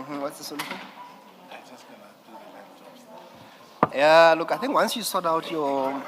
What's the solution? I'm just gonna do the laptops now. Yeah, look, I think once you sort out your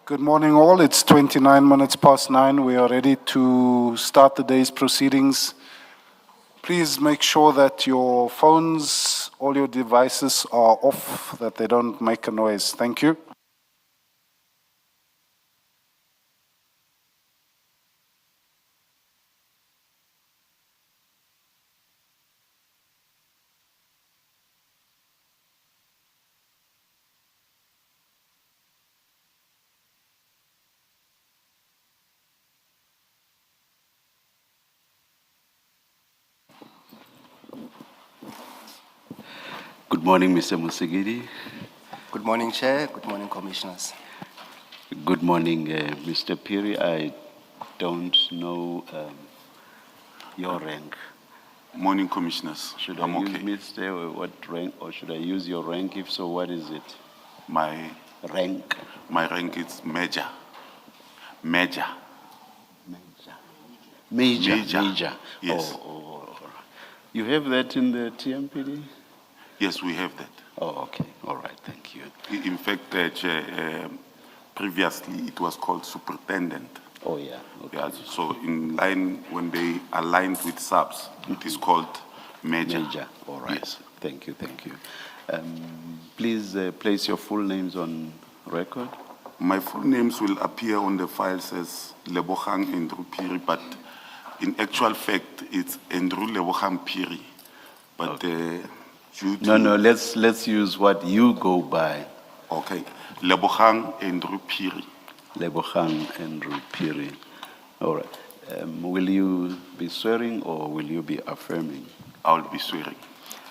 Good morning, all. It's 29 minutes past 9. We are ready to start the day's proceedings. Please make sure that your phones, all your devices are off, that they don't make a noise. Thank you. Good morning, Mr. Musigiri. Good morning, Chair. Good morning, Commissioners. Good morning, Mr. Piri. I don't know your rank. Morning, Commissioners. Should I'm I use okay. Mr. What rank, or should I use your rank? If so, what is it? My Rank. rank is Major. Major. Major. Major. Yes. Oh. You have that in the TMPD? Yes, we have that. Oh, okay. All right. Thank you. In fact, Chair, previously it was called Superintendent. Oh, yeah. Okay. Yeah, so in line, when they aligned with subs, it is called Major. Major. All right. Yes. Thank you. Please place your full names on record. My full names will appear on the files as Lebogang Andrew Piri, but in actual fact, it's Andrew Lebogang Piri. But due to... No, let's use what you go by. Okay. Lebogang Andrew Piri. Lebogang Andrew Piri. All right. Will you be swearing or will you be affirming? I'll be swearing.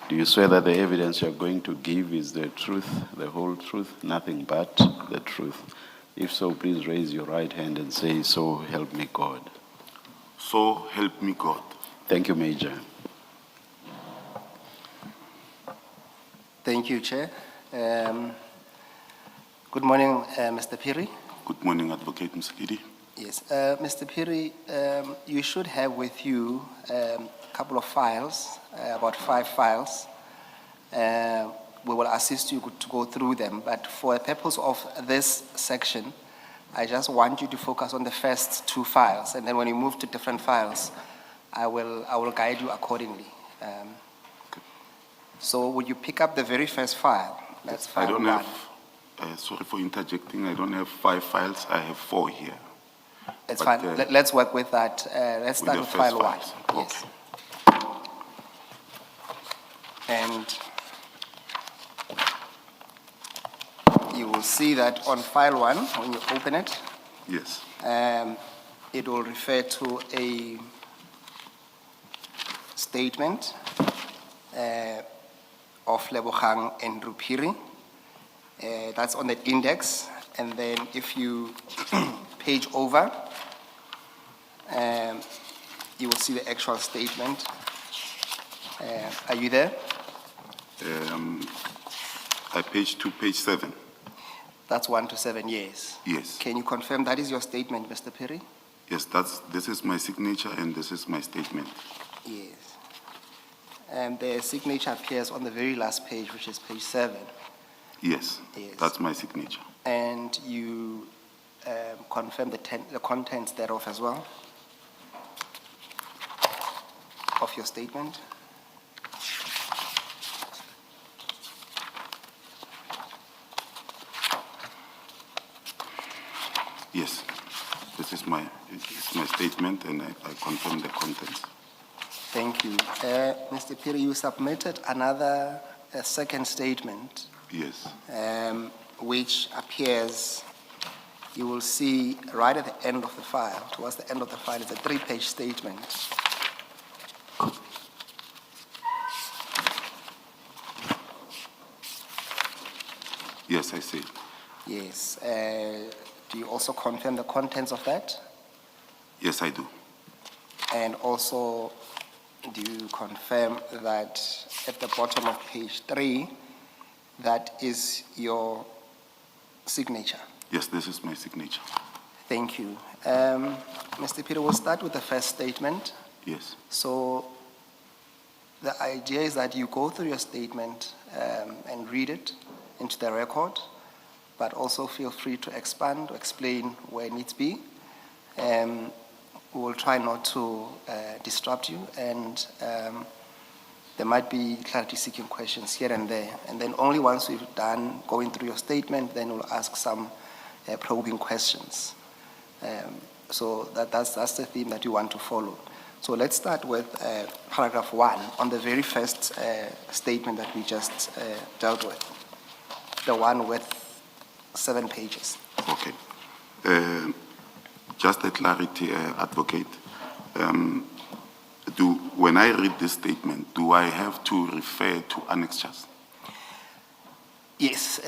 Do you swear that the evidence you're going to give is the truth, the whole truth, nothing but the truth? If so, please raise your right hand and say, "So help me God." So help me God. Thank you, Major. Thank you, Chair. Good morning, Mr. Piri. Good morning, Advocate Msikidi. Yes, Mr. Piri, you should have with you a couple of files, about 5 files. We will assist you to go through them, but for the purpose of this section, I just want you to focus on the first 2 files, and then when you move to different files, I will guide you accordingly. So would you pick up the very first file? That's file I don't 1. have, sorry for interjecting, I don't have 5 files, I have 4 here. It's But, fine. Let's work with that. Let's start the with first file 1. files. Yes. And you will see that on file 1, when you open it, Yes. it will refer to a statement of Lebogang and Rupiri. That's on the index. And then if you page over, you will see the actual statement. Are you there? I page 2, page 7. That's 1 to 7 years. Yes. Can you confirm that is your statement, Mr. Piri? Yes, this is my signature and this is my statement. Yes. And the signature appears on the very last page, which is page 7. Yes, Yes. that's my signature. And you confirm the contents thereof as well, of your statement? Yes, this is my statement and I confirm the contents. Thank you. Mr. Piri, you submitted another second statement, Yes. which appears, you will see right at the end of the file, towards the end of the file, it's a 3-page statement. Yes, I see. Yes. Do you also confirm the contents of that? Yes, I do. And also, do you confirm that at the bottom of page 3, that is your signature? Yes, this is my signature. Thank you. Mr. Peter, we'll start with the first statement. Yes. So the idea is that you go through your statement and read it into the record. but also feel free to expand or explain where needs be. We will try not to disrupt you, and there might be clarity-seeking questions here and there. And then only once we've done going through your statement, then we'll ask some probing questions. So that's the theme that you want to follow. So let's start with paragraph 1 on the very first statement that we just dealt with, the one with 7 pages. Okay. Just a clarity, Advocate. When I read this statement, do I have to refer to annexures? Yes,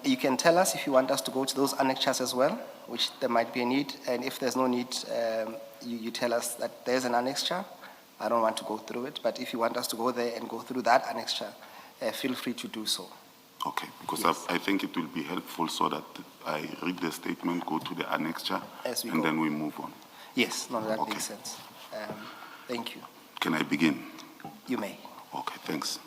you can tell us if you want us to go to those annexures as well, which there might be a need, and if there's no need, you tell us that there's an annexure. I don't want to go through it, but if you want us to go there and go through that annexure, feel free to do so. Okay, because Yes. I think it will be helpful so that I read the statement, go to the annexure, As we and go. then we move on. Yes, no, that Okay. makes sense. Thank you. Can I begin? You may. Okay, thanks.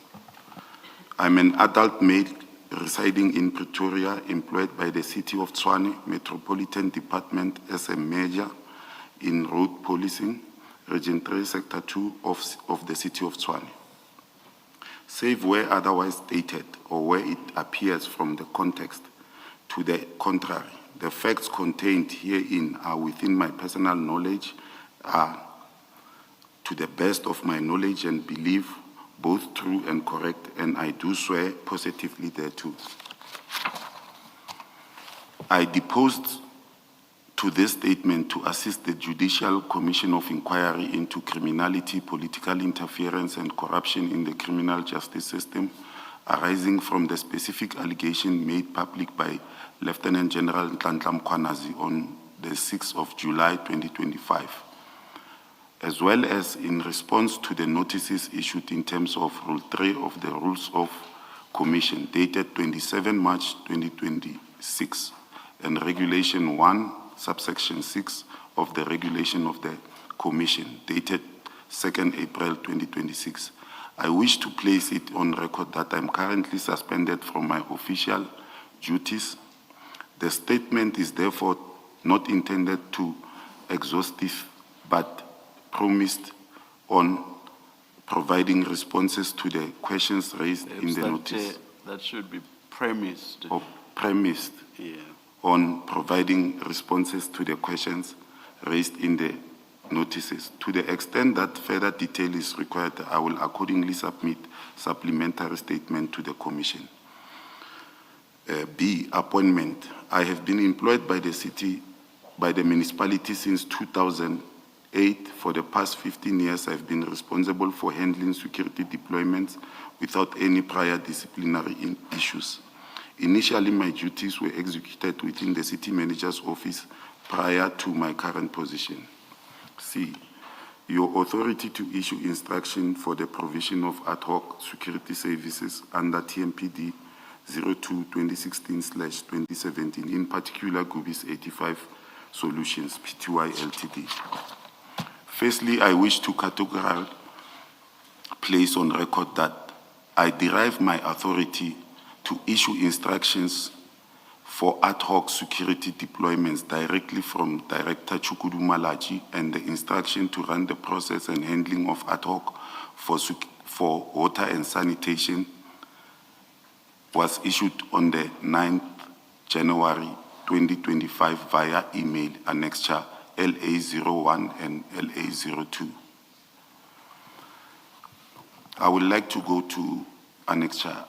I'm an adult male residing in Pretoria, employed by the City of Tshwane Metropolitan Department as a major in road policing, Region 3, Sector 2 of the City of Tshwane. Save where otherwise stated or where it appears from the context to the contrary, the facts contained herein are within my personal knowledge, are to the best of my knowledge and belief, both true and correct, and I do swear positively thereto. I deposed to this statement to assist the Judicial Commission of Inquiry into criminality, political interference, and corruption in the criminal justice system arising from the specific allegation made public by Lieutenant General Ntlanhla Mkhwanazi on the 6th of July 2025. As well as in response to the notices issued in terms of Rule 3 of the Rules of Commission dated 27 March 2026 and Regulation 1, subsection 6 of the Regulation of the Commission dated 2nd April 2026. I wish to place it on record that I am currently suspended from my official duties. The statement is therefore not intended to exhaustive, but promised on providing responses to the questions raised in the notice. That should be premised. Or premised Yeah. on providing responses to the questions raised in the notices. To the extent that further detail is required, I will accordingly submit supplementary statement to the Commission. B, appointment. I have been employed by the municipality since 2008. For the past 15 years, I've been responsible for handling security deployments without any prior disciplinary issues. Initially, my duties were executed within the city manager's office prior to my current position. C, your authority to issue instruction for the provision of ad hoc security services under TMPD 02-2016/2017, in particular Gubis 85 Solutions, Pty Ltd. Firstly, I wish to categorically place on record that I derive my authority to issue instructions for ad hoc security deployments directly from Director Chukudu Malachi, and the instruction to run the process and handling of ad hoc for water and sanitation was issued on the 9th January 2025 via email annexure LA01 and LA02. I would like to go to annexure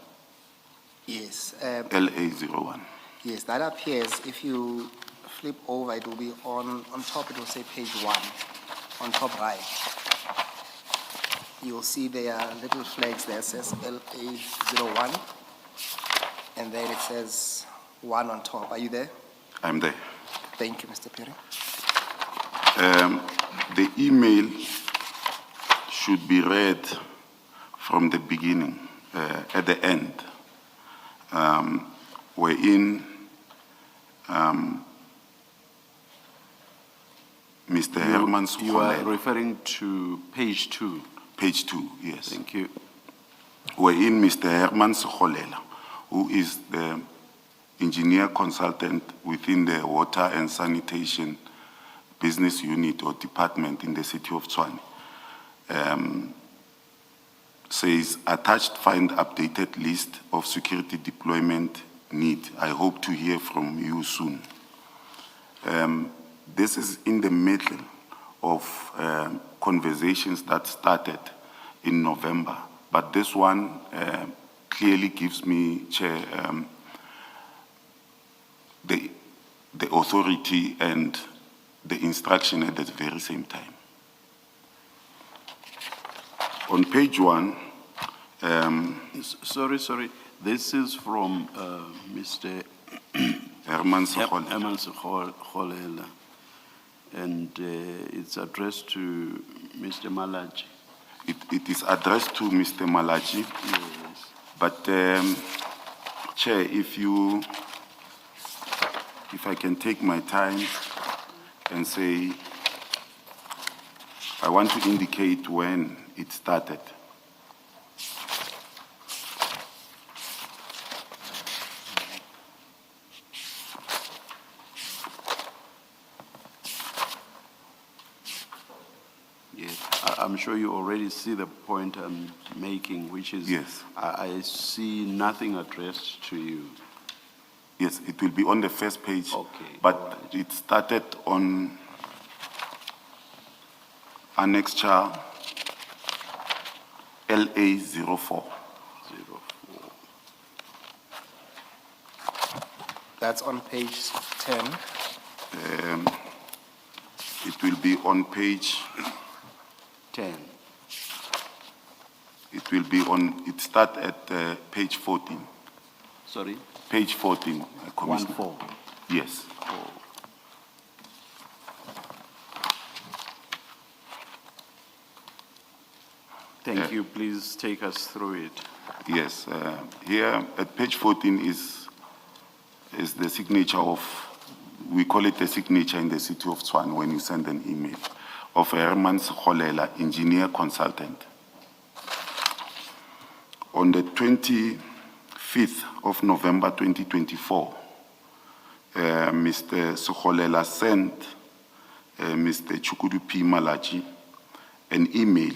Yes. LA01. Yes, that appears, if you flip over, it will be on top, it will say page 1, on top right. You will see there are little flags there, it says LA01, and then it says 1 on top. Are you there? I'm there. Thank you, Mr. Perry. The email should be read from the beginning, at the end, wherein Mr. Herman You are Sukholelo, referring to page 2. page 2, yes, Thank you. wherein Mr. Herman Sukholelo, who is the engineer consultant within the water and sanitation business unit or department in the city of Tshwane. Says, attached find updated list of security deployment need. I hope to hear from you soon. This is in the middle of conversations that started in November, but this one clearly gives me, Chair, the authority and the instruction at the very same time. On page 1, Sorry. This is from Mr. Herman Sekgole. Herman Sekgole, and it's addressed to Mr. Malachi. It is addressed to Mr. Malachi, Yes. but Chair, if I can take my time and say, I want to indicate when it started. Yes, I'm sure you already see the point I'm making, which is Yes. I see nothing addressed to you. Yes, it will be on the first page. Okay, But alright. it started on annexure LA04. 04. That's on page 10. It will be on page, 10. it will be on, it starts at page 14. Sorry? Page 14, Commissioner. 14. Yes. Thank you. Please take us through it. Yes, here at page 14 is the signature of, we call it a signature in the city of Tshwane when you send an email, of Herman Sekgole, engineer consultant. On the 25th of November 2024, Mr. Sekgole sent Mr. Chukudu P. Malachi an email,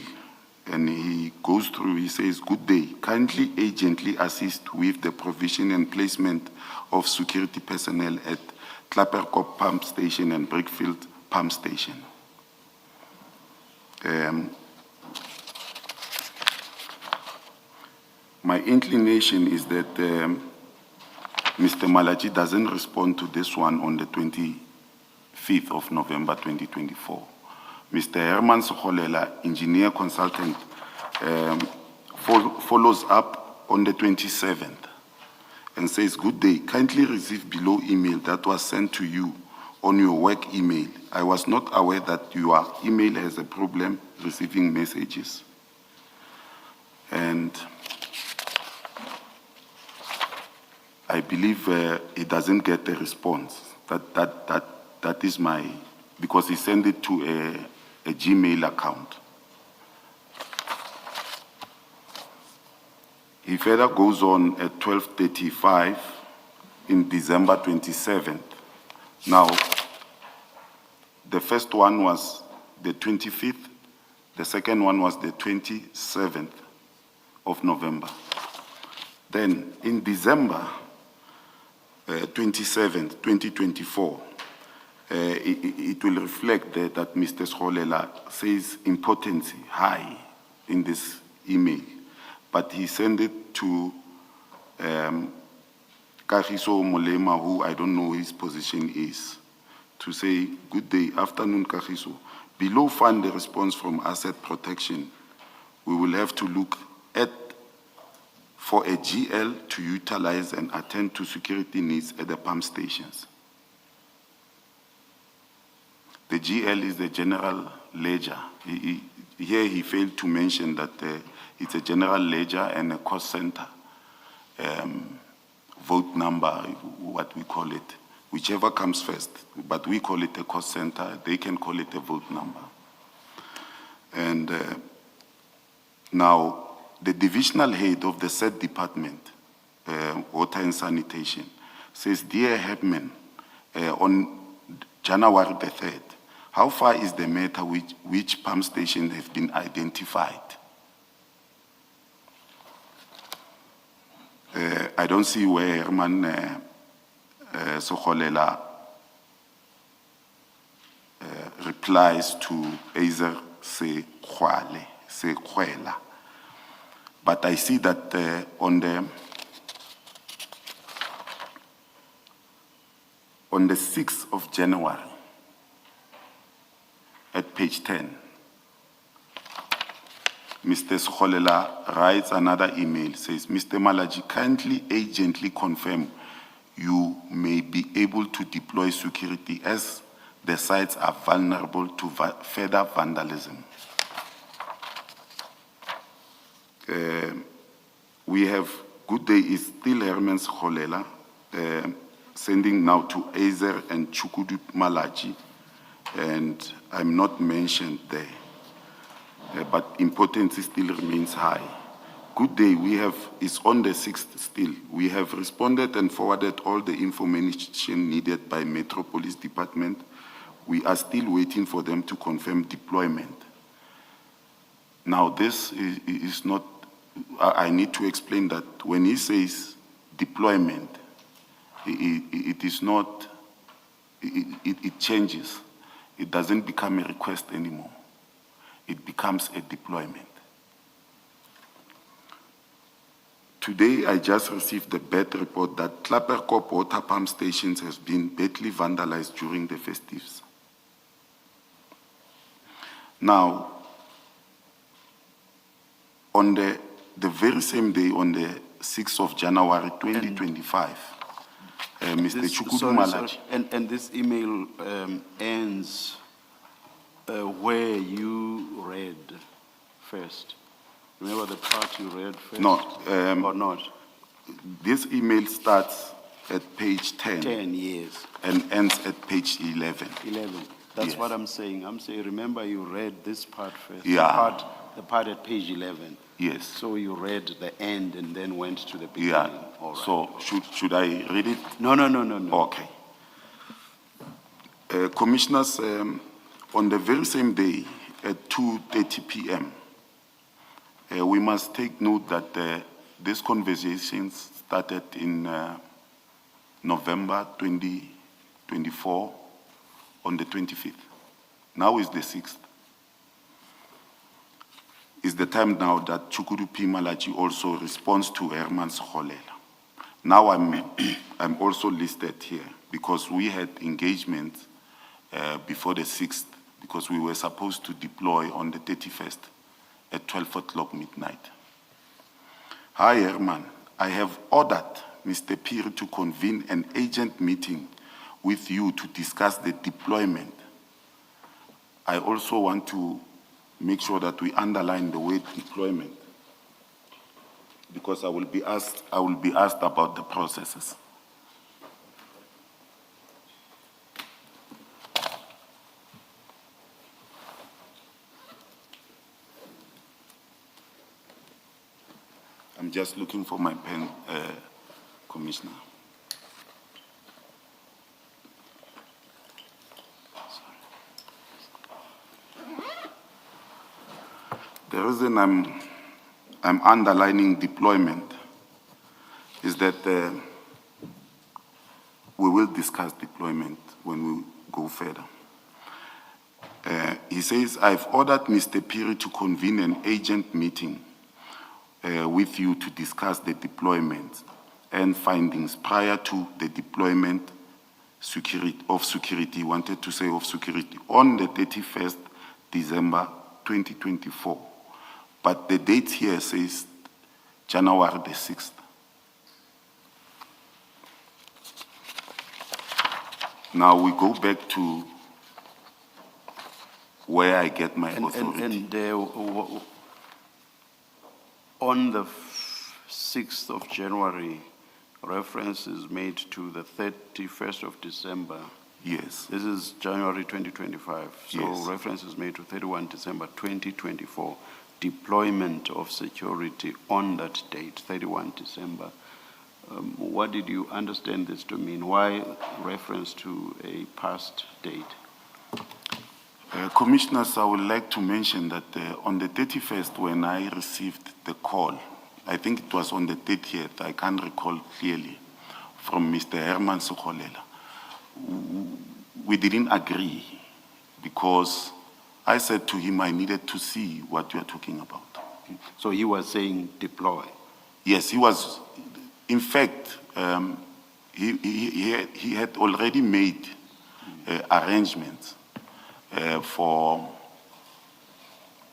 and he goes through, he says, "Good day, kindly agently assist with the provision and placement of security personnel at Klapperkop Pump Station and Brickfield Pump Station." My inclination is that Mr. Malachi doesn't respond to this one on the 25th of November 2024. Mr. Herman Sekgole, engineer consultant, follows up on the 27th and says, "Good day, kindly receive below email that was sent to you on your work email. I was not aware that your email has a problem receiving messages." And I believe he doesn't get a response. That is my, because he sent it to a Gmail account. He further goes on at 12:35 in December 27th. Now, the first one was the 25th, the second one was the 27th of November. Then in December 27th, 2024, it will reflect that Mr. Sekgole says importance high in this email, but he sent it to Kagiso Molema, who I don't know his position is, to say, "Good day, afternoon Kagiso. Below find the response from asset protection. We will have to look at for a GL to utilize and attend to security needs at the pump stations." The GL is the general ledger. Here he failed to mention that it's a general ledger and a cost center, vote number, what we call it, whichever comes first, but we call it a cost center, they can call it a vote number. And now, the divisional head of the said department, water and sanitation, Says, Dear Headman, on January the 3rd, how far is the matter which pump station have been identified? I don't see where Herman Sokolela replies to Eiser Sekwela. But I see that on the 6th of January, at page 10, Mr. Sokolela writes another email, says, Mr. Malaji, kindly agently confirm you may be able to deploy security as the sites are vulnerable to further vandalism. We have, good day, is still Herman Sokolela, sending now to Eiser and Chukudu Malaji, and I'm not mentioned there. But importance still remains high. Good day, we have, it's on the 6th still. We have responded and forwarded all the information needed by Metro Police Department. We are still waiting for them to confirm deployment. Now this is not, I need to explain that when he says deployment, it is not, it changes. It doesn't become a request anymore. It becomes a deployment. Today, I just received the bad report that Klapperkop water pump stations has been badly vandalized during the festives. Now, on the very same day, on the 6th of January 2025, Mr. Chukudu Malaji. And this email ends where you read first. Remember the part you read first? No. Or not? This email starts at page 10. 10 years. And ends at page 11. 11. That's Yes. what I'm saying. I'm saying, remember you read this part first. Yeah. The part at page 11. Yes. So you read the end and then went to the beginning. Yeah. All right. So should I read it? No. Okay. Commissioners, on the very same day at 2:30 p.m., we must take note that these conversations started in November 2024 on the 25th. Now is the 6th. Is the time now that Chukudu P. Malachi also responds to Herman Sokolela. Now I'm also listed here because we had engagement before the 6th because we were supposed to deploy on the 31st at 12 o'clock midnight. Hi, Herman. I have ordered Mr. Piri to convene an agent meeting with you to discuss the deployment. I also want to make sure that we underline the word deployment because I will be asked about the processes. I'm just looking for my pen, Commissioner. The reason I'm underlining deployment is that we will discuss deployment when we go further. He says, I've ordered Mr. Piri to convene an agent meeting with you to discuss the deployment and findings prior to the deployment of security, wanted to say of security, on the 31st December 2024. But the date here says January the 6th. Now we go back to where I get my authority. On the 6th of January, reference is made to the 31st of December. Yes. This is January 2025. So Yes. reference is made to 31 December 2024. Deployment of security on that date, 31 December What did you understand this to mean? Why reference to a past date? Commissioners, I would like to mention that on the 31st, when I received the call, I think it was on the 30th, I can't recall clearly, from Mr. Herman Sukholela, we didn't agree because I said to him I needed to see what you are talking about. So he was saying deploy. Yes, he was. In fact, he had already made arrangements for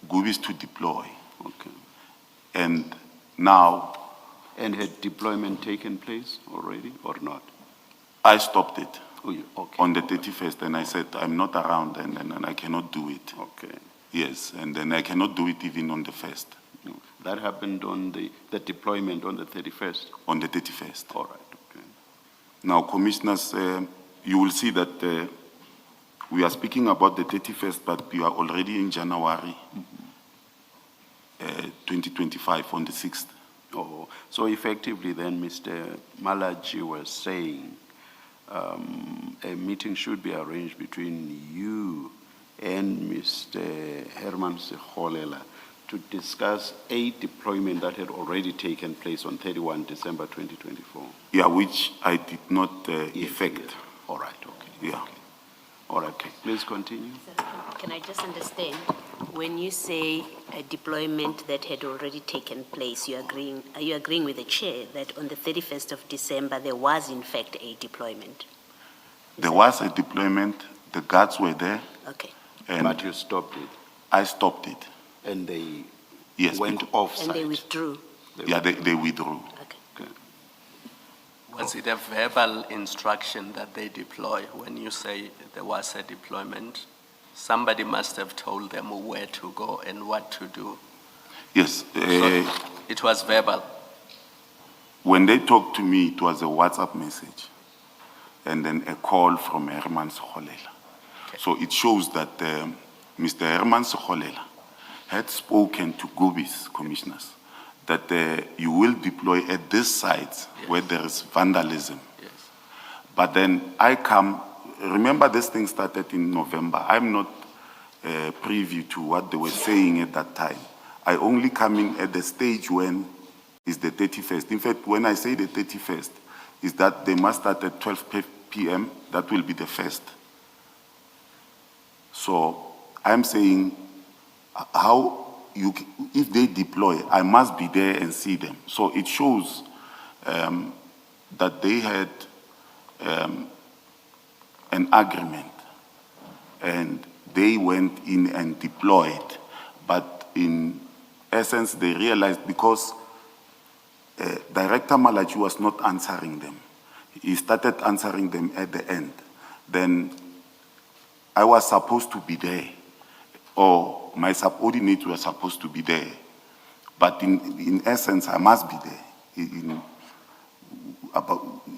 Gubis to deploy. Okay. And now And had deployment taken place already or not? I stopped it Okay. on the 31st, and I said I'm not around, and I cannot do it. Okay. Yes, and then I cannot do it even on the 1st, That happened on the deployment on the 31st? on the 31st. All right, okay. Now, commissioners, you will see that we are speaking about the 31st, but we are already in January 2025 on the 6th. Oh, so effectively then, Mr. Malachi was saying a meeting should be arranged between you and Mr. Herman Sekholela to discuss a deployment that had already taken place on 31 December 2024. Yeah, which I did not effect. Yes. All right, okay. Yeah. Okay. All right, okay. Please continue. Can I just understand, when you say a deployment that had already taken place, are you agreeing with the chair that on the 31st of December, there was in fact a deployment? There was a deployment, the guards were there, Okay. and But you stopped it, I stopped it. and they Yes, went because- off-site. And they withdrew? Yeah, they withdrew. Okay. Okay. Was it a verbal instruction that they deploy? When you say there was a deployment, somebody must have told them where to go and what to do. Yes, So it was verbal. when they talked to me, it was a WhatsApp message and then a call from Herman Sekholela. So it shows that Mr. Herman Sekholela had spoken to Gubis commissioners that you will deploy at this site where there is vandalism. Yes. But then I come, remember this thing started in November. I'm not privy to what they were saying at that time. I only come in at the stage when is the 31st. In fact, when I say the 31st, is that they must start at 12 p.m. That will be the first. So I'm saying if they deploy, I must be there and see them. So it shows that they had an agreement and they went in and deployed. But in essence, they realized because Director Malachi was not answering them. He started answering them at the end. Then I was supposed to be there, or my subordinates were supposed to be there. But in essence, I must be there.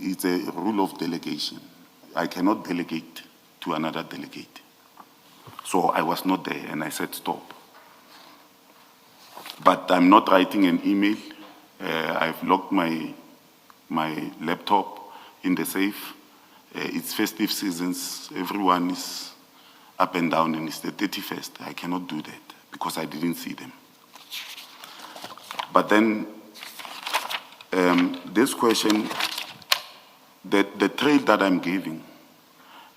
It's a rule of delegation. I cannot delegate to another delegate. So I was not there, and I said stop. But I'm not writing an email. I've locked my laptop in the safe. It's festive seasons. Everyone is up and down, and it's the 31st. I cannot do that because I didn't see them. But then this question, the trade that I'm giving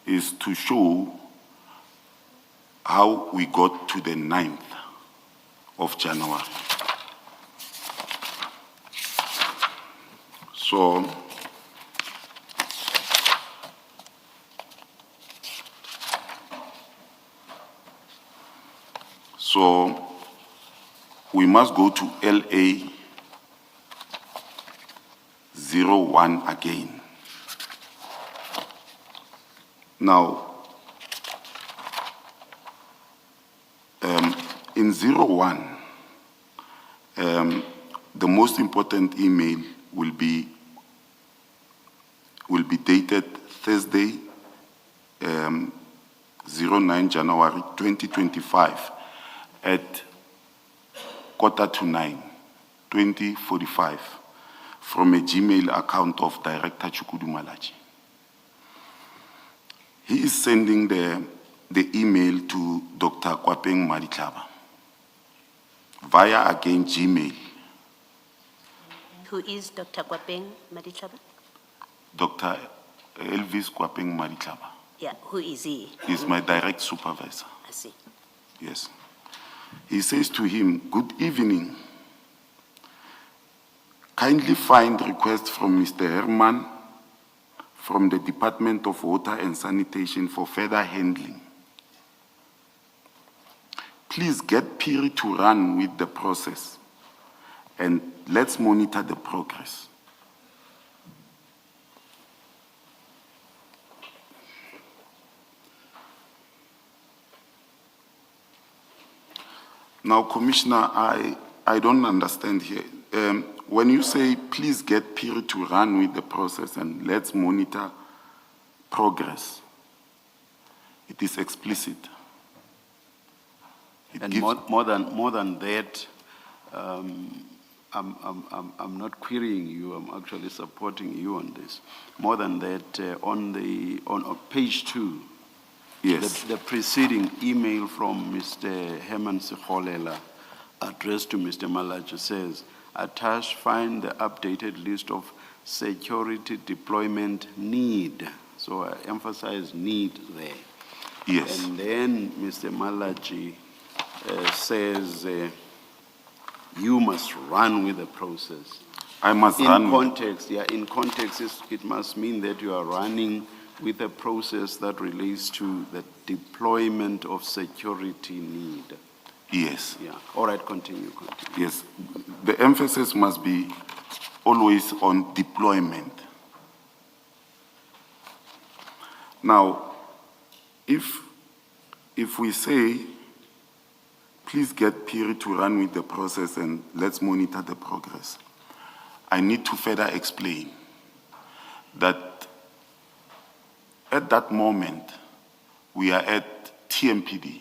is to show how we got to the 9th of January. So we must go to LA 01 again. Now, in 01, the most important email will be dated Thursday, 09 January 2025 at 8:45, 20:45, from a Gmail account of Director Chukudu Malachi. He is sending the email to Dr. Kwapeng Maditlaba via again Gmail. Who is Dr. Kwapeng Maditlaba? Dr. Elvis Kwapeng Maditlaba Yeah, who is he? is my direct supervisor. I see. Yes. He says to him, "Good evening. Kindly find request from Mr. Herman from the Department of Water and Sanitation for further handling. Please get Piri to run with the process and let's monitor the progress." Now, Commissioner, I don't understand here. When you say, please get Piri to run with the process and let's monitor progress, it is explicit. It And gives- more than that, I'm not querying you, I'm actually supporting you on this. More than that, on page 2, Yes. the preceding email from Mr. Herman Sikholela addressed to Mr. Malachi says, attached, find the updated list of security deployment need. So I emphasize need there. Yes. And then Mr. Malachi says, you must run with the process. I must In run. context, in context, it must mean that you are running with a process that relates to the deployment of security need. Yes. Yeah, all right, continue. Yes. The emphasis must be always on deployment. Now, if we say, please get Piri to run with the process and let's monitor the progress, I need to further explain that at that moment, we are at TMPD,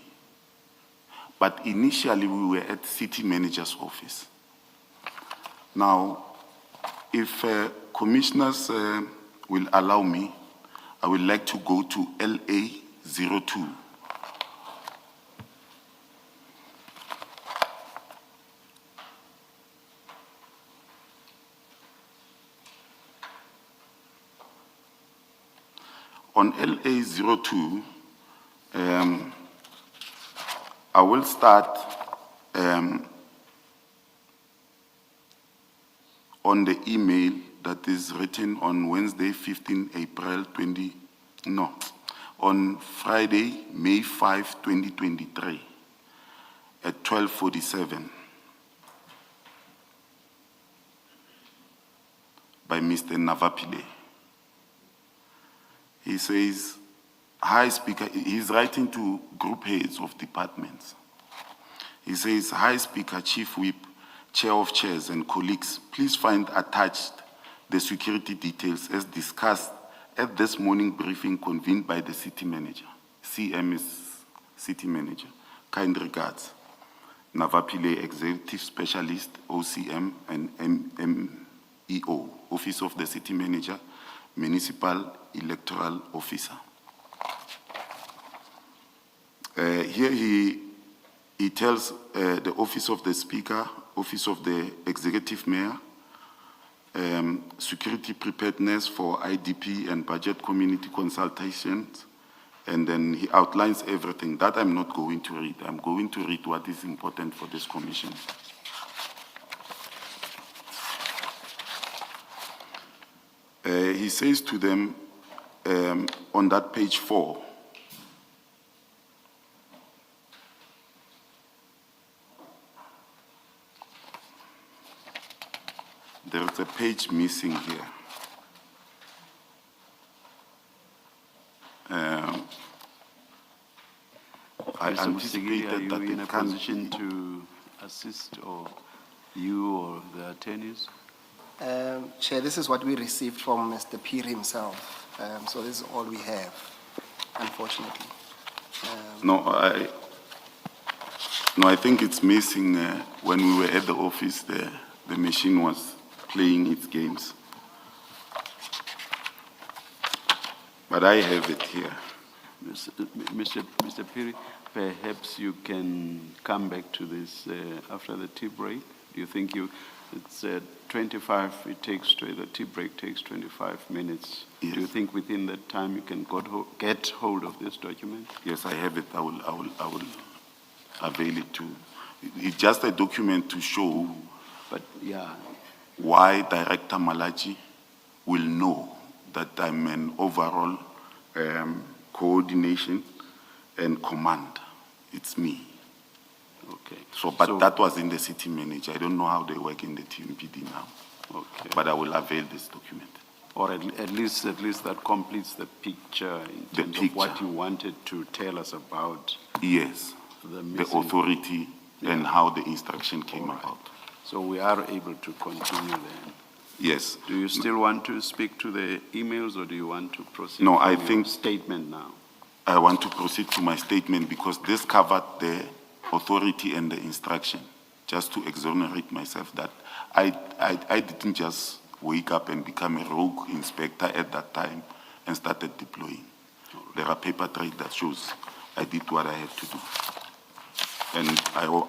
but initially we were at City Manager's office. Now, if commissioners will allow me, I would like to go to LA 02. On LA 02, I will start on the email that is written on Wednesday, 15 April on Friday, May 5, 2023 at 12:47 by Mr. Navapile. He says, "Hi, Speaker," he's writing to group heads of departments. He says, "Hi, Speaker, Chief Whip, Chair of Chairs, and colleagues, please find attached the security details as discussed at this morning briefing convened by the City Manager." CM is City Manager. Kind regards. Navapile, Executive Specialist, OCM, and MEO, Office of the City Manager, Municipal Electoral Officer. Here he tells the Office of the Speaker, Office of the Executive Mayor, security preparedness for IDP and budget community consultations, and then he outlines everything. That I'm not going to read. I'm going to read what is important for this commission. He says to them on that page 4, there is a page missing here. I Mr. Musigiri, are anticipated you that in a it can position to assist, or you or the attorneys? Chair, this is what we received from Mr. Piri himself. So this is all we have, unfortunately. No, I think it's missing. When we were at the office, the machine was playing its games. But I have it here. Mr. Piri, perhaps you can come back to this after the tea break. Do you think it's 25, the tea break takes 25 minutes. Yes. Do you think within that time you can get hold of this document? Yes, I have it. I will avail it too. It's just a document to show But yeah, why Director Malachi will know that I'm an overall coordination and command. It's me. okay. So, but that was in the city manager. I don't know how they work in the TMPD now. Okay. But I will avail this document. Or at least that completes the picture in The terms of what picture. you wanted to tell us about Yes, the the missing. authority and how the instruction came All right. about. So we are able to continue then. Yes. Do you still want to speak to the emails, or do you want to proceed? No, from I your think- statement now. I want to proceed to my statement because this covered the authority and the instruction, just to exonerate myself that I didn't just wake up and become a rogue inspector at that time and started deploying. There are paper trail that shows I did what I had to do. And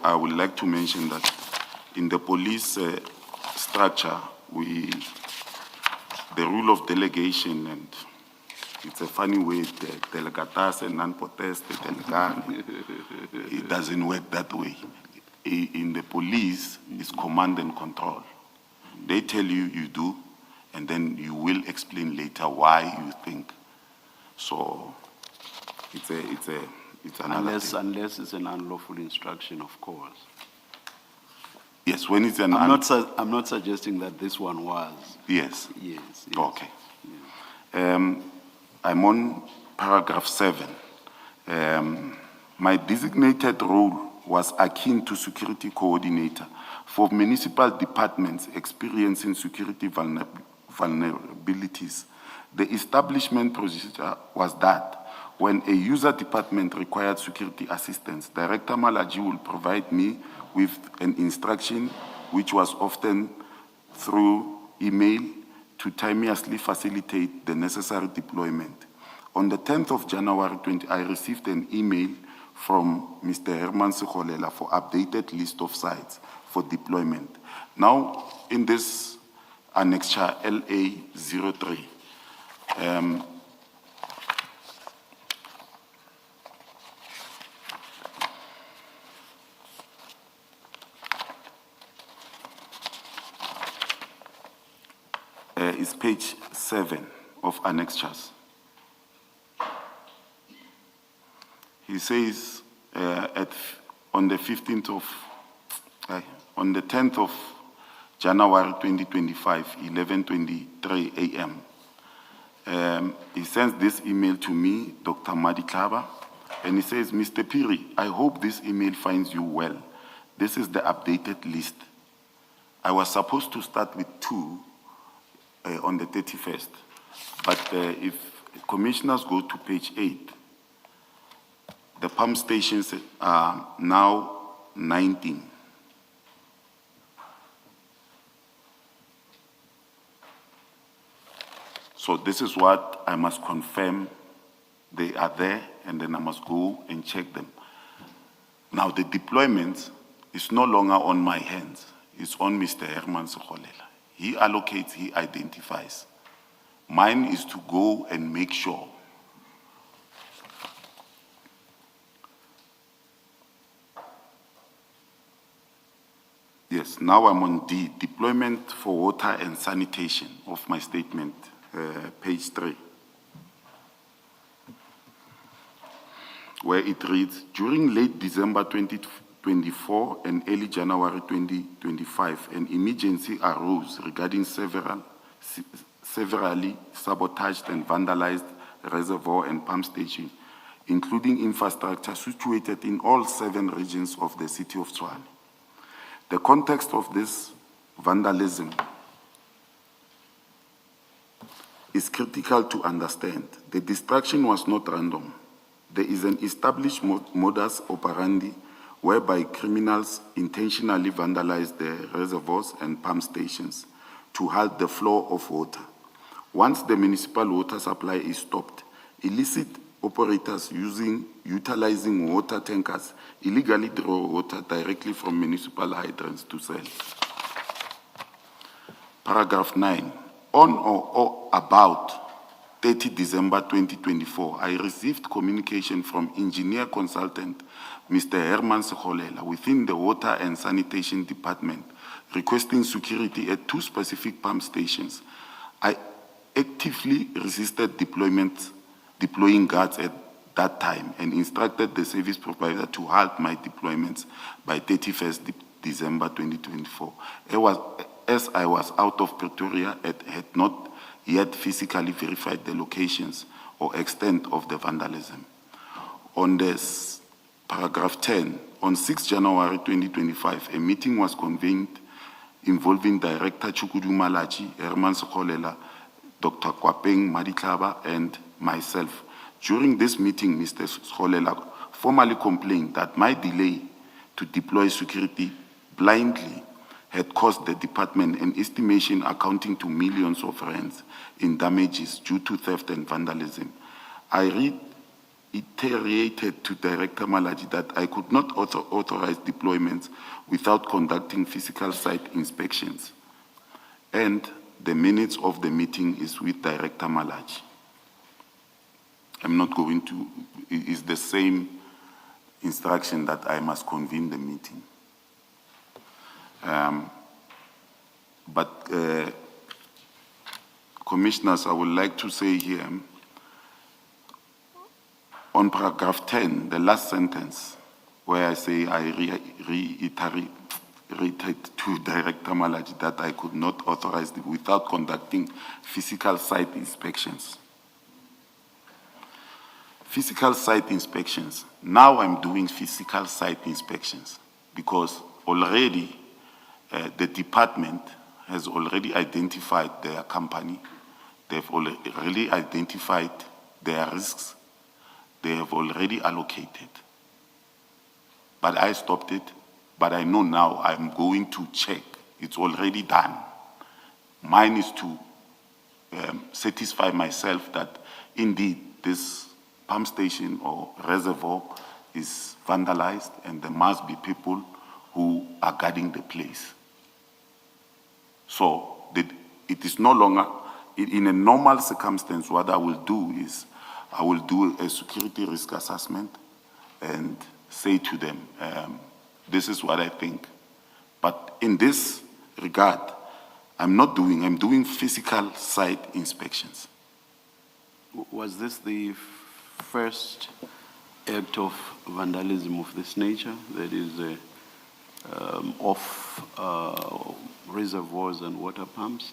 I would like to mention that in the police structure, the rule of delegation, and it's a funny way, delegatas and non-potest, it doesn't work that way. In the police, it's command and control. They tell you, you do, and then you will explain later why you think. So it's another thing. Unless it's an unlawful instruction, of course. Yes, when it's an I'm not suggesting that this one was. yes. Yes. Okay. I'm on paragraph 7. My designated role was akin to security coordinator for municipal departments experiencing security vulnerabilities. The establishment procedure was that when a user department required security assistance, Director Malachi will provide me with an instruction, which was often through email, to timeously facilitate the necessary deployment. On the 10th of January 20, I received an email from Mr. Herman Sekholela for updated list of sites for deployment. Now, in this annexure LA03, is page 7 of annexures. He says on the 10th of January 2025, 11:23 a.m. He sends this email to me, Dr. Madlanga, and he says, Mr. Piri, I hope this email finds you well. This is the updated list. I was supposed to start with 2 on the 31st, but if commissioners go to page 8, the pump stations are now 19. So this is what I must confirm. They are there, and then I must go and check them. Now the deployment is no longer on my hands. It's on Mr. Herman Sekholela. He allocates, he identifies. Mine is to go and make sure. Yes, now I'm on D, deployment for water and sanitation of my statement, page 3, where it reads, during late December 2024 and early January 2025, an emergency arose regarding severally sabotaged and vandalized reservoir and pump station, including infrastructure situated in all 7 regions of the city of Tshwane. The context of this vandalism is critical to understand. The destruction was not random. There is an established modus operandi whereby criminals intentionally vandalize the reservoirs and pump stations to halt the flow of water. Once the municipal water supply is stopped, illicit operators utilizing water tankers illegally draw water directly from municipal hydrants to sell. Paragraph 9, on or about 30 December 2024, I received communication from engineer consultant Mr. Herman Sekholela within the Water and Sanitation Department requesting security at 2 specific pump stations. I actively resisted deploying guards at that time and instructed the service provider to halt my deployments by 31st December 2024. As I was out of Pretoria and had not yet physically verified the locations or extent of the vandalism. On this paragraph 10, on 6 January 2025, a meeting was convened involving Director Chukudu Malachi, Herman Sekholela, Dr. Kwapeng Madiklaba, and myself. During this meeting, Mr. Sekholela formally complained that my delay to deploy security blindly had cost the department an estimation accounting to millions of rands in damages due to theft and vandalism. I reiterated to Director Malachi that I could not authorize deployments without conducting physical site inspections. And the minutes of the meeting is with Director Malachi. I'm not going to, it is the same instruction that I must convene the meeting. Commissioners, I would like to say here, on paragraph 10, the last sentence, where I say I reiterate to Director Malachi that I could not authorize it without conducting physical site inspections. Physical site inspections. Now I'm doing physical site inspections because already the department has already identified their company. They've already identified their risks. They have already allocated. But I stopped it. But I know now I'm going to check. It's already done. Mine is to satisfy myself that indeed this pump station or reservoir is vandalized and there must be people who are guarding the place. So it is no longer, in a normal circumstance, what I will do is I will do a security risk assessment and say to them, this is what I think. But in this regard, I'm doing physical site inspections. Was this the first act of vandalism of this nature, that is of reservoirs and water pumps?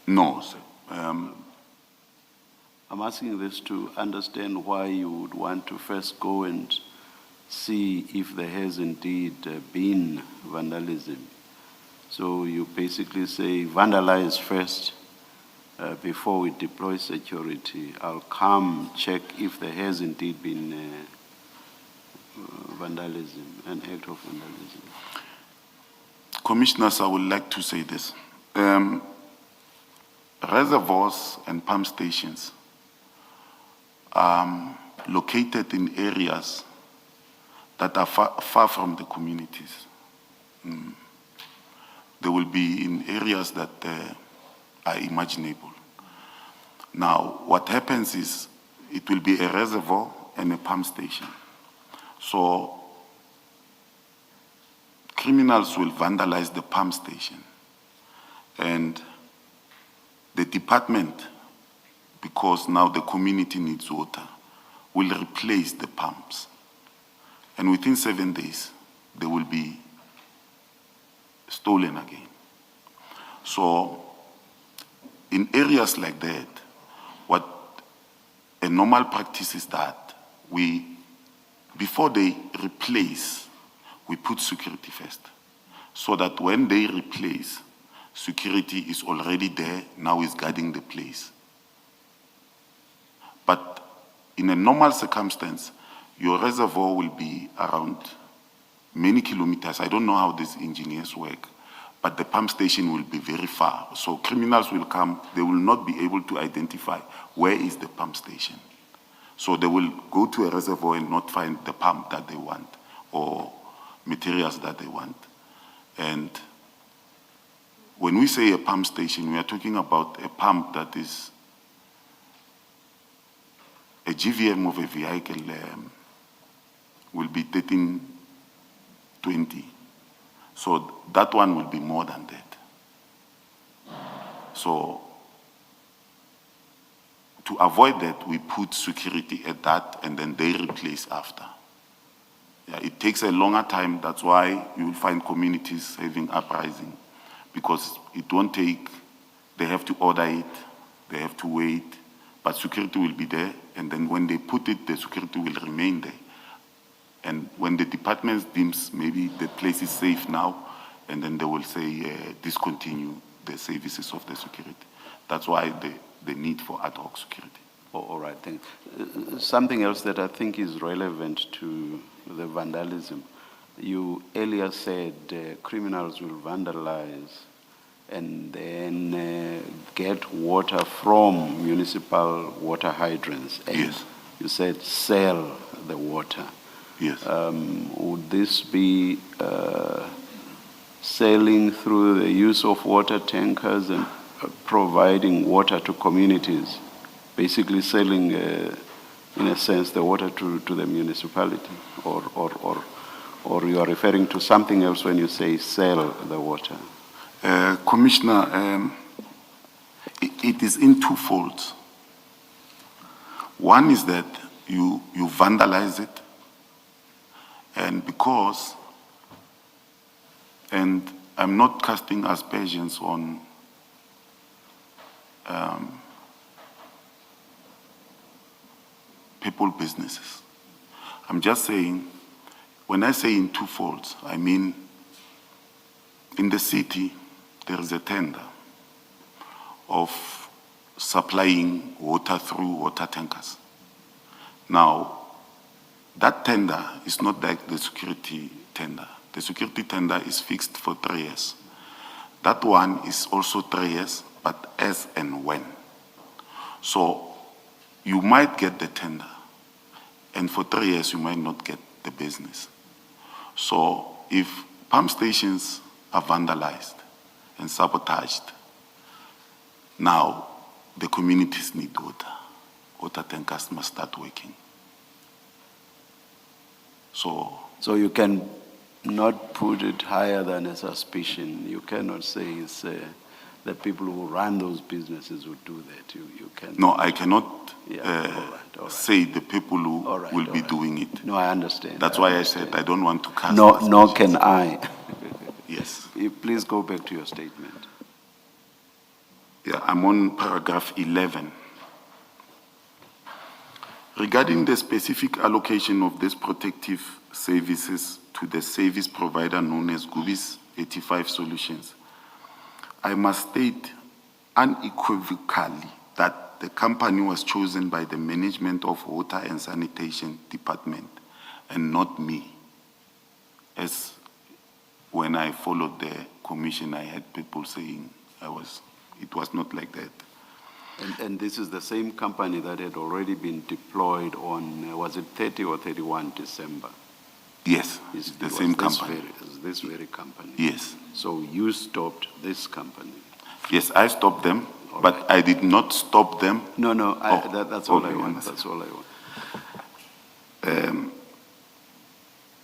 No, sir. I'm asking this to understand why you would want to first go and see if there has indeed been vandalism. So you basically say vandalize first before we deploy security. I'll come check if there has indeed been vandalism, an act of vandalism. Commissioners, I would like to say this. Reservoirs and pump stations are located in areas that are far from the communities. They will be in areas that are imaginable. Now, what happens is it will be a reservoir and a pump station. So criminals will vandalize the pump station. And the department, because now the community needs water, will replace the pumps. And within 7 days, they will be stolen again. So in areas like that, what a normal practice is that before they replace, we put security first. So that when they replace, security is already there, now is guarding the place. But in a normal circumstance, your reservoir will be around many kilometers. I don't know how these engineers work, but the pump station will be very far. So criminals will come, they will not be able to identify where is the pump station. So they will go to a reservoir and not find the pump that they want or materials that they want. And when we say a pump station, we are talking about a pump that is a GVM of a vehicle will be 1320. So that one will be more than that. So to avoid that, we put security at that and then they replace after. Yeah, it takes a longer time. That's why you will find communities having uprising, because it won't take, they have to order it, they have to wait, but security will be there, and then when they put it, the security will remain there. And when the department deems maybe the place is safe now, and then they will say discontinue the services of the security. That's why the need for ad hoc security. Oh, all right, thank you. Something else that I think is relevant to the vandalism. You earlier said criminals will vandalize and then get water from municipal water hydrants. And yes. You said sell the water. Yes. Would this be selling through the use of water tankers and providing water to communities? Basically selling, in a sense, the water to the municipality? Or you are referring to something else when you say sell the water? Commissioner, it is in two folds. One is that you vandalize it, and because, and I'm not casting aspersions on people businesses. I'm just saying, when I say in two folds, I mean in the city, there is a tender of supplying water through water tankers. Now, that tender is not like the security tender. The security tender is fixed for 3 years. That one is also 3 years, but as and when. So you might get the tender, and for 3 years you might not get the business. So if pump stations are vandalized and sabotaged, now the communities need water. Water tankers must start working. So you can not put it higher than a suspicion. You cannot say it's the people who run those businesses would do that. You can. No, I cannot all right. say the people who will be doing it. No, I understand. That's why I said I don't want to cast. Nor can I. Yes. Please go back to your statement. Yeah, I'm on paragraph 11. Regarding the specific allocation of these protective services to the service provider known as Gubis 85 Solutions, I must state unequivocally that the company was chosen by the management of Water and Sanitation Department and not me. As when I followed the commission, I had people saying it was not like that. And this is the same company that had already been deployed on, was it 30 or 31 December? Yes, it's the same company. This very company? Yes. So you stopped this company? Yes, I stopped them, Okay. but I did not stop them. No, that's all okay, I want. That's all I want.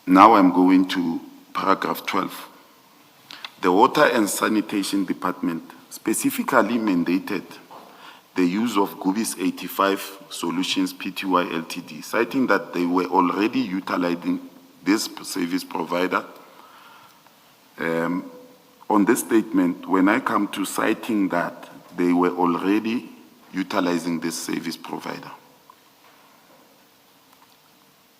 Now I'm going to paragraph 12. The Water and Sanitation Department specifically mandated the use of Gubis 85 Solutions Pty Ltd, citing that they were already utilizing this service provider. On this statement, when I come to citing that they were already utilizing this service provider,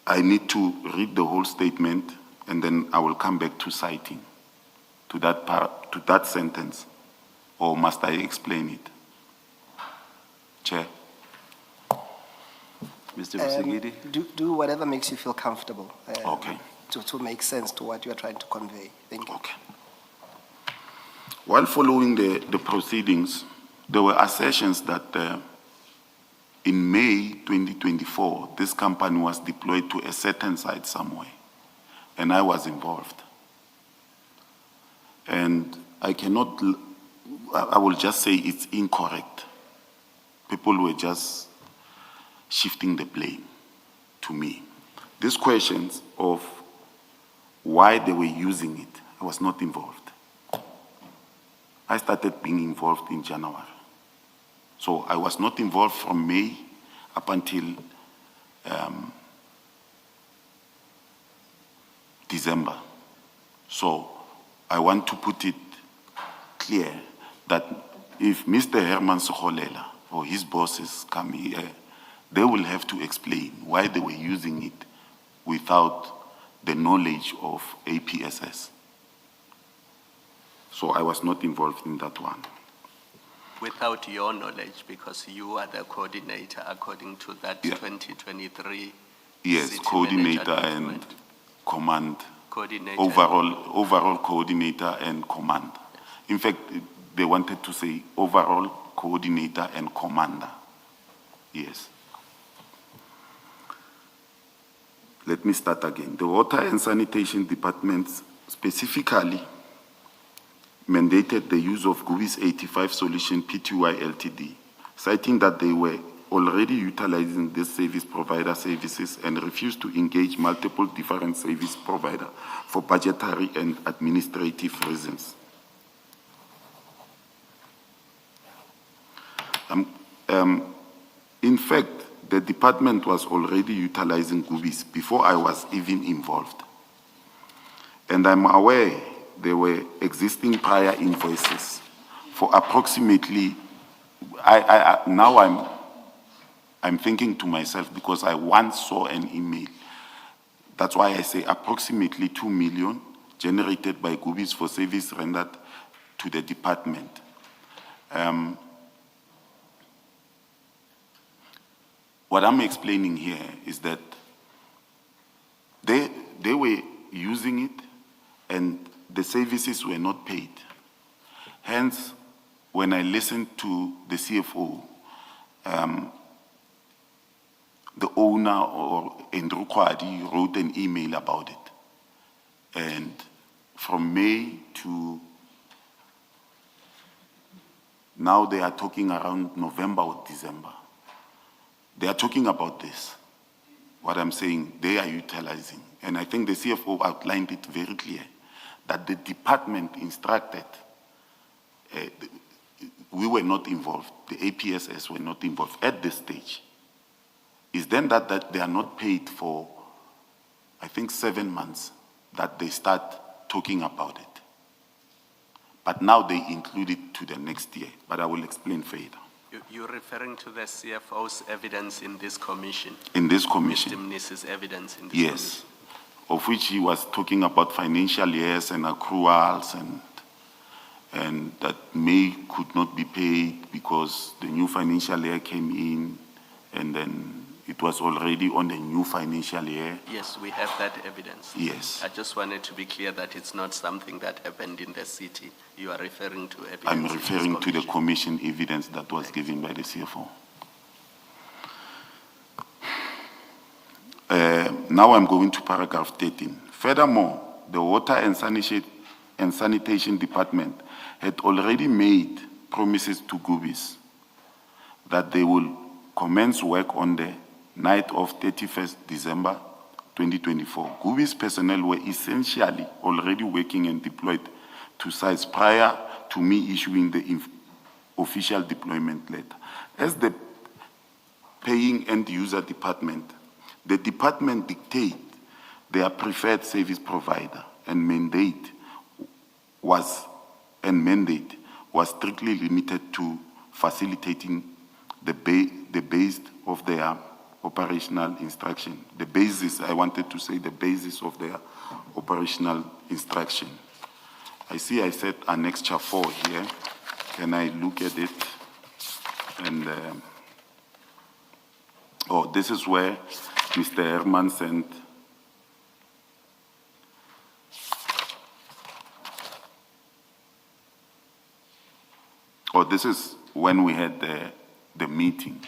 I need to read the whole statement and then I will come back to citing to that sentence, or must I explain it? Chair. Mr. Musigidi? Do whatever makes you feel comfortable. Okay. To make sense to what you are trying to convey. Thank you. Okay. While following the proceedings, there were assertions that in May 2024, this company was deployed to a certain site somewhere, and I was involved. And I will just say it's incorrect. People were just shifting the blame to me. These questions of why they were using it, I was not involved. I started being involved in January. So I was not involved from May up until December. So I want to put it clear that if Mr. Herman Sekgolela or his bosses come here, they will have to explain why they were using it without the knowledge of APSS. So I was not involved in that one. Without your knowledge, because you are the coordinator according to that 2023. Yes, city coordinator manager and document. command. Coordinator. Overall coordinator and command. In fact, they wanted to say overall coordinator and commander. Yes. Let me start again. The Water and Sanitation Department specifically mandated the use of GUBI's 85 Solution Pty Ltd, citing that they were already utilizing this service provider services and refused to engage multiple different service providers for budgetary and administrative reasons. In fact, the department was already utilizing GUBIs before I was even involved. And I'm aware there were existing prior invoices for approximately, now I'm thinking to myself because I once saw an email. That's why I say approximately 2 million generated by GUBIs for service rendered to the department. What I'm explaining here is that they were using it and the services were not paid. Hence, when I listened to the CFO, the owner or Andrew Kwadi wrote an email about it. And from May to now they are talking around November or December. They are talking about this. What I'm saying, they are utilizing. And I think the CFO outlined it very clear that the department instructed, we were not involved, the APSS were not involved at this stage. Is then that they are not paid for, I think, 7 months that they start talking about it. But now they include it to the next year, but I will explain further. You're referring to the CFO's evidence in this commission? In this commission. Mr. Mnis's evidence in this Yes, commission? of which he was talking about financial years and accruals and that May could not be paid because the new financial year came in and then it was already on the new financial year. Yes, we have that evidence. Yes. I just wanted to be clear that it's not something that happened in the city. You are referring to evidence. I'm in this referring to the commission. commission evidence that was given by the CFO. Now I'm going to paragraph 13. Furthermore, the Water and Sanitation Department had already made promises to GUBIs that they will commence work on the night of 31st December 2024. GUBI's personnel were essentially already working and deployed to sites prior to me issuing the official deployment letter. As the paying end user department, the department dictated their preferred service provider and mandate was strictly limited to facilitating the base of their operational instruction. The basis, I wanted to say the basis of their operational instruction. I see I said Annexure 4 here. Can I look at it? And, this is where Mr. Herman sent or this is when we had the meeting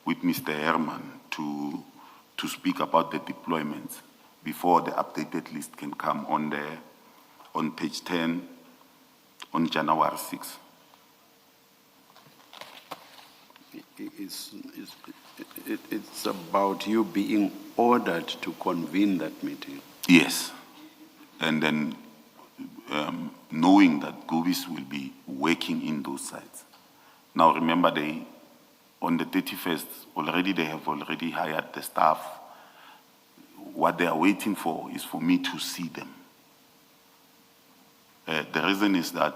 with Mr. Herman to speak about the deployments before the updated list can come on page 10 on January 6th. It's about you being ordered to convene that meeting. Yes. And then knowing that Gobis will be working in those sites. Now remember, on the 31st, they have already hired the staff. What they are waiting for is for me to see them. The reason is that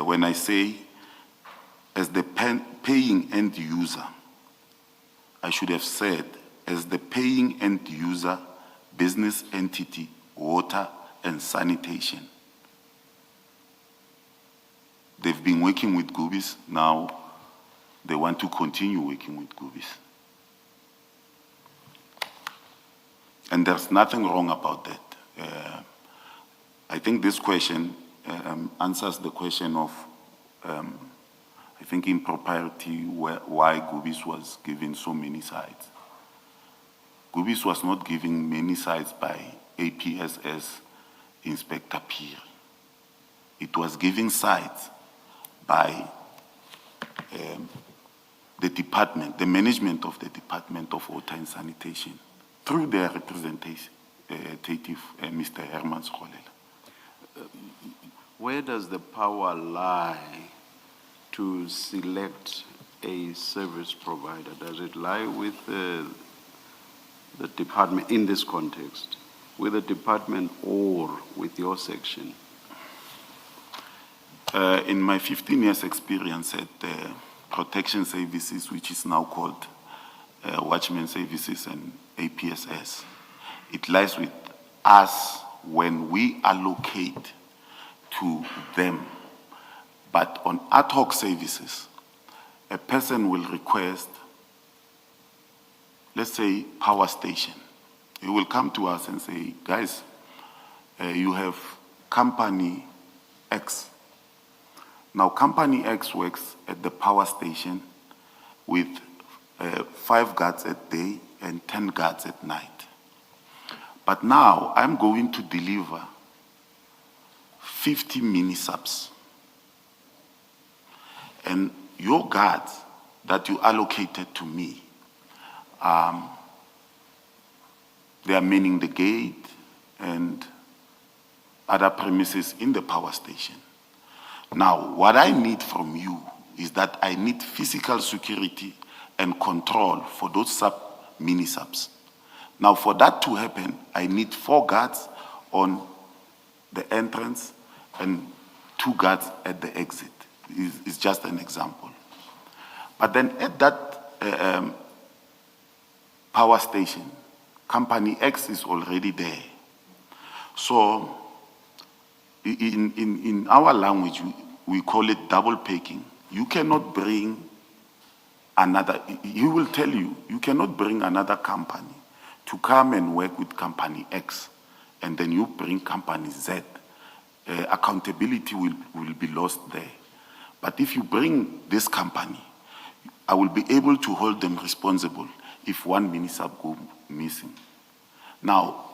when I say as the paying end user, I should have said as the paying end user, business entity, water and sanitation. They've been working with Gobis, now they want to continue working with Gobis. And there's nothing wrong about that. I think this question answers the question of, I think, impropriety, why Gobis was given so many sites. Gobis was not giving many sites by APSS Inspector Peer. It was giving sites by the department, the management of the Department of Water and Sanitation, through their representative, Mr. Herman Scholela. Where does the power lie to select a service provider? Does it lie with the department in this context, with the department or with your section? In my 15 years experience at Protection Services, which is now called Watchman Services and APSS, it lies with us when we allocate to them. But on ad hoc services, a person will request, let's say, power station. He will come to us and say, guys, you have company X. Now, company X works at the power station with 5 guards at day and 10 guards at night. But now I'm going to deliver 50 mini-subs. And your guards that you allocated to me, they are manning the gate and other premises in the power station. Now, what I need from you is that I need physical security and control for those mini-subs. Now, for that to happen, I need 4 guards on the entrance and 2 guards at the exit. It's just an example. But then at that power station, company X is already there. So in our language, we call it double packing. You cannot bring another, he will tell you, you cannot bring another company to come and work with company X, and then you bring company Z. Accountability will be lost there. But if you bring this company, I will be able to hold them responsible if one mini-sub goes missing. Now,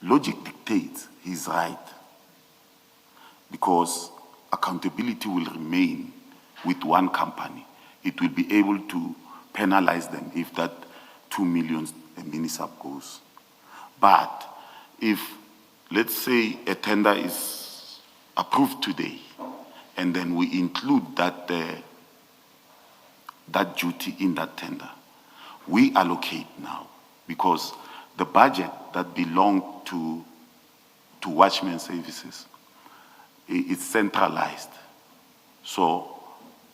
logic dictates he's right, because accountability will remain with one company. It will be able to penalize them if that 2 million mini-sub goes. But if, let's say, a tender is approved today, and then we include that duty in that tender, we allocate now, because the budget that belonged to Watchman Services, it's centralized. So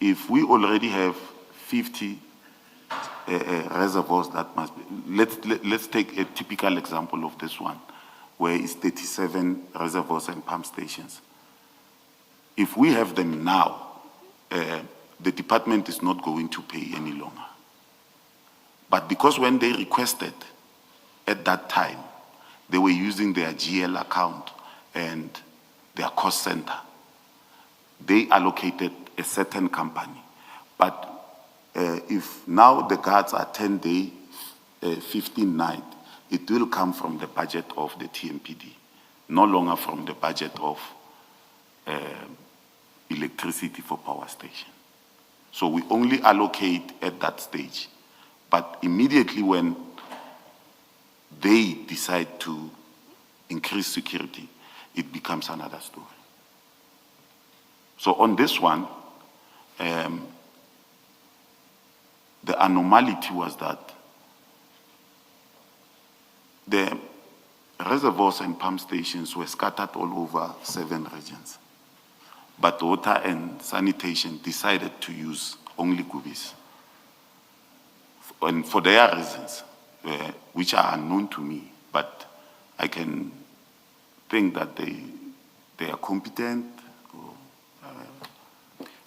if we already have 50 reservoirs that must be, let's take a typical example of this one, where it's 37 reservoirs and pump stations. If we have them now, the department is not going to pay any longer. But because when they requested at that time, they were using their GL account and their cost center, they allocated a certain company. But if now the guards are 10-day, 15-night, it will come from the budget of the TMPD, no longer from the budget of electricity for power station. So we only allocate at that stage. But immediately when they decide to increase security, it becomes another story. So on this one, the anomaly was that the reservoirs and pump stations were scattered all over 7 regions. But water and sanitation decided to use only Gubis. And for their reasons, which are unknown to me, but I can think that they are competent.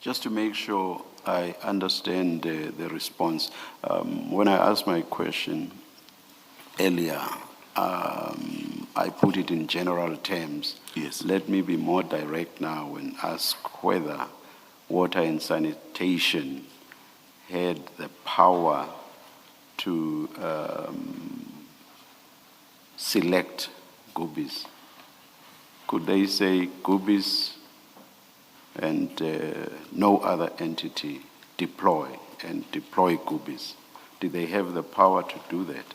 Just to make sure I understand the response, when I asked my question earlier, I put it in general terms. Yes. Let me be more direct now and ask whether water and sanitation had the power to select Gubis. Could they say Gubis and no other entity deploy Gubis? Did they have the power to do that?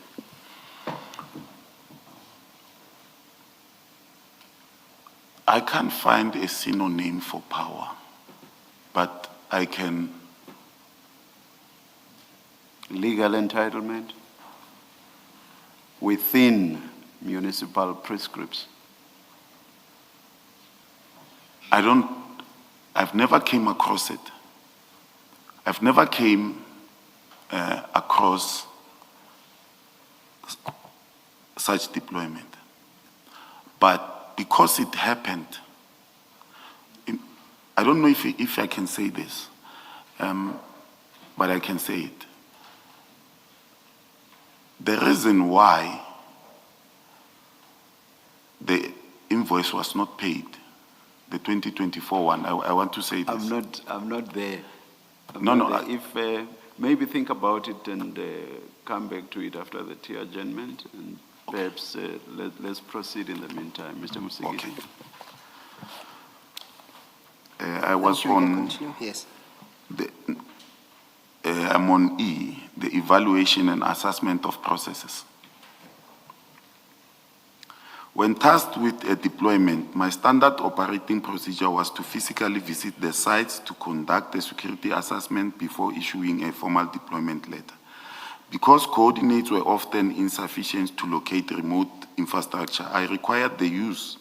I can't find a synonym for power, but I can. Legal entitlement within municipal prescripts. I've never came across it. I've never came across such deployment. But because it happened, I don't know if I can say this, but I can say it. The reason why the invoice was not paid, the 2024 one, I want to say this. I'm not there. No. If maybe think about it and come back to it after the tea adjournment, and perhaps let's proceed in the meantime, Mr. Musigiti. Okay. I was Thank you. on. Continue. Yes. I'm on E, the evaluation and assessment of processes. When tasked with a deployment, my standard operating procedure was to physically visit the sites to conduct a security assessment before issuing a formal deployment letter. Because coordinates were often insufficient to locate remote infrastructure, I required the use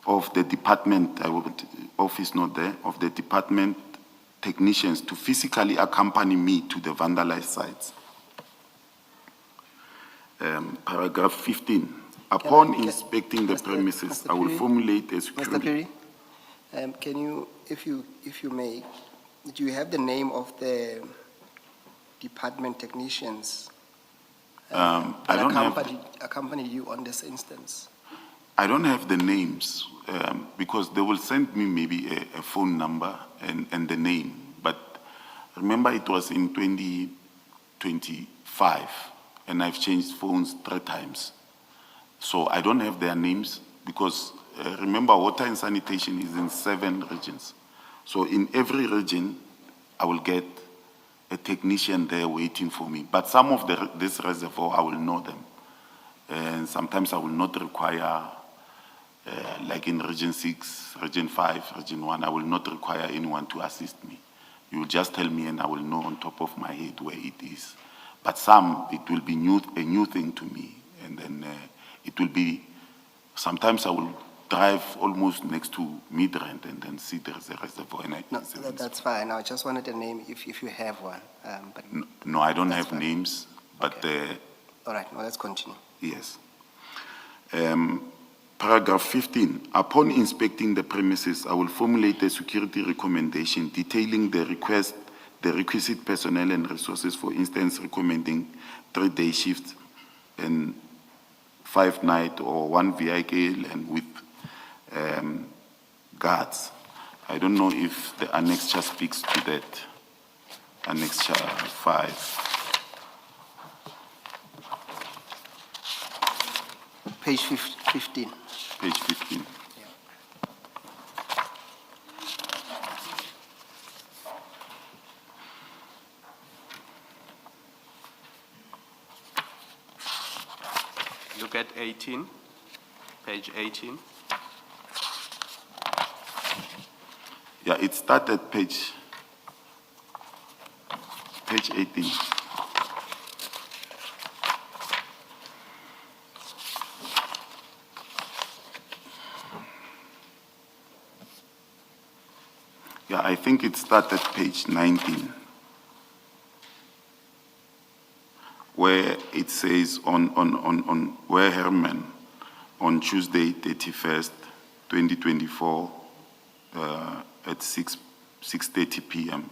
of the department, office not there, of the department technicians to physically accompany me to the vandalized sites. Paragraph 15. Upon inspecting the premises, I will formulate a security. Mr. Perry, can you, if you may, do you have the name of the department technicians I that don't have. accompanied you on this instance? I don't have the names because they will send me maybe a phone number and the name. But remember, it was in 2025, and I've changed phones 3 times. So I don't have their names because remember, water and sanitation is in 7 regions. So in every region, I will get a technician there waiting for me. But some of this reservoir, I will know them. And sometimes I will not require, like in Region 6, Region 5, Region 1, I will not require anyone to assist me. You will just tell me and I will know on top of my head where it is. But some, it will be a new thing to me. And then it will be, sometimes I will drive almost next to Midrand and then see there's a reservoir. And No, that's fine. I just wanted a name if you have one. But no, I don't have fine. names, but all right, well, let's continue. yes. Paragraph 15. Upon inspecting the premises, I will formulate a security recommendation detailing the requisite personnel and resources, for instance, recommending 3-day shifts and 5-night or 1 vehicle and with guards. I don't know if the annexure speaks to that. Annexure 5. Page 15. Page 15. Look at 18, page 18. Yeah, it started page 18. Yeah, I think it started page 19, where it says on where Herman on Tuesday 31st, 2024 at 6:30 p.m.,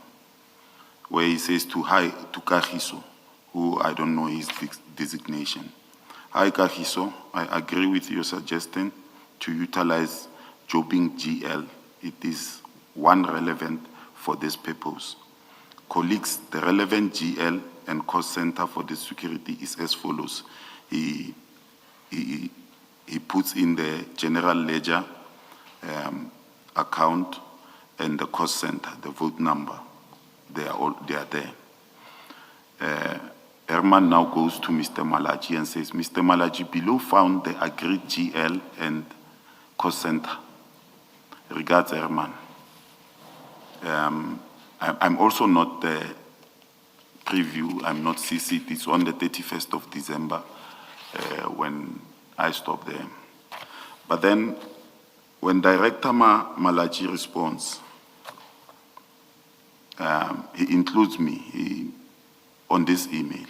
where he says to Kagiso, who I don't know his designation. Hi Kagiso, I agree with your suggestion to utilize Jobbing GL. It is one relevant for this purpose. Colleagues, the relevant GL and cost center for the security is as follows. He puts in the general ledger account and the cost center, the vote number. They are there. Herman now goes to Mr. Malachi and says, Mr. Malachi, below found the agreed GL and cost center. Regards, Herman. I'm also not the preview, I'm not CC'd. It's on the 31st of December when I stopped there. But then when Director Malachi responds, he includes me on this email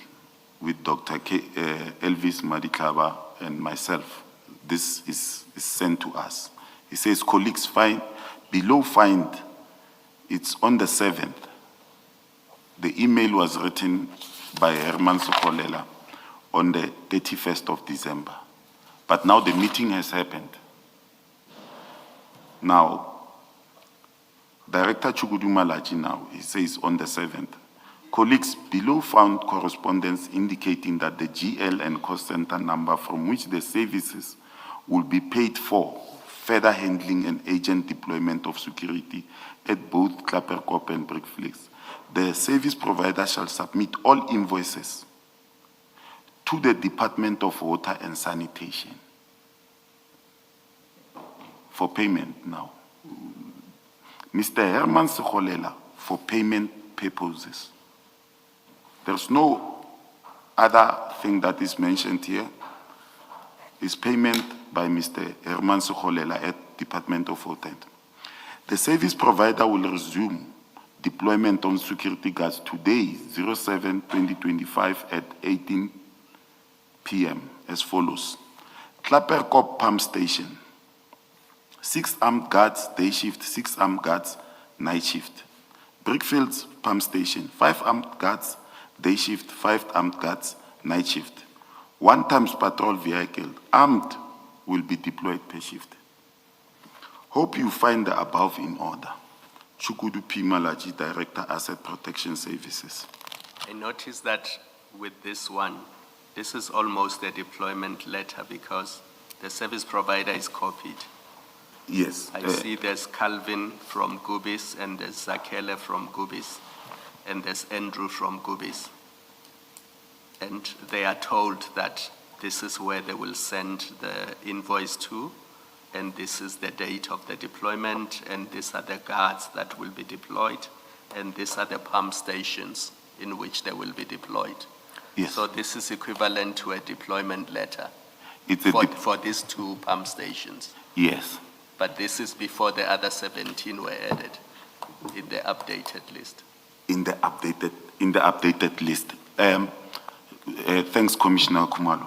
with Dr. Elvis Madikaba and myself. This is sent to us. He says, colleagues, below find, it's on the 7th. The email was written by Herman Sokolela on the 31st of December. But now the meeting has happened. Now, Director Chukudu Malachi now, he says on the 7th, colleagues, below found correspondence indicating that the GL and cost center number from which the services will be paid for further handling and agent deployment of security at both Klapperkop and Brickflix. The service provider shall submit all invoices to the Department of Water and Sanitation for payment now. Mr. Herman Sekholela, for payment purposes. There's no other thing that is mentioned here. It's payment by Mr. Herman Sekholela at Department of Water. The service provider will resume deployment on security guards today, 07/2025 at 18 p.m. as follows. Klapperkop Pump Station, 6 armed guards, day shift, 6 armed guards, night shift. Brickfields Pump Station, 5 armed guards, day shift, 5 armed guards, night shift. 1 times patrol vehicle, armed, will be deployed per shift. Hope you find the above in order. Chukudu P. Malachi, Director, Asset Protection Services. I noticed that with this one, this is almost a deployment letter because the service provider is copied. Yes. I see there's Calvin from Gubis, and there's Zakele from Gubis, and there's Andrew from Gubis. And they are told that this is where they will send the invoice to, and this is the date of the deployment, and these are the guards that will be deployed, and these are the pump stations in which they will be deployed. Yes. So this is equivalent to a deployment letter It's a for these 2 pump stations. yes. But this is before the other 17 were added in the updated list. In the updated list. Thanks, Commissioner Kumalo.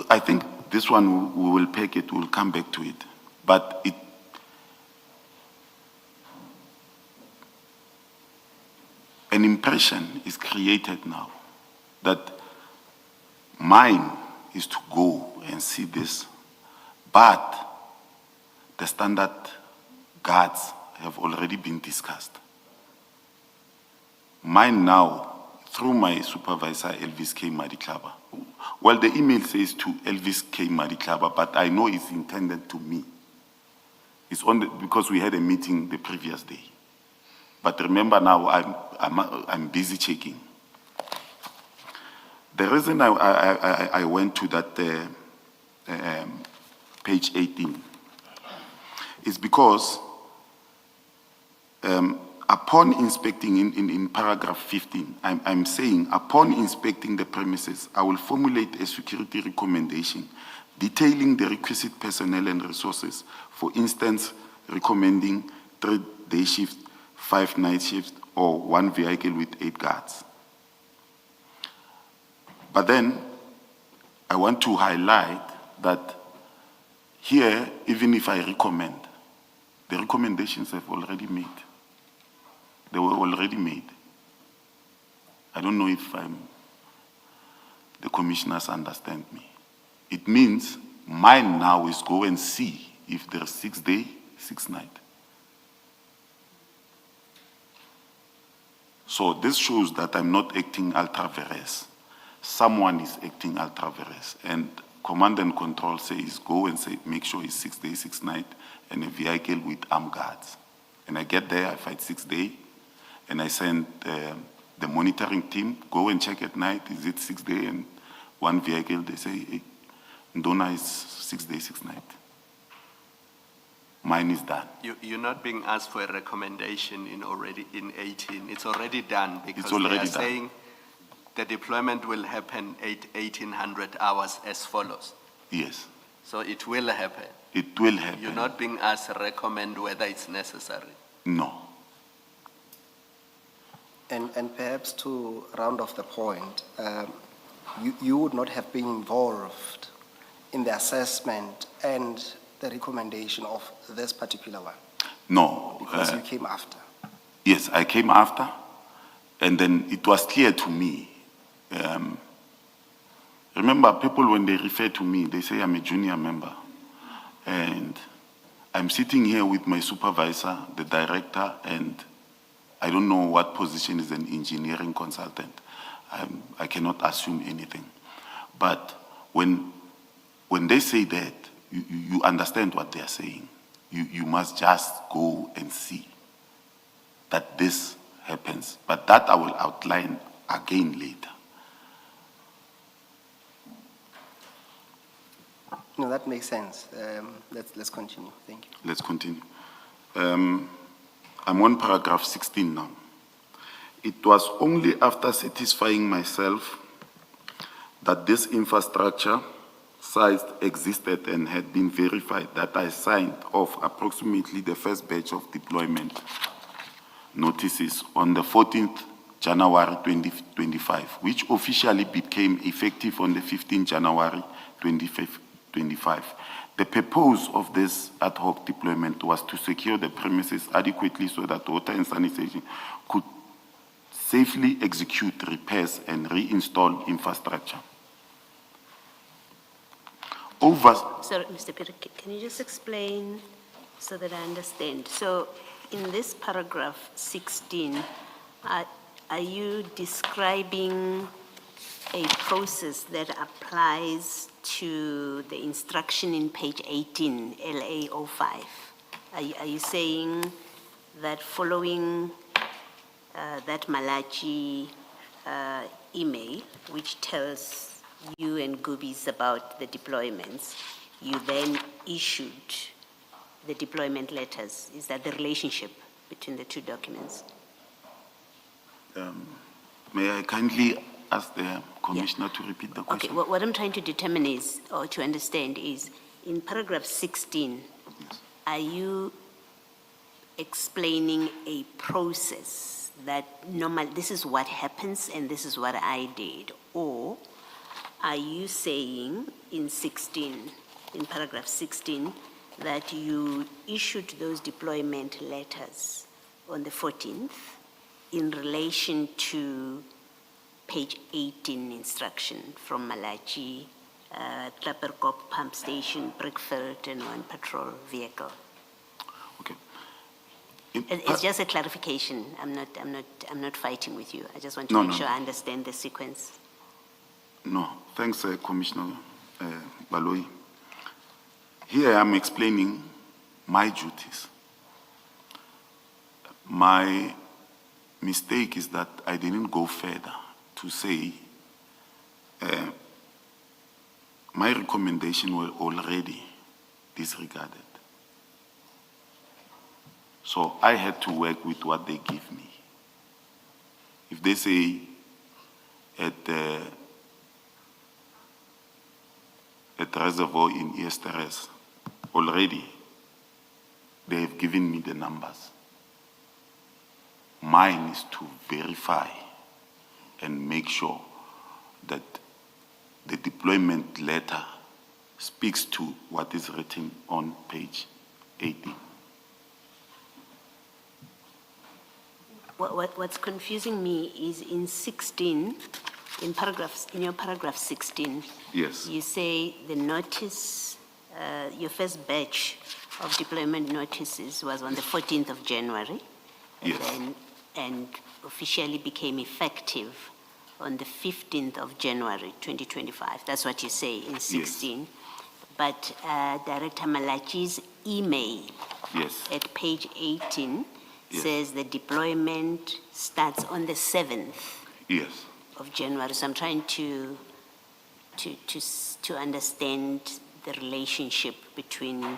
I think this one we will peg it, we'll come back to it. But an impression is created now that mine is to go and see this, but the standard guards have already been discussed. Mine now, through my supervisor, Elvis K. Madiklaba. Well, the email says to Elvis K. Madiklaba, but I know it's intended to me. It's on because we had a meeting the previous day. But remember now, I'm busy checking. The reason I went to that page 18 is because upon inspecting in paragraph 15, I'm saying, upon inspecting the premises, I will formulate a security recommendation detailing the requisite personnel and resources. For instance, recommending 3 day shifts, 5 night shifts, or 1 vehicle with 8 guards. But then, I want to highlight that here, even if I recommend, the recommendations have already made. They were already made. I don't know if the commissioners understand me. It means mine now is go and see if there's 6 day, 6 night. So this shows that I'm not acting ultra vires. Someone is acting ultra vires. And command and control says go and say, make sure it's 6 day, 6 night, and a vehicle with armed guards. And I get there, I fight 6 day, and I send the monitoring team, go and check at night, is it 6 day and 1 vehicle? They say, hey, Ndona is 6 day, 6 night. Mine is done. You're not being asked for a recommendation in 18. It's already done because It's already they are done. saying the deployment will happen 1800 hours as follows. Yes, So it will happen. it will happen. You're not being asked to recommend whether it's necessary. No. And perhaps to round off the point, you would not have been involved in the assessment and the recommendation of this particular one No. because you came after. Yes, I came after, and then it was clear to me. Remember, people, when they refer to me, they say I'm a junior member. And I'm sitting here with my supervisor, the director, and I don't know what position is an engineering consultant. I cannot assume anything. But when they say that, you understand what they are saying. You must just go and see that this happens. But that I will outline again later. No, that makes sense. Let's continue. Thank you. Let's continue. I'm on paragraph 16 now. It was only after satisfying myself that this infrastructure sites existed and had been verified that I signed off approximately the first batch of deployment notices on the 14th January 2025, which officially became effective on the 15th January 2025. The purpose of this ad hoc deployment was to secure the premises adequately so that water and sanitation could safely execute repairs and reinstall infrastructure. Sorry, Mr. Peter, can you just explain so that I understand? So in this paragraph 16, are you describing a process that applies to the instruction in page 18, LA05? Are you saying that following that Malachi email, which tells you and Goobies about the deployments, you then issued the deployment letters? Is that the relationship between the two documents? May I kindly ask the commissioner to repeat the question? Okay, what I'm trying to determine is, or to understand is, in paragraph 16, Yes. are you explaining a process that this is what happens and this is what I did? Or are you saying in paragraph 16, that you issued those deployment letters on the 14th in relation to page 18 instruction from Malachi, Klapperkop pump station, Brickfield, and 1 patrol vehicle? It's just a clarification. I'm not fighting with you. I just want to No, make no. sure I understand the sequence. No, thanks, Commissioner Baloi. Here I'm explaining my duties. My mistake is that I didn't go further to say my recommendation were already disregarded. So I had to work with what they give me. If they say at reservoir in Easteres, already they have given me the numbers. Mine is to verify and make sure that the deployment letter speaks to what is written on page 18. What's confusing me is in 16, in your paragraph 16, Yes. you say the notice, your first batch of deployment notices was on the 14th of January. Yes. And officially became effective on the 15th of January, 2025. That's what you say in 16. But Director Malachi's email Yes. at page 18 Yes. says the deployment starts on the 7th Yes. of January. So I'm trying to understand the relationship between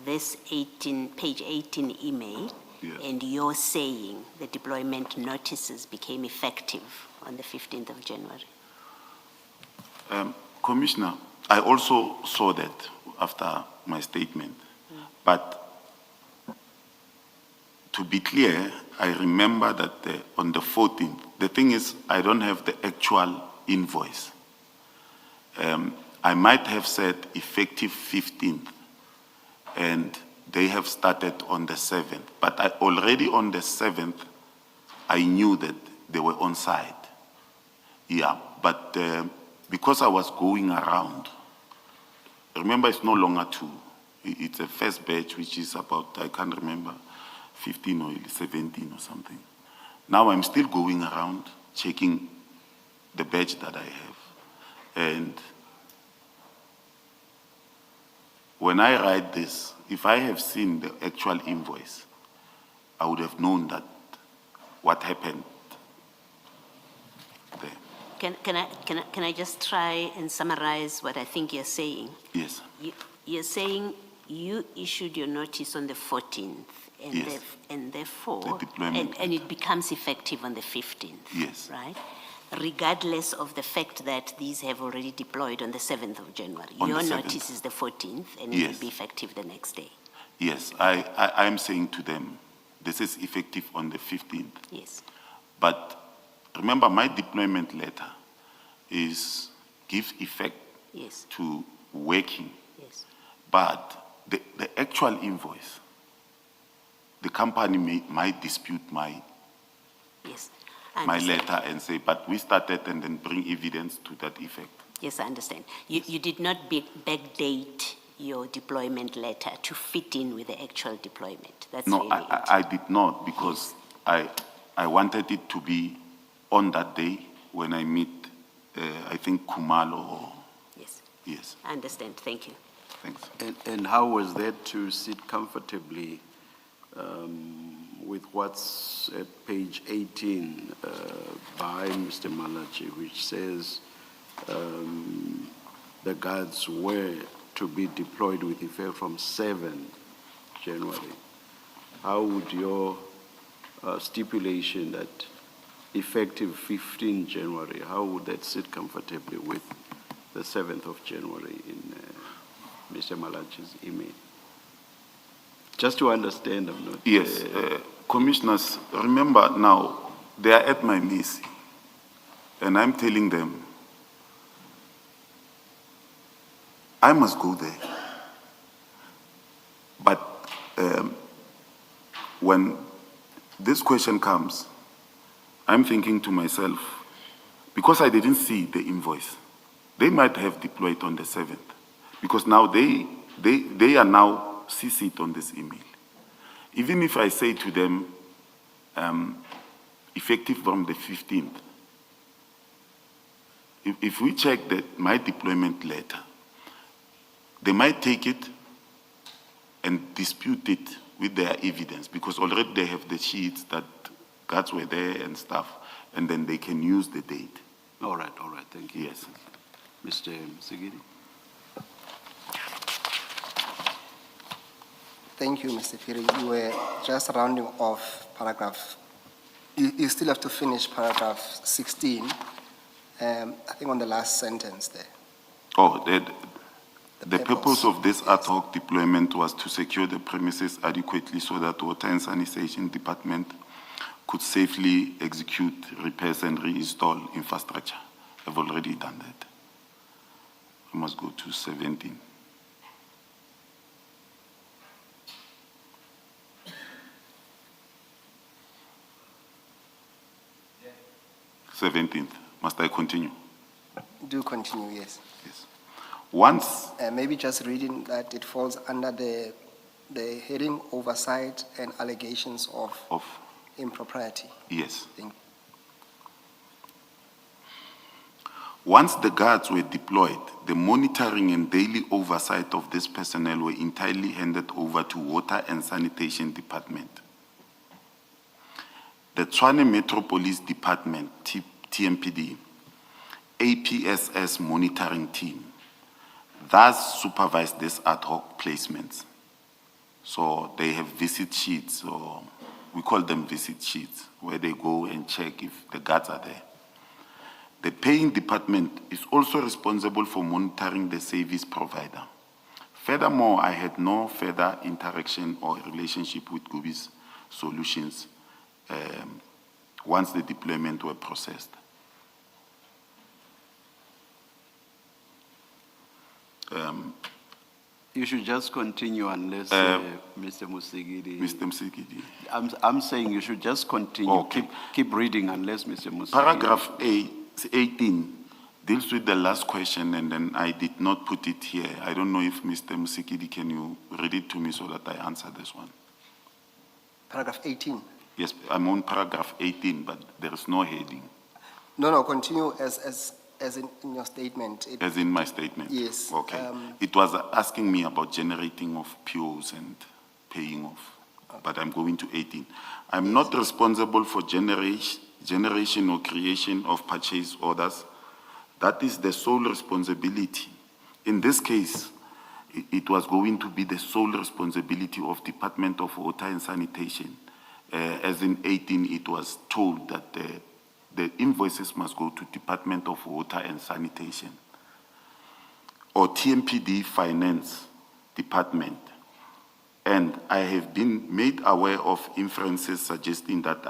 this page 18 email Yes. and you're saying the deployment notices became effective on the 15th of January. Commissioner, I also saw that after my statement. But to be clear, I remember that on the 14th, the thing is, I don't have the actual invoice. I might have said effective 15th, and they have started on the 7th. But already on the 7th, I knew that they were on site. Yeah, but because I was going around, remember it's no longer 2. It's a first batch, which is about, I can't remember, 15 or 17 or something. Now I'm still going around checking the batch that I have. And when I write this, if I have seen the actual invoice, I would have known that what happened there. Can I just try and summarize what I think you're saying? Yes. You're saying you issued your notice on the 14th, and, Yes. and therefore, The deployment and it becomes effective on the 15th. Yes. Right? Regardless of the fact that these have already deployed on the 7th of January. On the Your 7th. notice is the 14th, and it Yes. will be effective the next day. Yes, I'm saying to them, this is effective on the 15th. Yes. But remember, my deployment letter gives effect Yes. to working. Yes. But the actual invoice, the company might dispute my Yes. I my understand. letter and say, but we started, and then bring evidence to that effect. Yes, I understand. You did not backdate your deployment letter to fit in with the actual deployment. That's No, really it. I did not, because I wanted it to be on that day when I meet, I think, Kumalo. Yes, Yes, I understand. Thank you. thanks. And how was that to sit comfortably with what's at page 18 by Mr. Malachi, which says the guards were to be deployed with effect from 7 January? How would your stipulation that effective 15 January, how would that sit comfortably with the 7th of January in Mr. Malachi's email? Just to understand, I'm not... Yes, commissioners, remember now, they are at my mercy, and I'm telling them, I must go there. But when this question comes, I'm thinking to myself, because I didn't see the invoice, they might have deployed on the 7th, because now they are now CC'd on this email. Even if I say to them, effective from the 15th, if we check that my deployment letter, they might take it and dispute it with their evidence, because already they have the sheets that guards were there and stuff, and then they can use the date. All right, thank you. Yes. Mr. Msigidi? Thank you, Mr. Phiri. You were just rounding off paragraph. You still have to finish paragraph 16, I think on the last sentence there. Oh, the purpose purpose. of this ad hoc deployment was to secure the premises adequately so that Water and Sanitation Department could safely execute repairs and reinstall infrastructure. I've already done that. I must go to 17. Yeah. 17th. Must I continue? Do continue, yes. Yes. Once, Maybe just reading that it falls under the heading oversight and allegations of impropriety. yes. Thank Once the guards were deployed, the monitoring and daily oversight of this personnel were entirely handed over to Water and Sanitation Department. The Tshwane Metro Police Department, TMPD, APSS monitoring team, thus supervise these ad hoc placements. So they have visit sheets, or we call them visit sheets, where they go and check if the guards are there. The paying department is also responsible for monitoring the service provider. Furthermore, I had no further interaction or relationship with Gubi's Solutions once the deployment were processed. You should just continue unless Mr. Musigidi. Mr. Msikidi. I'm saying you should just continue. Okay. Keep reading unless Mr. Musigidi. Paragraph 18 deals with the last question, and then I did not put it here. I don't know if Mr. Musikidi, can you read it to me so that I answer this one? Paragraph 18. Yes, I'm on paragraph 18, but there is no heading, No, continue as in your statement. as in my statement. Yes, Okay. It was asking me about generating of POs and paying off, but I'm going to 18. I'm not responsible for generation or creation of purchase orders. That is the sole responsibility. In this case, it was going to be the sole responsibility of Department of Water and Sanitation. As in 18, it was told that the invoices must go to Department of Water and Sanitation or TMPD Finance Department. And I have been made aware of inferences suggesting that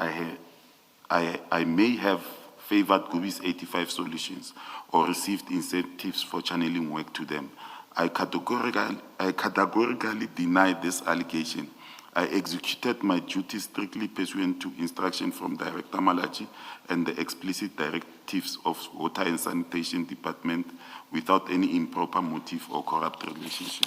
I may have favored Gubi's 85 Solutions or received incentives for channeling work to them. I categorically deny this allegation. I executed my duties strictly pursuant to instruction from Director Malachi and the explicit directives of Water and Sanitation Department without any improper motive or corrupt relationship.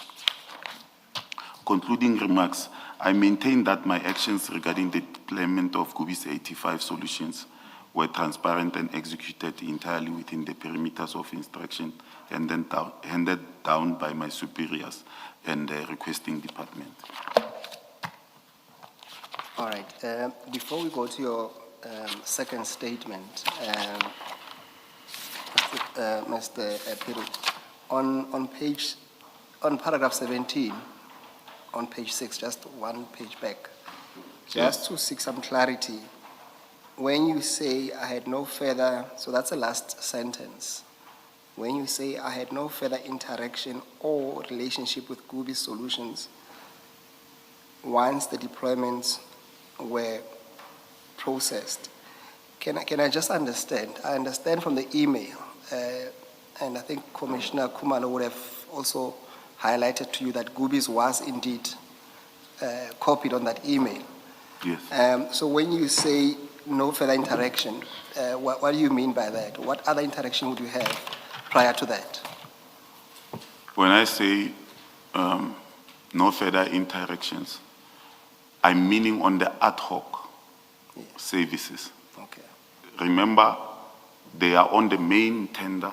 Concluding remarks, I maintain that my actions regarding the deployment of Gubi's 85 Solutions were transparent and executed entirely within the perimeters of instruction and then handed down by my superiors and the requesting department. All right. Before we go to your second statement, Mr. Phiri, on paragraph 17, on page 6, just one page back, just to seek some clarity, when you say I had no further, so that's the last sentence. When you say I had no further interaction or relationship with Gubi Solutions once the deployments were processed, can I just understand? I understand from the email, and I think Commissioner Kumalo would have also highlighted to you that Gubi's was indeed copied on that email. Yes. So when you say no further interaction, what do you mean by that? What other interaction would you have prior to that? When I say no further interactions, I'm meaning on the ad hoc services. Okay. Remember, they are on the main tender,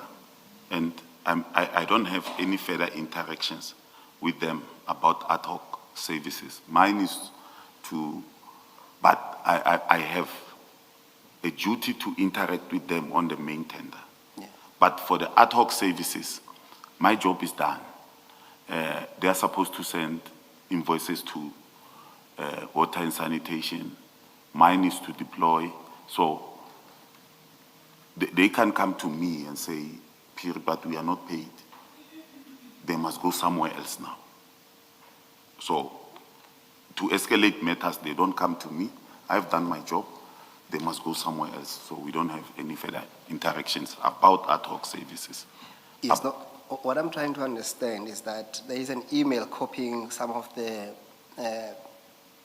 and I don't have any further interactions with them about ad hoc services. Mine is but I have a duty to interact with them on the main tender. Yeah. But for the ad hoc services, my job is done. They are supposed to send invoices to water and sanitation. Mine is to deploy. So they can come to me and say, Pierre, but we are not paid. They must go somewhere else now. So to escalate matters, they don't come to me. I've done my job. They must go somewhere else. So we don't have any further interactions about ad hoc services. Yes, no, what I'm trying to understand is that there is an email copying some of the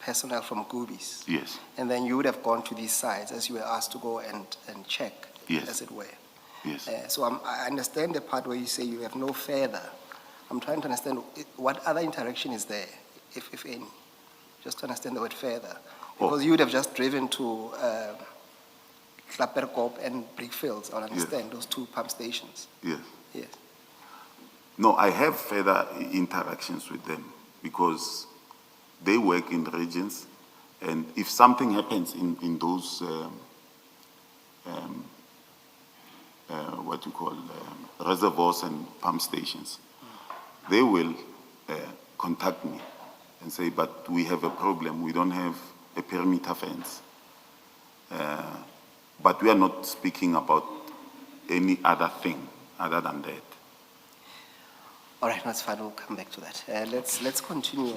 personnel from Goobies. Yes, And then you would have gone to these sites as you were asked to go and check, Yes. as it were. yes. So I understand the part where you say you have no further. I'm trying to understand what other interaction is there, if any, just to understand the word further. Because you would have just driven to Klapperkop and Brickfields, I understand, those two pump stations. Yes. Yes. No, I have further interactions with them because they work in regions, and if something happens in those, reservoirs and pump stations, they will contact me and say, but we have a problem, we don't have a perimeter fence. But we are not speaking about any other thing other than that. All right, that's fine. We'll come back to that. Let's continue.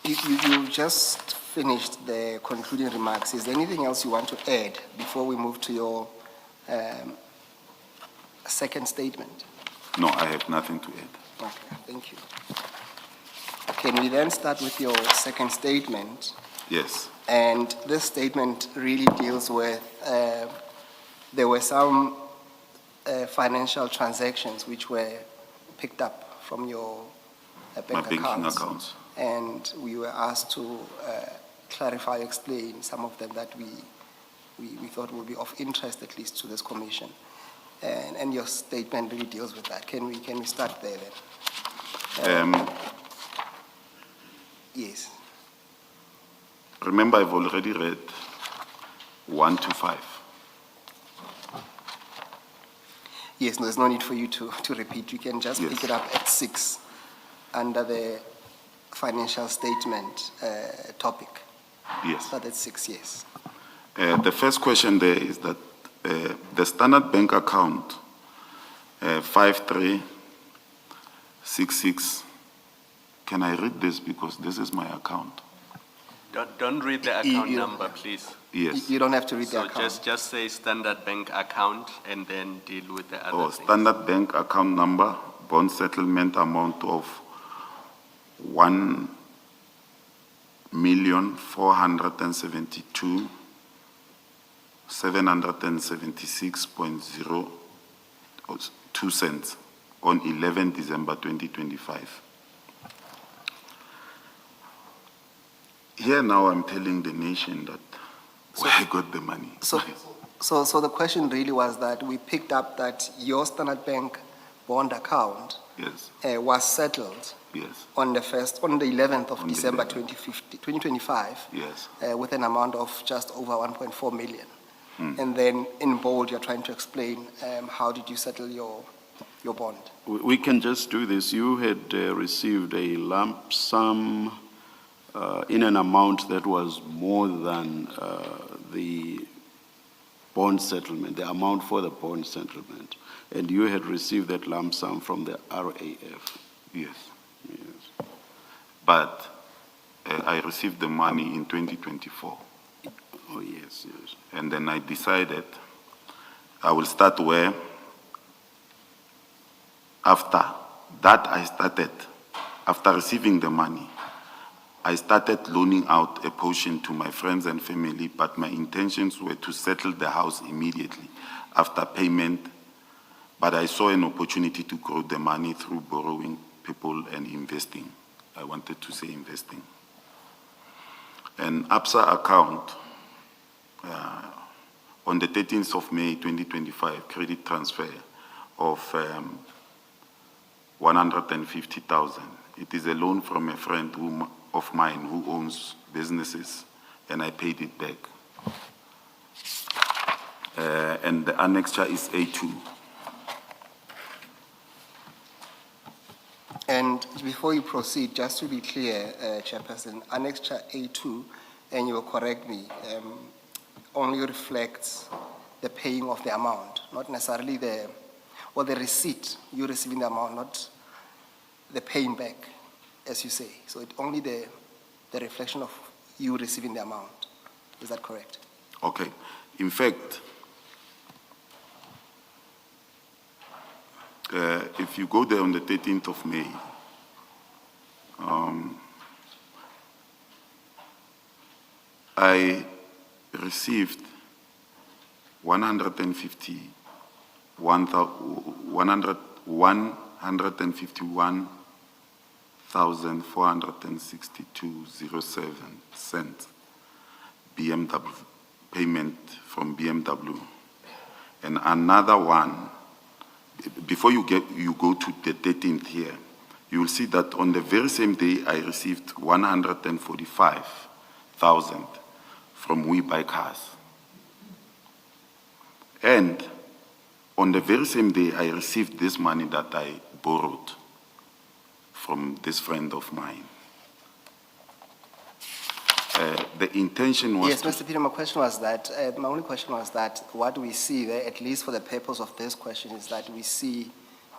You just finished the concluding remarks. Is there anything else you want to add before we move to your second statement? No, I have nothing to add. Okay, thank you. Can we then start with your second statement? Yes, And this statement really deals with, there were some financial transactions which were picked up from your my bank banking accounts. accounts. And we were asked to clarify, explain some of them that we thought would be of interest, at least to this commission. And your statement really deals with that. Can we start there then? Yes. Remember, I've already read 1 to 5. Yes, no, there's no need for you to repeat. You can just Yes. pick it up at 6 under the financial statement topic. Yes. Start at 6, yes. The first question there is that the Standard Bank account 5366, can I read this because this is my account? Don't read the account number, please. Yes. You don't have to read the So account. just say Standard Bank account and then deal with the other things. Standard Bank account number, bond settlement amount of 1,472,776.02 cents on 11 December 2025. Here now I'm telling the nation that where I got the money. So the question really was that we picked up that your Standard Bank bond account Yes, was settled yes, on the 11th of On the December 11th. 2025 yes. with an amount of just over 1.4 million. Hmm. And then in bold, you're trying to explain how did you settle your bond? We can just do this. You had received a lump sum in an amount that was more than the bond settlement, the amount for the bond settlement. And you had received that lump sum from the RAF. Yes. Yes. But I received the money in 2024. Oh, yes, yes. And then I decided I will start where after receiving the money, I started loaning out a portion to my friends and family, but my intentions were to settle the house immediately after payment. But I saw an opportunity to grow the money through borrowing people and investing I wanted to say investing. An ABSA account on the 13th of May 2025, credit transfer of 150,000. It is a loan from a friend of mine who owns businesses, and I paid it back. And the annexure is A2. And before you proceed, just to be clear, Chairperson, Annexure A2, and you will correct me, only reflects the paying of the amount, not necessarily the receipt, you receiving the amount, not the paying back, as you say. So it only the reflection of you receiving the amount. Is that correct? Okay. In fact, if you go there on the 13th of May, I received 151,462.07 BMW payment from BMW, and another one. Before you go to the 13th here, you will see that on the very same day I received 145,000 from We Buy Cars. And on the very same day I received this money that I borrowed from this friend of mine. The intention was Yes, Mr. Peter, my question was that, my only question was that what we see there, at least for the purpose of this question, is that we see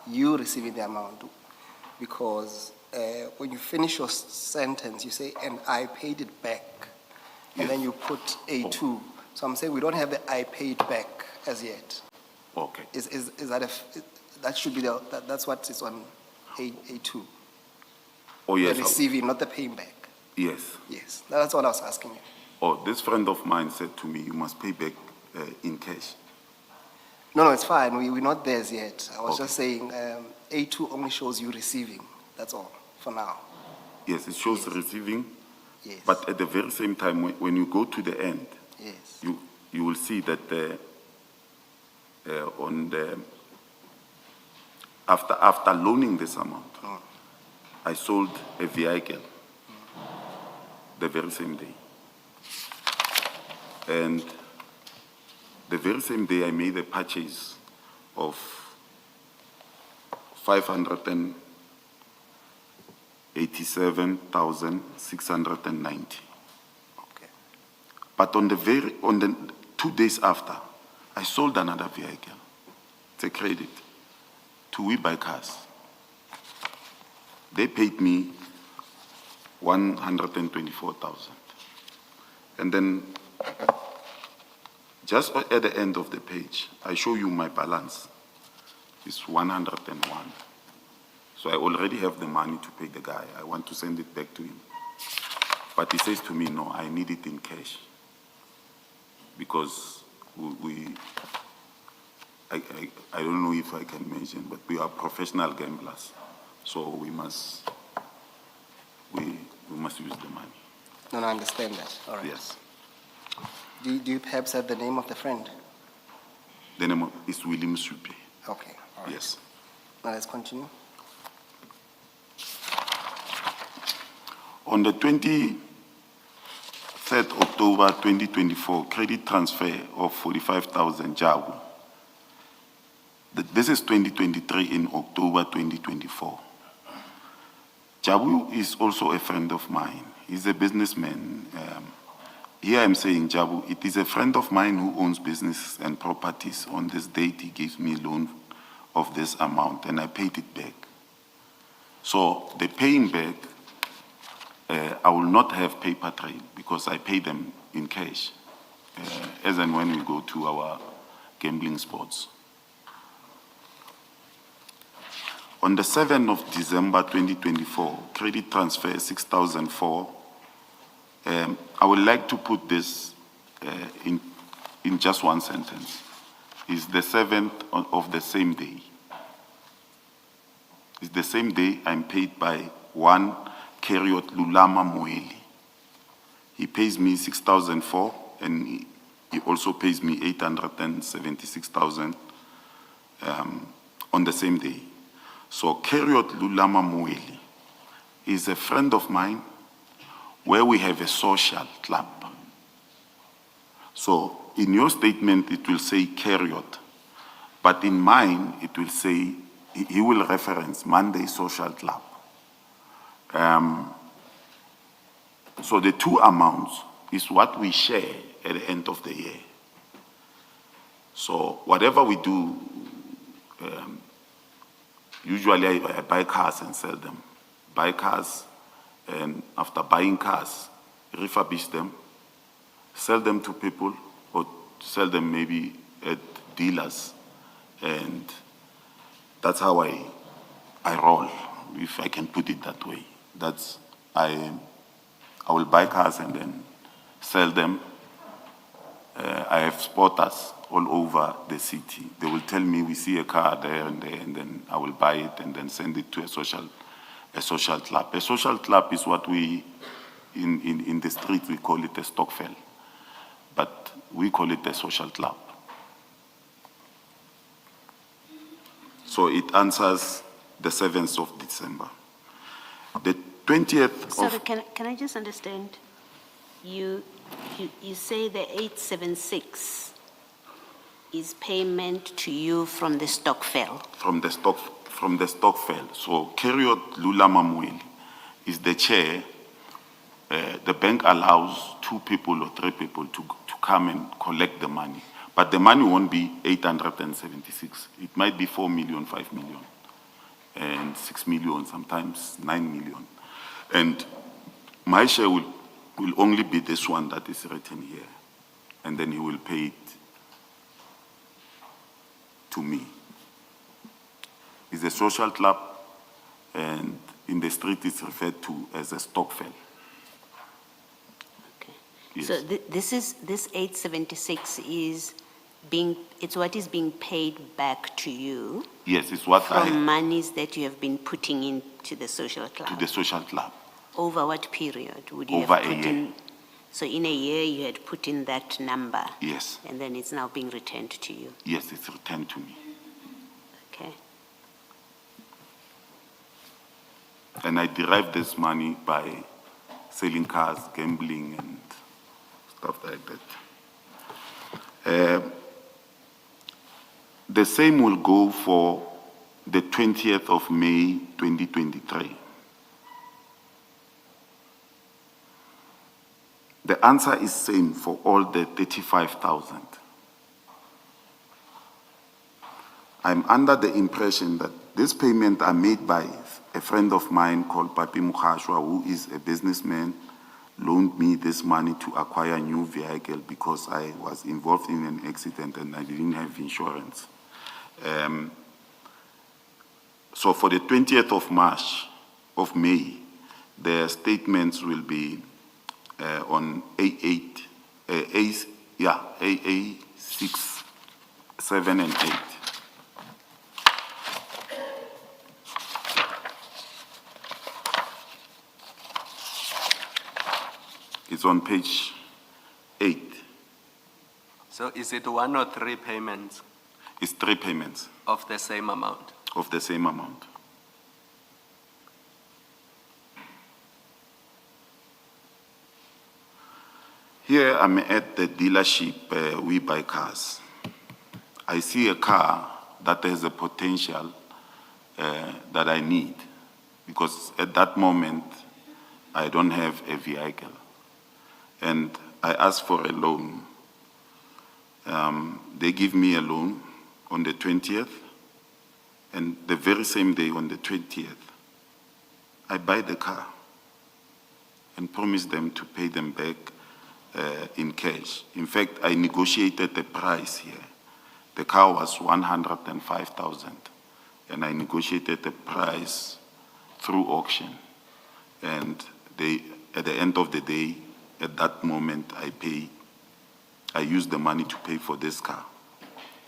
you receiving the amount. Because when you finish your sentence, you say, and I paid it back. And then you put A2. So I'm saying we don't have the I paid back as yet. Okay. Is that that should be that's what is on A2. Oh, yes. The receiving, not the paying back. Yes. Yes, that's what I was asking you. Oh, this friend of mine said to me, you must pay back in cash. No, it's fine. We're not there as yet. I was Okay. just saying A2 only shows you receiving. That's all for now. Yes, it shows receiving, Yes. but at the very same time, when you go to the end, Yes. you will see that after loaning this amount, I sold a vehicle the very same day. And the very same day I made a purchase of 587,690. Okay. But on the 2 days after, I sold another vehicle. It's a credit to We Buy Cars. They paid me 124,000. And then just at the end of the page, I show you my balance. It's 101. So I already have the money to pay the guy. I want to send it back to him. But he says to me, no, I need it in cash. Because I don't know if I can mention, but we are professional gamblers. So we must use the money. No, I understand that. All right. Yes. Do you perhaps have the name of the friend? The name is William Supe. Okay. All right. Yes. Now let's continue. On the 23rd October 2024, credit transfer of 45,000 Jabu. This is 2023 in October 2024. Jabu is also a friend of mine. He's a businessman. Here I'm saying Jabu, it is a friend of mine who owns businesses and properties. On this date, he gives me a loan of this amount, and I paid it back. So the paying back, I will not have paper trail because I pay them in cash, as and when we go to our gambling spots. On the 7th of December 2024, credit transfer 6,004. I would like to put this in just one sentence. It's the 7th of the same day. It's the same day I'm paid by one Keriot Lulama Moeli. He pays me 6,004 and he also pays me 876,000 on the same day. So Keriot Lulama Moeli is a friend of mine where we have a social club. So in your statement, it will say Keriot, but in mine, it will say, he will reference Monday Social Club. So the two amounts is what we share at the end of the year. So whatever we do, usually I buy cars and sell them. Buy cars, and after buying cars, refurbish them, sell them to people, or sell them maybe at dealers. And that's how I roll, if I can put it that way. That's, I will buy cars and then sell them. I have spotters all over the city. They will tell me, we see a car there, and then I will buy it and then send it to a social club. A social club is what we, in the street, we call it a stokvel, but we call it a social club. So it answers the 7th of December. The 20th Sorry, of... can I just understand? You say the 876 is payment to you from the stokvel. From the stokvel. So Keriot Lulama Moeli is the chair. The bank allows 2 people or 3 people to come and collect the money. But the money won't be 876. It might be 4 million, 5 million, and 6 million, sometimes 9 million. And my share will only be this one that is written here. And then he will pay it to me. It's a social club, and in the street it's referred to as a stokvel. Okay. Yes. So this 876 is it's what is being paid back to you Yes, it's what from monies that you have been putting into the social club. to the social club. Over what period would you Over have a put year. in? So in a year you had put in that number. Yes, And then it's now being returned to you. yes, it's returned to me. Okay. And I derive this money by selling cars, gambling, and stuff like that. The same will go for the 20th of May, 2023. The answer is same for all the 35,000. I'm under the impression that this payment are made by a friend of mine called Papi Mukhashwa, who is a businessman, loaned me this money to acquire a new vehicle because I was involved in an accident and I didn't have insurance. So for the 20th of May, the statements will be on AA6, 7, and 8. It's on page 8. So is it 1 or 3 payments It's 3 payments of the same amount? of the same amount. Here I'm at the dealership, we buy cars. I see a car that has a potential that I need, because at that moment I don't have a vehicle. And I ask for a loan. They give me a loan on the 20th, and the very same day on the 20th, I buy the car and promise them to pay them back in cash. In fact, I negotiated the price here. The car was 105,000, and I negotiated the price through auction. And at the end of the day, at that moment, I use the money to pay for this car.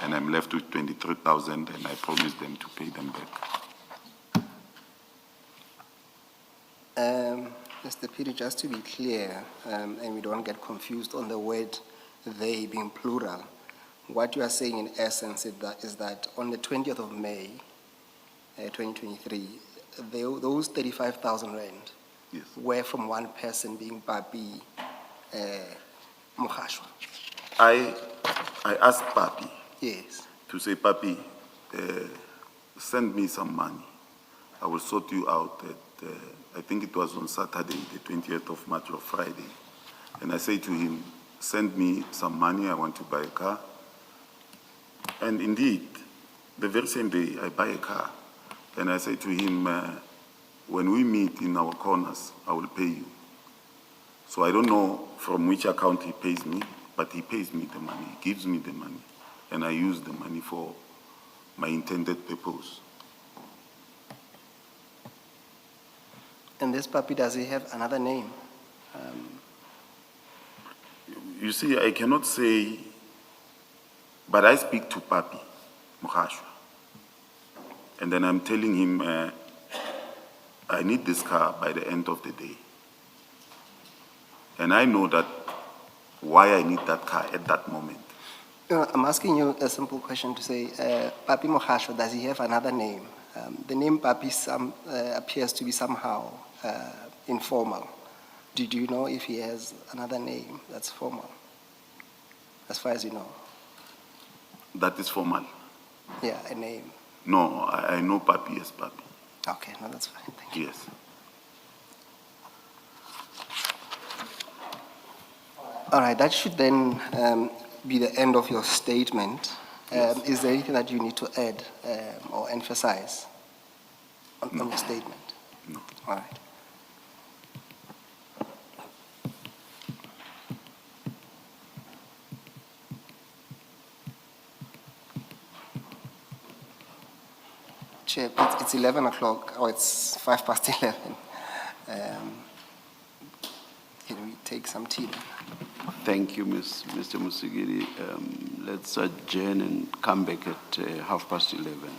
And I'm left with 23,000, and I promised them to pay them back. Mr. Piri, just to be clear, and we don't get confused on the word they being plural, what you are saying in essence is that on the 20th of May, 2023, those 35,000 rand Yes. were from one person being Papi Mogashwa. I asked Papi Yes. to say, Papi, send me some money. I will sort you out at, I think it was on Saturday, the 20th of March or Friday. And I say to him, send me some money, I want to buy a car. And indeed, the very same day, I buy a car. And I say to him, when we meet in our corners, I will pay you. So I don't know from which account he pays me, but he pays me the money, he gives me the money, and I use the money for my intended purpose. And this Papi, does he have another name? You see, I cannot say, but I speak to Papi Mogashwa. And then I'm telling him, I need this car by the end of the day. And I know that why I need that car at that moment. I'm asking you a simple question to say, Papi Mogashwa, does he have another name? The name Papi appears to be somehow informal. Do you know if he has another name that's formal, as far as you know? That is formal. Yeah, a name. No, I know Papi as Papi. Okay, no, that's fine, thank you. Yes. All right, that should then be the end of your statement. Yes. Is there anything that you need to add or emphasize on your statement? No. All right. Chair, it's 11 o'clock, or it's 11:05. Can we take some tea then? Thank you, Mr. Musigiri. Let's adjourn and come back at 11:30.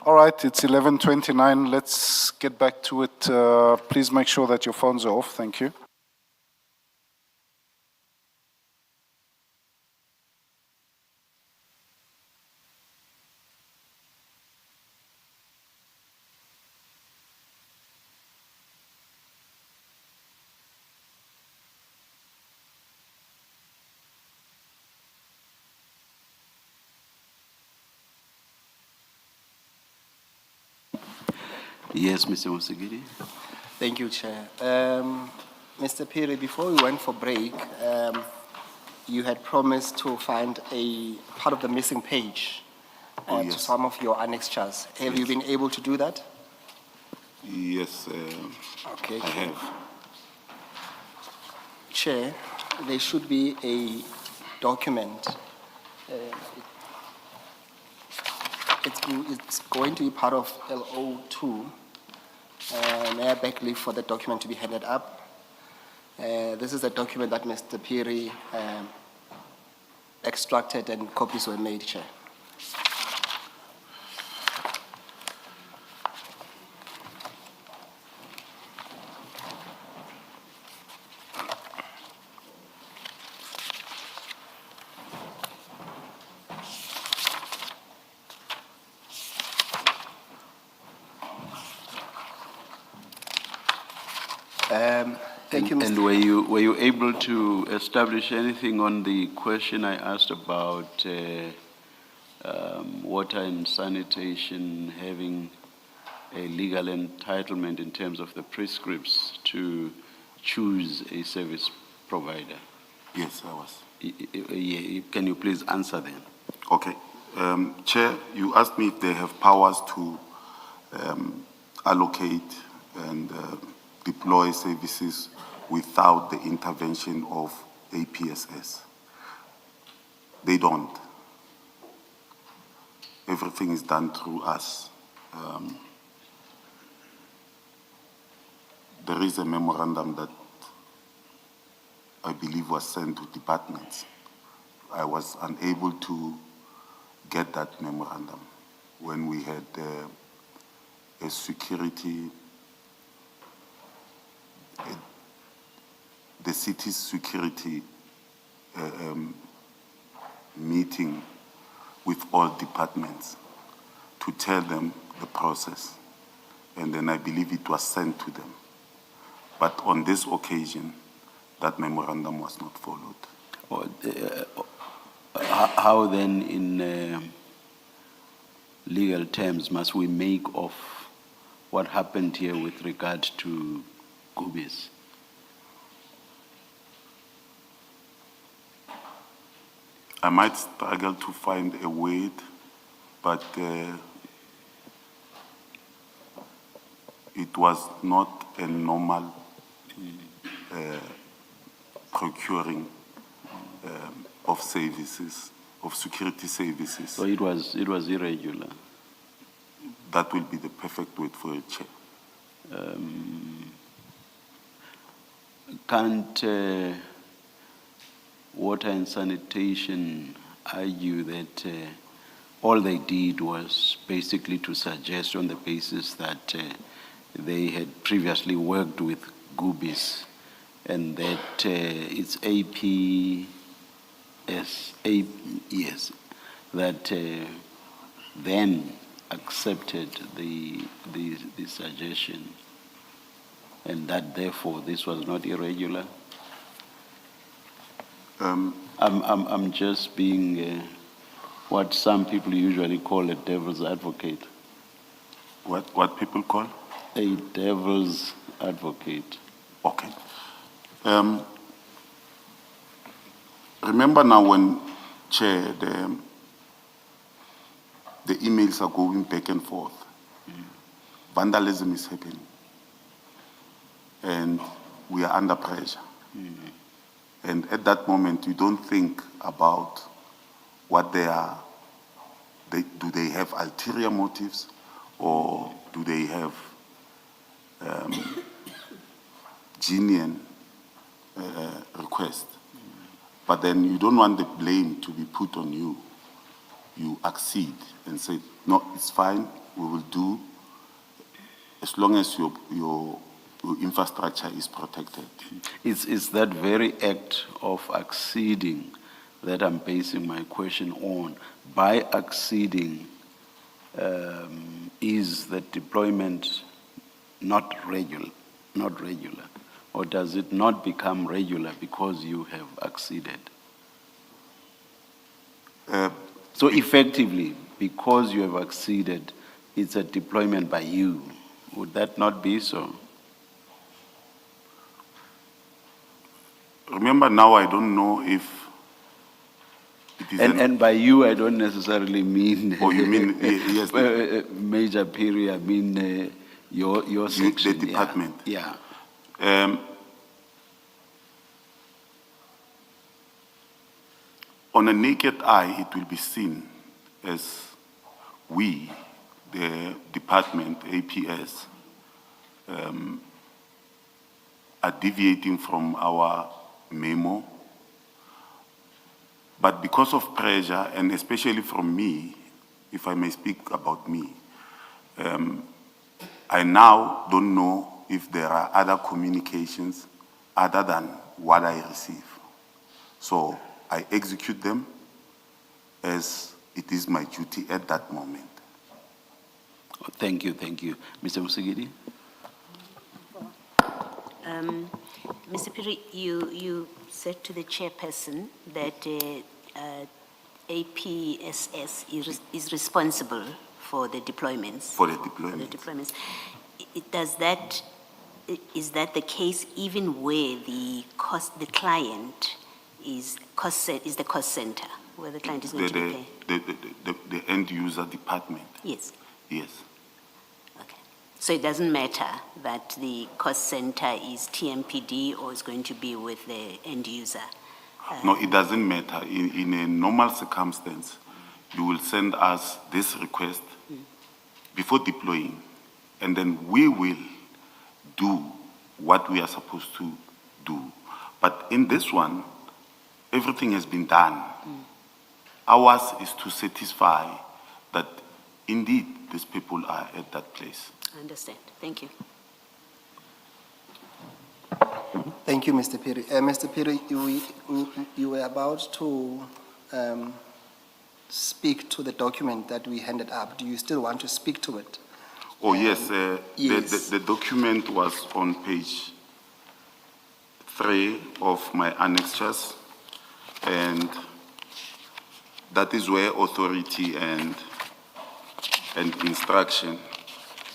All right, it's 11:29. Let's get back to it. Please make sure that your phones are off. Thank you. Yes, Mr. Musigiri. Thank you, Chair. Mr. Piri, before we went for break, you had promised to find a part of the missing page Oh, to yes. some of your annexures. Have you been able to do that? Yes, Okay. I have. Chair, there should be a document. It's going to be part of LO2. May I beg leave for the document to be handed up? This is a document that Mr. Piri extracted and copies were made, Chair. Thank you, Mr. And were you able to establish anything on the question I asked about water and sanitation having a legal entitlement in terms of the prescripts to choose a service provider? Yes, I was. Can you please answer them? Okay. Chair, you asked me if they have powers to allocate and deploy services without the intervention of APSS. They don't. Everything is done through us. There is a memorandum that I believe was sent to departments. I was unable to get that memorandum when we had a security, the city's security meeting with all departments to tell them the process. And then I believe it was sent to them. But on this occasion, that memorandum was not followed. How then, in legal terms, must we make of what happened here with regard to Gubis? I might struggle to find a word, but it was not a normal procuring of services, of security services. So it was irregular. That will be the perfect word for it, Chair. Can't water and sanitation argue that all they did was basically to suggest on the basis that they had previously worked with Gubis and that it's yes, that then accepted the suggestion and that therefore this was not irregular? I'm just being what some people usually call a devil's advocate. What people call? A devil's advocate. Okay. Remember now when, Chair, the emails are going back and forth. Vandalism is happening. And we are under pressure. And at that moment, you don't think about what they are. Do they have ulterior motives, or do they have genuine request? But then you don't want the blame to be put on you. you accede and say, no, it's fine, we will do, as long as your infrastructure is protected. It's that very act of acceding that I'm basing my question on. By acceding, is the deployment not regular, or does it not become regular because you have acceded? So effectively, because you have acceded, it's a deployment by you. Would that not be so? Remember now, I don't know if it is And by you, I don't necessarily mean. Oh, you mean, yes, Major period, I mean your section. the department. Yeah. On a naked eye, it will be seen as we, the department, APS, are deviating from our memo. But because of pressure, and especially from me, if I may speak about me, I now don't know if there are other communications other than what I receive. So I execute them as it is my duty at that moment. Thank you. Mr. Musigidi? Mr. Piri, you said to the chairperson that APSS is responsible for the deployments. For the deployments. Is that the case even where the client is the cost center, where the client is going to be paid? The end user department. Yes. Yes. Okay. So it doesn't matter that the cost center is TMPD or is going to be with the end user? No, it doesn't matter. In a normal circumstance, you will send us this request before deploying, and then we will do what we are supposed to do. But in this one, everything has been done. Ours is to satisfy that indeed these people are at that place. I understand. Thank you. Thank you, Mr. Piri. Mr. Piri, you were about to speak to the document that we handed up. Do you still want to speak to it? Oh, yes. Yes. The document was on page 3 of my annexures, and that is where authority and instruction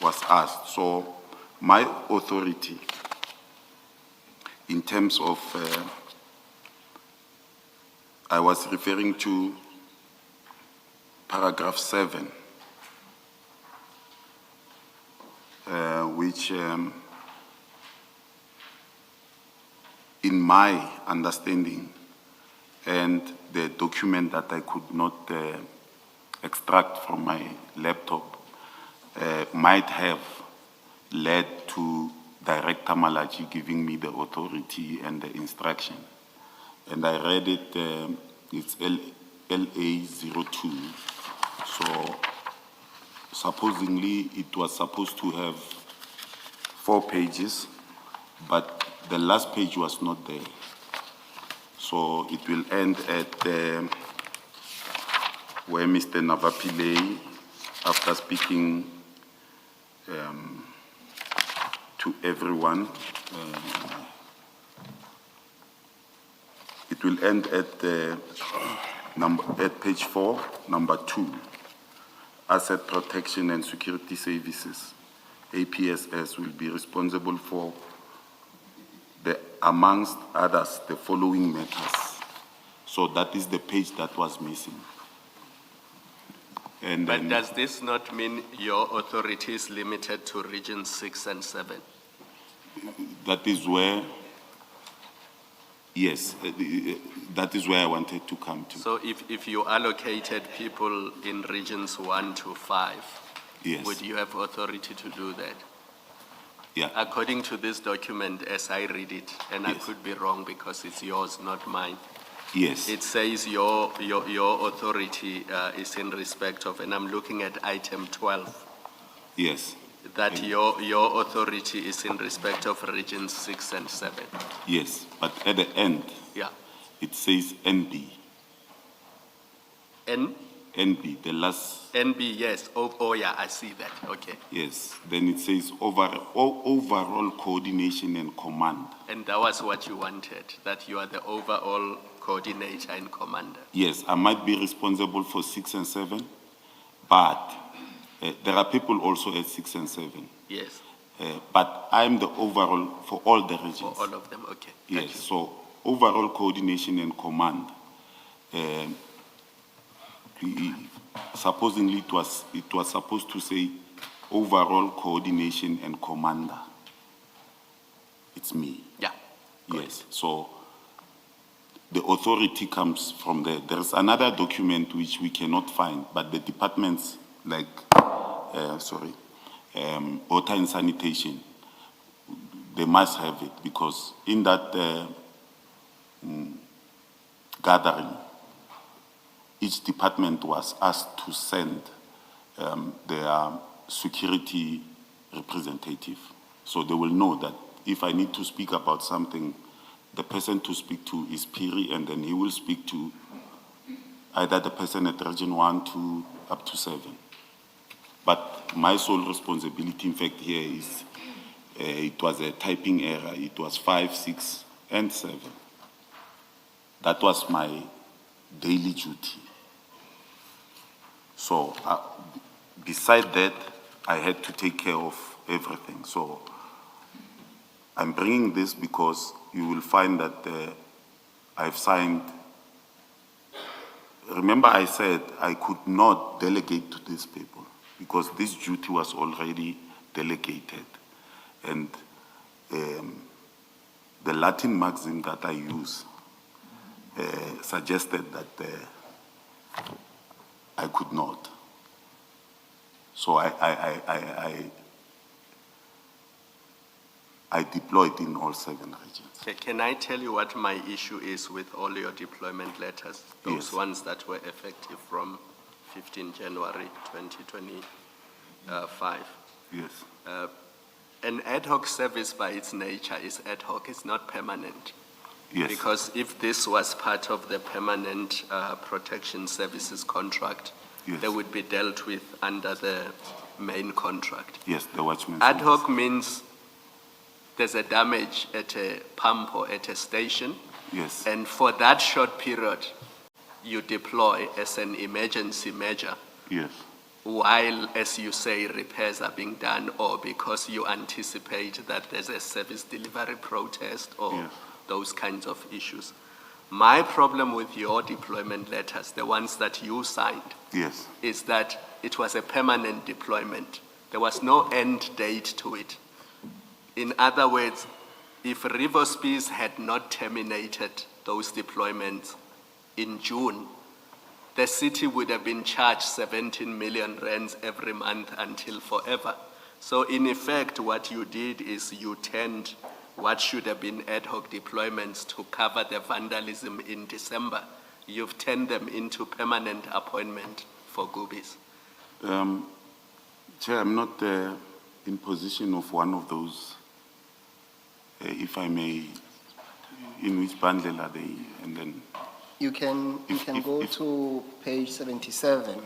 was asked. So my authority, in terms of, I was referring to paragraph 7, which in my understanding and the document that I could not extract from my laptop might have led to Director Malachi giving me the authority and the instruction. And I read it, it's LA02. So supposedly it was supposed to have 4 pages, but the last page was not there. So it will end at where Mr. Navapile, after speaking to everyone, it will end at at page 4, number 2, Asset Protection and Security Services. APSS will be responsible for amongst others, the following matters. So that is the page that was missing. And But then, does this not mean your authority is limited to regions 6 and 7? that is where, yes, that is where I wanted to come to. So if you allocated people in regions 1 to 5, Yes. would you have authority to do that? Yeah. According to this document, as I read it, and I Yes. could be wrong because it's yours, not mine, Yes, it says your authority is in respect of, and I'm looking at item 12, yes, that your authority is in respect of regions 6 and 7. yes. But at the end, Yeah. it says NB. NB, the last, NB, yes. Oh, yeah, I see that. Okay. yes. Then it says overall coordination and command. And that was what you wanted, that you are the overall coordinator and commander. Yes, I might be responsible for 6 and 7, but there are people also at 6 and 7. Yes, But I'm the overall for all the regions. for all of them. Okay. Thank Yes, you. so overall coordination and command. Supposedly it was supposed to say overall coordination and commander. It's me. Yeah. Yes, so the authority comes from there. There's another document which we cannot find, but the departments like, water and sanitation, they must have it because in that gathering, each department was asked to send their security representative. So they will know that if I need to speak about something, the person to speak to is Piri, and then he will speak to either the person at Region 1, 2, up to 7. But my sole responsibility, in fact, here is it was a typing error. It was 5, 6, and 7. That was my daily duty. So beside that, I had to take care of everything. So I'm bringing this because you will find that I've signed. Remember I said I could not delegate to these people because this duty was already delegated. And the Latin maxim that I use suggested that I could not. So I deployed in all 7 regions. Okay, can I tell you what my issue is with all your deployment letters? Those Yes. ones that were effective from 15 January 2025. Yes, An ad hoc service by its nature is ad hoc, it's not permanent. yes, Because if this was part of the permanent protection services contract, Yes. they would be dealt with under the main contract. yes, the watchman. Ad hoc means there's a damage at a pump or at a station, Yes, and for that short period, you deploy as an emergency measure, yes, while, as you say, repairs are being done, or because you anticipate that there's a service delivery protest or Yes. those kinds of issues. My problem with your deployment letters, the ones that you signed, yes, is that it was a permanent deployment. There was no end date to it. In other words, if Riverspies had not terminated those deployments in June, the city would have been charged 17 million rands every month until forever. So in effect, what you did is you turned what should have been ad hoc deployments to cover the vandalism in December. You've turned them into permanent appointment for Goobies. Chair, I'm not in position of one of those. If I may, in which bundle are they? And then You can go to page 77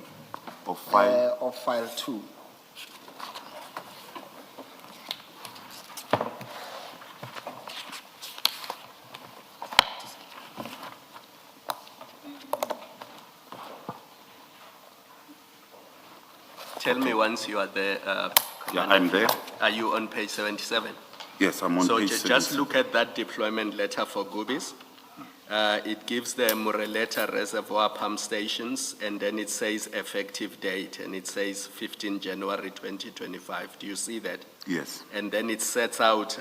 of file. of file 2. Tell me once you are there. Yeah, Commander. I'm there. Are you on page 77? Yes, I'm on So page just 77. look at that deployment letter for Goobies. It gives the Mureleta Reservoir pump stations, and then it says effective date, and it says 15 January 2025. Do you see that? Yes, And then it sets out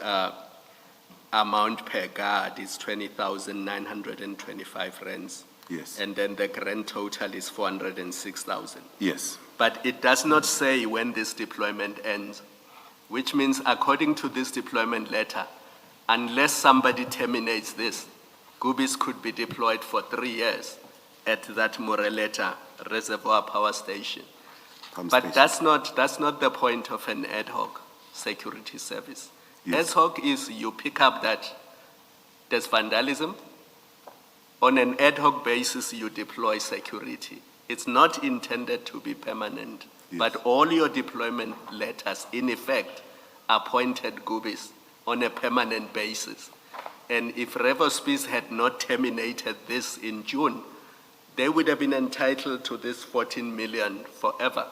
amount per guard is 20,925 rands. yes, And then the grand total is 406,000. yes, But it does not say when this deployment ends, which means according to this deployment letter, unless somebody terminates this, Gubis could be deployed for 3 years at that Moreleta Reservoir Power Station. Pump But station. that's not the point of an ad hoc security service. Yes. Ad hoc is you pick up that there's vandalism. On an ad hoc basis, you deploy security. It's not intended to be permanent, Yes. but all your deployment letters, in effect, appointed Gubis on a permanent basis. And if Revospis had not terminated this in June, they would have been entitled to this 14 million forever.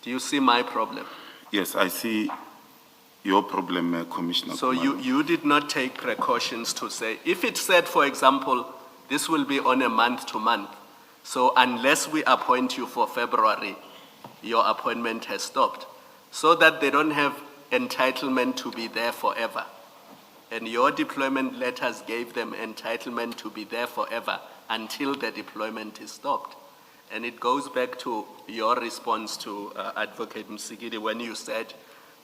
Do you see my problem? Yes, I see your problem, Commissioner. So Khumalo. you did not take precautions to say, if it said, for example, this will be on a month to month, so unless we appoint you for February, your appointment has stopped, so that they don't have entitlement to be there forever. And your deployment letters gave them entitlement to be there forever until the deployment is stopped. And it goes back to your response to Advocate Msigidi when you said,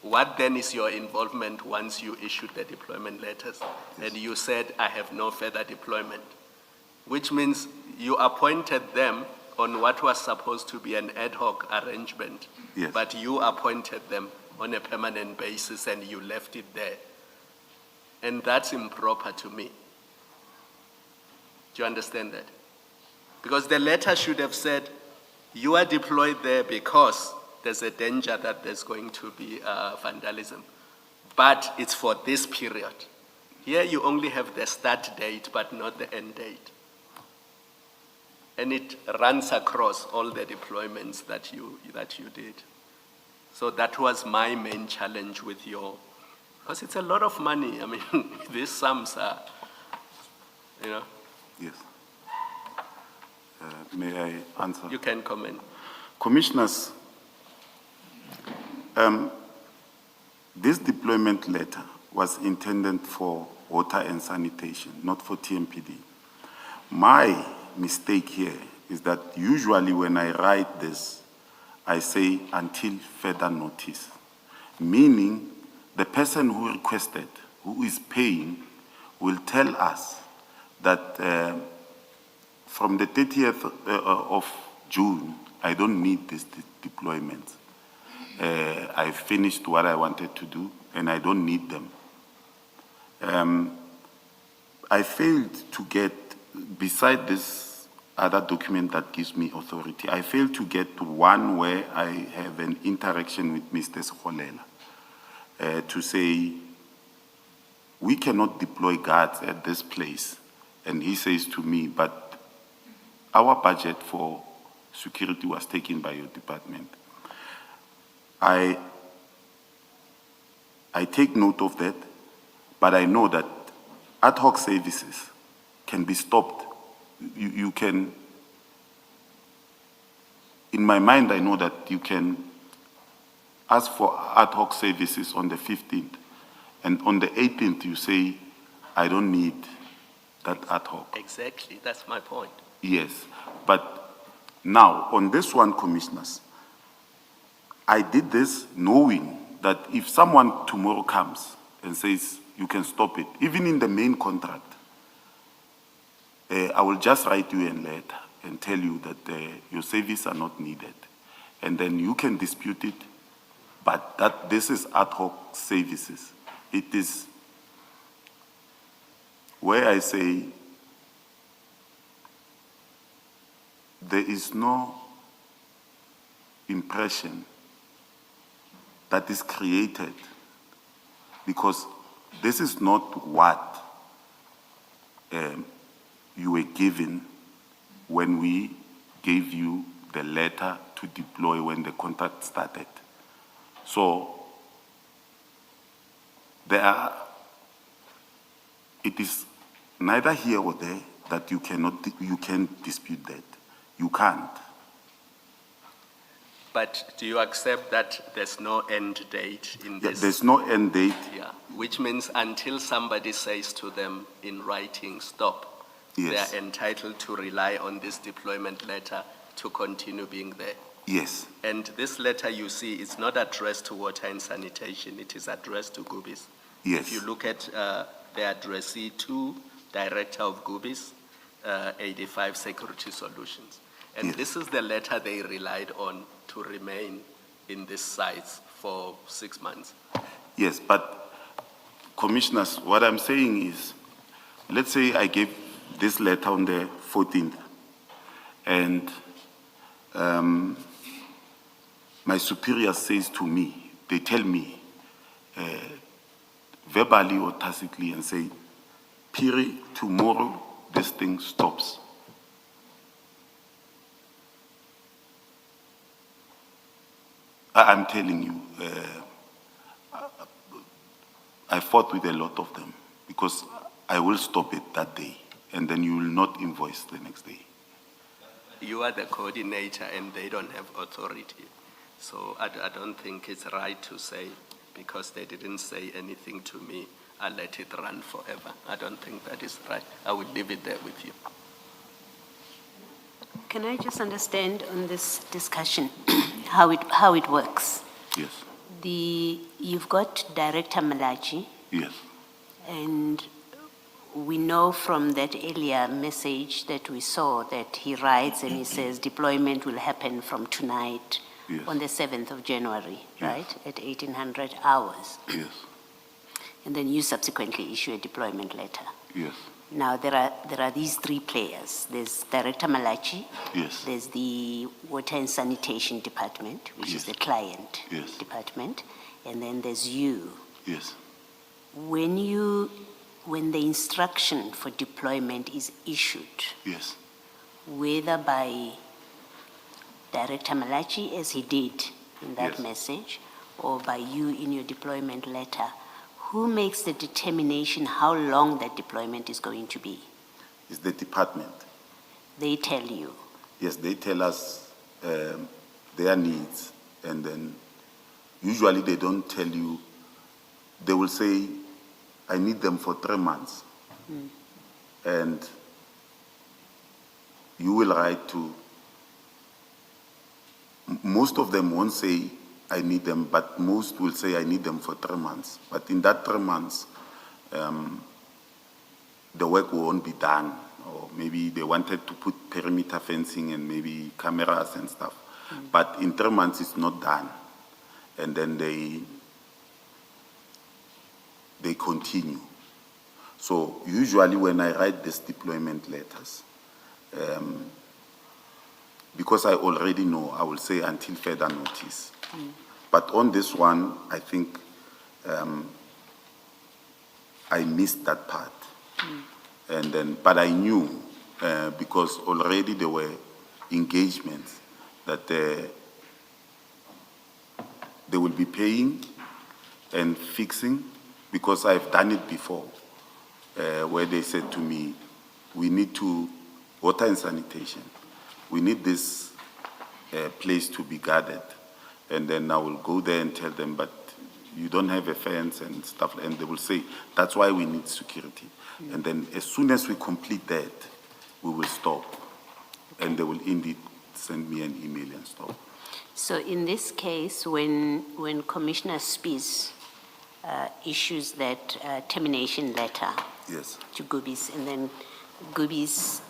what then is your involvement once you issued the deployment letters? And you said, I have no further deployment, which means you appointed them on what was supposed to be an ad hoc arrangement, Yes. but you appointed them on a permanent basis and you left it there. And that's improper to me. Do you understand that? Because the letter should have said, you are deployed there because there's a danger that there's going to be vandalism, but it's for this period. Here you only have the start date, but not the end date. And it runs across all the deployments that you did. So that was my main challenge with your, because it's a lot of money. I mean, these sums are, you know. Yes. May I answer? You can comment. Commissioners, this deployment letter was intended for water and sanitation, not for TMPD. My mistake here is that usually when I write this, I say until further notice, meaning the person who requested, who is paying, will tell us that from the 30th of June, I don't need this deployment. I finished what I wanted to do, and I don't need them. I failed to get, beside this other document that gives me authority, I failed to get one where I have an interaction with Mr. Sikholela to say, we cannot deploy guards at this place. And he says to me, but our budget for security was taken by your department. I take note of that, but I know that ad hoc services can be stopped. You can, in my mind, I know that you can ask for ad hoc services on the 15th, and on the 18th you say, I don't need that ad hoc. Exactly, that's my point. Yes, but now on this one, commissioners, I did this knowing that if someone tomorrow comes and says you can stop it, even in the main contract, I will just write you a letter and tell you that your services are not needed. And then you can dispute it, but that this is ad hoc services. It is where I say there is no impression that is created, because this is not what you were given when we gave you the letter to deploy when the contract started. So it is neither here or there that you can't dispute that. You can't. But do you accept that there's no end date in Yeah, this? there's no end date. Yeah, which means until somebody says to them in writing, stop, Yes. they're entitled to rely on this deployment letter to continue being there. Yes. And this letter you see is not addressed to water and sanitation, it is addressed to Gubis. Yes. If you look at the addressee 2, director of Gubis, 85 Security Solutions. And Yes. this is the letter they relied on to remain in these sites for 6 months. Yes, but commissioners, what I'm saying is, let's say I gave this letter on the 14th, and my superior says to me, they tell me, verbally or tacitly, and say, Piri, tomorrow this thing stops. I'm telling you, I fought with a lot of them because I will stop it that day, and then you will not invoice the next day. You are the coordinator and they don't have authority. So I don't think it's right to say, because they didn't say anything to me, I'll let it run forever. I don't think that is right. I will leave it there with you. Can I just understand on this discussion how it works? Yes, You've got Director Malachi, yes, and we know from that earlier message that we saw that he writes and he says deployment will happen from tonight Yes. on the 7th of January, Yes. right, at 1800 hours. yes, And then you subsequently issue a deployment letter. yes, Now, there are these three players. There's Director Malachi. yes, There's the Water and Sanitation Department, which is Yes. the client Yes. department. And then there's you. yes, When the instruction for deployment is issued, yes, whether by Director Malachi, as he did in that Yes. message, or by you in your deployment letter, who makes the determination how long that deployment is going to be? it's the department. They tell you. Yes, they tell us their needs, and then usually they don't tell you, they will say, I need them for 3 months. And you will write to, most of them won't say, I need them, but most will say, I need them for 3 months. But in that 3 months, the work won't be done. Or maybe they wanted to put perimeter fencing and maybe cameras and stuff. But in 3 months, it's not done. And then they continue. So usually when I write these deployment letters, because I already know, I will say until further notice. But on this one, I think I missed that part. And then, but I knew, because already there were engagements that they will be paying and fixing, because I've done it before, where they said to me, we need to, water and sanitation, we need this place to be guarded. And then I will go there and tell them, but you don't have a fence and stuff, and they will say, that's why we need security. And then as soon as we complete that, we will stop. And they will indeed send me an email and stop. So in this case, when Commissioner Spies issues that termination letter Yes, to Gubis, and then Gubis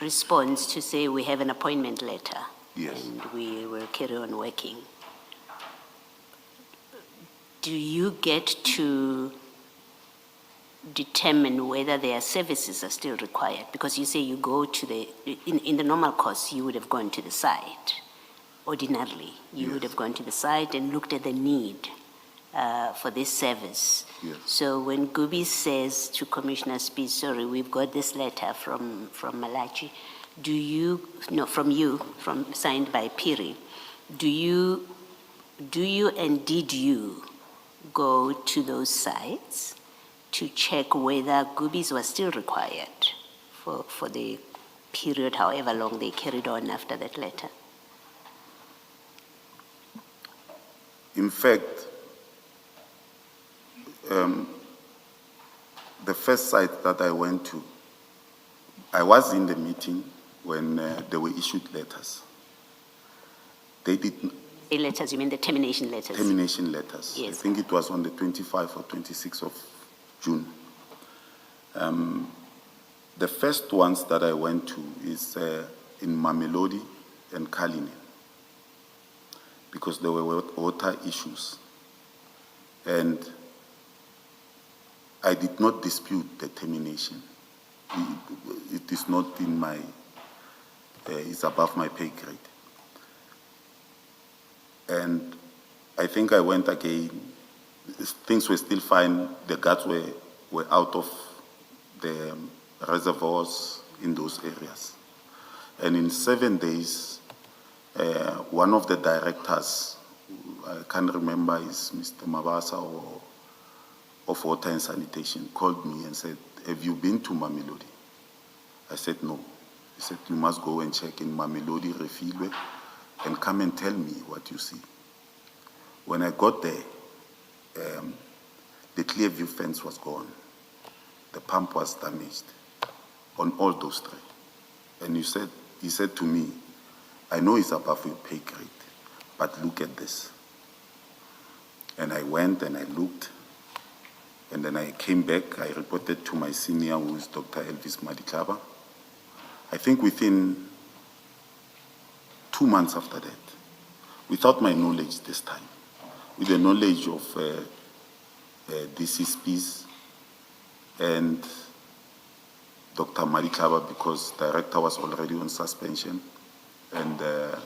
responds to say, we have an appointment letter. Yes. And we will carry on working. Do you get to determine whether their services are still required? Because you say you go to in the normal course, you would have gone to the site. Ordinarily, you would have gone to the site and looked at the need for this service. Yes. So when Gubi says to Commissioner Spies, sorry, we've got this letter from Malachi, signed by Piri, do you and did you go to those sites to check whether Gubis was still required for the period, however long they carried on after that letter? in fact, the first site that I went to, I was in the meeting when they were issued letters. They did The letters, you mean the termination letters? termination letters. Yes. I think it was on the 25th or 26th of June. The first ones that I went to is in Mamelodi and Kalinin, because there were water issues. And I did not dispute the termination. It is not in my, it's above my pay grade. And I think I went again, things were still fine, the guards were out of the reservoirs in those areas. And in 7 days, one of the directors, I can't remember, is Mr. Mabasa or of Water and Sanitation, called me and said, "Have you been to Mamelodi?" I said, "No." He said, "You must go and check in Mamelodi, Refilwe, and come and tell me what you see." When I got there, the Clearview fence was gone. The pump was damaged on all those three. And he said to me, "I know it's above your pay grade, but look at this." And I went and I looked, and then I came back, I reported to my senior, who is Dr. Elvis Madiklaba. I think within 2 months after that, without my knowledge this time, with the knowledge of DCSPs and Dr. Madiklaba, because director was already on suspension, and there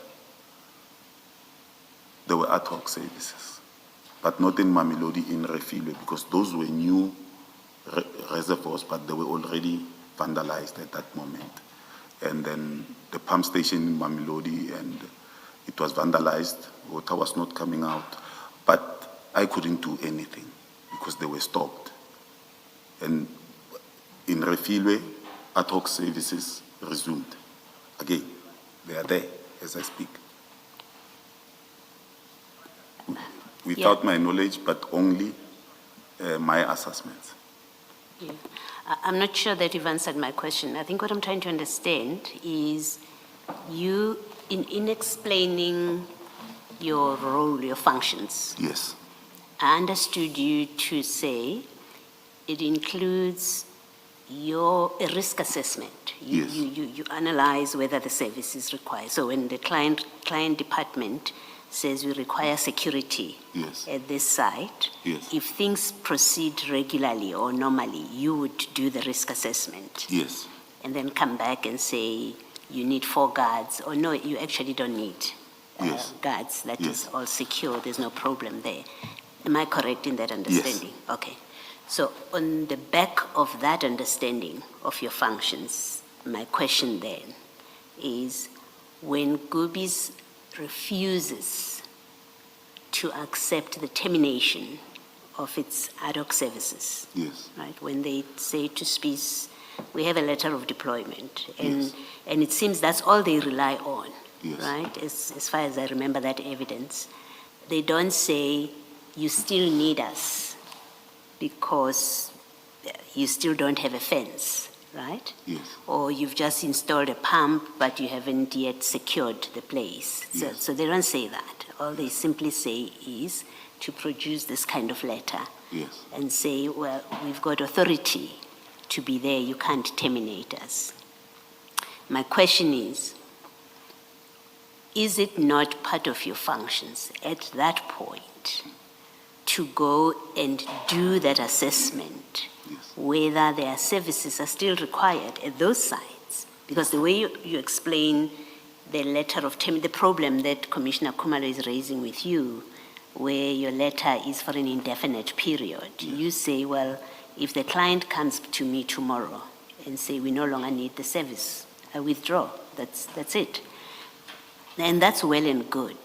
were ad hoc services, but not in Mamelodi, in Refilwe, because those were new reservoirs, but they were already vandalized at that moment. And then the pump station in Mamelodi, and it was vandalized, water was not coming out, but I couldn't do anything because they were stopped. And in Refilwe, ad hoc services resumed. Again, they are there as I speak. Without my knowledge, but only my assessments. Yeah. I'm not sure that you've answered my question. I think what I'm trying to understand is you, in explaining your role, your functions, Yes, I understood you to say it includes a risk assessment. Yes. You analyze whether the service is required. So when the client department says we require security Yes. at this site, Yes. if things proceed regularly or normally, you would do the risk assessment yes, and then come back and say you need 4 guards, or no, you actually don't need Yes. guards. That is Yes. all secure. There's no problem there. Am I correct in that understanding? Okay. So on the back of that understanding of your functions, my question then is, when Gobies refuses to accept the termination of its ad hoc services, yes, right? When they say to SPIS, we have a letter of deployment, Yes. and it seems that's all they rely on, Yes. right? As far as I remember that evidence, they don't say you still need us because you still don't have a fence, right? yes, Or you've just installed a pump, but you haven't yet secured the place. Yes. So they don't say that. All they simply say is to produce this kind of letter yes, and say, well, we've got authority to be there, you can't terminate us. My question is it not part of your functions at that point to go and do that assessment, yes, whether their services are still required at those sites? Because the way you explain the letter of the problem that Commissioner Kumalo is raising with you, where your letter is for an indefinite period, you say, well, if the client comes to me tomorrow and say we no longer need the service, I withdraw. That's it. And that's well and good.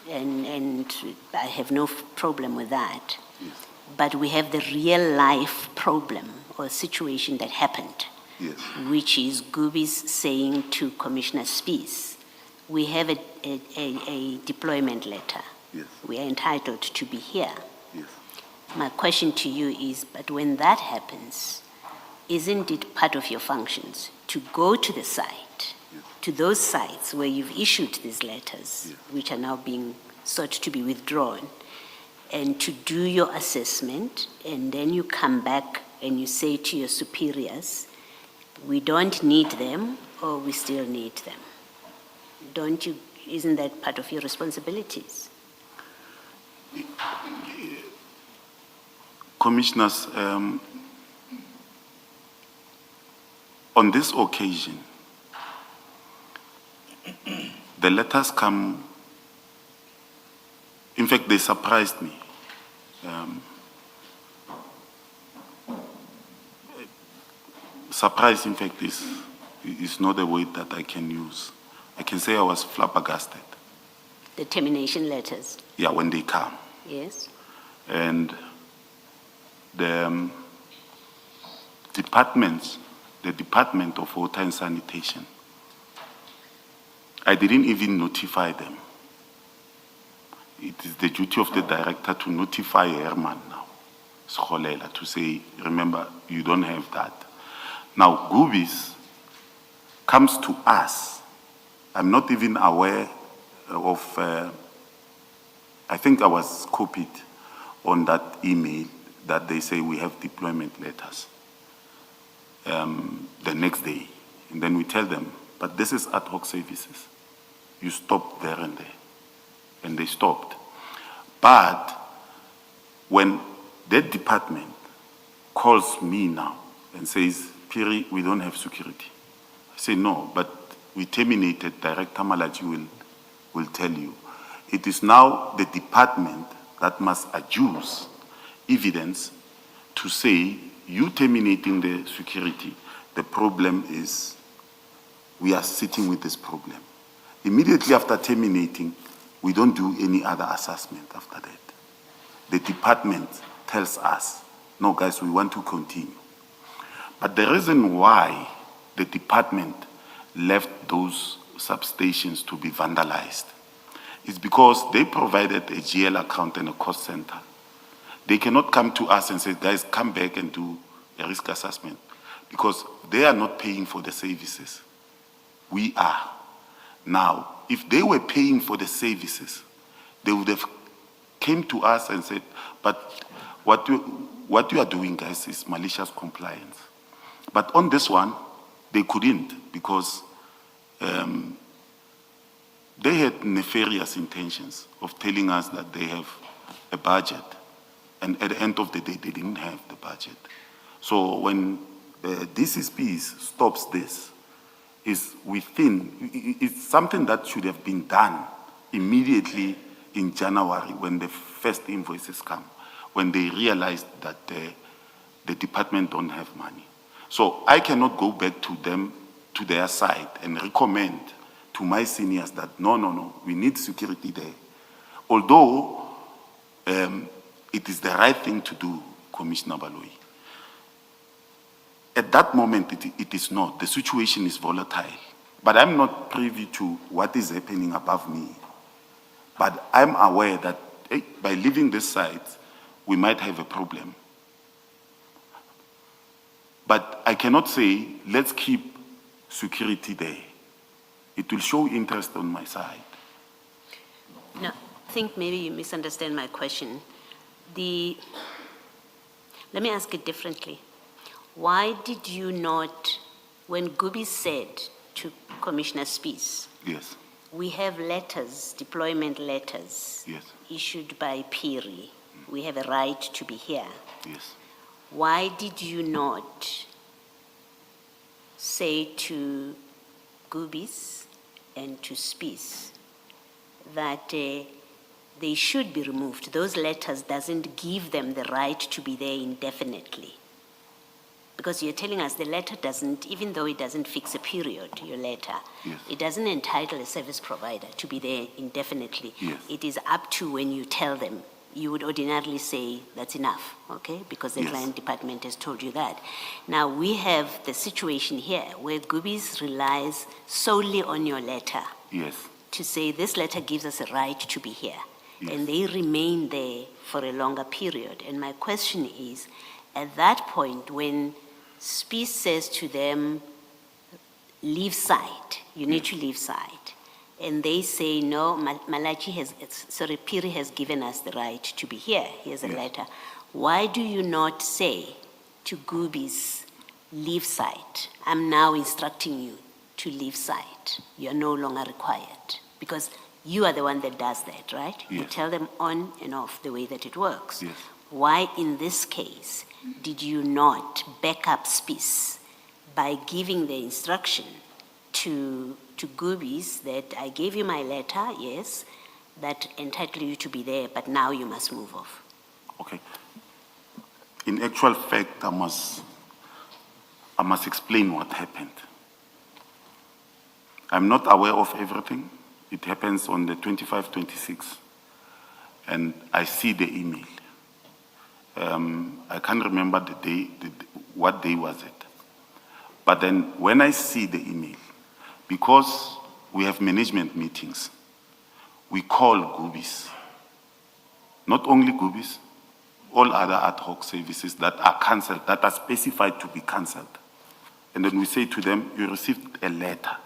And I have no problem with that. yes, But we have the real life problem or situation that happened, yes, which is Gobies saying to Commissioner Spies, we have a deployment letter. yes, We are entitled to be here. yes, My question to you is, but when that happens, isn't it part of your functions to go to the site, yes, to those sites where you've issued these letters, Yes. which are now being sought to be withdrawn, and to do your assessment, and then you come back and you say to your superiors, we don't need them or we still need them? Isn't that part of your responsibilities? Commissioners, on this occasion, the letters come, in fact, they surprised me. Surprise, in fact, is not a word that I can use. I can say I was flabbergasted. The termination letters? Yeah, when they come. Yes. And the Department of Water and Sanitation, I didn't even notify them. It is the duty of the director to notify Herman now, Scholela, to say, remember, you don't have that. Now, Gubis comes to us. I'm not even aware of, I think I was copied on that email that they say we have deployment letters the next day. And then we tell them, but this is ad hoc services. You stop there and there. And they stopped. But when that department calls me now and says, Piri, we don't have security. I say, no, but we terminated, Director Malachi will tell you. It is now the department that must adduce evidence to say, you terminating the security, the problem is, we are sitting with this problem. Immediately after terminating, we don't do any other assessment after that. The department tells us, no guys, we want to continue. But the reason why the department left those substations to be vandalized is because they provided a GL account and a cost center. They cannot come to us and say, guys, come back and do a risk assessment, because they are not paying for the services. We are. Now, if they were paying for the services, they would have came to us and said, but what you are doing, guys, is malicious compliance. But on this one, they couldn't, because they had nefarious intentions of telling us that they have a budget, and at the end of the day, they didn't have the budget. So when the DCSP stops this, it's something that should have been done immediately in January when the first invoices come, when they realized that the department don't have money. So I cannot go back to them, to their side, and recommend to my seniors that no, we need security there. Although it is the right thing to do, Commissioner Baloyi. At that moment, it is not. The situation is volatile. But I'm not privy to what is happening above me. But I'm aware that by leaving this site, we might have a problem. But I cannot say, let's keep security there. It will show interest on my side. No, I think maybe you misunderstand my question. Let me ask it differently. Why did you not, when Gubi said to Commissioner Spies, Yes, we have letters, deployment letters, yes, issued by Piri. We have a right to be here. yes. Why did you not say to Gubis and to Spies that they should be removed? Those letters doesn't give them the right to be there indefinitely. Because you're telling us the letter doesn't, even though it doesn't fix a period, your letter, Yes. it doesn't entitle a service provider to be there indefinitely. Yes. It is up to when you tell them. You would ordinarily say that's enough, okay? Because the Yes. client department has told you that. Now we have the situation here where Gubis relies solely on your letter Yes, to say this letter gives us a right to be here. Yes. And they remain there for a longer period. And my question is, at that point, when Spies says to them, leave site, you need to leave site, and they say, no, Piri has given us the right to be here, here's a Yes. letter. Why do you not say to Gubis, leave site. I'm now instructing you to leave site. You're no longer required because you are the one that does that, right? You Yes. tell them on and off the way that it works. Yes. Why, in this case, did you not back up space by giving the instruction to Goobies that I gave you my letter, yes, that entitled you to be there, but now you must move off? Okay. In actual fact, I must explain what happened. I'm not aware of everything. It happens on the 25, 26, and I see the email. I can't remember the day, what day was it. But then when I see the email, because we have management meetings, we call Goobies. Not only Goobies, all other ad hoc services that are cancelled, that are specified to be cancelled. And then we say to them, you received a letter.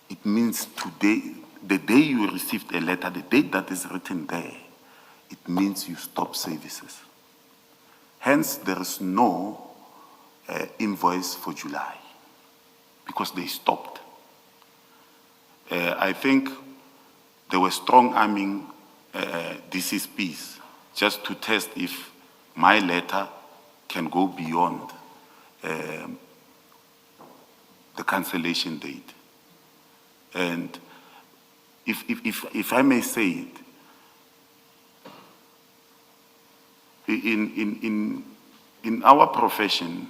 It means today, the day you received a letter, the date that is written there, it means you stop services. Hence, there is no invoice for July because they stopped. I think they were strong-arming DCSPs just to test if my letter can go beyond the cancellation date. And if I may say it, in our profession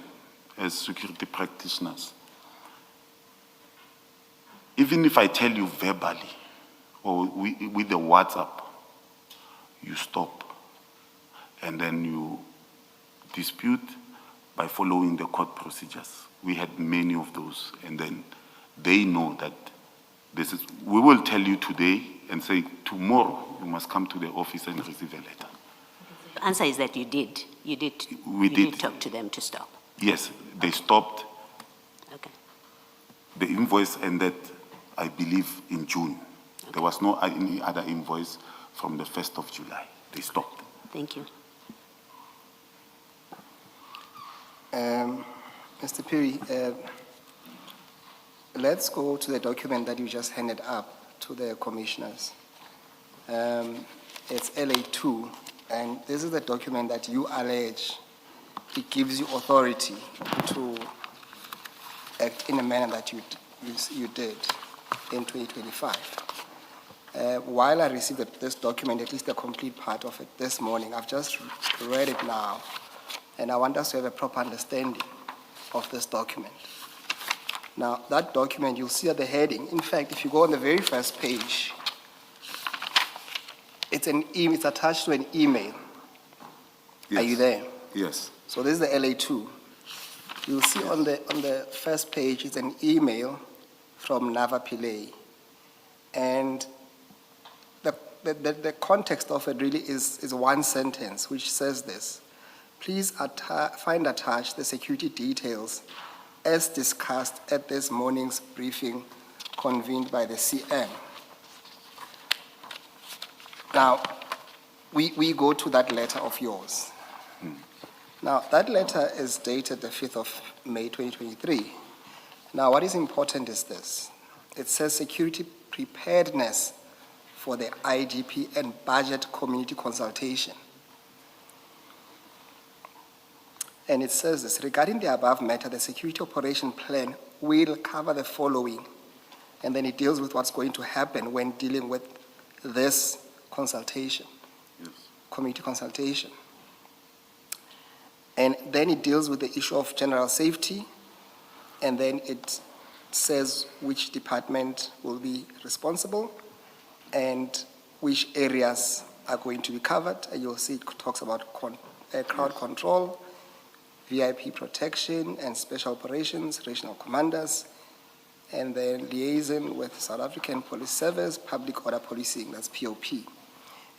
as security practitioners, even if I tell you verbally or with the WhatsApp, you stop and then you dispute by following the court procedures. We had many of those, and then they know that this is, we will tell you today and say tomorrow you must come to the office and receive a letter. The answer is that you did. You did talk to them to stop. Yes, they stopped. Okay. The invoice ended, I believe, in June. Okay. There was no any other invoice from the 1st of July. They stopped. Thank you. Mr. Perry, let's go to the document that you just handed up to the commissioners. It's LA2, and this is the document that you allege it gives you authority to act in a manner that you did in 2025. While I received this document, at least the complete part of it this morning, I've just read it now, and I want us to have a proper understanding of this document. Now, that document, you'll see at the heading. In fact, if you go on the very first page, it's attached to an email. Yes. Are you there? Yes. So this is the LA2. You'll see on the first page, it's an email from Nava Pillay. And the context of it really is one sentence, which says this: please find attached the security details as discussed at this morning's briefing convened by the CM. Now, we go to that letter of yours. Now, that letter is dated the 5th of May 2023. Now, what is important is this. It says security preparedness for the IDP and budget community consultation. And it says this: regarding the above matter, the security operation plan will cover the following. And then it deals with what's going to happen when dealing with this consultation, Yes. community consultation. And then it deals with the issue of general safety, and then it says which department will be responsible and which areas are going to be covered. And you'll see it talks about crowd control, VIP protection and special operations, regional commanders, and then liaison with South African Police Service, public order policing, that's POP.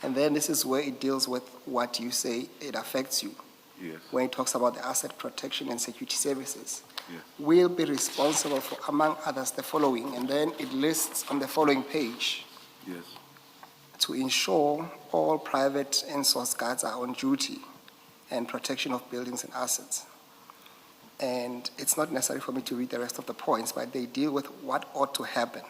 And then this is where it deals with what you say it affects you. Yes. When it talks about the asset protection and security services. Yes. Will be responsible for, among others, the following, and then it lists on the following page: Yes. to ensure all private and source guards are on duty and protection of buildings and assets. And it's not necessary for me to read the rest of the points, but they deal with what ought to happen.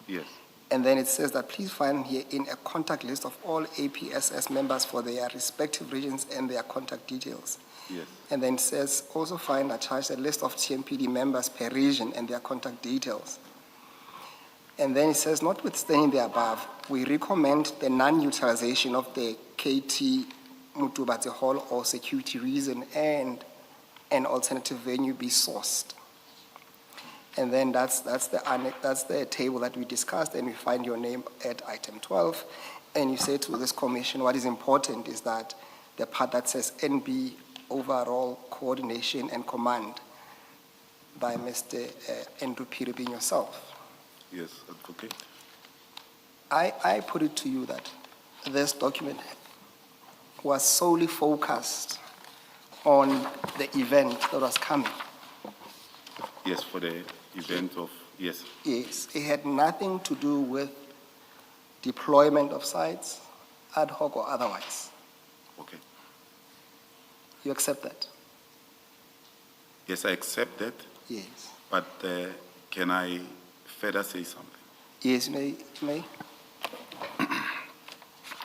Yes. And then it says that please find here in a contact list of all APSS members for their respective regions and their contact details. Yes. And then it says also find attached a list of TMPD members per region and their contact details. And then it says, notwithstanding the above, we recommend the non-utilization of the KT Mutubatse Hall or security reason and an alternative venue be sourced. And then that's the table that we discussed, and we find your name at item 12. And you say to this commission, what is important is that the part that says NB overall coordination and command by Mr. Andrew Peter being yourself. Yes, advocate. I put it to you that this document was solely focused on the event that was coming. Yes, for the event of, yes. Yes, it had nothing to do with deployment of sites, ad hoc or otherwise. Okay. You accept that? Yes, I accept that, Yes. but can I further say something? Yes, you may.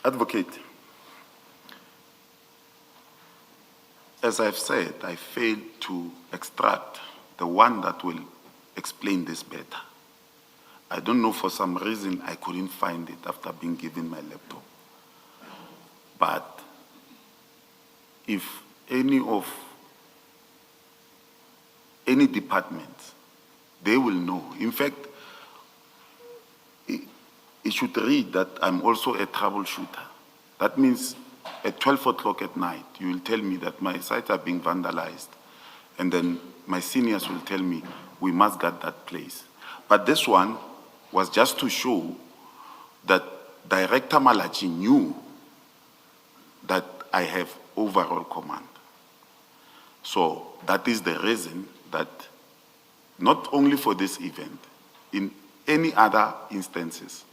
Advocate, as I've said, I failed to extract the one that will explain this better. I don't know, for some reason I couldn't find it after being given my laptop. But if any department, they will know. In fact, it should read that I'm also a troubleshooter. That means at 12 o'clock at night, you will tell me that my sites are being vandalized. And then my seniors will tell me, we must guard that place. But this one was just to show that Director Malachi knew that I have overall command. So that is the reason that not only for this event, in any other instances,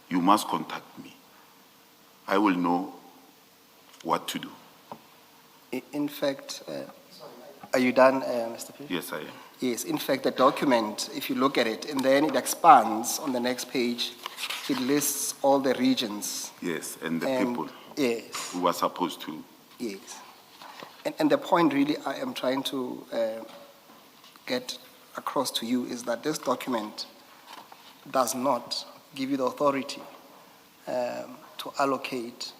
you must contact me. I will know what to do. In fact, are you done, Mr. P? Yes, I am. Yes, in fact, the document, if you look at it, and then it expands on the next page, it lists all the regions. Yes, and the people Yes, who are supposed to. yes. And the point really I am trying to get across to you is that this document does not give you the authority to allocate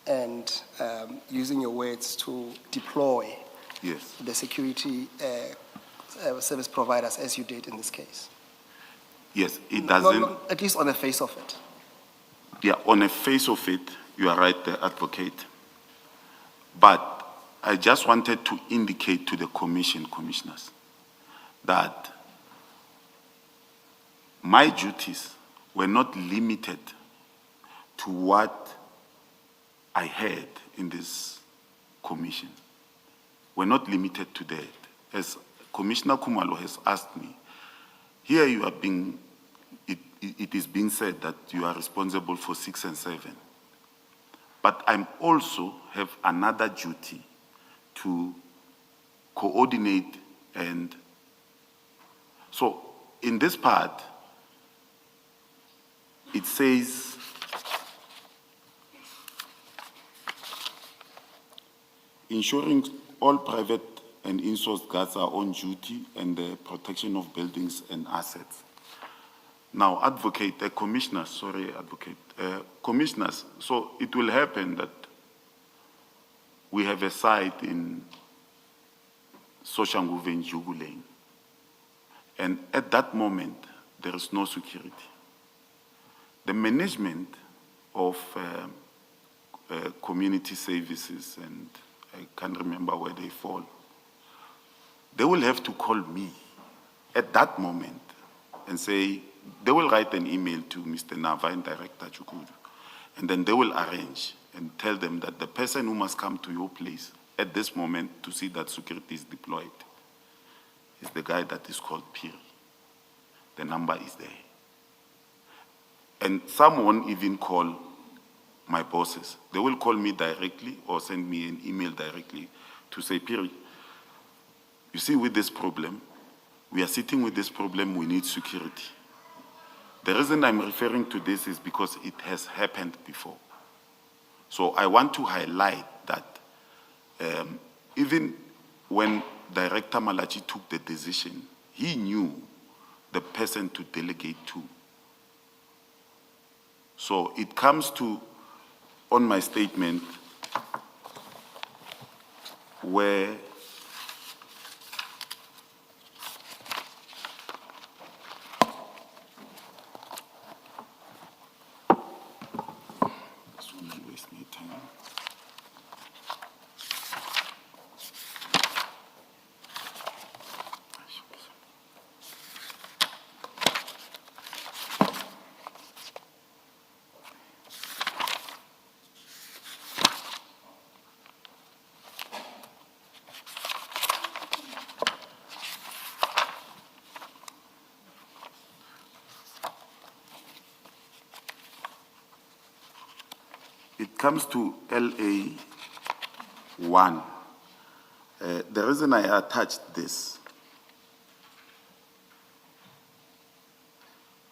and, using your words, to deploy Yes. the security service providers as you did in this case. Yes, it doesn't. No, at least on the face of it. Yeah, on the face of it, you are right, the advocate. But I just wanted to indicate to the commissioners, that my duties were not limited to what I had in this commission. We're not limited to that. As Commissioner Kumalo has asked me, here you are being, it is being said that you are responsible for 6 and 7. But I also have another duty to coordinate, and so in this part, it says, ensuring all private and in-source guards are on duty and the protection of buildings and assets. Now, advocate, commissioners, so it will happen that we have a site in Soshanguve in Jugu Lane. And at that moment, there is no security. The management of community services, and I can't remember where they fall, they will have to call me at that moment and say, they will write an email to Mr. Nava and Director Chukudu, and then they will arrange and tell them that the person who must come to your place at this moment to see that security is deployed is the guy that is called Piri. The number is there. And someone even call my bosses. They will call me directly or send me an email directly to say, Piri, You see, with this problem, we are sitting with this problem, we need security. The reason I'm referring to this is because it has happened before. So I want to highlight that even when Director Malachi took the decision, he knew the person to delegate to. So it comes to, on my statement, where this will not waste my time. It comes to LA 1. The reason I attached this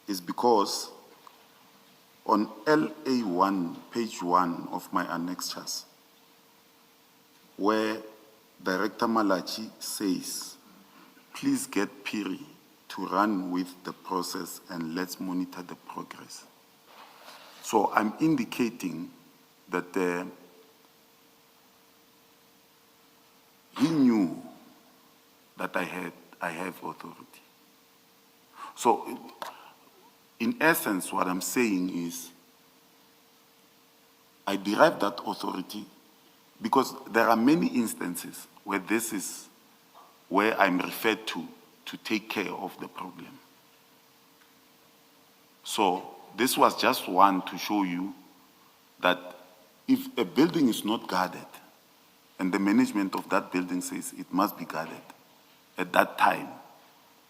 is because on LA 1, page 1 of my annexures, where Director Malachi says, please get Piri to run with the process and let's monitor the progress. So I'm indicating that he knew that I have authority. So in essence, what I'm saying is I derive that authority because there are many instances where this is where I'm referred to take care of the problem. So this was just one to show you that if a building is not guarded, and the management of that building says it must be guarded at that time,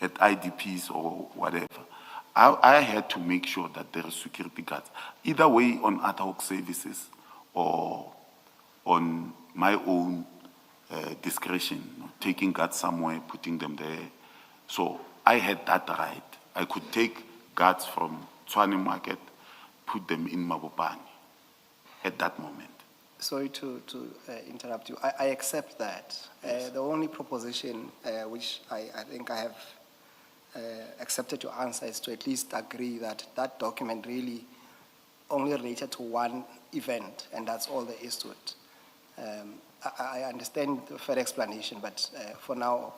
at IDPs or whatever, I had to make sure that there is security guards, either way on ad hoc services or on my own discretion, taking guards somewhere, putting them there. So I had that right. I could take guards from Tshwane Market, put them in Mabopane at that moment. Sorry to interrupt you. I accept that. Yes. The only proposition which I think I have accepted to answer is to at least agree that that document really only related to one event, and that's all there is to it. I understand the fair explanation, but for now,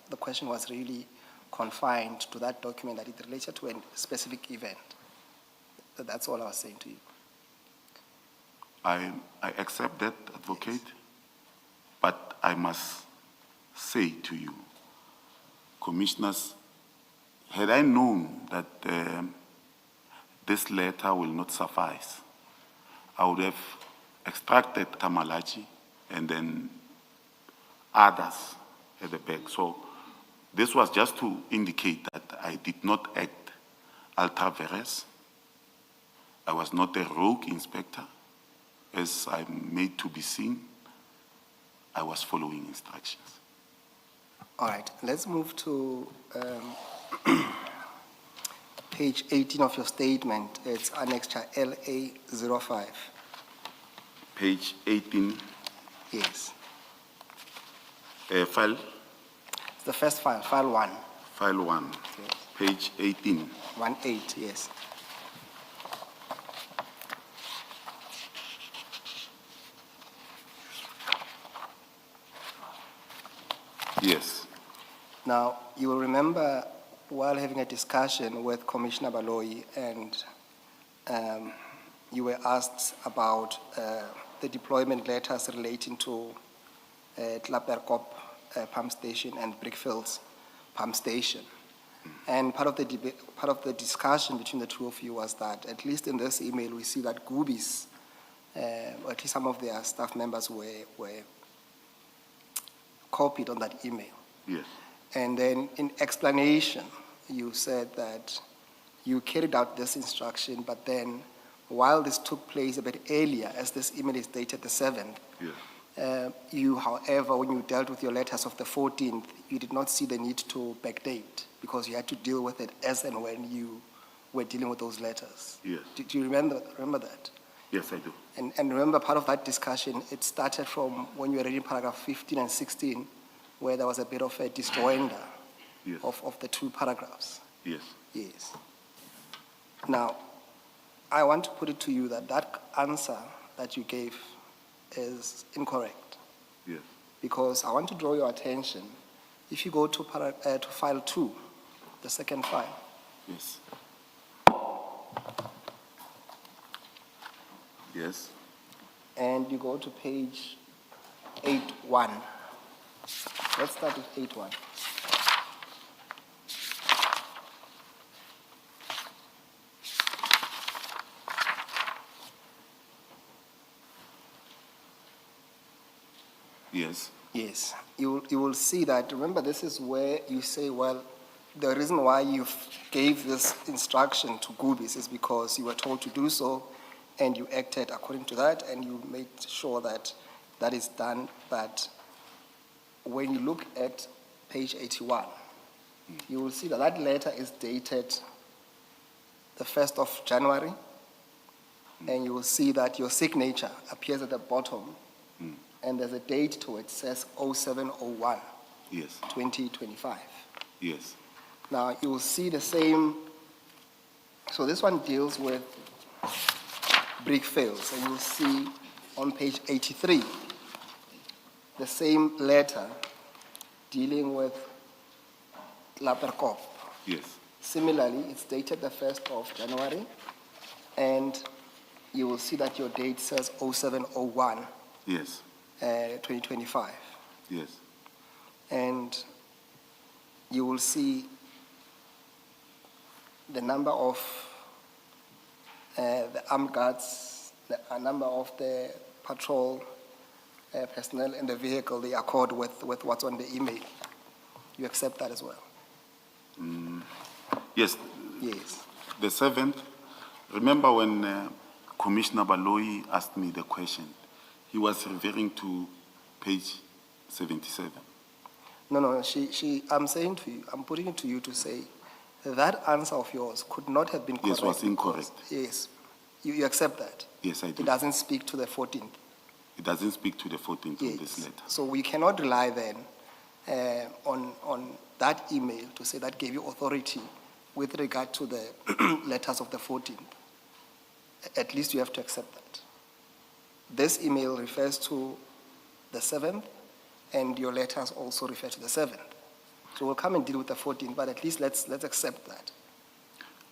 the question was really confined to that document, that it related to a specific event. That's all I was saying to you. I accept that, Advocate, yes. But I must say to you, Commissioners, had I known that this letter will not suffice, I would have extracted Tamalachi and then others at the back. So this was just to indicate that I did not act ultra vires. I was not a rogue inspector. As I'm made to be seen, I was following instructions. All right, let's move to page 18 of your statement. It's annexure LA05. Page 18. Yes. File? It's the first file, file 1. File 1, Yes. page 18. 1-8, yes. Yes. Now, you will remember while having a discussion with Commissioner Baloyi, and you were asked about the deployment letters relating to Klaperkop pump station and Brickfields pump station. And part of the discussion between the two of you was that, at least in this email, we see that Goobies, or at least some of their staff members were copied on that email. Yes. And then in explanation, you said that you carried out this instruction, but then while this took place a bit earlier, as this email is dated the 7th, Yes. You, however, when you dealt with your letters of the 14th, you did not see the need to backdate because you had to deal with it as and when you were dealing with those letters. Yes. Do you remember that? Yes, I do. And remember, part of that discussion, it started from when you were reading paragraph 15 and 16, where there was a bit of a disjoinder Yes. of the two paragraphs. Yes. Yes. Now, I want to put it to you that that answer that you gave is incorrect, Yes. because I want to draw your attention. If you go to file 2, the second file, Yes. Yes. and you go to page 8.1. Let's start with 8.1. Yes. Yes, you will see that. Remember, this is where you say, well, the reason why you gave this instruction to Gubis is because you were told to do so, and you acted according to that, and you made sure that that is done. But when you look at page 81, you will see that that letter is dated the 1st of January, and you will see that your signature appears at the bottom, and there's a date to it, says 0701, Yes. 2025. Yes. Now, you will see the same, so this one deals with brick fails, and you'll see on page 83, the same letter dealing with Laperkop. Yes. Similarly, it's dated the 1st of January, and you will see that your date says 0701, Yes. 2025. Yes. And you will see the number of the armed guards, the number of the patrol personnel in the vehicle, they accord with what's on the email. You accept that as well? Yes. Yes. The 7th, remember when Commissioner Baloyi asked me the question, he was referring to page 77. No, I'm saying to you, I'm putting it to you to say that answer of yours could not have been correct. Yes, was incorrect. Yes. You accept that? Yes, I do. It doesn't speak to the 14th. It doesn't speak to the 14th Yes. on this letter. So we cannot rely then on that email to say that gave you authority with regard to the letters of the 14th. At least you have to accept that. This email refers to the 7th, and your letters also refer to the 7th. So we'll come and deal with the 14th, but at least let's accept that.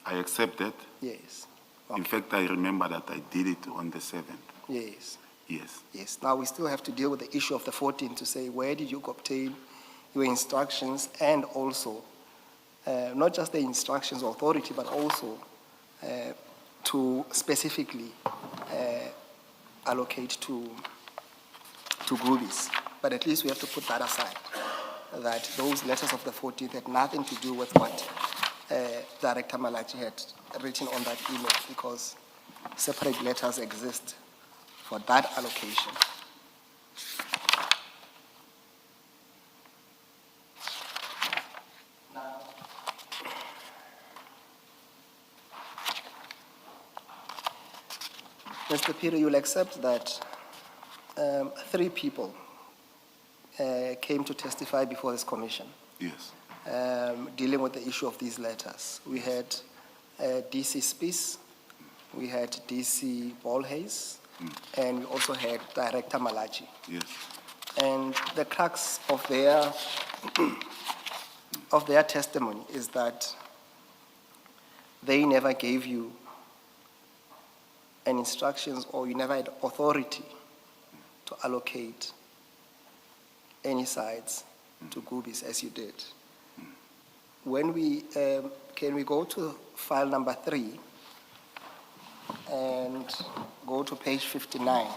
I accept that. Yes. In fact, I remember that I did it on the 7th. Yes. Yes. Yes. Now we still have to deal with the issue of the 14th to say where did you obtain your instructions, and also not just the instructions or authority, but also to specifically allocate to groupies. But at least we have to put that aside, that those letters of the 14th had nothing to do with what Director Malachi had written on that email, because separate letters exist for that allocation. Mr. Peter, you'll accept that 3 people came to testify before this commission, Yes. dealing with the issue of these letters. We had DC Spies, we had DC Ballhays, and we also had Director Malachi. Yes. And the crux of their of their testimony is that they never gave you an instructions, or you never had authority to allocate any sides to Gubis as you did. When we, can we go to file number 3 and go to page 59?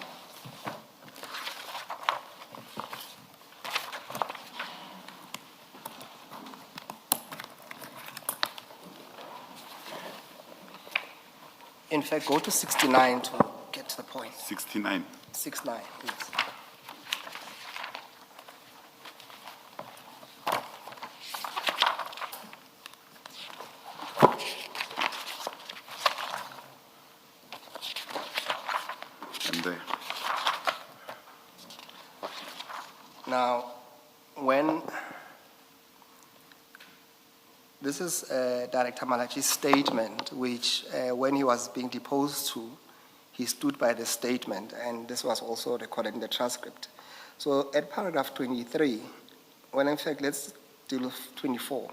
In fact, go to 69 to get to the point. 69. 69, yes. I'm there. Now, this is Director Malachi's statement, which when he was being deposed to, he stood by the statement, and this was also recorded in the transcript. So at paragraph 23, well, in fact, let's deal with 24.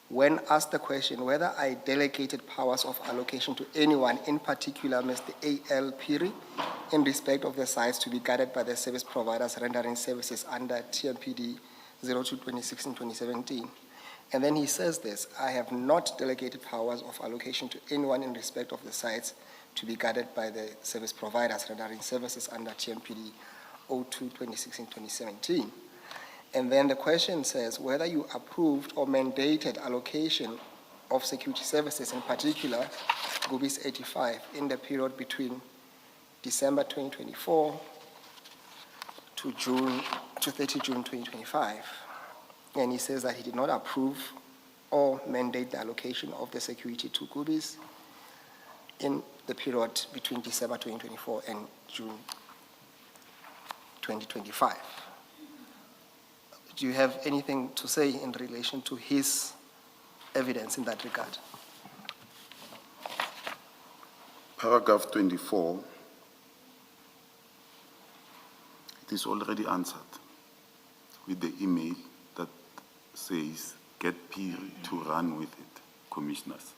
When asked the question whether I delegated powers of allocation to anyone, in particular Mr. A.L. Piri, in respect of the sites to be guarded by the service providers rendering services under TMPD 02/2016-2017. And then he says this: I have not delegated powers of allocation to anyone in respect of the sites to be guarded by the service providers rendering services under TMPD 02/2016-2017. And then the question says whether you approved or mandated allocation of security services, in particular Gubis 85, in the period between December 2024 to 30 June 2025. And he says that he did not approve or mandate the allocation of the security to Gubis in the period between December 2024 and June 2025. Do you have anything to say in relation to his evidence in that regard? Paragraph 24, it is already answered with the email that says, get Piri to run with it, commissioners.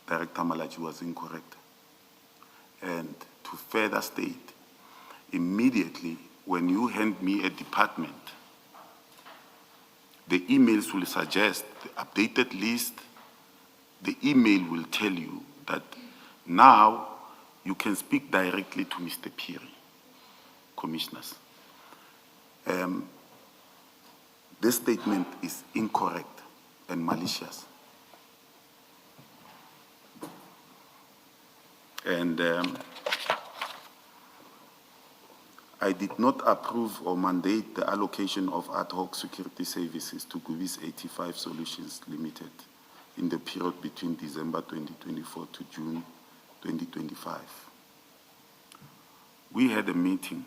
Director Malachi was incorrect. And to further state, immediately when you hand me a department, the emails will suggest the updated list. The email will tell you that now you can speak directly to Mr. Piri, commissioners. This statement is incorrect and malicious. And I did not approve or mandate the allocation of ad hoc security services to Gubis 85 Solutions Limited in the period between December 2024 to June 2025. We had a meeting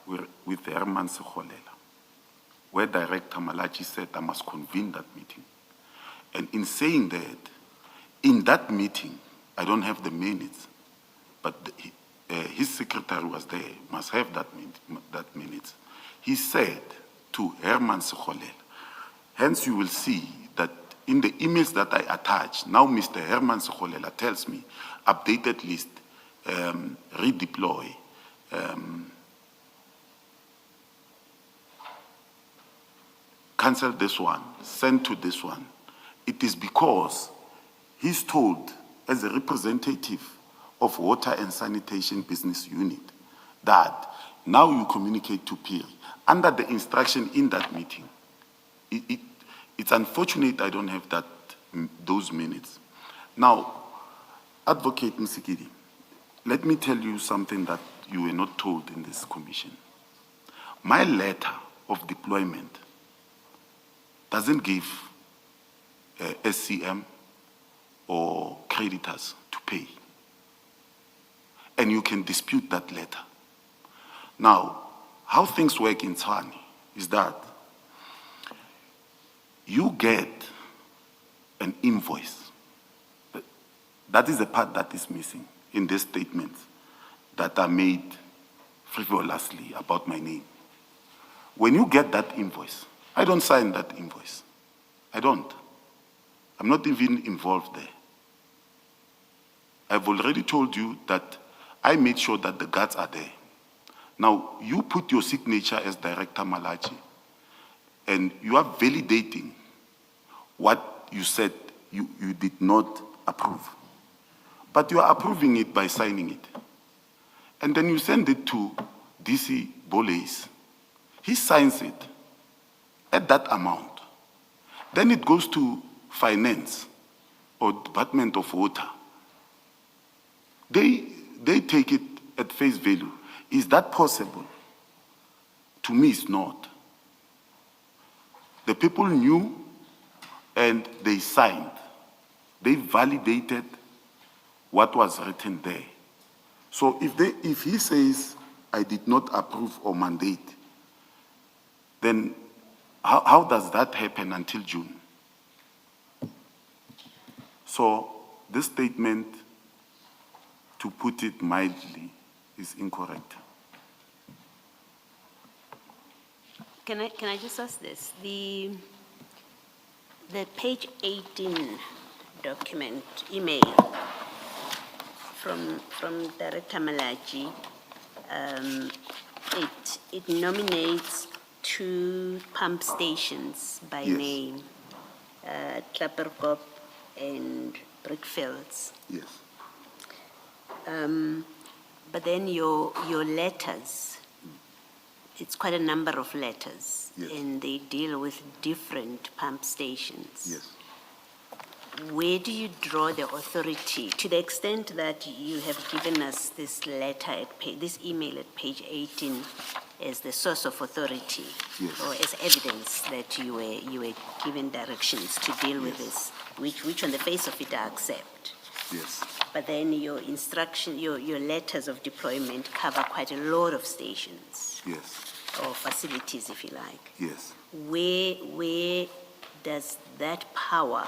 with Herman Sekgolela, where Director Malachi said I must convene that meeting. And in saying that, in that meeting, I don't have the minutes, but his secretary was there, must have that minutes. He said to Herman Sekgolela, hence you will see that in the emails that I attach, now Mr. Herman Sekgolela tells me, updated list, redeploy, cancel this one, send to this one. It is because he's told, as a representative of Water and Sanitation Business Unit, that now you communicate to Piri under the instruction in that meeting. It's unfortunate I don't have those minutes. Now, Advocate Msikidi, let me tell you something that you were not told in this commission. My letter of deployment doesn't give SCM or creditors to pay. And you can dispute that letter. Now, how things work in Tshwane is that you get an invoice. That is the part that is missing in this statement that are made frivolously about my name. When you get that invoice, I don't sign that invoice. I don't. I'm not even involved there. I've already told you that I made sure that the guards are there. Now, you put your signature as Director Malachi, and you are validating what you said you did not approve. But you are approving it by signing it. And then you send it to DC Boleys. He signs it at that amount. Then it goes to Finance or Department of Water. They take it at face value. Is that possible? To me, it's not. The people knew and they signed. They validated what was written there. So if he says, I did not approve or mandate, then how does that happen until June? So this statement, to put it mildly, is incorrect. Can I just ask this? The page 18 document, email from Director Malachi, it nominates 2 pump stations by Yes. name, Klapperkop and Brickfields. Yes, But then your letters, it's quite a number of letters. Yes. And they deal with different pump stations. yes. Where do you draw the authority, to the extent that you have given us this letter this email at page 18 as the source of authority? Yes. Or as evidence that you were given directions to deal with this, which on the face of it I accept. Yes, But then your instruction, your letters of deployment cover quite a lot of stations yes, or facilities, if you like. yes. Where does that power,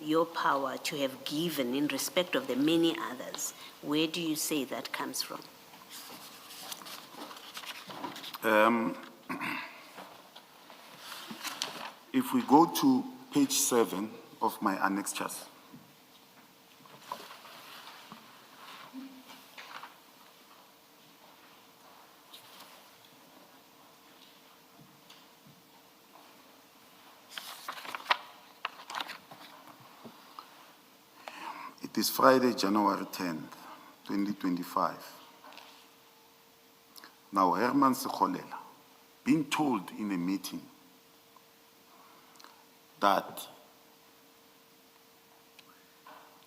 your power to have given in respect of the many others, where do you say that comes from? If we go to page 7 of my annexures, it is Friday, January 10th, 2025. Now, Herman Sekholela, being told in a meeting that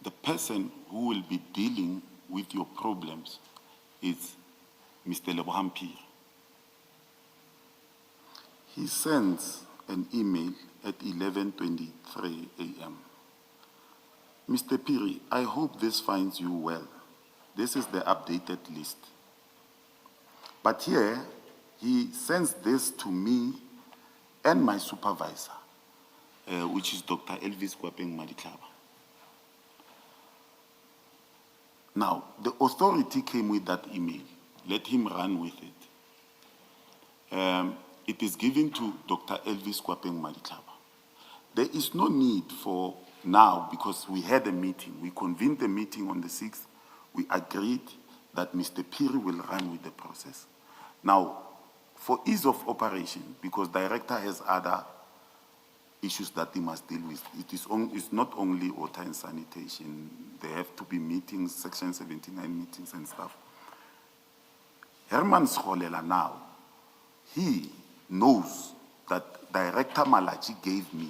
the person who will be dealing with your problems is Mr. Lebohang Phiri. He sends an email at 11:23 a.m. Mr. Phiri, I hope this finds you well. This is the updated list. But here, he sends this to me and my supervisor, which is Dr. Elvis Kwapeng Madiklaba. Now, the authority came with that email. Let him run with it. It is given to Dr. Elvis Kwapeng Madiklaba. There is no need for now, because we had a meeting. We convened a meeting on the 6th. We agreed that Mr. Phiri will run with the process. Now, for ease of operation, because director has other issues that he must deal with, it's not only water and sanitation. There have to be meetings, Section 79 meetings and stuff. Herman Sekholela now, he knows that Director Malachi gave me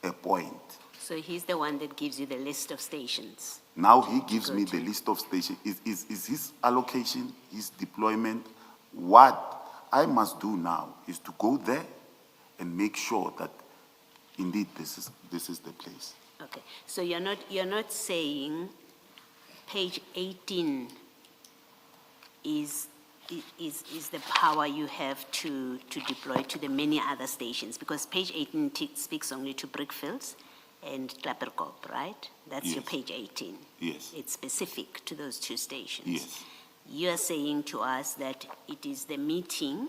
a point. So he's the one that gives you the list of stations. Now he gives Go me to. the list of stations. Is his allocation, his deployment. What I must do now is to go there and make sure that indeed this is the place. Okay, so you're not saying page 18 is the power you have to deploy to the many other stations, because page 18 speaks only to Brickfields and Klapperkop, right? That's your Yes. page 18. Yes. It's specific to those 2 stations. Yes. You are saying to us that it is the meeting,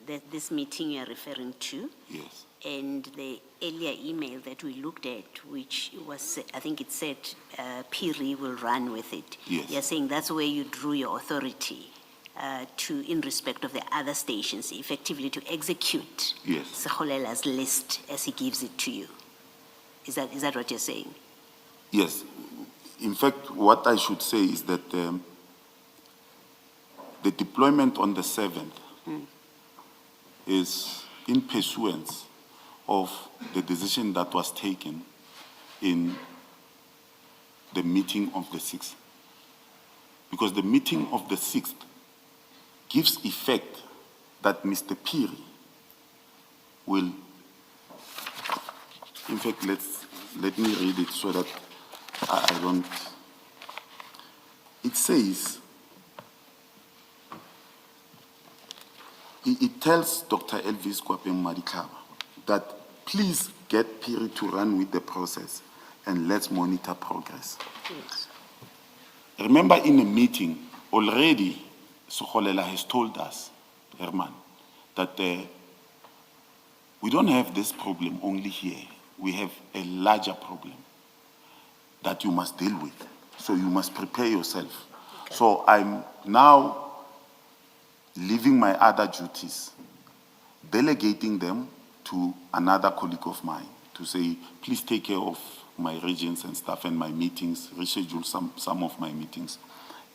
that this meeting you are referring to, Yes. and the earlier email that we looked at, which was, I think it said, Phiri will run with it. Yes. You're saying that's where you drew your authority in respect of the other stations, effectively to execute Yes. Sekholela's list as he gives it to you. Is that what you're saying? Yes. In fact, what I should say is that the deployment on the 7th is in pursuance of the decision that was taken in the meeting of the 6th. Because the meeting of the 6th gives effect that Mr. Phiri will, in fact, let me read it so that I don't. It says, it tells Dr. Elvis Kwapeng Madikaba that please get Piri to run with the process and let's monitor progress. Yes. Remember in a meeting, already Sokolela has told us, Herman, that we don't have this problem only here. We have a larger problem that you must deal with. So you must prepare yourself. Okay. So I'm now leaving my other duties, delegating them to another colleague of mine to say, please take care of my regions and stuff and my meetings, reschedule some of my meetings.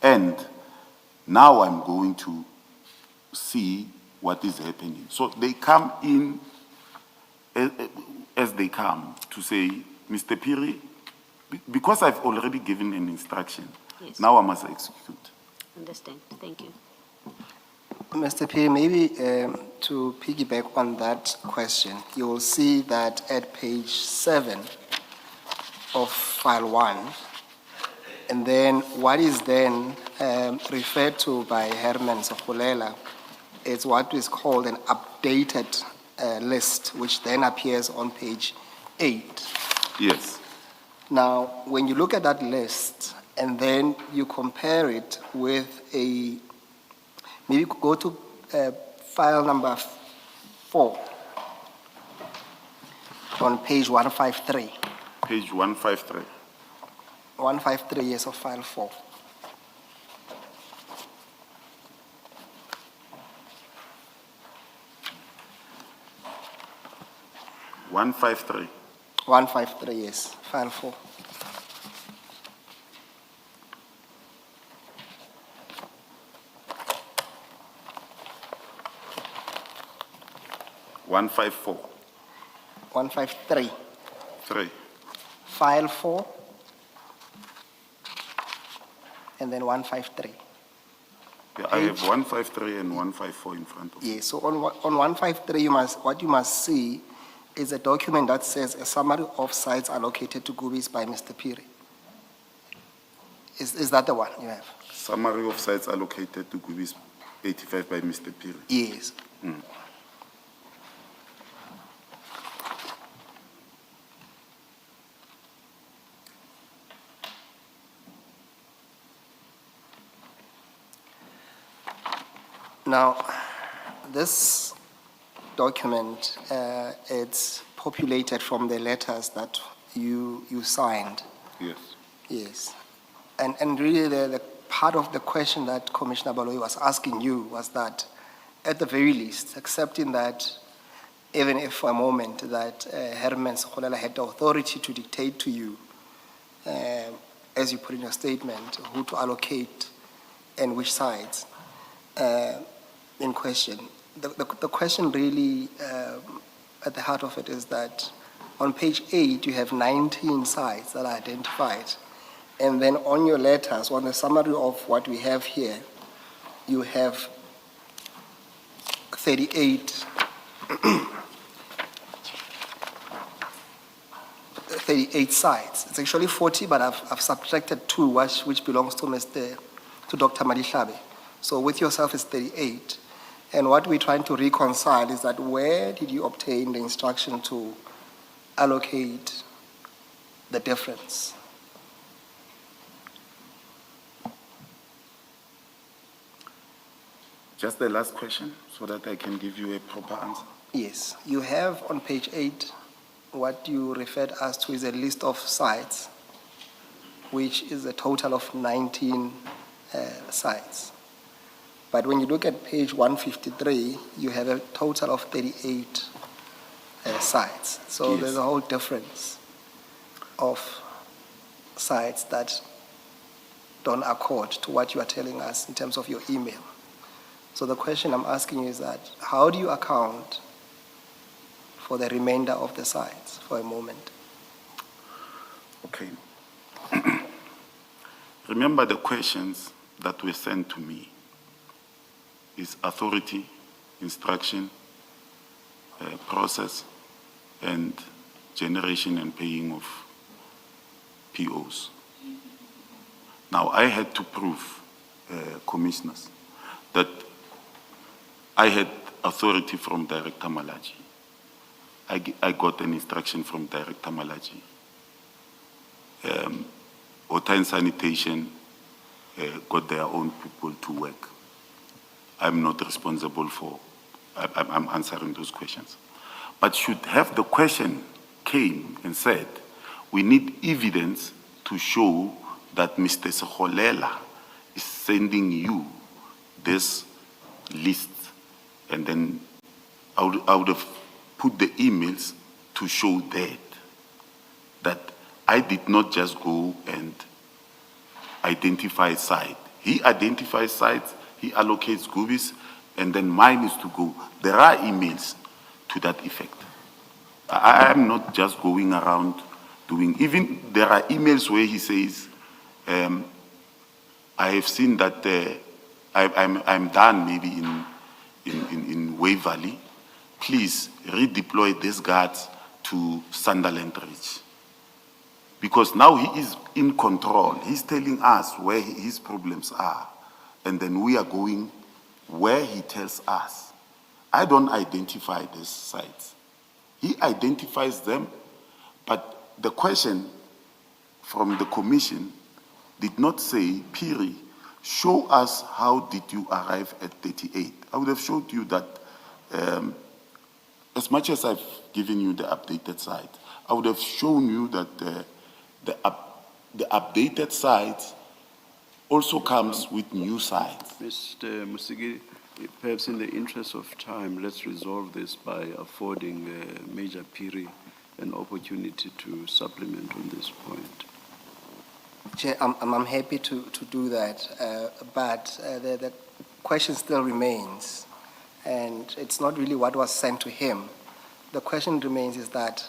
And now I'm going to see what is happening. So they come in as they come to say, Mr. Piri, because I've already given an instruction, Yes. now I must execute. Understand. Thank you. Mr. P, maybe to piggyback on that question, you will see that at page 7 of file 1, and then what is then referred to by Herman Sokolela is what is called an updated list, which then appears on page 8. Yes. Now, when you look at that list and then you compare it with maybe go to file number 4 on page 153. Page 153. 153, yes, of file 4. One 153. 153, yes, file 4. One 154. 153, 3. file 4, and then 153. Yeah, I have 153 and 154 in front of me. Yes, so on 153, what you must see is a document that says a summary of sites allocated to Gubis by Mr. Piri. Is that the one you have? Summary of sites allocated to Gubis 85 by Mr. Piri. Yes. Now, this document, it's populated from the letters that you signed. Yes. Yes. And really the part of the question that Commissioner Baloyi was asking you was that, at the very least, accepting that even if for a moment that Herman Sokolela had the authority to dictate to you, as you put in your statement, who to allocate and which sites in question. The question really, at the heart of it, is that on page 8, you have 19 sites that are identified. And then on your letters, on the summary of what we have here, you have 38 38 sites. It's actually 40, but I've subtracted 2, which belongs to Dr. Madikaba. So with yourself, it's 38. And what we're trying to reconcile is that where did you obtain the instruction to allocate the difference? Just the last question so that I can give you a proper answer. Yes, you have on page 8 what you referred us to is a list of sites, which is a total of 19 sites. But when you look at page 153, you have a total of 38 sites. So Yes. There's a whole difference of sites that don't accord to what you are telling us in terms of your email. So the question I'm asking you is that, how do you account for the remainder of the sites for a moment? Okay. Remember the questions that were sent to me is authority, instruction, process, and generation and paying of POs. Now, I had to prove, commissioners, that I had authority from Director Malachi. I got an instruction from Director Malachi. Water and sanitation got their own people to work. I'm not responsible for, I'm answering those questions. But should have the question came and said, we need evidence to show that Mr. Sekholela is sending you this list. And then I would have put the emails to show that I did not just go and identify site. He identifies sites, he allocates goobies, and then mine is to go. There are emails to that effect. I am not just going around doing, even there are emails where he says, I have seen that I'm done maybe in Waverley. Please redeploy these guards to Sunderland Ridge. Because now he is in control. He's telling us where his problems are. And then we are going where he tells us. I don't identify these sites. He identifies them, but the question from the commission did not say, Piri, show us how did you arrive at 38. I would have showed you that as much as I've given you the updated site, I would have shown you that the updated site also comes with new sites. Mr. Musigi, perhaps in the interest of time, let's resolve this by affording Major Piri an opportunity to supplement on this point. Chair, I'm happy to do that, but the question still remains, and it's not really what was sent to him. The question remains is that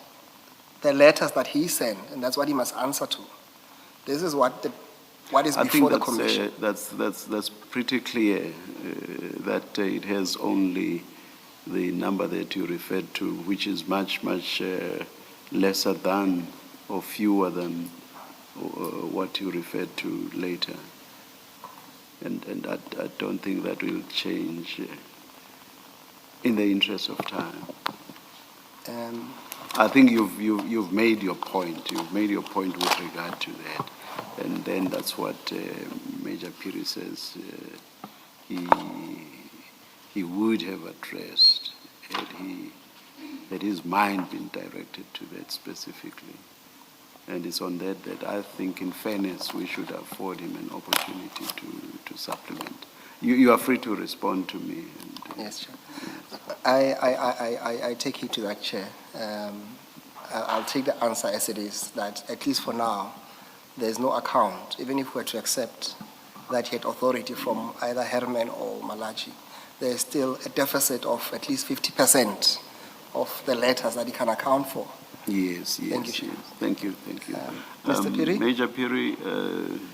the letters that he sent, and that's what he must answer to. This is what is before the commission. That's pretty clear that it has only the number that you referred to, which is much lesser than or fewer than what you referred to later. And I don't think that will change in the interest of time. I think you've made your point. You've made your point with regard to that. And then that's what Major Piri says he would have addressed had his mind been directed to that specifically. And it's on that I think, in fairness, we should afford him an opportunity to supplement. You are free to respond to me. Yes, Chair. I take heed to that, Chair. I'll take the answer as it is, that at least for now, there's no account, even if we were to accept that he had authority from either Herman or Malachi, there's still a deficit of at least 50% of the letters that he can account for. Yes. Thank you, Chair. Thank you. Mr. Piri? Major Piri,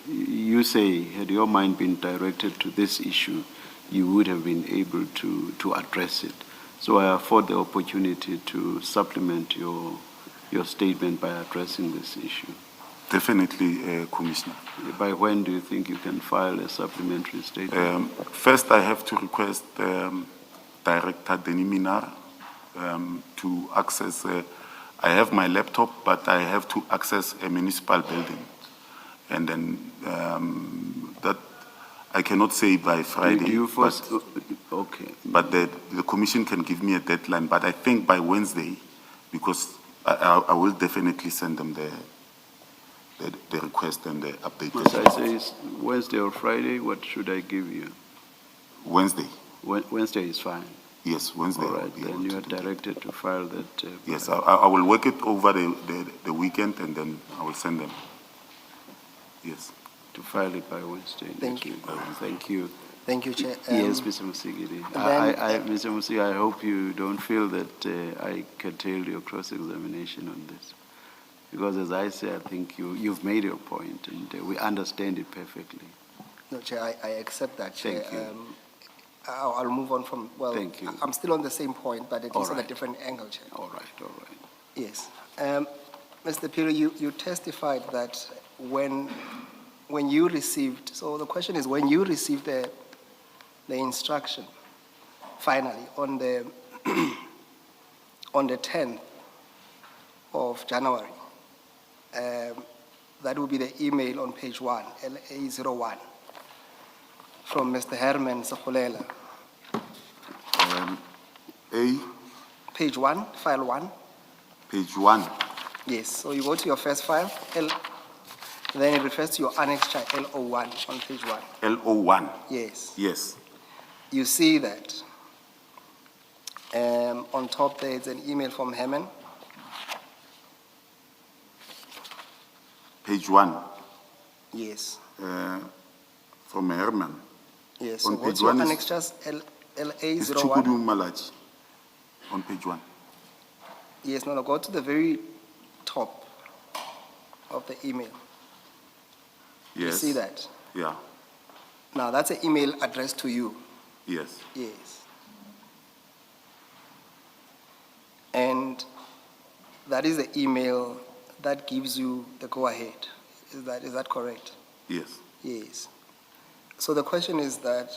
you say, had your mind been directed to this issue, you would have been able to address it. So I afford the opportunity to supplement your statement by addressing this issue. Definitely, Commissioner. By when do you think you can file a supplementary statement? First, I have to request Director Denis Minar to access, I have my laptop, but I have to access a municipal building. And then that I cannot say by Friday. Do you first, okay. But the commission can give me a deadline, but I think by Wednesday, because I will definitely send them the request and the update. Must I say it's Wednesday or Friday? What should I give you? Wednesday. Wednesday is fine. Yes, Wednesday. All right, then you are directed to file that. Yes, I will work it over the weekend, and then I will send them. Yes. To file it by Wednesday. Thank you. Thank you. Thank you, Chair. Yes, Mr. Musigiri. Mr. Musigiri, I hope you don't feel that I curtailed your cross-examination on this. Because as I say, I think you've made your point, and we understand it perfectly. No, Chair, I accept that, Chair. Thank you. I'll move on from, well, Thank you. I'm still on the same point, but at least on a different angle, Chair. All right. Yes. Mr. Piri, you testified that when you received, so the question is, when you received the instruction finally, on the, on the 10th of January, that will be the email on page 1, LA01, from Mr. Herman Sekhulela. A, Page 1, file 1. page 1. Yes, so you go to your first file, then it refers to your annexure L01 on page 1. L01. Yes. Yes. You see that. On top there is an email from Herman. Page 1. Yes. From Herman. Yes. On So go page to your 1 is- annexures It's LA01. Chukudu Malachi. On page 1. Yes, no, go to the very top of the email. Yes. You see that? Yeah. Now that's an email addressed to you. Yes. Yes. And that is the email that gives you the go-ahead. Is that correct? Yes. Yes. So the question is that,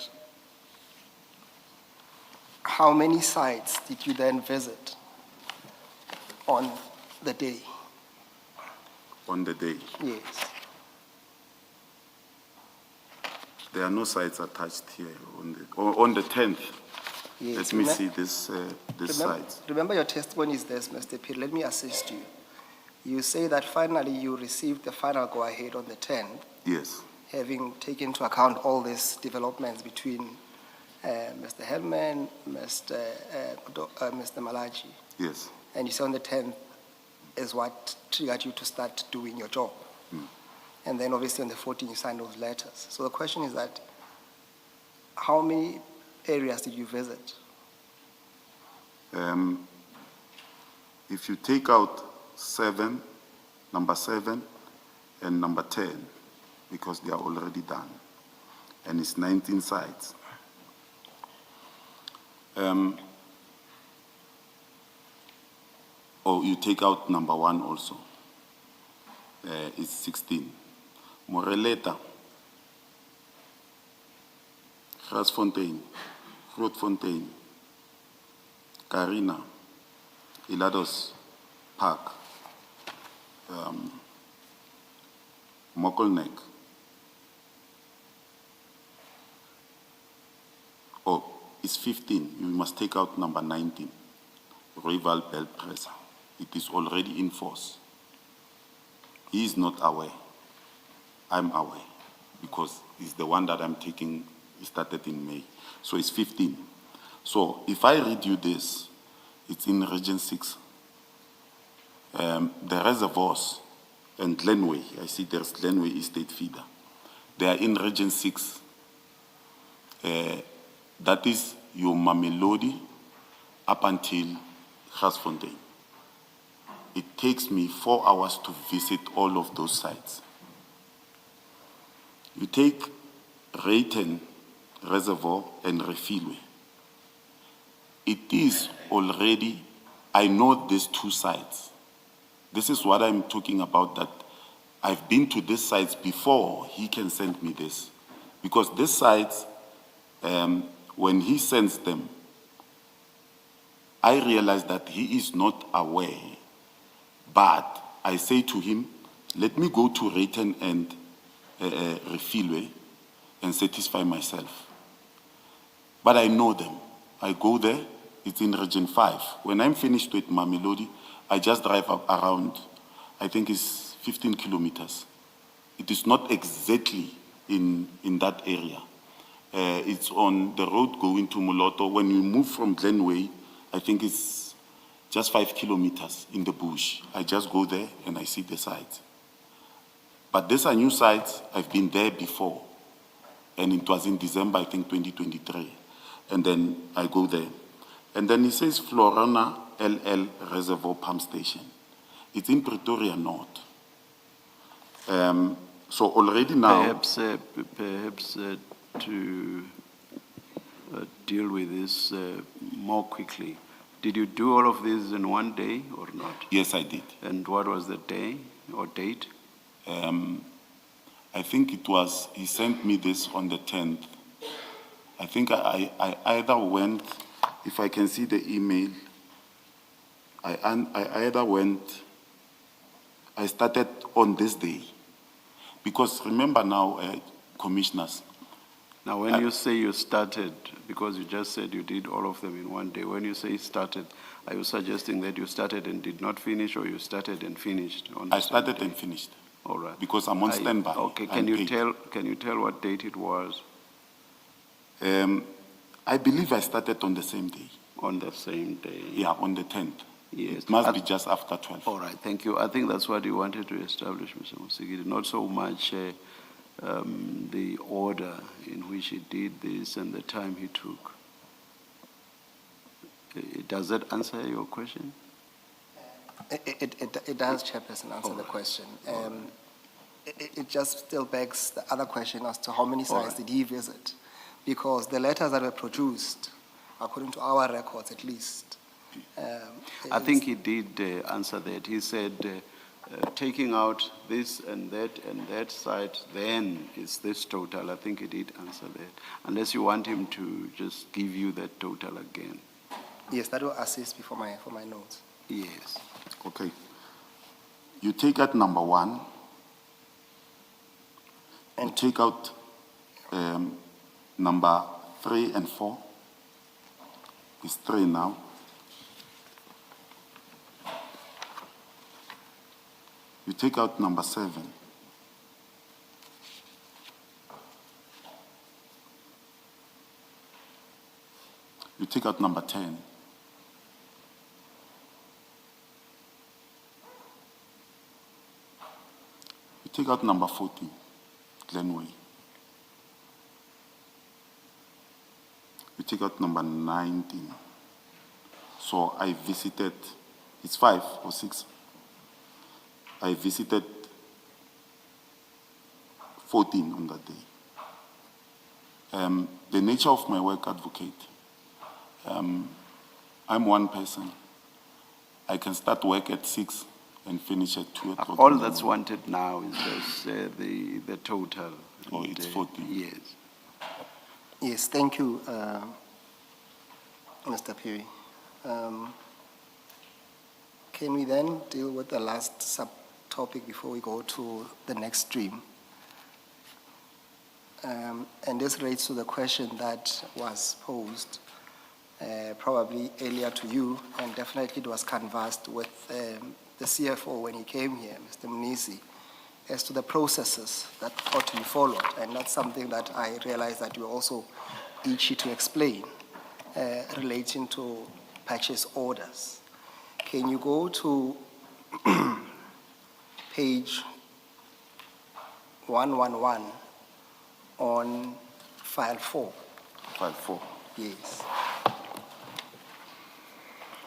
how many sites did you then visit on the day? On the day. Yes. There are no sites attached here on the 10th. Yes. Let me see this sites. Remember your testimony is this, Mr. P. Let me assist you. You say that finally you received the final go-ahead on the 10th, Yes. having taken into account all these developments between Mr. Hellman, Mr. Malachi, Yes. and you say on the 10th is what triggered you to start doing your job. And then obviously on the 14th you signed those letters. So the question is that, how many areas did you visit? If you take out number 7 and number 10, because they are already done, and it's 19 sites. Or you take out number 1 also, it's 16. Moreleta, Grasfontein, Grootfontein, Carina, Ilados Park, Mokelneck. Oh, it's 15. You must take out number 19, Rival Bell Presser. It is already in force. He is not aware. I'm aware because it's the one that I'm taking, it started in May. So it's 15. So if I read you this, it's in Region 6. The reservoirs and Glenway, I see there's Glenway Estate Feeder. They are in Region 6. That is your Mamelodi up until Grasfontein. It takes me 4 hours to visit all of those sites. You take Rayton Reservoir and Refilwe. It is already, I know these 2 sites. This is what I'm talking about, that I've been to these sites before he can send me this. Because these sites, when he sends them, I realize that he is not aware. But I say to him, let me go to Rayton and Refilwe and satisfy myself. But I know them. I go there, it's in Region 5. When I'm finished with Mamelodi, I just drive up around, I think it's 15 kilometers. It is not exactly in that area. It's on the road going to Moloto. When you move from Glenway, I think it's just 5 kilometers in the bush. I just go there and I see the sites. But these are new sites, I've been there before. And it was in December, I think 2023. And then I go there. And then it says Florona LL Reservoir Pump Station. It's in Pretoria North. So already now... Perhaps to deal with this more quickly, did you do all of this in one day or not? Yes, I did. And what was the day or date? I think it was, he sent me this on the 10th. I think I either went if I can see the email, I either I started on this day. Because remember now, commissioners, Now, when you say you started, because you just said you did all of them in one day, when you say started, are you suggesting that you started and did not finish, or you started and finished on the I same started day? and finished. All right. Because I'm on standby. Okay, I'm paid. can you tell what date it was? I believe I started on the same day. On the same day? Yeah, on the 10th. Yes. It must be just after 12. All right, thank you. I think that's what you wanted to establish, Mr. Musigiri, not so much the order in which he did this and the time he took. Does that answer your question? It does, Chairperson, answer the question. It just still begs the other question as to how many sites did he visit? Because the letters that were produced, according to our records at least. I think he did answer that. He said, taking out this and that site, then it's this total. I think he did answer that. Unless you want him to just give you that total again. Yes, that will assist me for my notes. Yes. Okay. You take out number 1. And you take out number 3 and 4. It's 3 now. You take out number 7. You take out number 10. You take out number 14, Glenway. You take out number 19. So I visited, it's 5 or 6. I visited 14 on that day. The nature of my work, advocate, I'm one person. I can start work at 6 and finish at 2 o'clock. All that's wanted now is just the total. Oh, it's 14. Yes. Yes, thank you, Mr. Phiri. Can we then deal with the last subtopic before we go to the next stream? And this relates to the question that was posed probably earlier to you, and definitely it was canvassed with the CFO when he came here, Mr. Mnisi, as to the processes that ought to be followed. And that's something that I realize that you're also itchy to explain relating to purchase orders. Can you go to page 111 on file 4? File 4. Yes.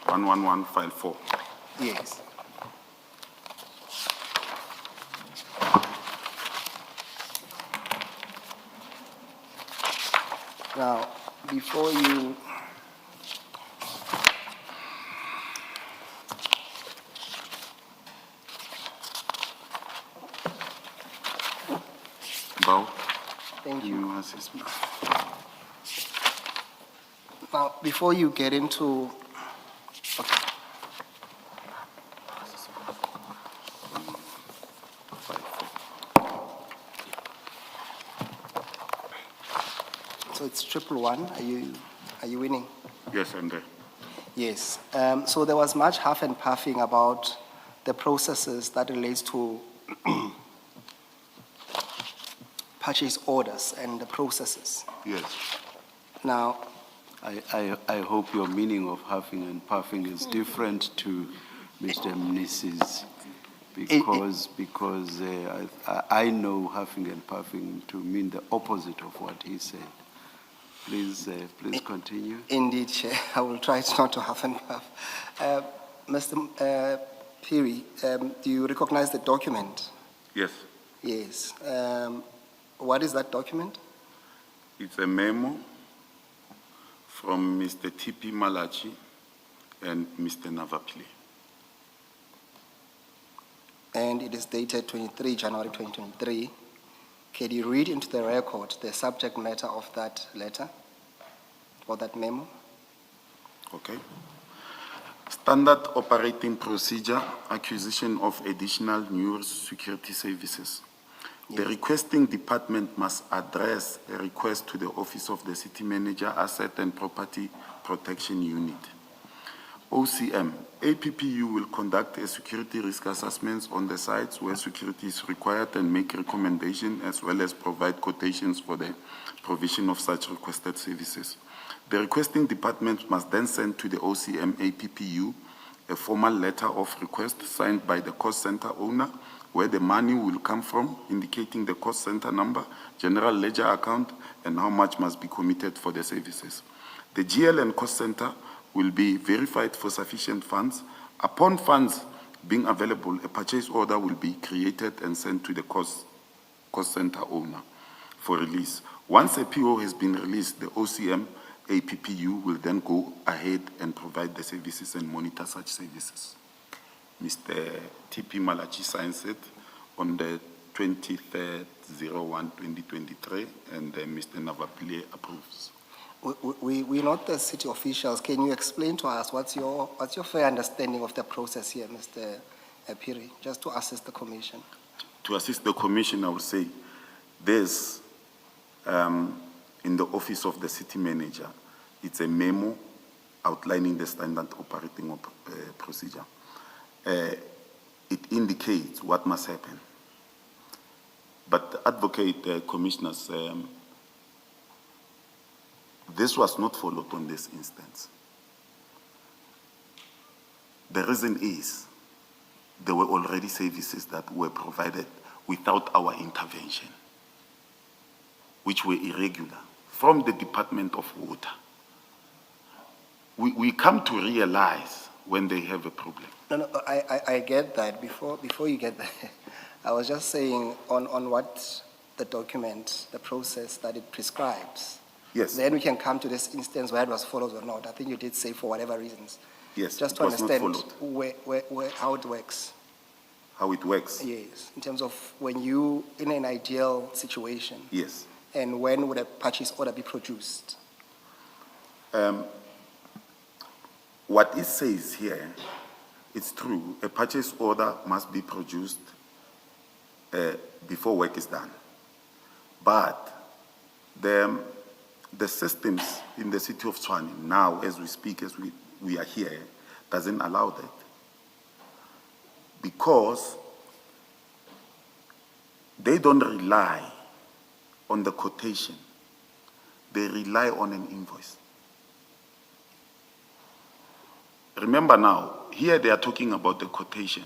111, file 4. Yes. Now, before you Bow. thank you. You assist me. Now, before you get into so it's 111. Are you winning? Yes, I'm there. Yes. So there was much huff and puffing about the processes that relates to purchase orders and the processes. Yes. Now, I hope your meaning of huffing and puffing is different to Mr. Mnisi's, because I know huffing and puffing to mean the opposite of what he said. Please continue. indeed, Chair, I will try not to huff and puff. Mr. Phiri, do you recognize the document? Yes. Yes. What is that document? It's a memo from Mr. T.P. Malachi and Mr. Navapile. And it is dated 23 January 2023. Can you read into the record the subject matter of that letter or that memo? Okay. Standard operating procedure, acquisition of additional new security services. The requesting department must address a request to the Office of the City Manager, Asset and Property Protection Unit. OCM, APPU will conduct a security risk assessments on the sites where security is required and make recommendations as well as provide quotations for the provision of such requested services. The requesting department must then send to the OCM APPU a formal letter of request signed by the cost center owner where the money will come from, indicating the cost center number, general ledger account, and how much must be committed for the services. The GL and cost center will be verified for sufficient funds. Upon funds being available, a purchase order will be created and sent to the cost center owner for release. Once a PO has been released, the OCM APPU will then go ahead and provide the services and monitor such services. Mr. TP Malachi signs it on the 23rd/01/2023, and Mr. Navapile approves. We're not the city officials. Can you explain to us what's your fair understanding of the process here, Mr. Phiri, just to assist the commission? To assist the commission, I would say there's, in the office of the city manager, it's a memo outlining the standard operating procedure. It indicates what must happen. But advocate commissioners, this was not followed on this instance. The reason is there were already services that were provided without our intervention, which were irregular from the Department of Water. We come to realize when they have a problem. No, I get that. Before you get there, I was just saying on what the document, the process that it prescribes. Yes. Then we can come to this instance where it was followed or not. I think you did say for whatever reasons. Yes, Just it to was not understand followed. how it works. How it works? Yes, in terms of when you, in an ideal situation. Yes. And when would a purchase order be produced? What it says here, it's true. A purchase order must be produced before work is done. But the systems in the city of Tshwane now, as we speak, as we are here, doesn't allow that. Because they don't rely on the quotation. They rely on an invoice. Remember now, here they are talking about the quotation.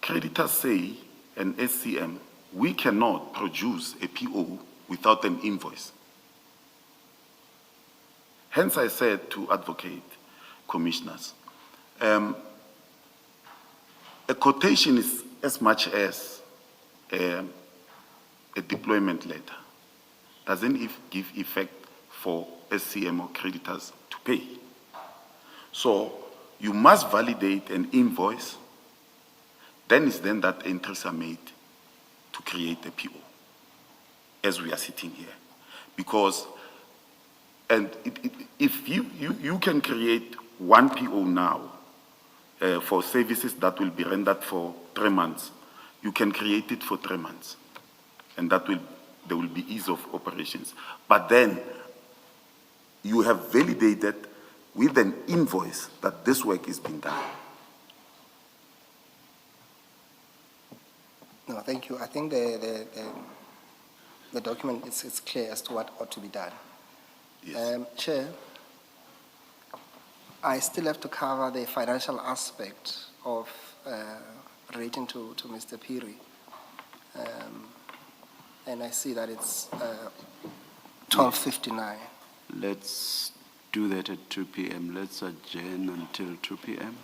Creditors say, and SCM, we cannot produce a PO without an invoice. Hence I said to advocate commissioners, a quotation is as much as a deployment letter. Doesn't give effect for SCM or creditors to pay. So you must validate an invoice, then it's then that entries are made to create a PO, as we are sitting here. Because, and if you can create one PO now for services that will be rendered for 3 months, you can create it for 3 months, and there will be ease of operations. But then you have validated with an invoice that this work is being done. No, thank you. I think the document is clear as to what ought to be done. Yes. Chair, I still have to cover the financial aspect of relating to Mr. Phiri. And I see that it's 12:59. Let's do that at 2 p.m. Let's adjourn until 2 p.m.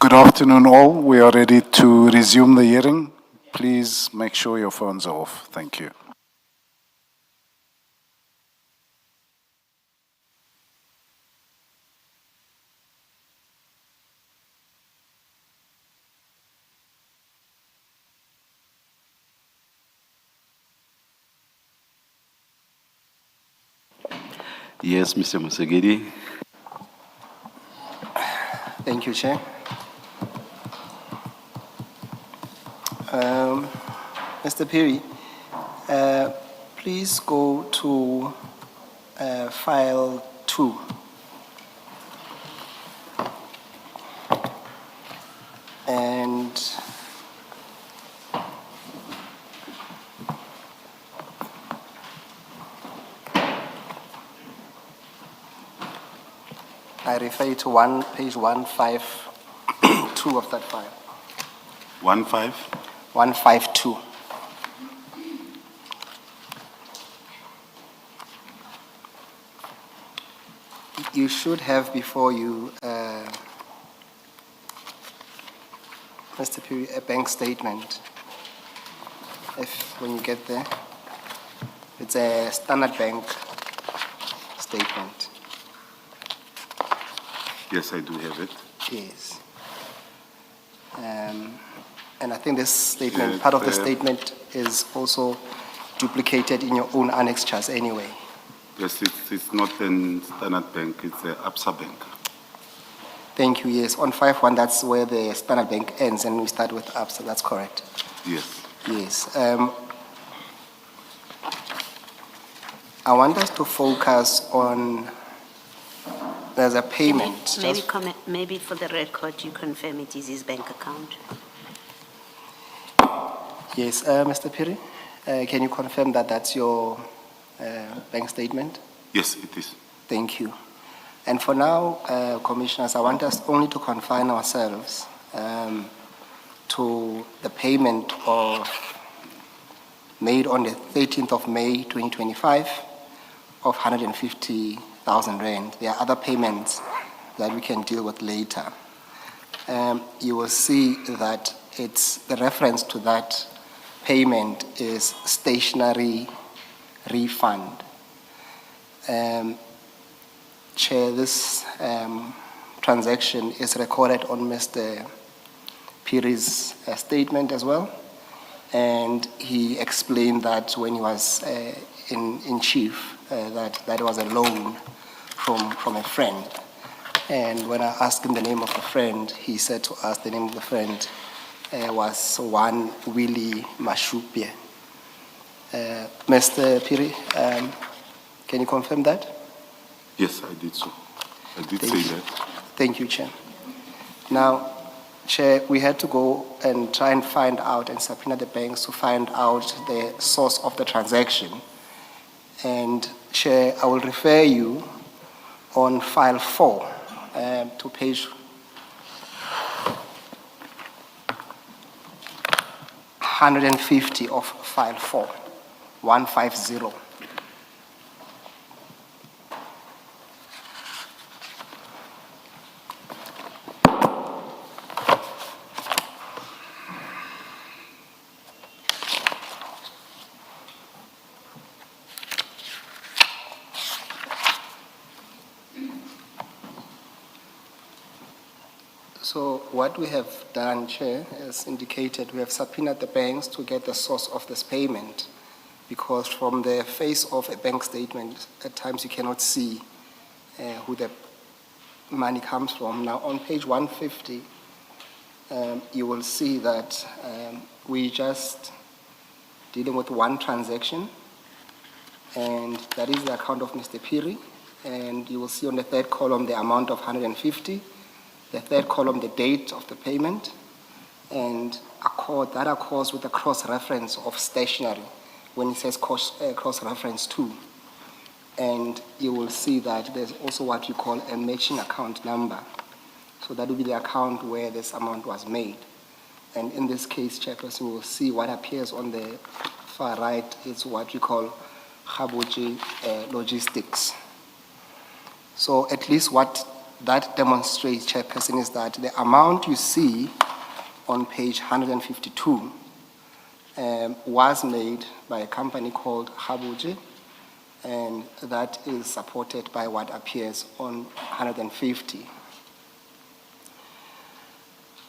Good afternoon, all. We are ready to resume the hearing. Please make sure your phones are off. Thank you. Yes, Mr. Musegedi. Thank you, Chair. Mr. Phiri, please go to file 2. And I refer you to page 152 of that file. 15? 152. You should have before you, Mr. Phiri, a bank statement. When you get there, it's a Standard Bank statement. Yes, I do have it. Yes. And I think this statement, part of the statement is also duplicated in your own annexures anyway. Yes, it's not a Standard Bank, it's a Absa Bank. Thank you, yes. On 5.1, that's where the Standard Bank ends and we start with ABSA, that's correct. Yes. Yes. I want us to focus on, there's a payment. Maybe for the record, you confirm it is his bank account. Yes, Mr. Phiri, can you confirm that that's your bank statement? Yes, it is. Thank you. And for now, Commissioners, I want us only to confine ourselves to the payment made on the 13th of May 2025 of 150,000 rand. There are other payments that we can deal with later. You will see that the reference to that payment is stationary refund. Chair, this transaction is recorded on Mr. Phiri's statement as well, and he explained that when he was in chief, that was a loan from a friend. And when I asked him the name of the friend, he said to us the name of the friend was one Willie Mashupie. Mr. Phiri, can you confirm that? Yes, I did so. I did say that. Thank you, Chair. Now, Chair, we had to go and try and find out and subpoena the banks to find out the source of the transaction. And Chair, I will refer you on file 4 to page 150 of file 4, 150. So what we have done, Chair, as indicated, we have subpoenaed the banks to get the source of this payment, because from the face of a bank statement, at times you cannot see who the money comes from. Now on page 150, you will see that we just dealing with one transaction, and that is the account of Mr. Phiri, and you will see on the third column the amount of 150. The third column, the date of the payment, and that accords with the cross-reference of stationery when it says cross-reference to. And you will see that there's also what you call a matching account number. So that will be the account where this amount was made. And in this case, Chairperson, we will see what appears on the far right is what we call Khaboji Logistics. So at least what that demonstrates, Chairperson, is that the amount you see on page 152 was made by a company called Habuji, and that is supported by what appears on 150.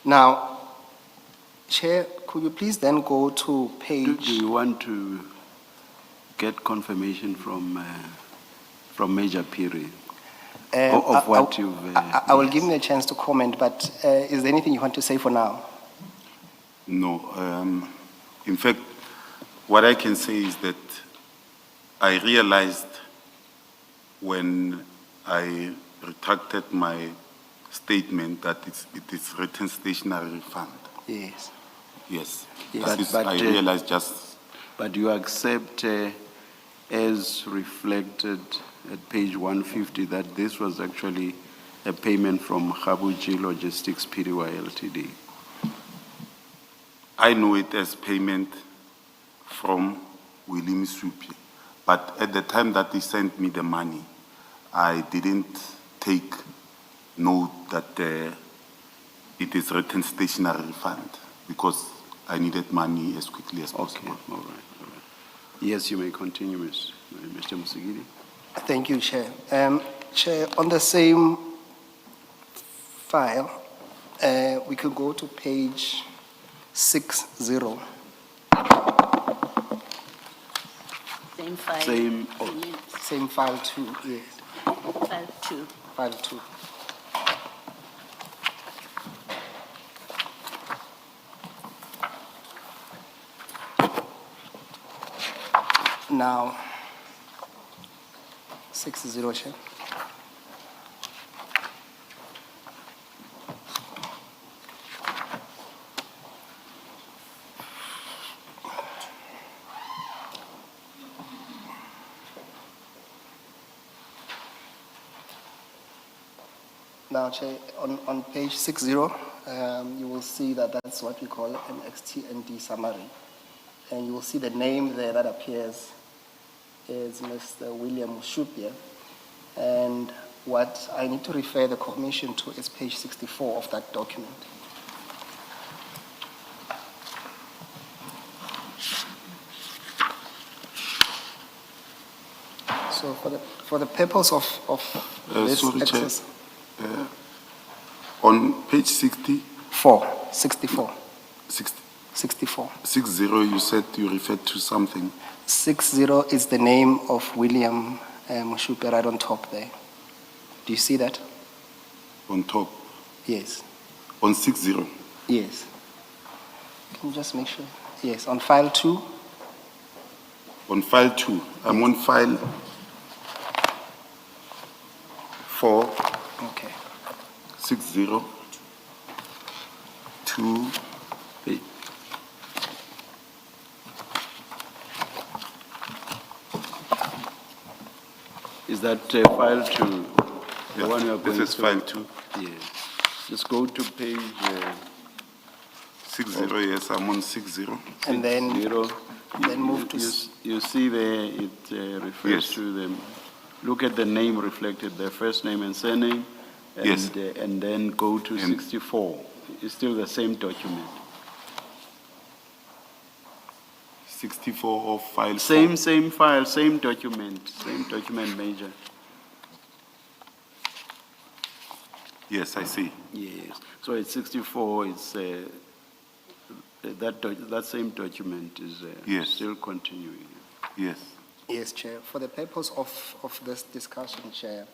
Now, Chair, could you please then go to Do page... you want to get confirmation from Major Piri of what you've... I will give you a chance to comment, but is there anything you want to say for now? No. In fact, what I can say is that I realized when I retracted my statement that it is written stationary fund. Yes. Yes. Yes. That is, But, I realized just... But you accept as reflected at page 150 that this was actually a payment from Habuji Logistics Pty Ltd. I know it as payment from William Supi, but at the time that they sent me the money, I didn't take note that it is written stationary fund because I needed money as quickly as possible. Okay, all right. Yes, you may continue, Mr. Musigiri. Thank you, Chair. Chair, on the same file, we could go to page 60. Same file. Same, Same file two, yes, File two. file two. Now, 60, Chair. Now, Chair, on page 60, you will see that that's what we call an XT&D summary. And you will see the name there that appears is Mr. William Mushupia. And what I need to refer the Commission to is page 64 of that document. So for the purpose of this Sorry, Chair. exercise, On page 64, 64, 60, you said you referred to something. 60 is the name of William Mushupia right on top there. Do you see that? On top, Yes. on 60. Yes. Can you just make sure? Yes, on file 2. On file 2, I'm on file 4, Okay. 60, 2, is that file 2? The one you are going this is to? file 2. Yes. Just go to page 60, yes, I'm on 60. And then 0. then move to You see there, it refers Yes. to them. Look at the name reflected, their first name and surname. And, Yes. And then go to And- 64. It's still the same document. 64 of file 4. Same file, same document, Major. Yes, I see. Yes. So it's 64, it's, that same document is Yes. still continuing. Yes. Yes, Chair. For the purpose of this discussion, Chair,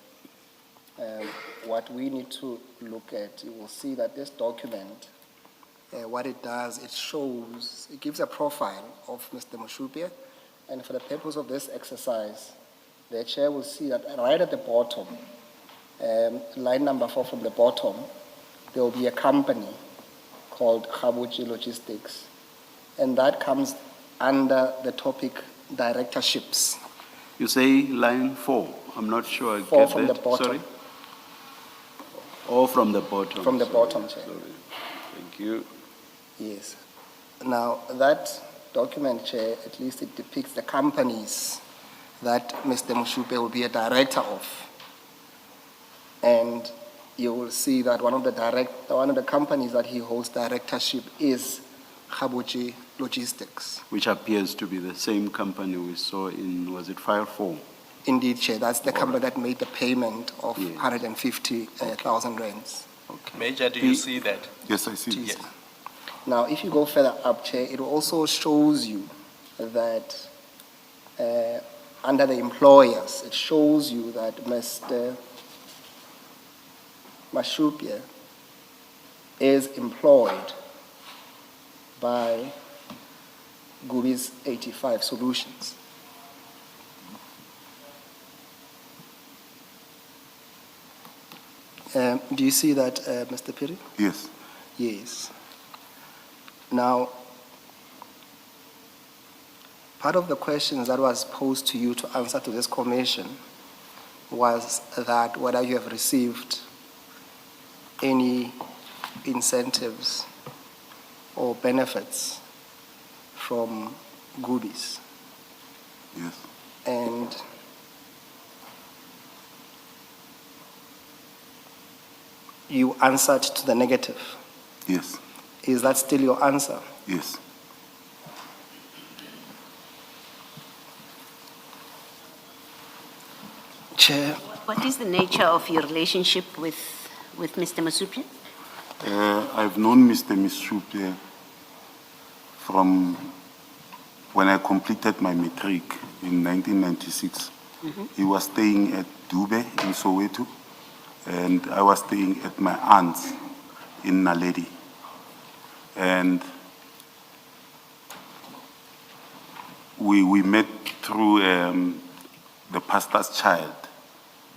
what we need to look at, you will see that this document, what it does, it gives a profile of Mr. Mushupia, and for the purpose of this exercise, the Chair will see that right at the bottom, line number 4 from the bottom, there will be a company called Habuji Logistics, and that comes under the topic directorships. You say line 4, I'm not sure I 4 get from that. the bottom. Sorry? Oh, from the bottom. From the Sorry, bottom, Chair. sorry. Thank you. Yes. Now, that document, Chair, at least it depicts the companies that Mr. Mushupia will be a director of. And you will see that one of the companies that he holds directorship is Khabuchi Logistics. Which appears to be the same company we saw in, was it File 4? Indeed, Chair, that's the company that made the payment of Yes. 150,000 rands. Okay. Major, do you see that? Yes, I see. Yes. Now, if you go further up, Chair, it also shows you that under the employers, it shows you that Mr. Mashupia is employed by Gubi's 85 Solutions. Do you see that, Mr. Piri? Yes. Yes. Now, part of the questions that was posed to you to answer to this commission was that whether you have received any incentives or benefits from Gubis. Yes. And you answered to the negative. Yes. Is that still your answer? Yes. Chair, What is the nature of your relationship with Mr. Masupia? I've known Mr. Misupe from when I completed my matric in 1996. He was staying at Dube in Soweto, and I was staying at my aunt's in Naledi. And we met through the pastor's child.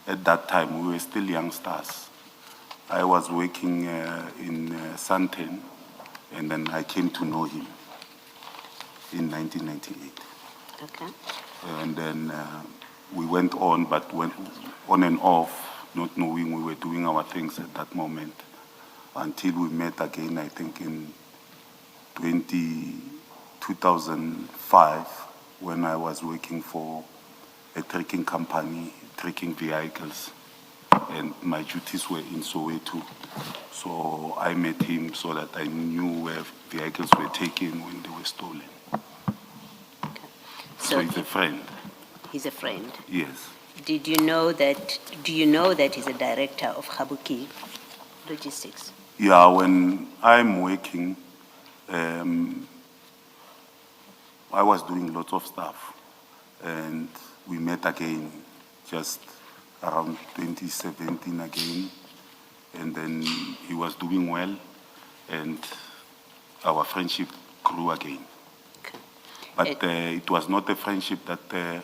At that time, we were still youngsters. I was working in Santen, and then I came to know him in 1998. Okay. And then we went on, but went on and off, not knowing we were doing our things at that moment, until we met again, I think in 2005, when I was working for a trekking company, trekking vehicles, and my duties were in Soweto. So I met him so that I knew where vehicles were taken when they were stolen. So he's a friend. He's a friend. Yes. Do you know that he's a director of Khabuki Logistics? Yeah, when I'm working, I was doing lots of stuff, and we met again just around 2017 again, and then he was doing well, and our friendship grew again. Okay. But it was not a friendship that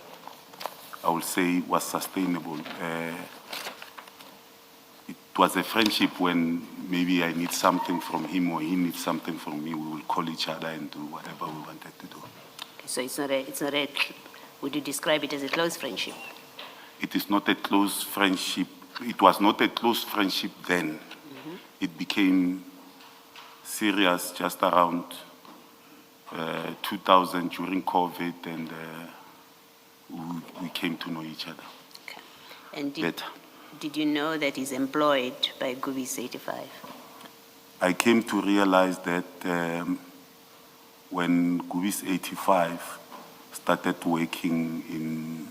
I would say was sustainable. It was a friendship when maybe I need something from him or he needs something from me, we will call each other and do whatever we wanted to do. So it's not a, would you describe it as a close friendship? It is not a close friendship. It was not a close friendship then. It became serious just around 2000 during COVID, and we came to know each other Okay. And better. did you know that he's employed by Gubi's 85? I came to realize that when Gubis 85 started working in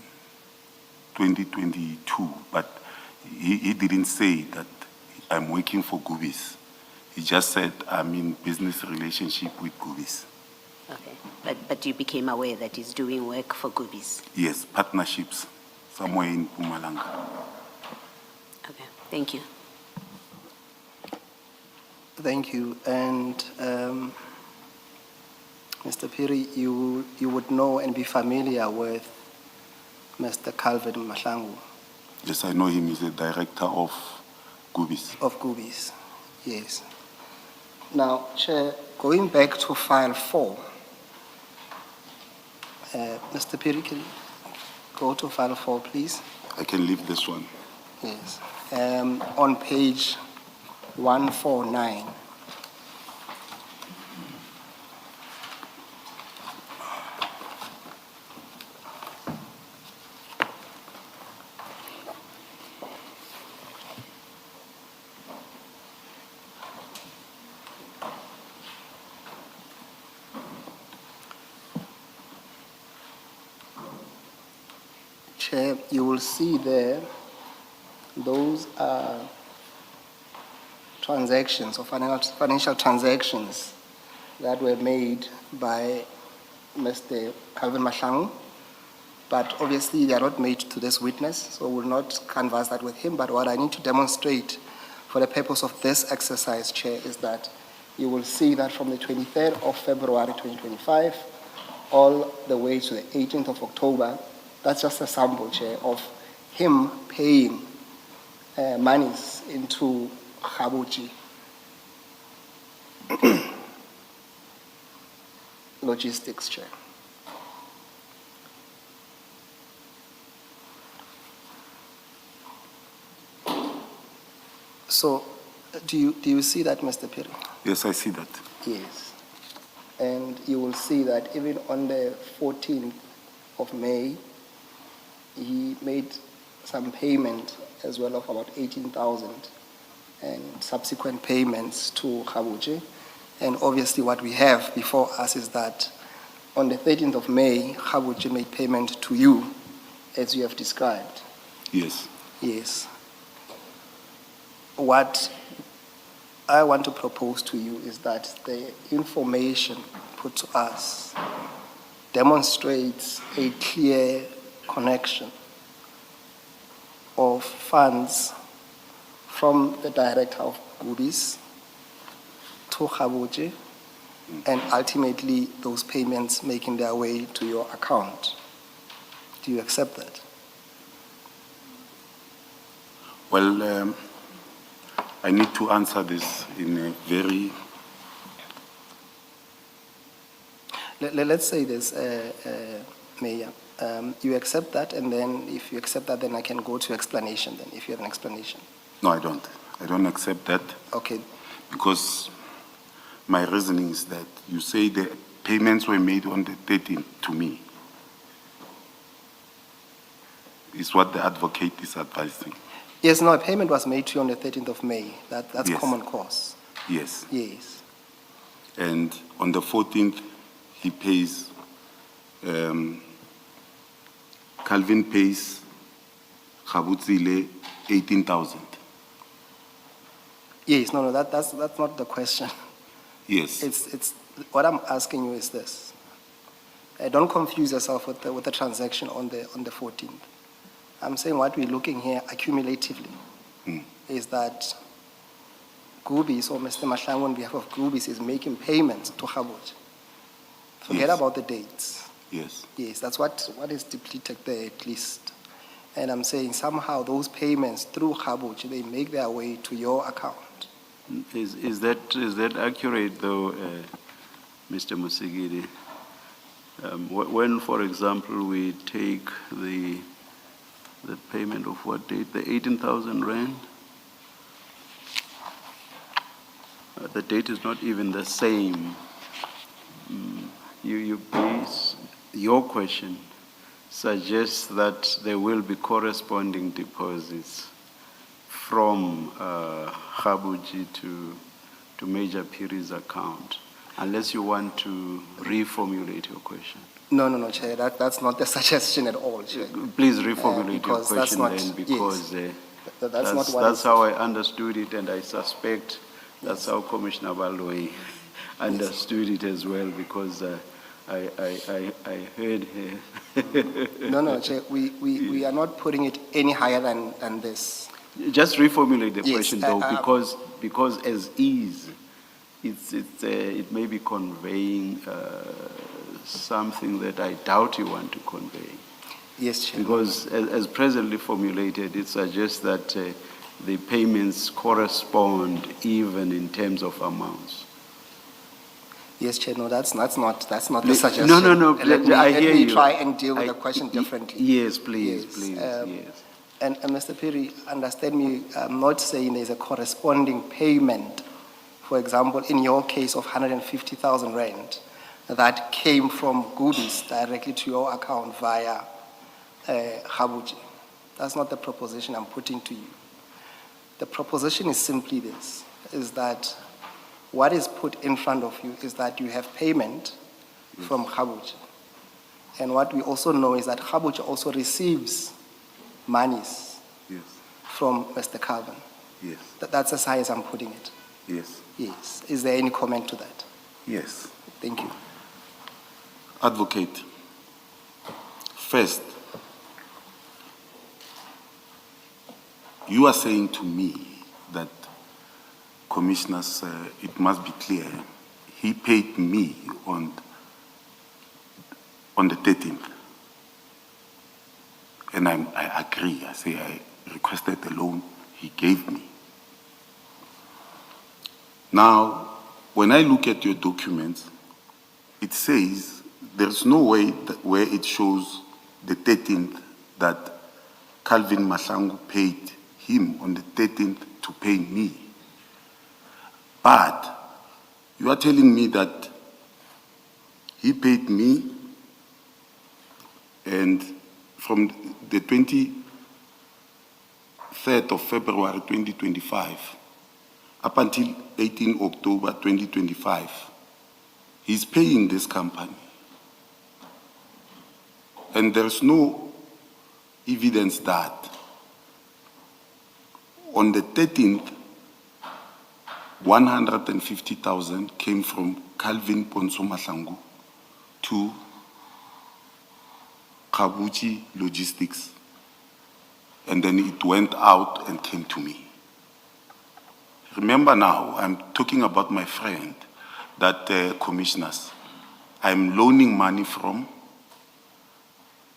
2022, but he didn't say that I'm working for Gubis. He just said I'm in business relationship with Gubis. Okay. But you became aware that he's doing work for Gubi's? Yes, partnerships somewhere in Madlanga. Okay. Thank you. thank you. And Mr. Piri, you would know and be familiar with Mr. Calvin Mahlangu Yes, I know him. He's the director of Gubis. of Gubis. Yes. Now, Chair, going back to file 4, Mr. Piri, can you go to file 4, please? I can leave this one. Yes. On page 149. Chair, you will see there, those are transactions or financial transactions that were made by Mr. Calvin Mahlangu, but obviously they are not made to this witness, so we'll not canvass that with him. But what I need to demonstrate for the purpose of this exercise, Chair, is that you will see that from the 23rd of February 2025 all the way to the 18th of October, that's just a sample, Chair, of him paying monies into Khabuchi Logistics, Chair. So, do you see that, Mr. Piri? Yes, I see that. Yes. And you will see that even on the 14th of May, he made some payment as well of about 18,000 and subsequent payments to Khabuchi. And obviously what we have before us is that on the 13th of May, Khabuchi made payment to you, as you have described. Yes. Yes. What I want to propose to you is that the information put to us demonstrates a clear connection of funds from the director of Gubis to Khabuchi, and ultimately those payments making their way to your account. Do you accept that? Well, I need to answer this in a very... Let's say this, Mayor. You accept that, and then if you accept that, then I can go to explanation then, if you have an explanation. No, I don't. I don't accept that. Okay. Because my reasoning is that you say the payments were made on the 13th to me. Is what the advocate is advising. Yes, no, a payment was made to you on the 13th of May. That's Yes. common cause. Yes. Yes. And on the 14th, he pays, Calvin pays Khabutsile 18,000. Yes, no, that's not the question. Yes. It's what I'm asking you is this. Don't confuse yourself with the transaction on the 14th. I'm saying what we're looking here accumulatively is that Gubis, or Mr. Mahlangu on behalf of Gubis, is making payments to Khabuchi. Forget Yes. about the dates. Yes. Yes, that's what is depleted there at least. And I'm saying somehow those payments through Khabuchi, they make their way to your account. Is that accurate though, Mr. Musigidi? When, for example, we take the payment of what date? The 18,000 rand? The date is not even the same. You base your question suggests that there will be corresponding deposits from Khabuchi to Major Piri's account, unless you want to reformulate your question. No, Chair, that's not the suggestion at all, Chair. Please reformulate your because that's question not- then, because That's not what that's is- how I understood it, and I suspect that's how Commissioner Balway understood it as well, because I heard her. No, Chair, we are not putting it any higher than this. Just reformulate the Yes, question though, because as is, it may be conveying something that I doubt you want to convey. Yes, Chair. Because as presently formulated, it suggests that the payments correspond even in terms of amounts. Yes, Chair, no, that's not the suggestion. No, Let me, I hear let me you. try and deal with the question differently. Yes, please, Yes, please, yes. And Mr. Piri, understand me, I'm not saying there's a corresponding payment, for example, in your case of 150,000 rand, that came from Gubis directly to your account via Khabuchi. That's not the proposition I'm putting to you. The proposition is simply this, is that what is put in front of you is that you have payment from Khabuchi. And what we also know is that Khabuchi also receives monies Yes, from Mr. Calvin. yes, That's as high as I'm putting it. yes, Yes. Is there any comment to that? yes. Thank you. Advocate, first, you are saying to me that, commissioners, it must be clear, he paid me on the 13th. And I agree. I say I requested the loan he gave me. Now, when I look at your documents, it says there's no way that where it shows the 13th that Calvin Madlanga paid him on the 13th to pay me. But you are telling me that he paid me, and from the 23rd of February 2025 up until 18 October 2025, he's paying this company. And there's no evidence that on the 13th, 150,000 came from Calvin Ponso Madlanga to Kabuchi Logistics, and then it went out and came to me. Remember now, I'm talking about my friend that commissioners, I'm loaning money from,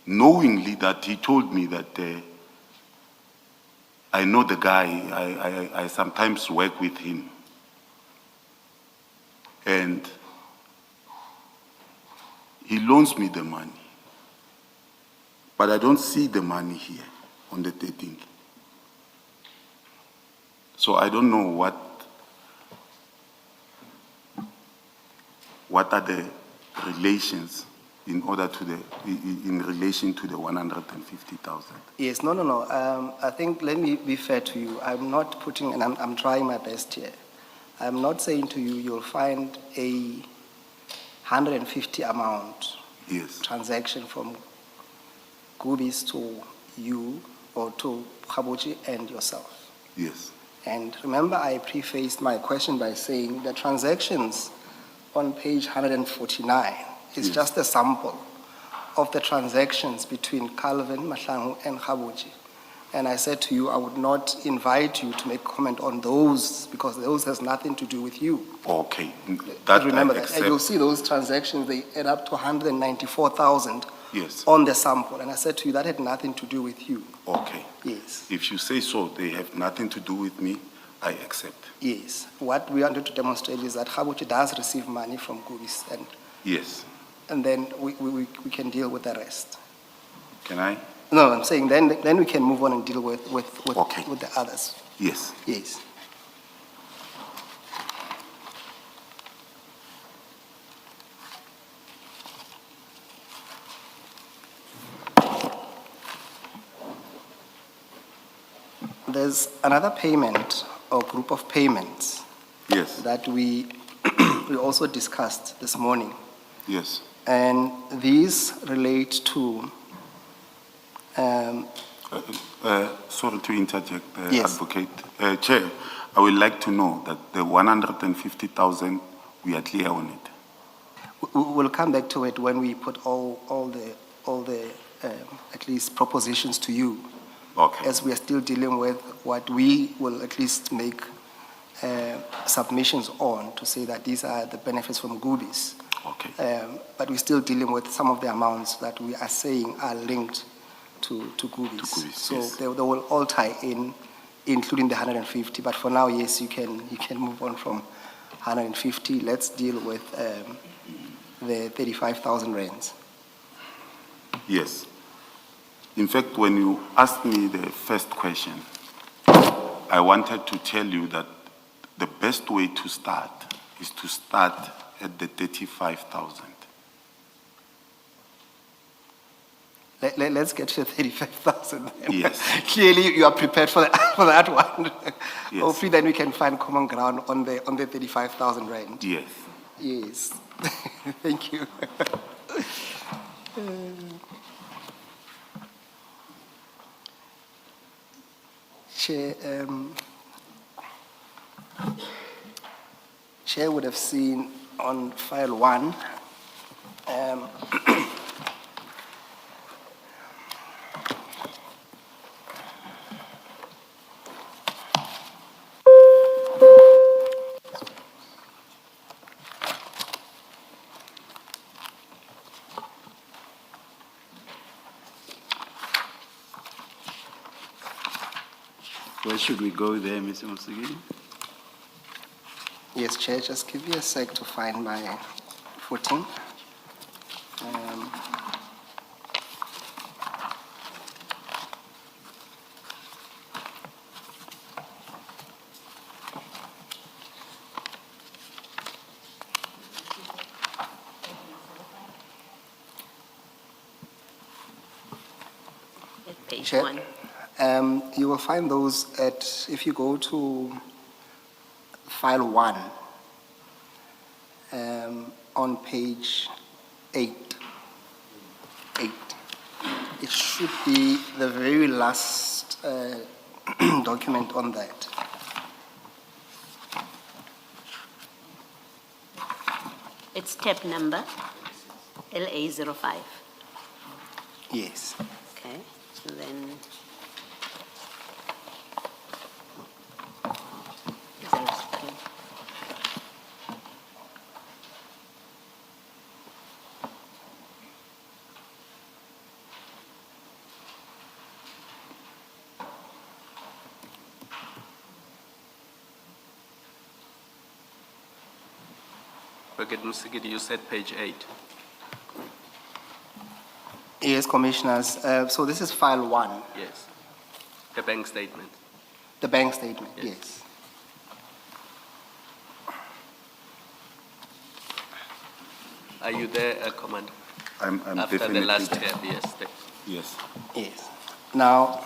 knowingly that he told me that I know the guy, I sometimes work with him. And he loans me the money. But I don't see the money here on the 13th. So I don't know what are the relations in relation to the 150,000. Yes, no. I think, let me be fair to you. I'm not putting, and I'm trying my best here. I'm not saying to you, you'll find a 150 amount Yes. transaction from Gubis to you or to Kabuchi and yourself. Yes. And remember, I prefaced my question by saying the transactions on page 149 is Yes. just a sample of the transactions between Calvin Madlanga and Kabuchi. And I said to you, I would not invite you to make comment on those because those has nothing to do with you. Okay. That Remember I that. accept. And you'll see those transactions, they add up to 194,000 Yes. on the sample. And I said to you, that had nothing to do with you. Okay. Yes. If you say so, they have nothing to do with me, I accept. Yes. What we wanted to demonstrate is that Kabuchi does receive money from Gubis, Yes. and then we can deal with the rest. Can I? No, I'm saying then we can move on and deal with Okay. the others. Yes. Yes. There's another payment or group of payments Yes. that we we also discussed this morning, Yes. and these relate to Sorry to interject, Yes. Advocate. Chair, I would like to know that the 150,000, we are clear on it. we'll come back to it when we put all the at least propositions to you, Okay. as we are still dealing with what we will at least make submissions on to say that these are the benefits from Gubis. Okay. But we're still dealing with some of the amounts that we are saying are linked to Gubis. To Gubis, So yes. they will all tie in, including the 150. But for now, yes, you can move on from 150. Let's deal with the 35,000 rands. Yes. In fact, when you asked me the first question, I wanted to tell you that the best way to start is to start at the 35,000. Let's get to the 35,000. Yes. Clearly, you are prepared for that one. Yes. Hopefully, then we can find common ground on the 35,000 rand. Yes. Yes. Thank you. Chair, Chair would have seen on file 1, Where should we go there, Mr. Musigidi? yes, Chair, just give me a sec to find my footing. At page Chair, 1. You will find those at, if you go to file 1, on page 8. It should be the very last document on that. It's tab number LA05. Yes. Okay, so then. 02. Brigadier Musigidi, you said page 8. Yes, Commissioners. So this is file 1, Yes. The bank statement. the bank statement, Yes. yes. Are you there, Commander? I'm After the definitely last there. tab, yes. Yes. Yes. Now,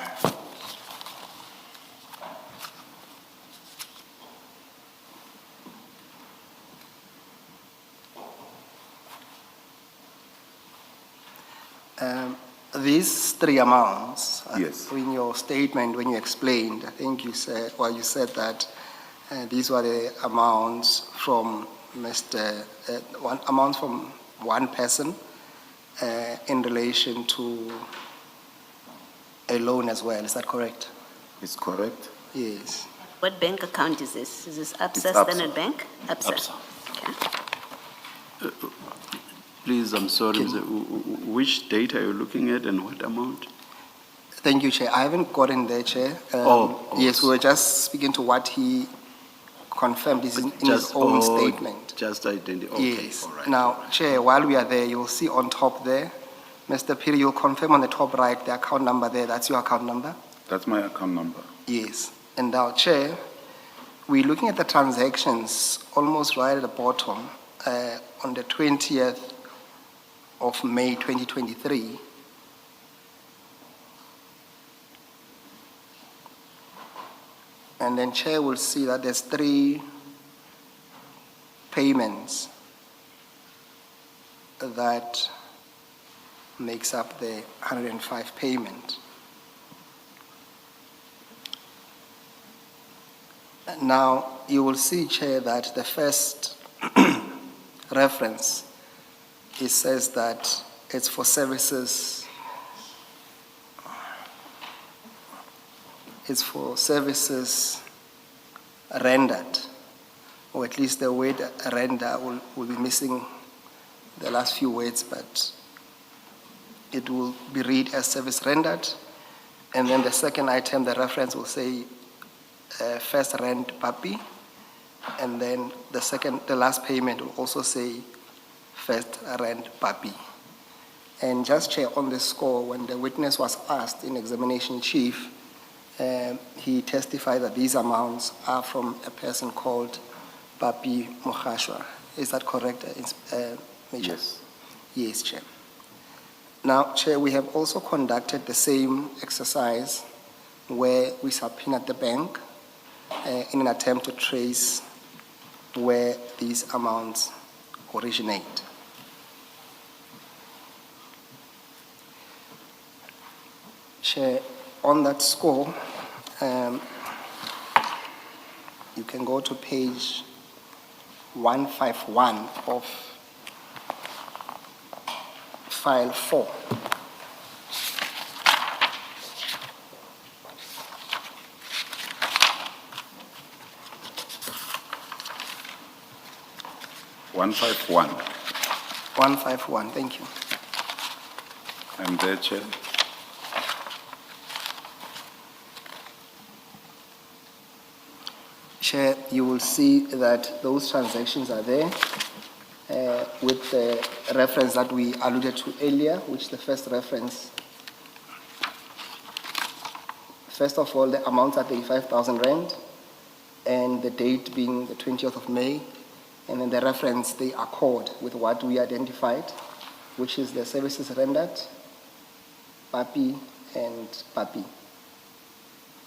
these 3 amounts, Yes. in your statement, when you explained, I think you said, well, you said that these were the amounts from amounts from one person in relation to a loan as well. Is that correct? It's correct? Yes. What bank account is this? Is this ABSA ABSA. Standard Bank? ABSA. ABSA. Okay. Please, I'm sorry, Can- Mr. Which date are you looking at and what amount? Thank you, Chair. I haven't gotten there, Chair. Yes, we were just speaking to what he confirmed in his own statement. Just identity, okay, Yes. all right. Now, Chair, while we are there, you'll see on top there, Mr. Piri, you'll confirm on the top right the account number there. That's your account number? That's my account number. Yes. And now, Chair, we're looking at the transactions almost right at the bottom on the 20th of May 2023. And then Chair will see that there's 3 payments that makes up the 105 payment. Now, you will see, Chair, that the first reference, it says that it's for services, rendered, or at least the word render will be missing the last few words, but it will be read as service rendered. And then the second item, the reference will say first rent puppy, and then the last payment will also say first rent puppy. And just Chair, on the score, when the witness was asked in examination chief, he testified that these amounts are from a person called Papi Mohashwa. Is that correct, Major? Yes. Yes, Chair. Now, Chair, we have also conducted the same exercise where we subpoenaed the bank in an attempt to trace where these amounts originate. Chair, on that score, You can go to page 151 of file 4. One 151. 151, thank you. I'm there, Chair. Chair, you will see that those transactions are there with the reference that we alluded to earlier, which the first reference. First of all, the amount are 35,000 rand, and the date being the 20th of May, and then the reference they accord with what we identified, which is the services rendered, PAPI and PAPI.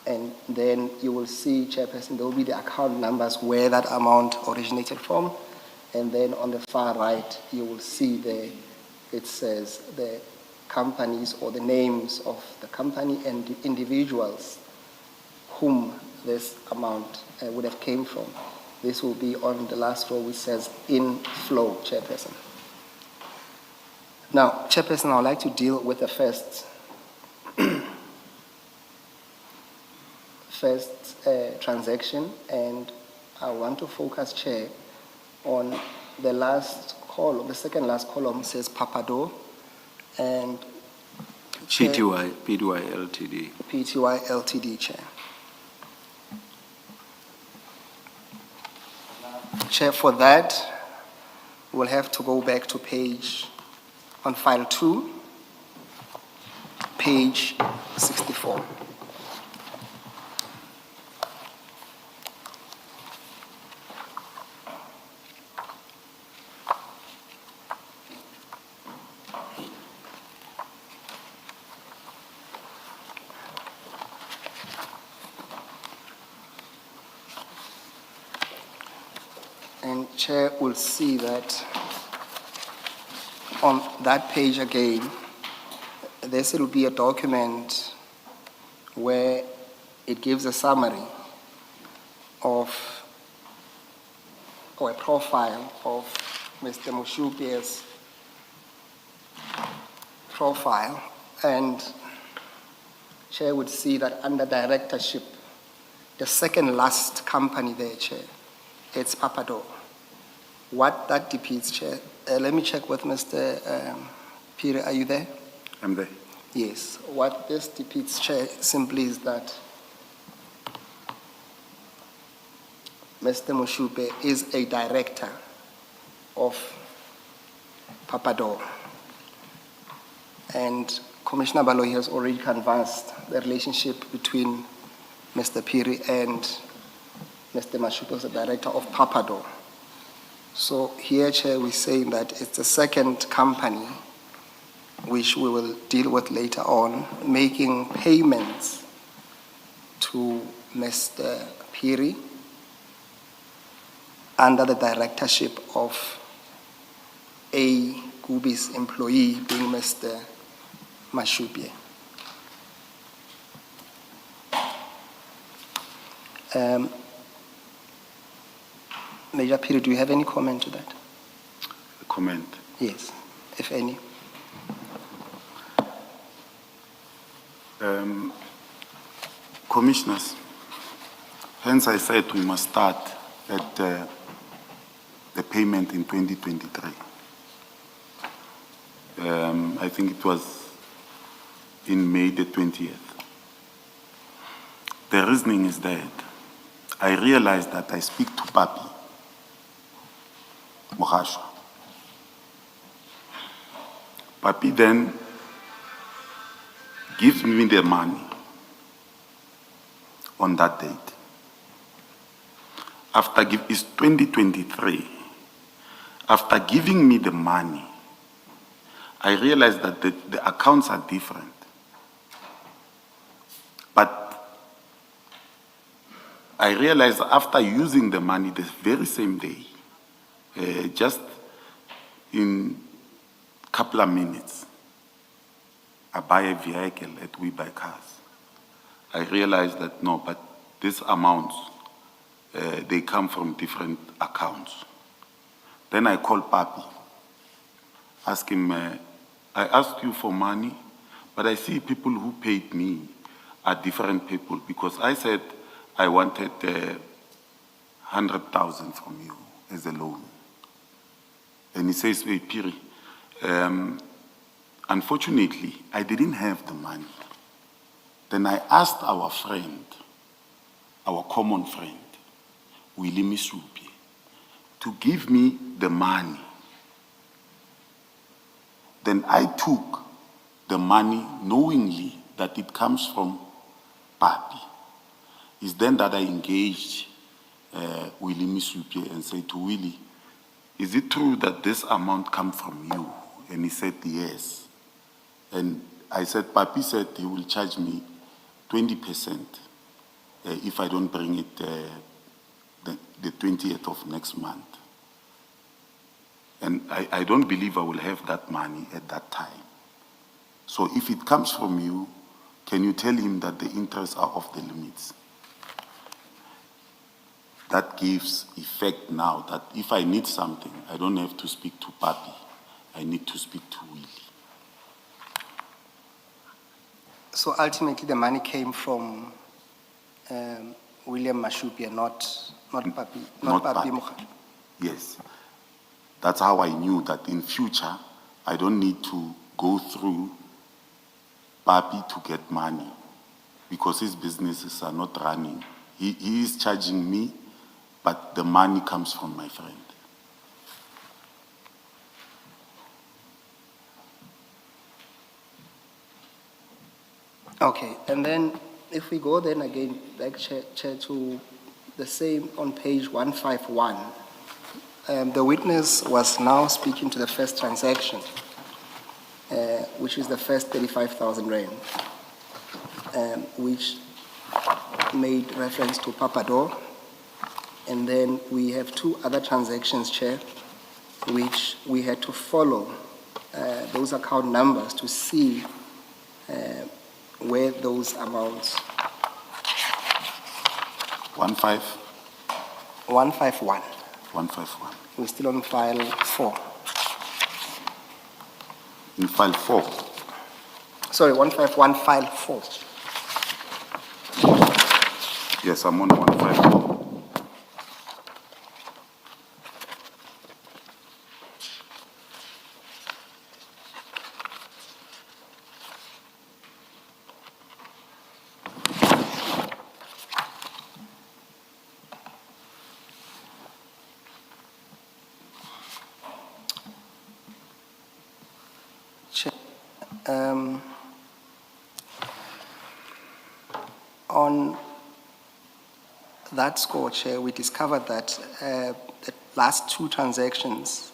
And then you will see, Chairperson, there will be the account numbers where that amount originated from. And then on the far right, you will see it says the companies or the names of the company and the individuals whom this amount would have came from. This will be on the last row, which says inflow, Chairperson. Now, Chairperson, I would like to deal with the first transaction, and I want to focus, Chair, on the last column. The second last column says Papado and PTY Ltd. PTY Ltd, Chair. Chair, for that, we'll have to go back to page, on file 2, page 64. And Chair will see that on that page again, there will be a document where it gives a summary of, or a profile of Mr. Mushupe's profile. And Chair would see that under directorship, the second last company there, Chair, it's Papado. What that depicts, Chair, let me check with Mr. Peter, are you there? I'm there. Yes. What this depicts, Chair, simply is that Mr. Mushupe is a director of Papado. And Commissioner Baloyi has already canvassed the relationship between Mr. Piri and Mr. Mushupe as the director of Papado. So here, Chair, we're saying that it's the second company, which we will deal with later on, making payments to Mr. Piri under the directorship of a Gubi's employee, being Mr. Mushupe. Major Piri, do you have any comment to that? A comment. Yes, if any. Commissioners, hence I said we must start at the payment in 2023. I think it was in May the 20th. The reasoning is that I realized that I speak to Papi Mohasho. Papi then gives me the money on that date. It's 2023. After giving me the money, I realized that the accounts are different. But I realized after using the money the very same day, just in a couple of minutes, I buy a vehicle at We Buy Cars. I realized that no, but these amounts, they come from different accounts. Then I called Papi, ask him, I asked you for money, but I see people who paid me are different people, because I said I wanted 100,000 from you as a loan. And he says, wait, Piri, unfortunately, I didn't have the money. Then I asked our friend, our common friend, Willie Misupi, to give me the money. Then I took the money knowingly that it comes from Papi. It's then that I engaged Willie Misupi and said to Willie, is it true that this amount comes from you? And he said, yes. And I said, Papi said he will charge me 20% if I don't bring it the 20th of next month. And I don't believe I will have that money at that time. So if it comes from you, can you tell him that the interests are off the limits? That gives effect now that if I need something, I don't have to speak to Papi. I need to speak to Willie. So ultimately, the money came from William Mashupi and not Papi, not Papi Mokgadi. Yes. That's how I knew that in future, I don't need to go through Papi to get money, because his businesses are not running. He is charging me, but the money comes from my friend. Okay, and then if we go then again back, Chair, to the same on page 151, the witness was now speaking to the first transaction, which is the first 35,000 rand, which made reference to Papador. And then we have two other transactions, Chair, which we had to follow those account numbers to see where those amounts. 151. 151. We're still on file 4. In file 4. Sorry, 151, file 4. Yes, I'm on 154. On that score, Chair, we discovered that the last two transactions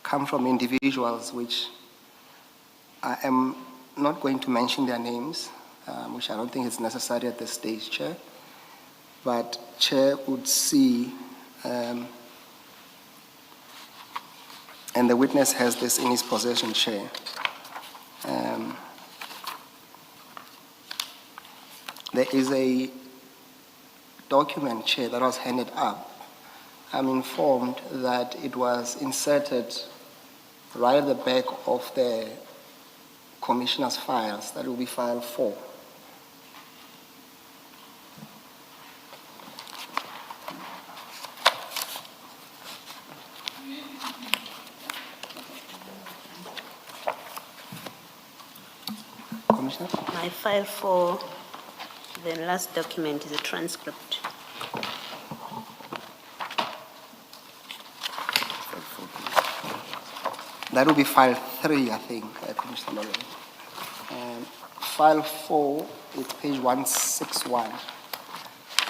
come from individuals which I am not going to mention their names, which I don't think is necessary at this stage, Chair. But Chair would see, and the witness has this in his possession, Chair. There is a document, Chair, that was handed up. I'm informed that it was inserted right at the back of the commissioner's files. That will be file 4. Commissioner? My file 4, the last document is a transcript. That will be file 3, I think, Commissioner Malone. File 4 is page 161.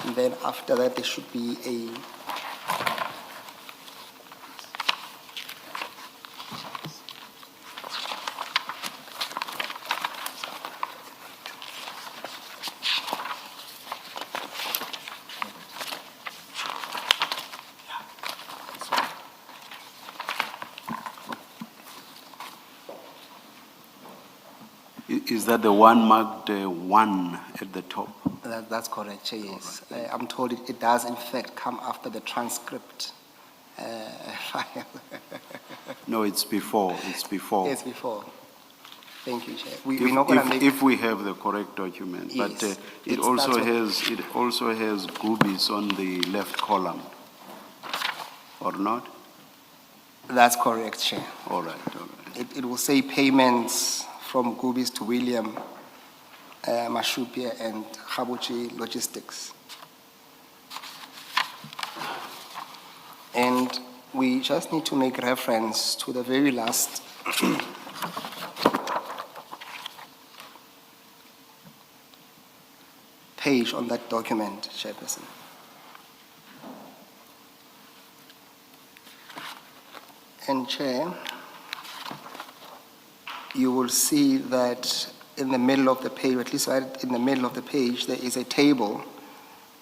And then after that, there should be a Is that the one marked 1 at the top? That's correct, Chair, yes. I'm told it does in fact come after the transcript file. No, it's before, it's before. Yes, before. Thank you, Chair. We're not gonna make. If we have the correct document, but Yes, it that's also what- has Goobies on the left column, or not? That's correct, Chair. All right, all right. It will say payments from Gubis to William Mashupia and Khabuchi Logistics. And we just need to make reference to the very last page on that document, Chairperson. And Chair, you will see that in the middle of the page, at least right in the middle of the page, there is a table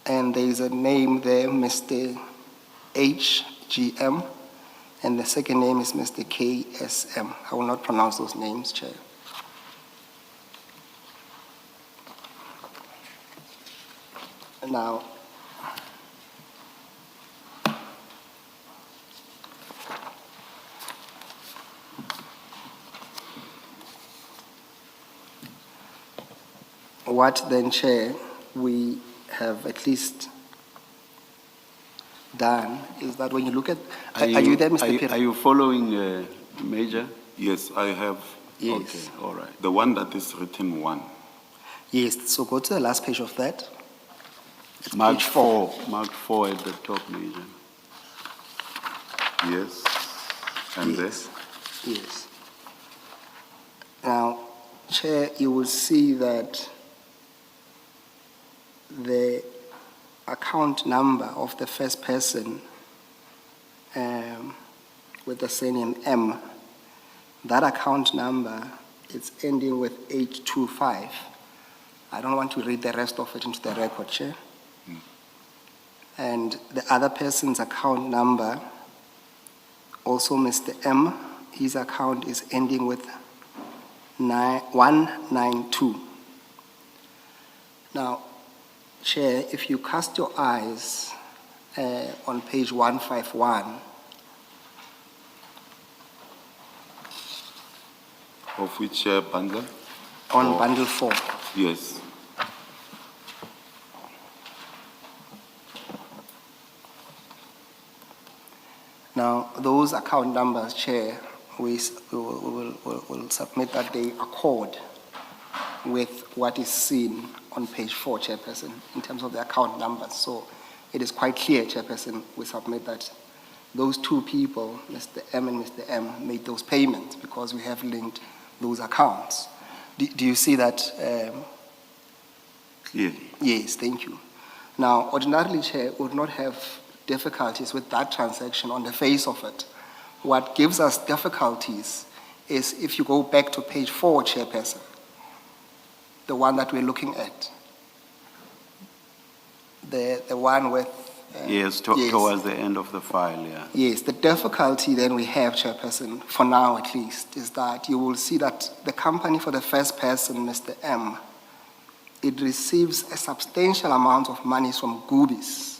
and there is a name there, Mr. HGM, and the second name is Mr. KSM. I will not pronounce those names, Chair. Now, what then, Chair, we have at least done is that when you look at, are you there, Mr. Peter? Are you following, Major? Yes, I have. Yes. Okay, all right. The one that is written 1. Yes, so go to the last page of that. Mark page 4. Mark 4 at the top, Major. Yes. And Yes. Yes. Now, Chair, you will see that the account number of the first person with the surname M, that account number is ending with 825. I don't want to read the rest of it into the record, Chair. And the other person's account number, also Mr. M, his account is ending with 192. Now, Chair, if you cast your eyes on page 151, of which bundle? on Oh. bundle 4, Yes. now those account numbers, Chair, we will submit that they accord with what is seen on page 4, Chairperson, in terms of the account numbers. So it is quite clear, Chairperson, we submit that those two people, Mr. M and Mr. M, made those payments because we have linked those accounts. Do you see that? Clearly. Yes, thank you. Now, ordinarily, Chair, we would not have difficulties with that transaction on the face of it. What gives us difficulties is if you go back to page 4, Chairperson, the one that we're looking at, the one with... Yes, yes. towards the end of the file, yeah. Yes, the difficulty then we have, Chairperson, for now at least, is that you will see that the company for the first person, Mr. M, it receives a substantial amount of money from Gubis.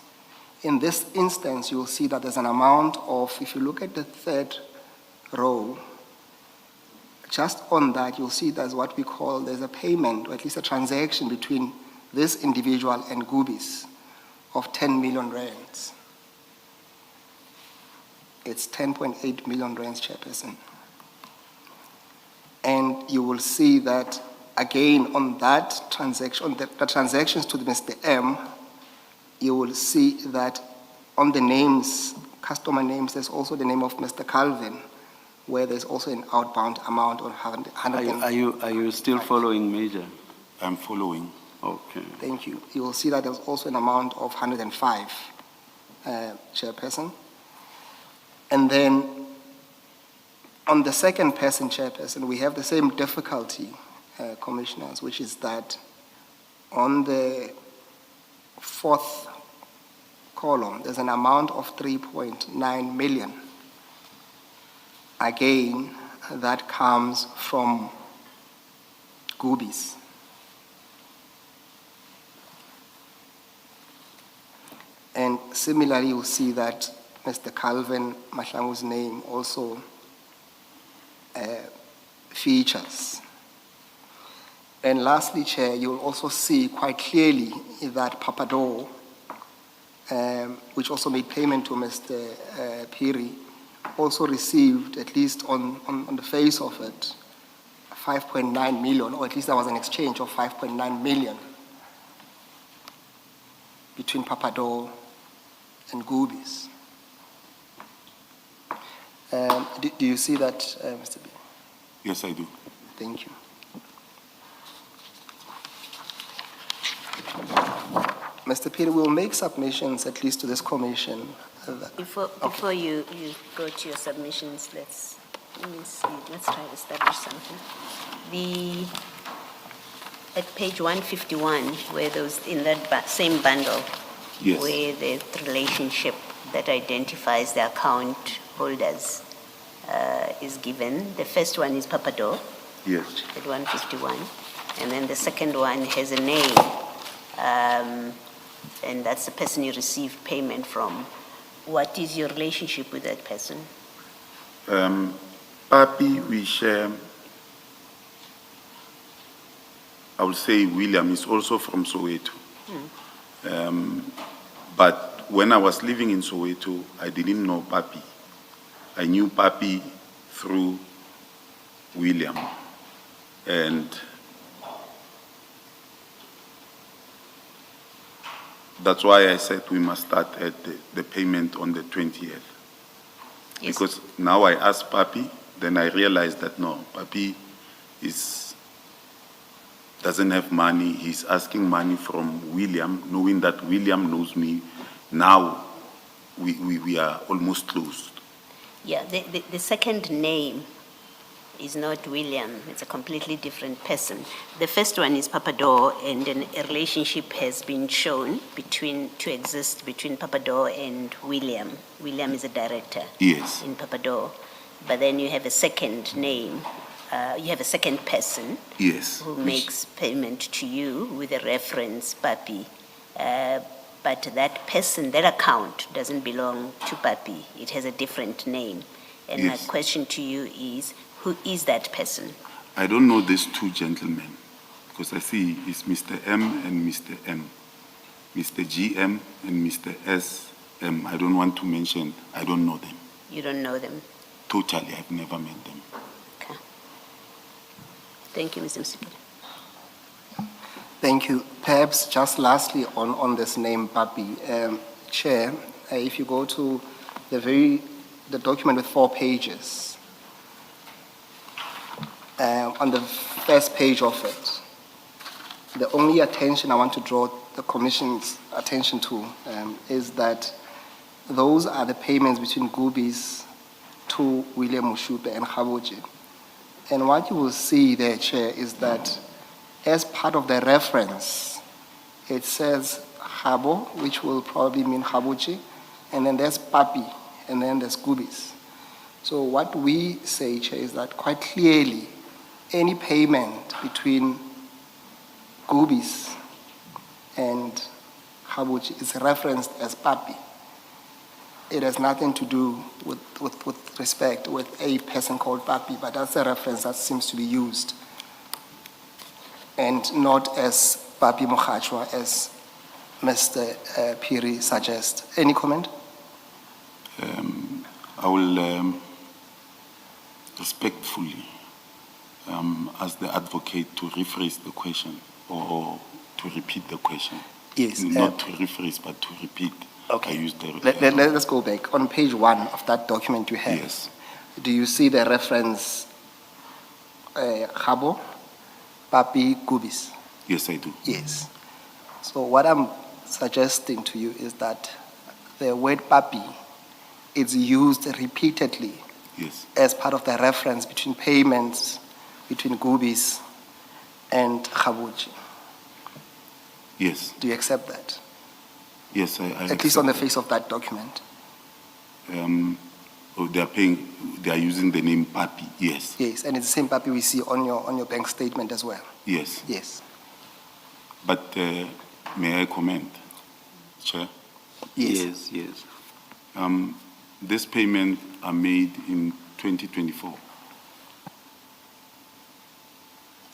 In this instance, you will see that there's an amount of, if you look at the third row, just on that, you'll see there's what we call, there's a payment, or at least a transaction between this individual and Gubis of 10 million rands. It's 10.8 million rands, Chairperson. And you will see that, again, on that transaction, on the transactions to Mr. M, you will see that on the names, customer names, there's also the name of Mr. Calvin, where there's also an outbound amount of 100. Are you still following, Major? I'm following. Okay. Thank you. You will see that there's also an amount of 105, Chairperson. And then on the second person, Chairperson, we have the same difficulty, Commissioners, which is that on the fourth column, there's an amount of 3.9 million. Again, that comes from Goobies. And similarly, you'll see that Mr. Calvin Mahlangu's name also features. And lastly, Chair, you'll also see quite clearly that Papado, which also made payment to Mr. Phiri, also received, at least on the face of it, 5.9 million, or at least there was an exchange of 5.9 million between Papado and Goobies. Do you see that, Mr. B? Yes, I do. Thank you. Mr. Peter, we'll make submissions, at least to this commission. Before you go to your submissions, let me see, let's try to establish something. At page 151, where those, in that same bundle, Yes. where the relationship that identifies the account holders is given, the first one is Papado Yes. at 151, and then the second one has a name, and that's the person you received payment from. What is your relationship with that person? Papi, we share, I would say William is also from Soweto. But when I was living in Soweto, I didn't know Papi. I knew Papi through William. And that's why I said we must start at the payment on the 20th. Yes. Because now I asked Papi, then I realized that no, Papi doesn't have money. He's asking money from William, knowing that William knows me. Now we are almost closed. Yeah, the second name is not William, it's a completely different person. The first one is Papado, and then a relationship has been shown to exist between Papado and William. William is a director. Yes. In Papado. But then you have a second name, you have a second person. Yes. Who makes payment to you with a reference, Papi. But that person, that account doesn't belong to Papi. It has a different name. And Yes. my question to you is, who is that person? I don't know these two gentlemen because I see it's Mr. M and Mr. M. Mr. GM and Mr. SM. I don't want to mention, I don't know them. You don't know them? Totally, I've never met them. Okay. Thank you, Mr. Msipili. Thank you. Perhaps just lastly on this name, Papi, Chair, if you go to the document with 4 pages, on the first page of it, the only attention I want to draw the Commission's attention to is that those are the payments between Goobies to William Mushupe and Khaboji. And what you will see there, Chair, is that as part of the reference, it says Khabo, which will probably mean Khaboji, and then there's Papi, and then there's Goobies. So what we say, Chair, is that quite clearly, any payment between Goobies and Khaboji is referenced as Papi. It has nothing to do with respect with a person called Papi, but that's a reference that seems to be used, and not as Papi Mokhachwa, as Mr. Phiri suggests. Any comment? I will respectfully ask the advocate to rephrase the question or to repeat the question. Yes. Not to rephrase, but to repeat. Okay. I used the Let's go back. On page 1 of that document you have, Yes. do you see the reference Khabo, Papi, Goobies? Yes, I do. Yes. So what I'm suggesting to you is that the word Papi is used repeatedly Yes. as part of the reference between payments between Goobies and Khaboji. Yes. Do you accept that? Yes, I At least on the face of that document. Oh, they are using the name Papi, yes, Yes, and it's the same Papi we see on your bank statement as well. yes. Yes. But may I comment, Chair? Yes. Yes. This payment are made in 2024.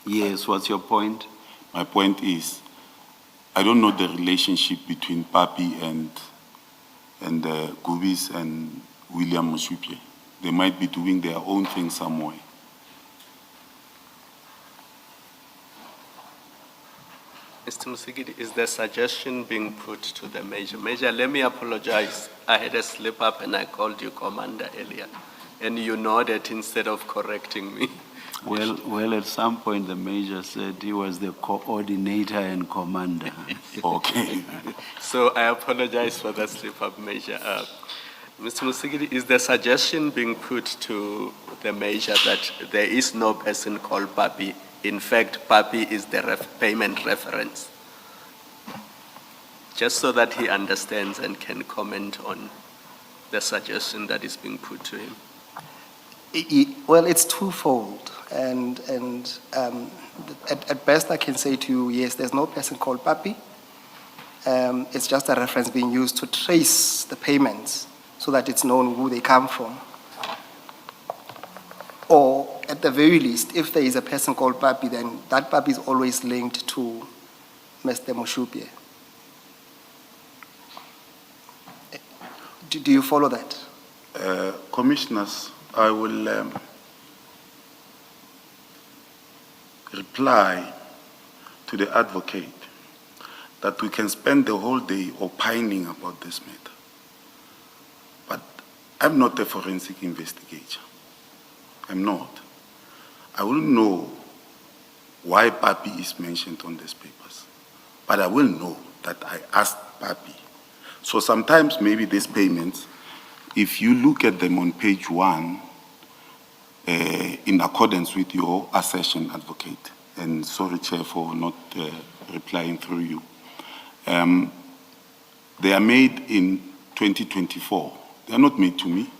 Yes, what's your point? My point is, I don't know the relationship between Papi and Gubis and William Mosupie. They might be doing their own thing somewhere. Mr. Musigidi, is the suggestion being put to the Major? Major, let me apologize. I had a slip up and I called you Commander earlier, and you nodded instead of correcting me. Well, at some point, the Major said he was the coordinator and commander. Okay. So I apologize for that slip up, Major. Mr. Musigidi, is the suggestion being put to the Major that there is no person called Papi? In fact, Papi is the payment reference. Just so that he understands and can comment on the suggestion that is being put to him. Well, it's twofold, and at best I can say to you, yes, there's no person called Papi. It's just a reference being used to trace the payments so that it's known who they come from. Or at the very least, if there is a person called Papi, then that Papi is always linked to Mr. Mosupie. Do you follow that? Commissioners, I will reply to the advocate that we can spend the whole day opining about this matter. But I'm not a forensic investigator. I'm not. I will know why Papi is mentioned on these papers. But I will know that I asked Papi. So sometimes maybe these payments, if you look at them on page 1, in accordance with your assertion, advocate, and sorry, Chair, for not replying through you, they are made in 2024. They are not made to me.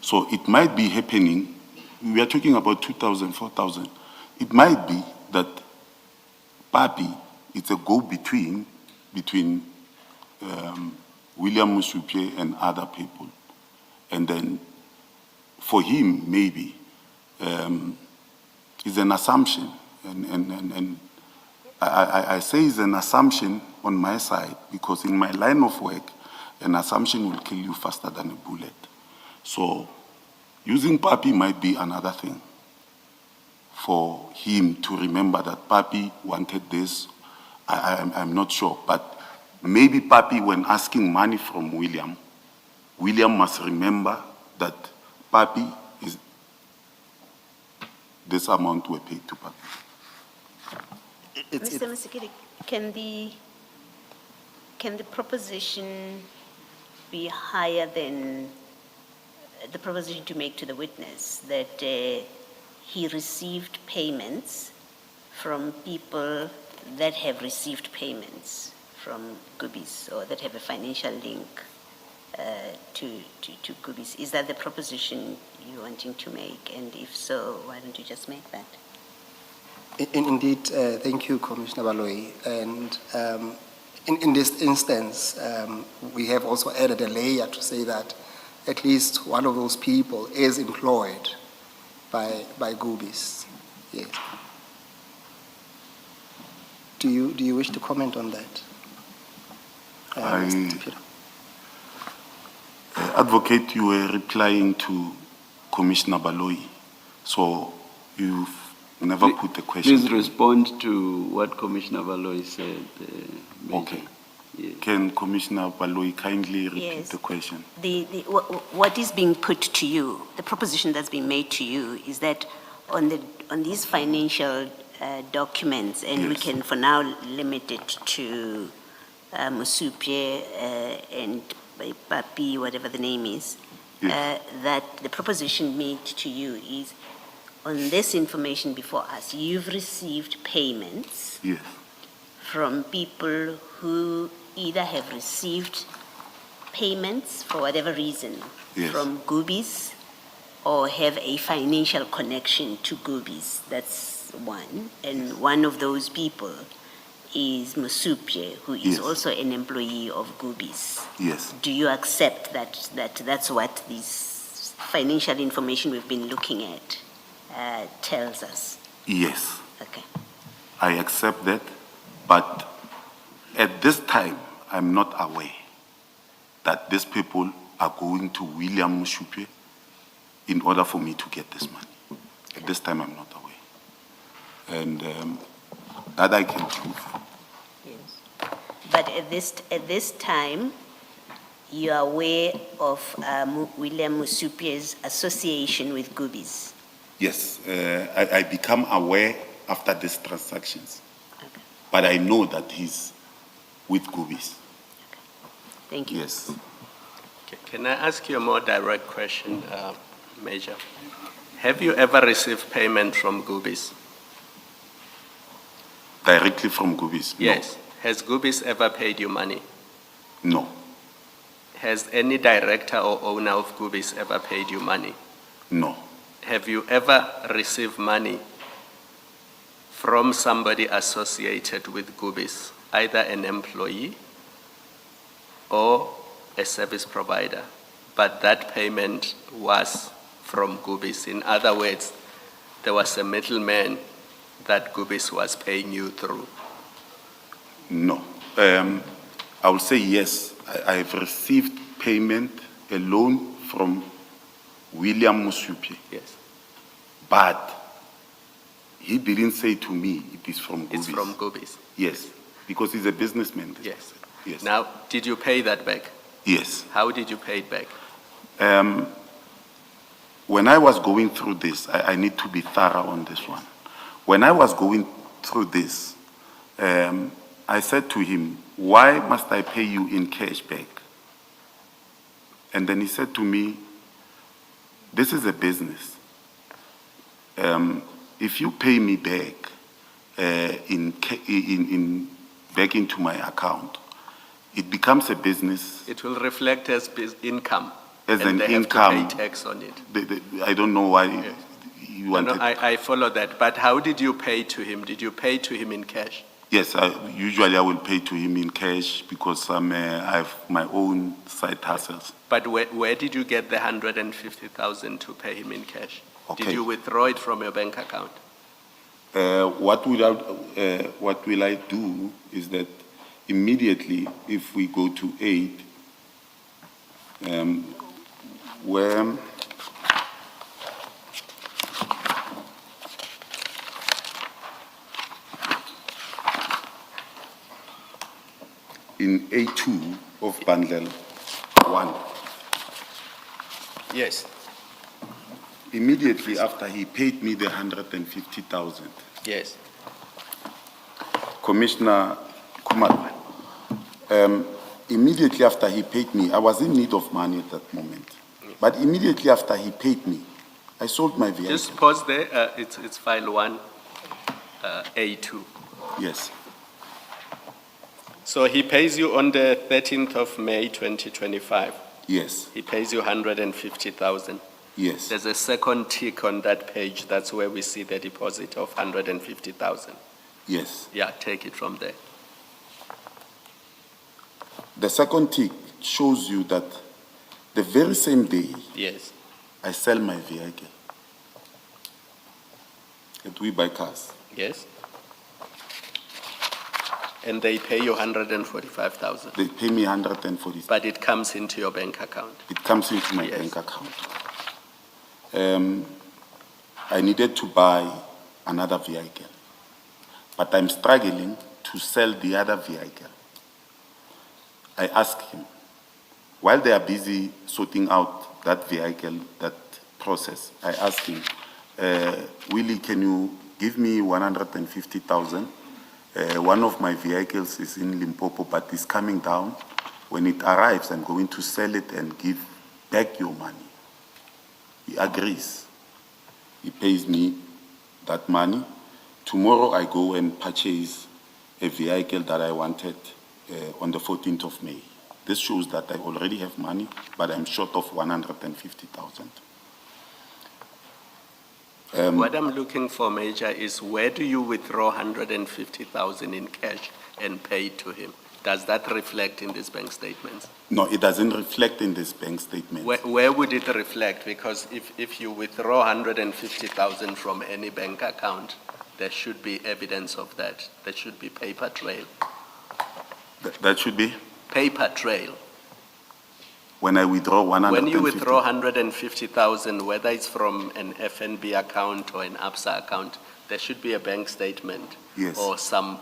So it might be happening. We are talking about 2,000, 4,000. It might be that Papi, it's a go-between between William Mosupie and other people. And then for him, maybe, it's an assumption. And I say it's an assumption on my side because in my line of work, an assumption will kill you faster than a bullet. So using Papi might be another thing for him to remember that Papi wanted this. I'm not sure, but maybe Papi, when asking money from William must remember that Papi is, this amount were paid to Papi. Mr. Musigidi, can the proposition be higher than the proposition to make to the witness that he received payments from people that have received payments from Gubis or that have a financial link to Gubis? Is that the proposition you're wanting to make? And if so, why don't you just make that? Indeed, thank you, Commissioner Baloyi. And in this instance, we have also added a layer to say that at least one of those people is employed by Gubis. Yes. Do you wish to comment on that? Mr. Peter? Advocate, you were replying to Commissioner Baloyi, so you've never put the question. Please respond to what Commissioner Baloyi said. Okay. Yes. Can Commissioner Baloyi kindly repeat Yes. the question? What is being put to you, the proposition that's being made to you, is that on these financial documents, and we Yes. can for now limit it to Mosupie and Papi, whatever the name is, Yes. that the proposition made to you is, on this information before us, you've received payments Yes. from people who either have received payments for whatever reason Yes. from Goobies or have a financial connection to Goobies. That's one. And one of those people is Musupye, who is Yes. also an employee of Goobies. Yes. Do you accept that that's what this financial information we've been looking at tells us? Yes. Okay. I accept that, but at this time, I'm not aware that these people are going to William Musupye in order for me to get this money. At this time, I'm not aware. And that I can prove. Yes. But at this time, you are aware of William Musupye's association with Goobies? Yes, I become aware after these transactions, Okay. but I know that he's with Goobies. Thank you. Yes. Okay, can I ask you a more direct question, Major? Have you ever received payment from Goobies? Directly from Goobies? No. Yes. Has Goobies ever paid you money? No. Has any director or owner of Goobies ever paid you money? No. Have you ever received money from somebody associated with Goobies, either an employee or a service provider, but that payment was from Goobies? In other words, there was a middleman that Goobies was paying you through. No. I will say yes. I have received payment, a loan from William Musupye, Yes. but he didn't say to me it is from Goobies. It's from Goobies. Yes, because he's a businessman. Yes. Yes. Now, did you pay that back? Yes. How did you pay it back? When I was going through this, I need to be thorough on this one. When I was going through this, I said to him, why must I pay you in cash back? And then he said to me, this is a business. If you pay me back back into my account, it becomes a business. It will reflect as income. As and an they income. have to pay tax on it. I don't know why Yes. you No, wanted. I follow that. But how did you pay to him? Did you pay to him in cash? Yes, usually I will pay to him in cash because I have my own side hustles. But where did you get the 150,000 to pay him in cash? Okay. Did you withdraw it from your bank account? What will I do is that immediately, if we go to 8, where in A2 of bundle 1, Yes. immediately after he paid me the 150,000, Yes. Commissioner Kumar, immediately after he paid me, I was in need of money at that moment. But immediately after he paid me, I sold my vehicle. Just pause there. It's file 1, A2. Yes, So he pays you on the 13th of May 2025. yes, He pays you 150,000. yes, There's a second tick on that page. That's where we see the deposit of 150,000. yes. Yeah, take it from there. The second tick shows you that the very same day Yes. I sell my vehicle at We Buy Cars. Yes. And they pay you 145,000, They pay me 140. but it comes into your bank account. It comes into my Yes. bank account. I needed to buy another vehicle, but I'm struggling to sell the other vehicle. I asked him, while they are busy sorting out that vehicle, that process, I asked him, Willie, can you give me 150,000? One of my vehicles is in Limpopo, but it's coming down. When it arrives, I'm going to sell it and give back your money. He agrees. He pays me that money. Tomorrow I go and purchase a vehicle that I wanted on the 14th of May. This shows that I already have money, but I'm short of 150,000. What I'm looking for, Major, is where do you withdraw 150,000 in cash and pay to him? Does that reflect in these bank statements? No, it doesn't reflect in this bank statement. Where would it reflect? Because if you withdraw 150,000 from any bank account, there should be evidence of that. There should be paper trail. That should be Paper trail. when I withdraw 150. When you withdraw 150,000, whether it's from an FNB account or an ABSA account, there should be a bank statement. Yes. Or some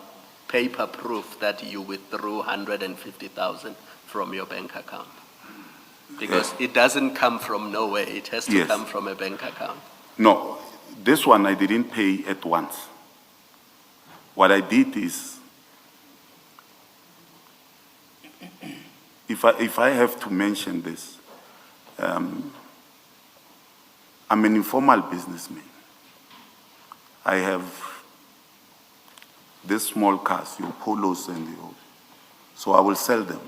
paper proof that you withdrew 150,000 from your bank account. Because it doesn't come from nowhere, it has to Yes. come from a bank account. No, this one I didn't pay at once. What I did is, if I have to mention this, I'm an informal businessman. I have these small cars, your Polos and your, so I will sell them.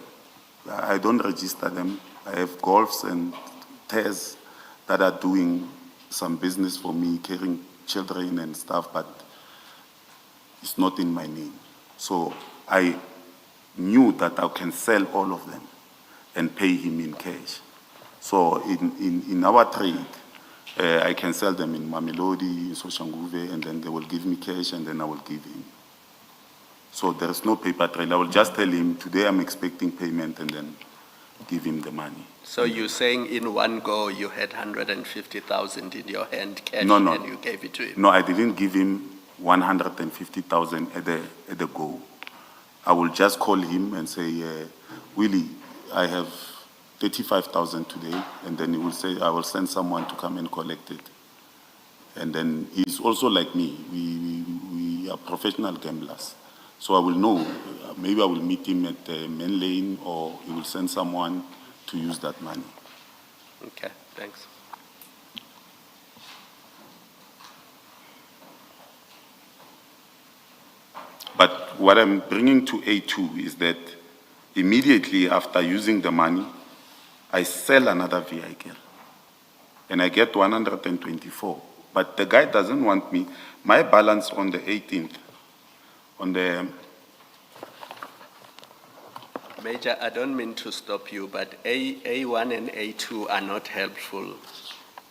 I don't register them. I have Golfs and Tez that are doing some business for me, carrying children and stuff, but it's not in my name. So I knew that I can sell all of them and pay him in cash. So in our trade, I can sell them in Mamelodi, in Soshanguve, and then they will give me cash and then I will give him. So there is no paper trail. I will just tell him, today I'm expecting payment and then give him the money. So you're saying in one go you had 150,000 in your hand cash No, no. and you gave it to him? No, I didn't give him 150,000 at the go. I will just call him and say, Willie, I have 35,000 today, and then he will say, I will send someone to come and collect it. And then he's also like me. We are professional gamblers. So I will know, maybe I will meet him at the main lane or he will send someone to use that money. Okay, thanks. But what I'm bringing to A2 is that immediately after using the money, I sell another vehicle and I get 124. But the guy doesn't want me. My balance on the 18th, on the, Major, I don't mean to stop you, but A1 and A2 are not helpful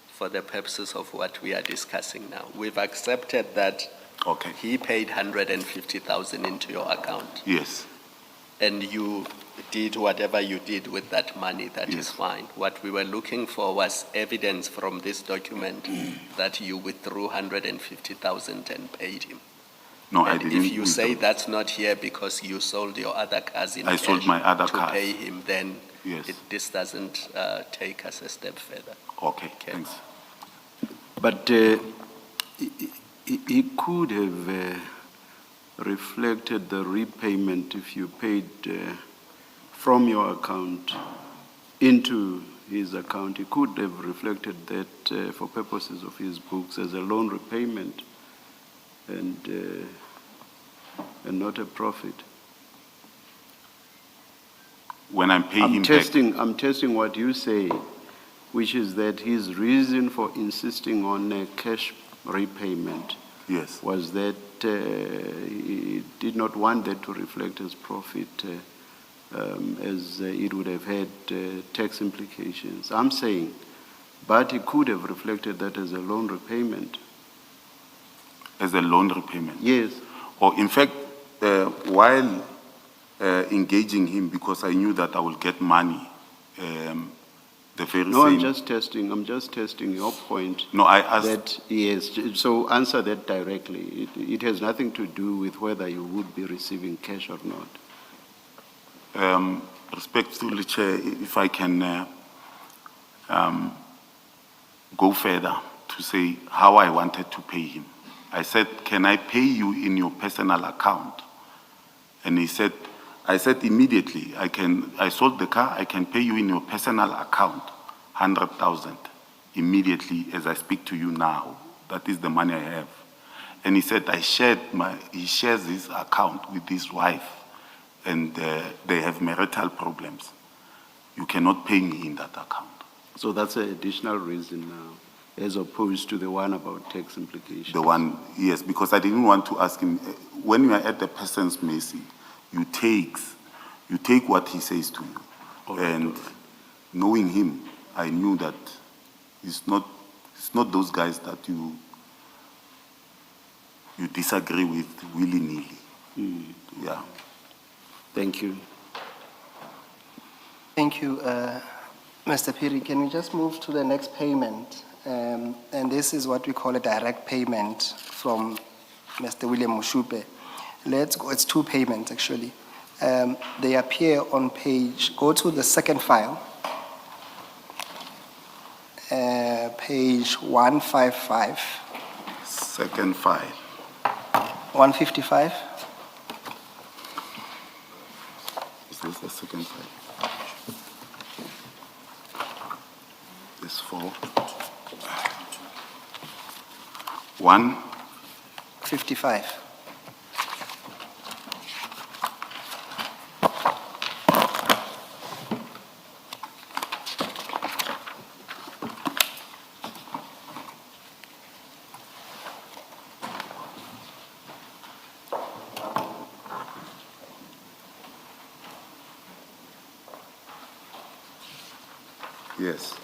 for the purposes of what we are discussing now. We've accepted that okay, he paid 150,000 into your account yes, and you did whatever you did with that money, that is Yes. fine. What we were looking for was evidence from this document that you withdrew 150,000 and paid him. no, I And didn't. if you withdraw. say that's not here because you sold your other cars in I sold cash my other to cars. pay him, then Yes. this doesn't take us a step further. Okay, Okay. thanks. But he could have reflected the repayment if you paid from your account into his account. He could have reflected that for purposes of his books as a loan repayment and not a profit. When I'm paying him I'm testing what you say, which is that his reason for insisting on a cash repayment back, yes, was that he did not want that to reflect as profit as it would have had tax implications. I'm saying, but he could have reflected that as a loan repayment. as a loan repayment. Yes. Or in fact, while engaging him, because I knew that I will get money, the very No, same. I'm just testing your point. No, I asked. That, yes, so answer that directly. It has nothing to do with whether you would be receiving cash or not. Respectfully, Chair, if I can go further to say how I wanted to pay him. I said, can I pay you in your personal account? And he said, I said immediately, I sold the car, I can pay you in your personal account, 100,000, immediately as I speak to you now. That is the money I have. And he said, he shares his account with his wife, and they have marital problems. you cannot pay me in that account. So that's an additional reason now, as opposed to the one about tax implications. The one, yes, because I didn't want to ask him, when you are at the person's mercy, you take what he says to you. All right, And all right. knowing him, I knew that it's not those guys that you disagree with willy-nilly. Yeah. Thank you. Thank you, Mr. Phiri. Can we just move to the next payment? And this is what we call a direct payment from Mr. William Mushupe. Let's go, it's two payments actually. They appear on page, go to the second file, page 155. Second file. 155. Is this the second file? This 4. 55. Yes.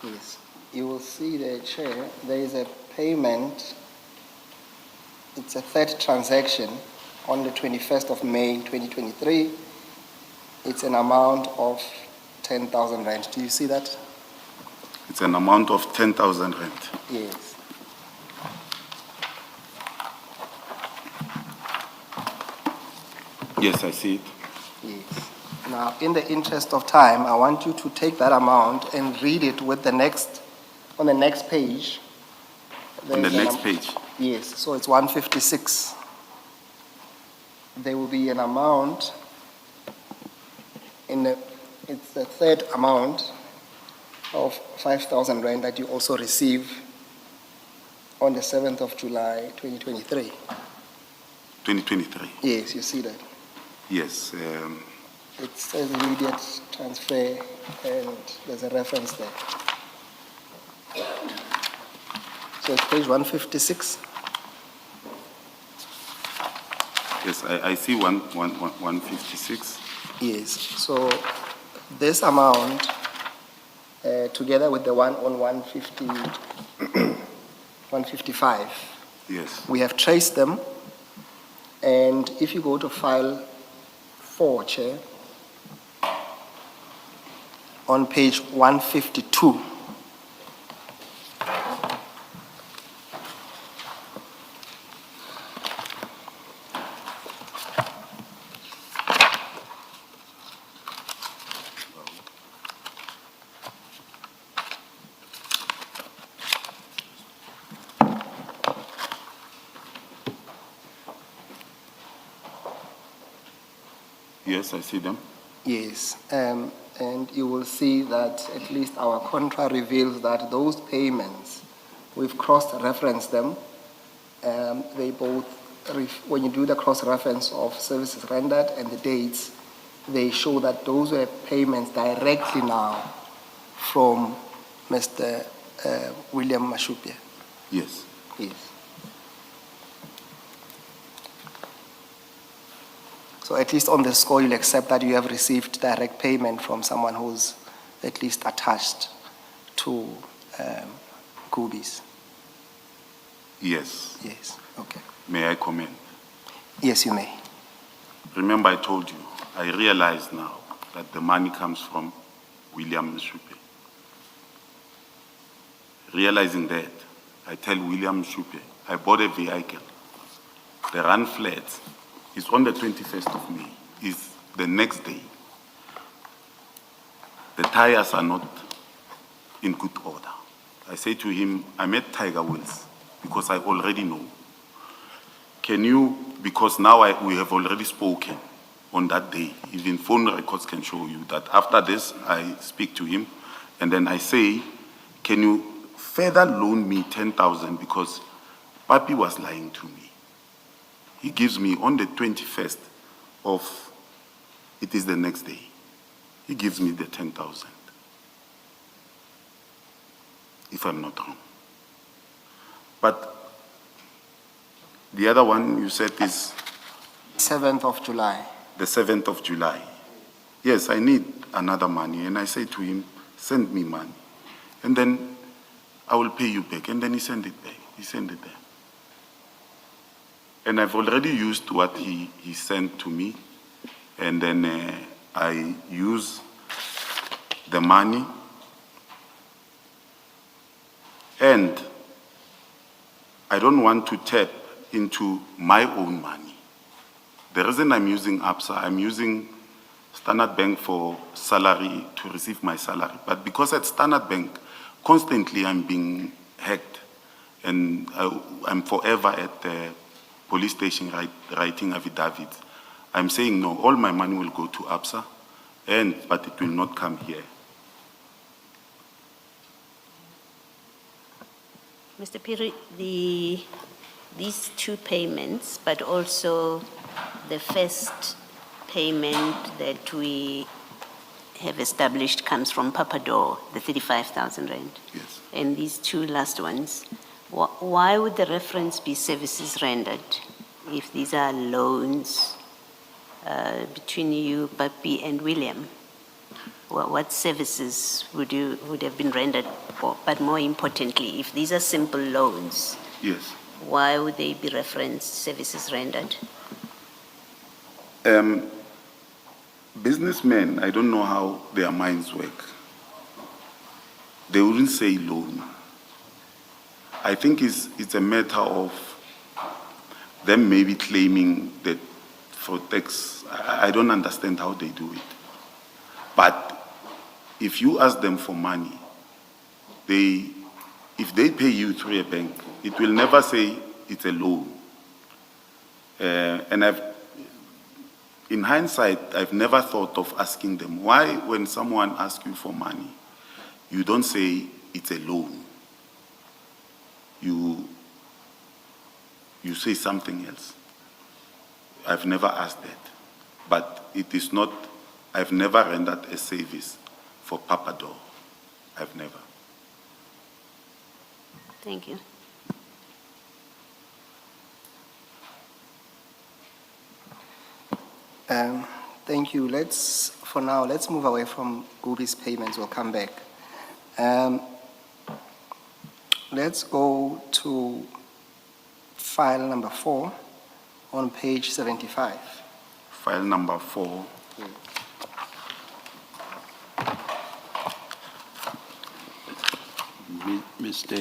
Yes. You will see the chair, there is a payment. It's a third transaction on the 21st of May 2023. It's an amount of 10,000 rand. Do you see that? It's an amount of 10,000 rand. Yes. Yes, I see it. Yes. Now, in the interest of time, I want you to take that amount and read it with the next, on the next page. On the There's an next page. Yes, so it's 156. There will be an amount it's the third amount of 5,000 rand that you also receive on the 7th of July, 2023. 2023. Yes, you see that. Yes. It says immediate transfer and there's a reference there. So it's page 156. Yes, I see 156. Yes, so this amount, together with the one on 155, Yes. we have traced them. And if you go to file 4, Chair, on page 152, Yes, I see them. yes, and you will see that at least our contra reveals that those payments, we've cross-referenced them. They both, when you do the cross-reference of services rendered and the dates, they show that those were payments directly now from Mr. William Mashupia. Yes. Yes. So at least on the score, you'll accept that you have received direct payment from someone who's at least attached to Goobies. Yes. Yes, okay. May I comment? Yes, you may. Remember I told you, I realize now that the money comes from William Mshupe. Realizing that, I tell William Mshupe, I bought a vehicle. The run flat is on the 21st of May, is the next day. The tires are not in good order. I say to him, I'm at Tiger Wheels because I already know. Can you, because now we have already spoken on that day, even phone records can show you that after this, I speak to him and then I say, can you further loan me 10,000 because Papi was lying to me. He gives me on the 21st of, it is the next day. He gives me the 10,000, if I'm not wrong. But the other one you said is 7th of July. the 7th of July. Yes, I need another money. And I say to him, send me money. And then I will pay you back. And then he sent it back. He sent it there. And I've already used what he sent to me. And then I use the money. And I don't want to tap into my own money. The reason I'm using ABSA, I'm using Standard Bank for salary, to receive my salary. But because at Standard Bank, constantly I'm being hacked. And I'm forever at the police station writing affidavits. I'm saying no, all my money will go to ABSA, but it will not come here. Mr. Piri, these two payments, but also the first payment that we have established comes from Papador, the 35,000 rand. Yes. And these two last ones, why would the reference be services rendered if these are loans between you, Papi, and William? What services would have been rendered for? But more importantly, if these are simple loans, Yes. why would they be referenced services rendered? Businessmen, I don't know how their minds work. They wouldn't say loan. I think it's a matter of them maybe claiming that for tax. I don't understand how they do it. But if you ask them for money, if they pay you through a bank, it will never say it's a loan. And in hindsight, I've never thought of asking them, why when someone asks you for money, you don't say it's a loan? You say something else. I've never asked that. But it is not, I've never rendered a service for Papador. I've never. Thank you. Thank you. For now, let's move away from Gubi's payments. We'll come back. Let's go to file number 4 on page 75. File number 4. Mr.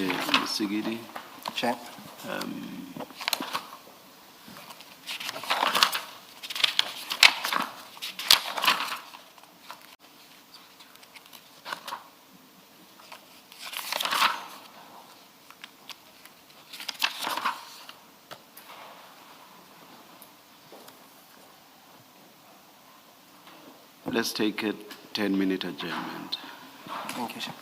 Sigidi, Chair. let's take a 10-minute adjournment. Thank you, Chair.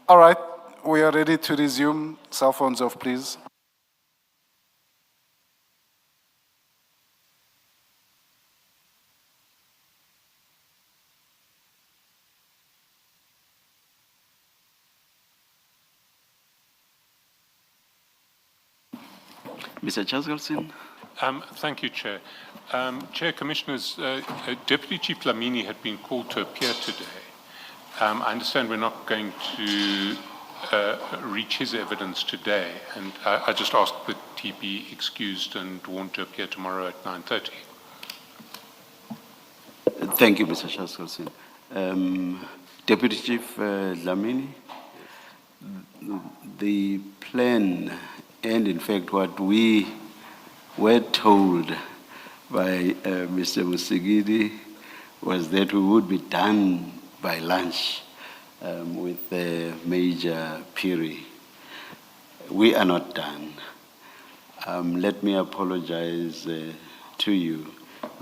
All right, we are ready to resume. Cell phones off, please. Mr. Chaskalson? Thank you, Chair. Chair, Commissioners, Deputy Chief Lamini had been called to appear today. I understand we're not going to reach his evidence today, and I just ask that he be excused and warned to appear tomorrow at 9:30. Thank you, Mr. Chaskalson. Deputy Chief Dlamini, the plan, and in fact what we were told by Mr. Musigidi was that we would be done by lunch with Major Piri. We are not done. Let me apologize to you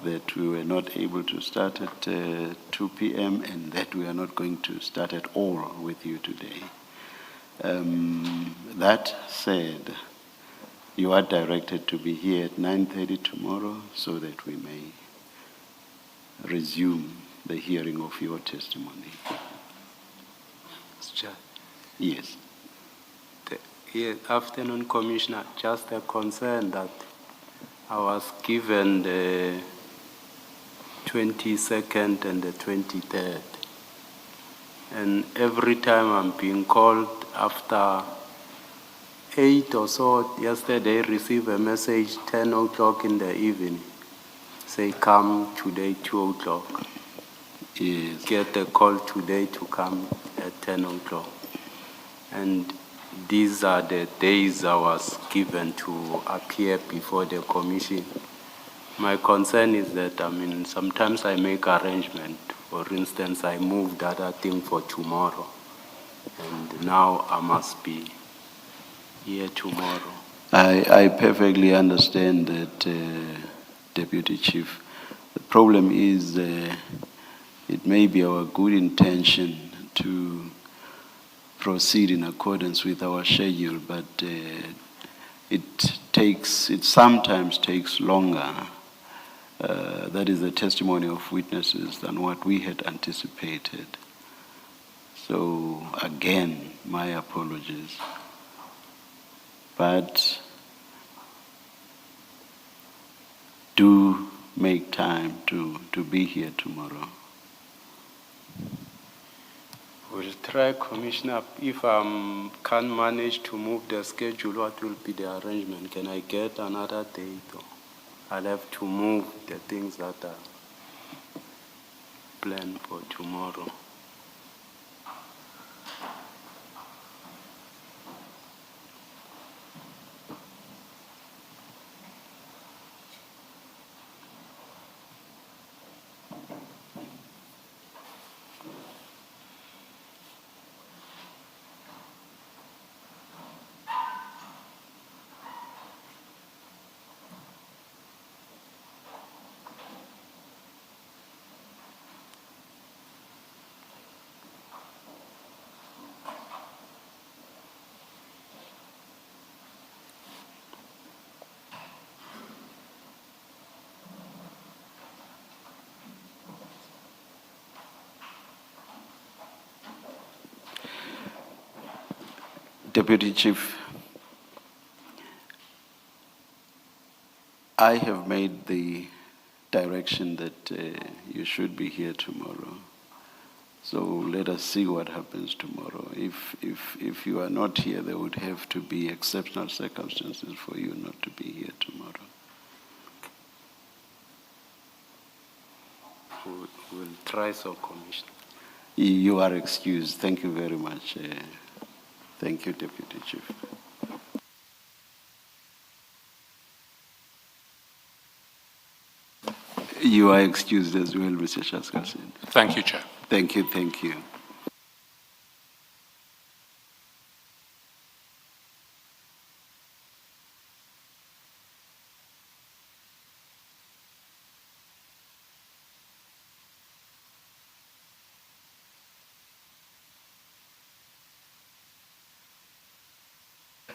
that we were not able to start at 2 p.m. and that we are not going to start at all with you today. That said, you are directed to be here at 9:30 tomorrow so that we may resume the hearing of your testimony. Mr. Chair. Yes. Yes, afternoon, Commissioner. Just a concern that I was given the 22nd and the 23rd. And every time I'm being called after 8 or so, yesterday I received a message 10 o'clock in the evening. Say, come today, 2 o'clock. Yes. Get a call today to come at 10 o'clock. And these are the days I was given to appear before the commission. My concern is that, sometimes I make arrangement. For instance, I moved the other thing for tomorrow. And now I must be here tomorrow. I perfectly understand that, Deputy Chief. The problem is it may be our good intention to proceed in accordance with our schedule, but it sometimes takes longer. That is the testimony of witnesses than what we had anticipated. So again, my apologies. But do make time to be here tomorrow. We'll try, Commissioner. If I can't manage to move the schedule, what will be the arrangement? Can I get another date? Or I'll have to move the things that are planned for tomorrow. Deputy Chief, I have made the direction that you should be here tomorrow. So let us see what happens tomorrow. If you are not here, there would have to be exceptional circumstances for you not to be here tomorrow. We'll try so, Commissioner. You are excused. Thank you very much. Thank you, Deputy Chief. You are excused as well, Mr. Chaskalson. Thank you, Chair. Thank you, thank you.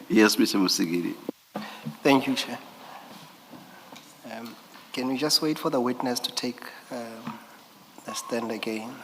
Yes, Mr. Musigiri. Thank you, Chair. Can we just wait for the witness to take the stand again?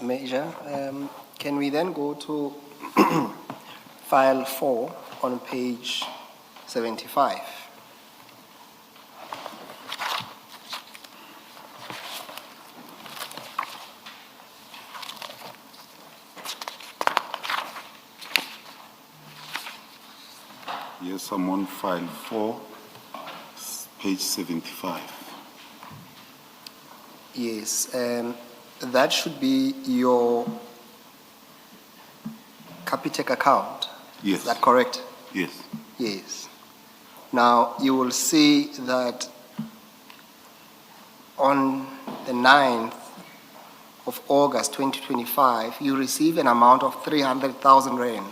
Major, can we then go to file 4 on page 75? Yes, I'm on file 4, page 75. Yes, that should be your Capitec account. Yes. Is that correct? Yes. Yes. Now, you will see that on the 9th of August 2025, you receive an amount of 300,000 rand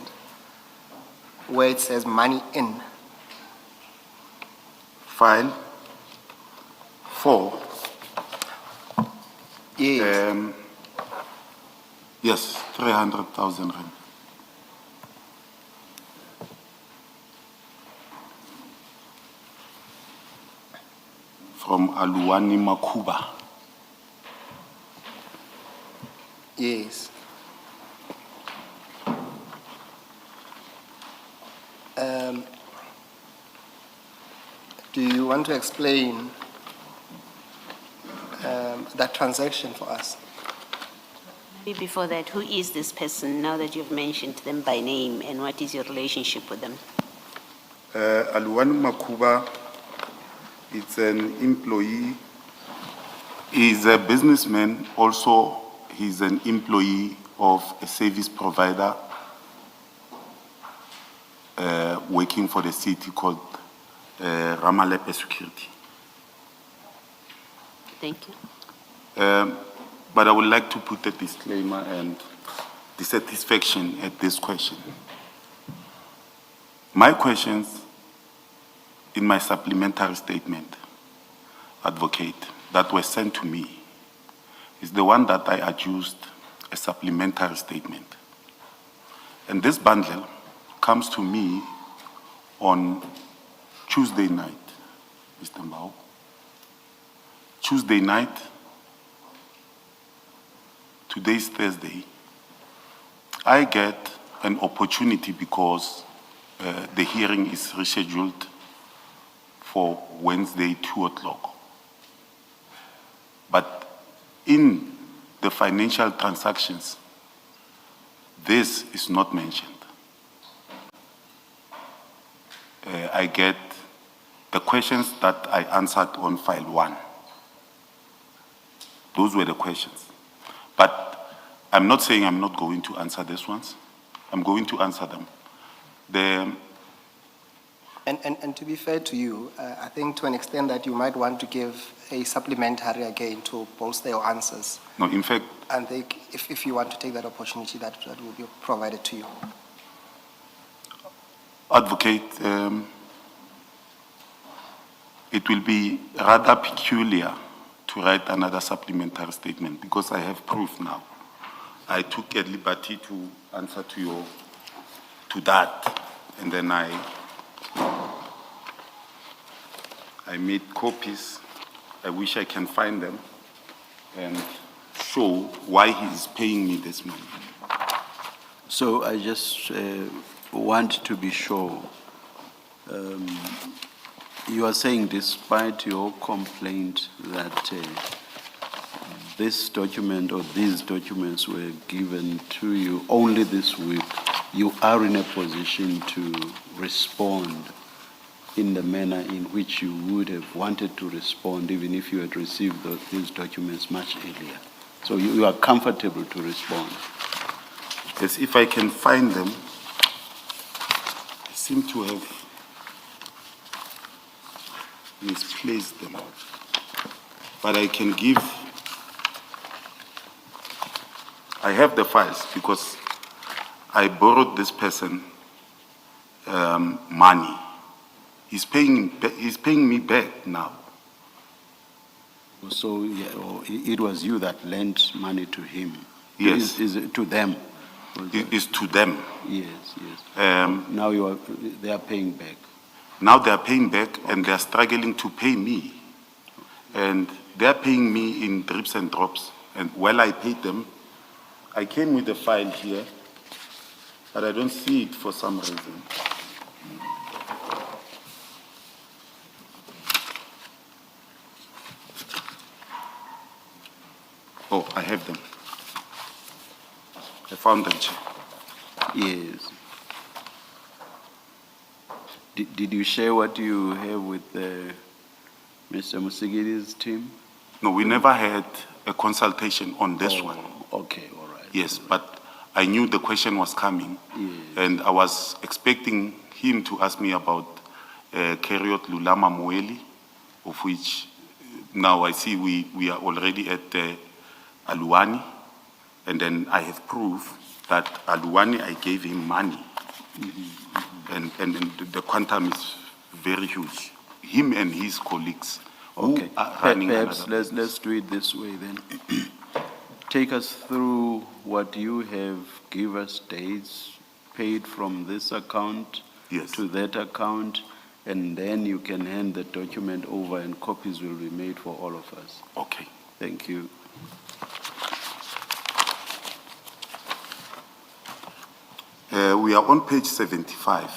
where it says money in. File 4. Yes. Yes, 300,000 rand. From Aluwani Makuba. Yes. Do you want to explain that transaction for us? Maybe before that, who is this person now that you've mentioned them by name, and what is your relationship with them? Aluwani Makuba, it's an employee. He's a businessman. Also, he's an employee of a service provider working for the city called Ramalepe Security. Thank you. But I would like to put a disclaimer and dissatisfaction at this question. My questions in my supplementary statement, advocate, that were sent to me is the one that I adduced a supplementary statement. And this bundle comes to me on Tuesday night, Mr. Mbao. Tuesday night, today's Thursday, I get an opportunity because the hearing is rescheduled for Wednesday, 2 o'clock. But in the financial transactions, this is not mentioned. I get the questions that I answered on file 1. Those were the questions. But I'm not saying I'm not going to answer these ones. I'm going to answer them. And to be fair to you, I think to an extent that you might want to give a supplementary again to bolster your answers. No, in fact, And if you want to take that opportunity, that will be provided to you. advocate, it will be rather peculiar to write another supplementary statement because I have proof now. I took a liberty to answer to that, and then I made copies. I wish I can find them and show why he is paying me this money. So I just want to be sure. You are saying despite your complaint that this document or these documents were given to you only this week, you are in a position to respond in the manner in which you would have wanted to respond, even if you had received these documents much earlier. So you are comfortable to respond. Yes, if I can find them, I seem to have misplaced them. But I can give, I have the files because I borrowed this person money. He's paying me back now. So it was you that lent money to him? Yes. Is it to them? It's to them. Yes, yes. Now they are paying back. Now they are paying back and they are struggling to pay me. And they are paying me in drips and drops. And while I paid them, I came with the file here, but I don't see it for some reason. Oh, I have them. I found them, Chair. Yes. Did you share what you have with Mr. Musigidi's team? No, we never had a consultation on this one. Okay, all right. Yes, but I knew the question was coming. Yes. And I was expecting him to ask me about Keriot Lulama Moeli, of which now I see we are already at Aluwani. And then I have proof that Aluwani, I gave him money. And the quantum is very huge. Him and his colleagues who Okay. are running Perhaps another let's do it this way then. Take us through what you have. Give us dates paid from this account Yes. to that account, and then you can hand the document over and copies will be made for all of us. Okay. Thank you. We are on page 75.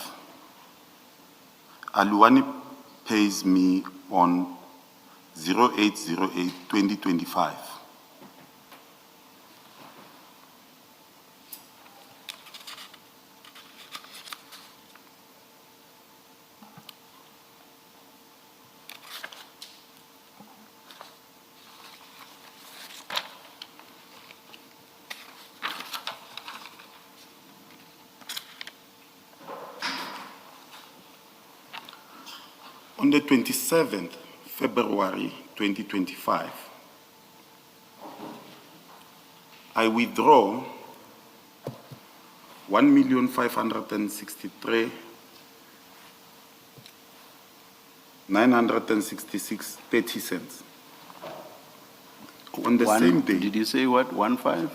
Aluwani pays me on 08/08/2025. On the 27th February 2025, I withdraw 1,563,966.30 cents. On the same day, Did you say what? 1.5?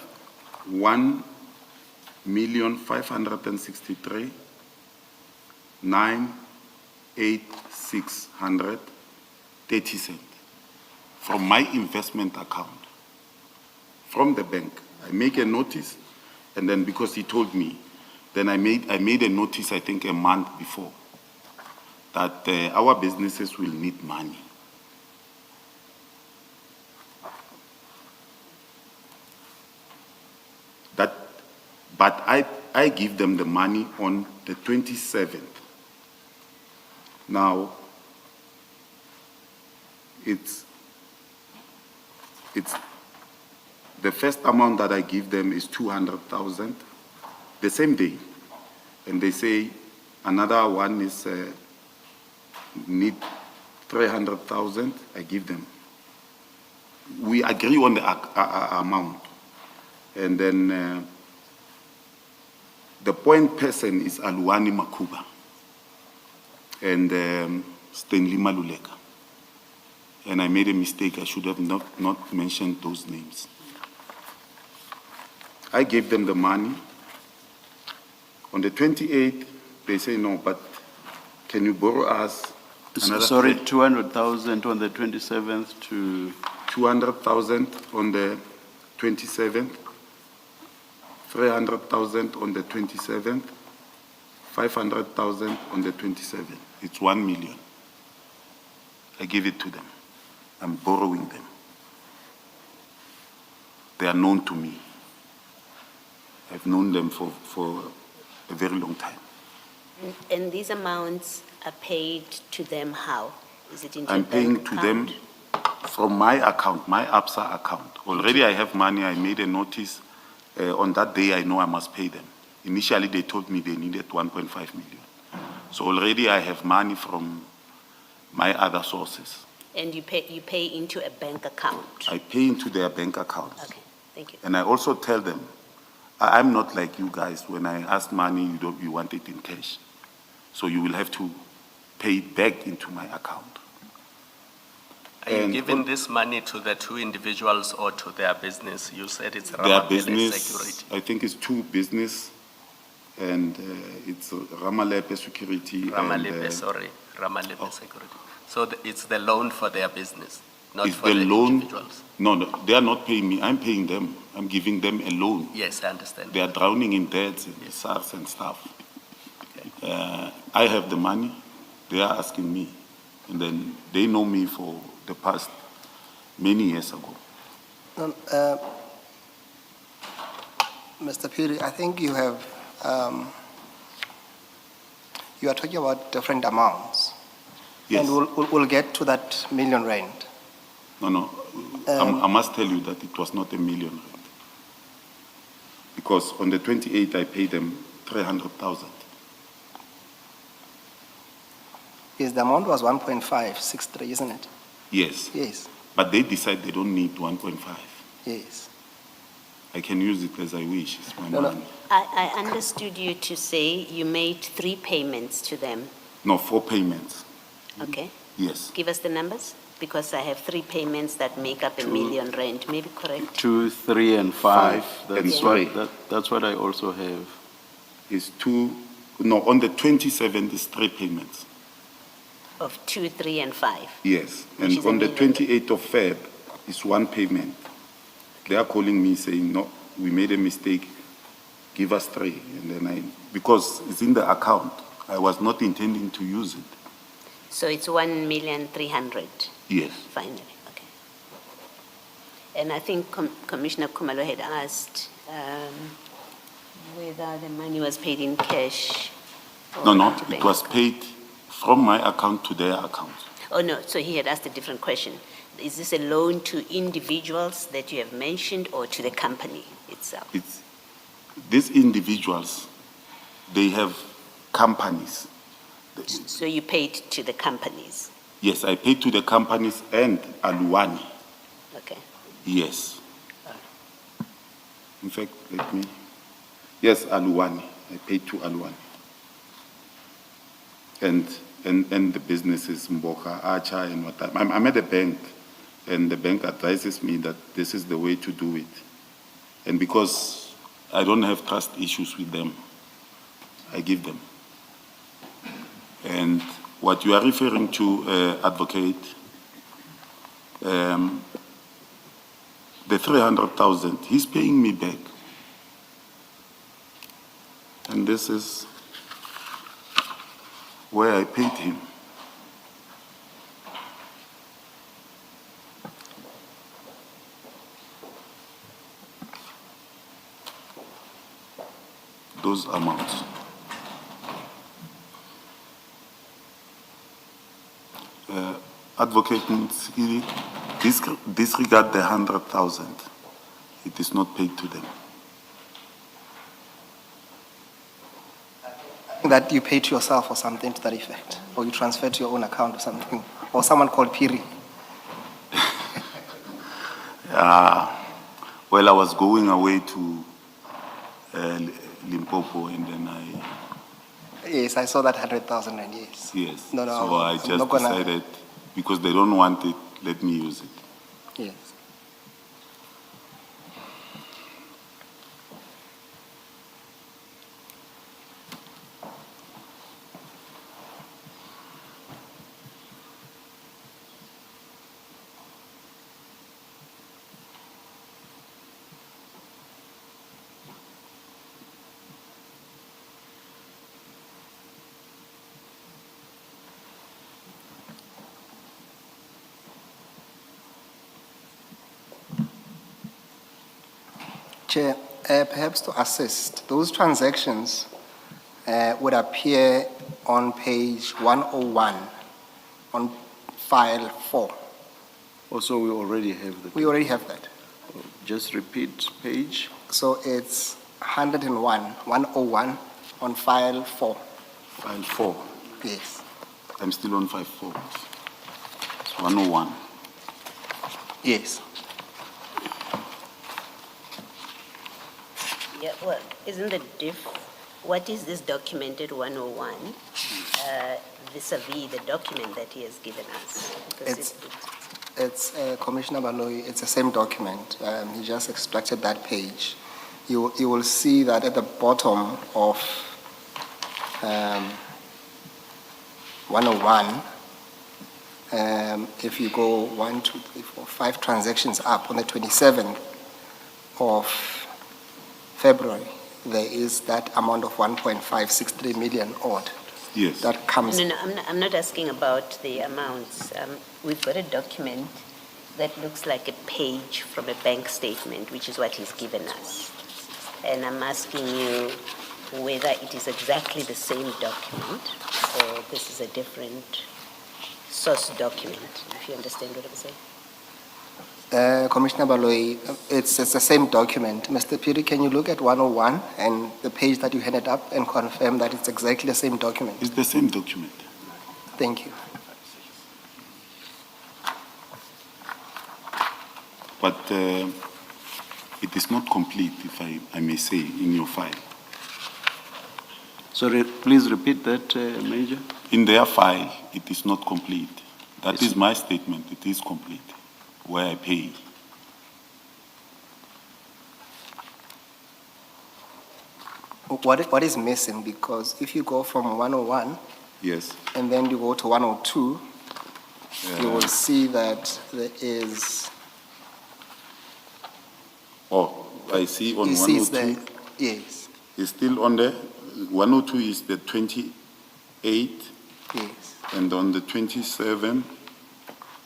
1,563,986.30 cents from my investment account, from the bank. I make a notice, and then because he told me, then I made a notice, I think a month before, that our businesses will need money. But I give them the money on the 27th. Now, it's the first amount that I give them is 200,000 the same day. And they say another one is need 300,000, I give them. We agree on the amount. And then the point person is Aluwani Makuba and Stanley Maluleka. And I made a mistake, I should have not mentioned those names. I gave them the money. On the 28th, they say, no, but can you borrow us another? Sorry, 200,000 on the 27th to? 200,000 on the 27th, 300,000 on the 27th, 500,000 on the 27th. It's 1 million. I give it to them. I'm borrowing them. They are known to me. I've known them for a very long time. And these amounts are paid to them how? Is it into a I'm bank paying to them account? from my account, my ABSA account. Already I have money, I made a notice. On that day, I know I must pay them. Initially, they told me they needed 1.5 million. So already I have money from my other sources. And you pay into a bank account? I pay into their bank accounts. Okay, thank you. And I also tell them, I'm not like you guys. When I ask money, you want it in cash. So you will have to pay it back into my account. Are you And giving this money to the two individuals or to their business? You said it's Their Ramapele business, Security. I think it's two business, and it's Ramalepe Security. Ramalepe, and, sorry, Ramalepe Security. So it's the loan for their business, not It's for the the loan. individuals? No, they are not paying me. I'm paying them. I'm giving them a loan. Yes, I understand. They are drowning in debts and SARS and stuff. I have the money. They are asking me. And then they know me for the past many years ago. Mr. Piri, I think you have, you are talking about different amounts. Yes. And we'll get to that million rand. No. I must tell you that it was not $1 million. Because on the 28th, I paid them 300,000. Yes, the amount was 1.563, isn't it? Yes. Yes, But they decide they don't need 1.5. yes. I can use it as I wish. It's my No. money. I understood you to say you made 3 payments to them, No, 4 payments. okay? Yes. Give us the numbers, because I have 3 payments that make up R1 million, maybe correct? 2, 3, and 5. and That's three. that's what I also have. It's 2. No, on the 27th is 3 payments. Of 2, 3, and 5. Yes. Which And is on the $1 million. 28th of Feb is 1 payment. They are calling me saying, no, we made a mistake. Give us 3. And then because it's in the account, I was not intending to use it. So it's 1,300,000 Yes. finally, okay. And I think Commissioner Kumalo had asked whether the money was paid in cash. or No, into it bank was account. paid from my account to their account. Oh, no, so he had asked a different question. Is this a loan to individuals that you have mentioned or to the company itself? It's these individuals, they have companies. So you paid to the companies, Yes, I paid to the companies and Aluwani. okay? Yes. In fact, yes, Aluwani. I paid to Aluwani. And the businesses, Mboka, Acha, and what I'm at a bank, and the bank advises me that this is the way to do it. And because I don't have trust issues with them, I give them. And what you are referring to, advocate, the 300,000, he's paying me back. And this is where I paid him. Those amounts. Advocate Mutsikiri, disregard the 100,000. It is not paid to them. That you pay to yourself or something to that effect, or you transfer to your own account or something, or someone called Piri. Well, I was going away to Limpopo, and then Yes, I saw that 100,000 and yes. yes. No, So I I'm just not gonna- decided, because they don't want it, let me use it. Yes. Chair, perhaps to assist, those transactions would appear on page 101 on file 4. Also, we already have the. We already have that. Just repeat page. So it's 101 on file 4. File 4. Yes. I'm still on 5.4. It's 101. Yes. Yeah, well, isn't the what is this documented 101 vis-a-vis the document that he has given us? Because It's Commissioner Baloyi, it's the same document. He just extracted that page. You will see that at the bottom of 101, if you go 1, 2, 3, 4, 5 transactions up on the 27th of February, there is that amount of 1.563 million odd. Yes. That comes. No, I'm not asking about the amounts. We've got a document that looks like a page from a bank statement, which is what he's given us. And I'm asking you whether it is exactly the same document or this is a different source document, if you understand what I'm saying. Commissioner Baloyi, it's the same document. Mr. Piri, can you look at 101 and the page that you handed up and confirm that it's exactly the same document? It's the same document. Thank you. But it is not complete, if I may say, in your file. Sorry, please repeat that, Major. In their file, it is not complete. That Yes. is my statement. It is complete, where I pay. What is missing? Because if you go from 101 Yes. and then you go to 102, you will see that there is. Oh, I see on You see it's 102. there. Yes. It's still on there. 102 is the 28, Yes. and on the 27,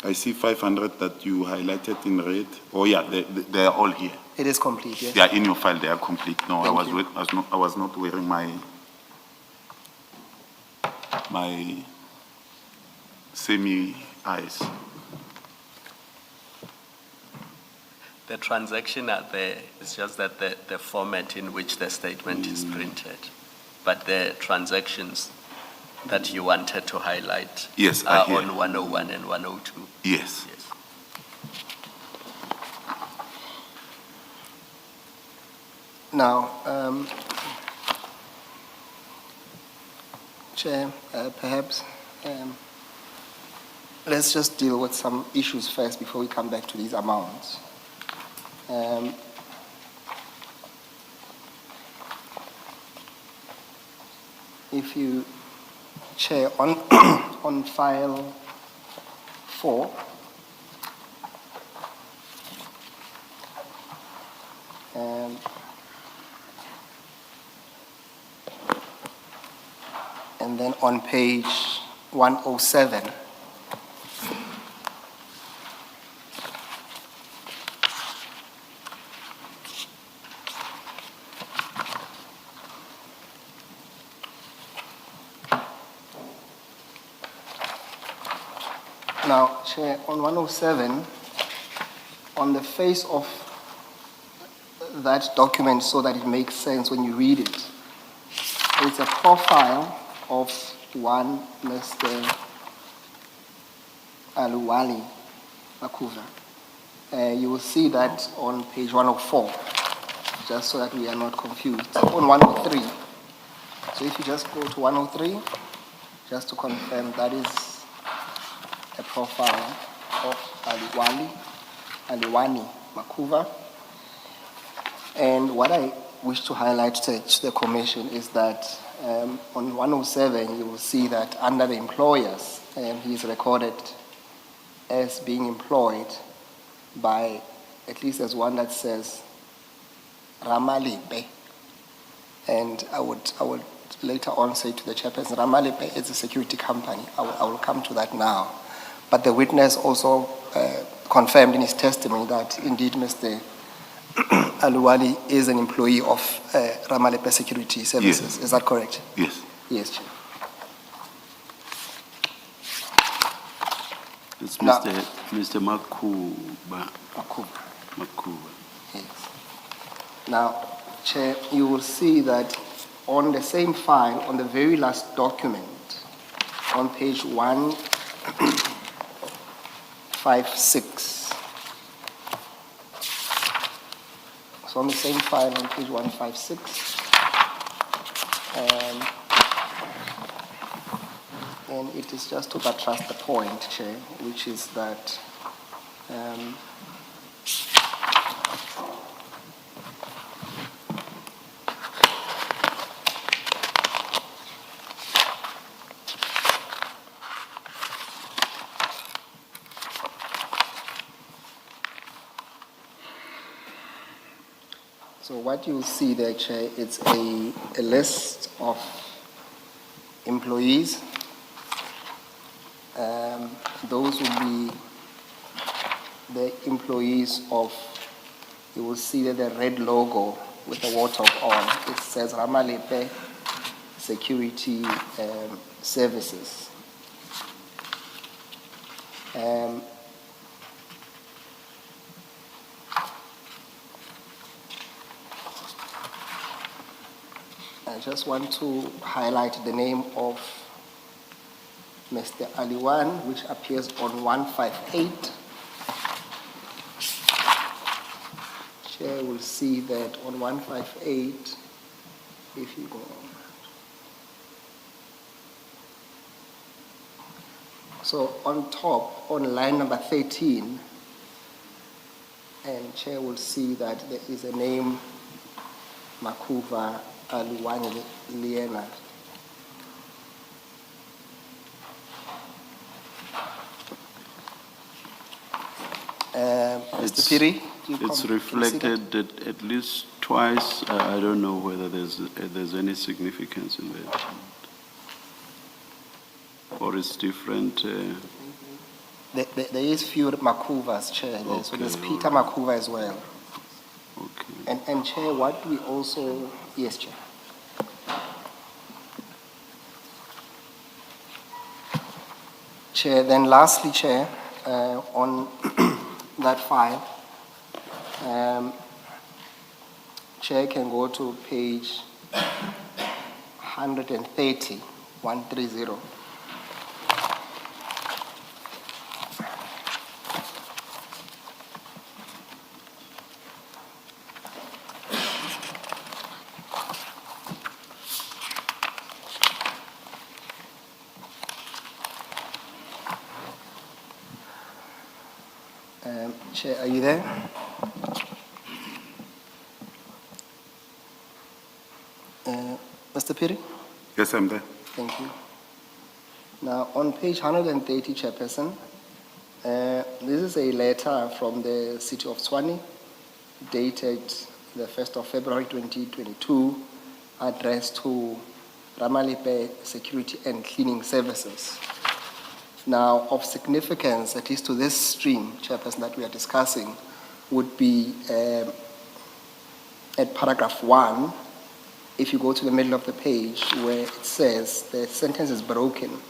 I see 500 that you highlighted in red. Oh yeah, they are all here. It is complete. Yes. They are in your file. They are complete. No, Thank I you. was not wearing my semi eyes. The transaction are there, it's just that the format in which the statement is printed. But the transactions that you wanted to highlight Yes, I are hear. on 101 and 102. Yes. Yes. Now, Chair, perhaps let's just deal with some issues first before we come back to these amounts. If you, Chair, on on file 4, and then on page 107, now, Chair, on 107, on the face of that document so that it makes sense when you read it, it's a profile of one Mr. Aluwali Makuva. You will see that on page 104, just so that we are not confused. On 103. So if you just go to 103, just to confirm, that is a profile of Aliwani Makuva. And what I wish to highlight to the Commission is that on 107, you will see that under the employers, he is recorded as being employed by, at least there's one that says Ramalipe. And I would later on say to the chairperson, Ramalipe is a security company. I will come to that now. But the witness also confirmed in his testimony that indeed Mr. Aluwani is an employee of Ramalepe Security Services. Yes. Is that correct? Yes. Yes, Chair. It's Now- Mr. Makuba. Makuba. Yes. Now, Chair, you will see that on the same file, on the very last document, on page 156. So on the same file on page 156. And it is just to buttress the point, Chair, which is that so what you see there, Chair, it's a list of employees. Those will be the employees of, you will see that the red logo with the warthog on. It says Ramalepe Security Services. I just want to highlight the name of Mr. Aliwan, which appears on 158. Chair will see that on 158, if you go on. So on top, on line number 13, and Chair will see that there is a name, Makuva Aluwani Leonard. Mr. Piri? It's reflected at least twice. I don't know whether there's any significance in that. Or it's different. There is few Makuvas, Chair. There. So there's Okay, Peter Makuva as well. Okay. And Chair, what we also, yes, Chair. Chair, then lastly, Chair, on that file, Chair can go to page 130, 130. Chair, are you there? Mr. Piri? Yes, I'm there. Thank you. Now, on page 130, Chairperson, this is a letter from the City of Tshwane, dated the 1st of February 2022, addressed to Ramalepe Security and Cleaning Services. Now, of significance, at least to this stream, Chairperson, that we are discussing, would be at paragraph 1, if you go to the middle of the page where it says, the sentence is broken,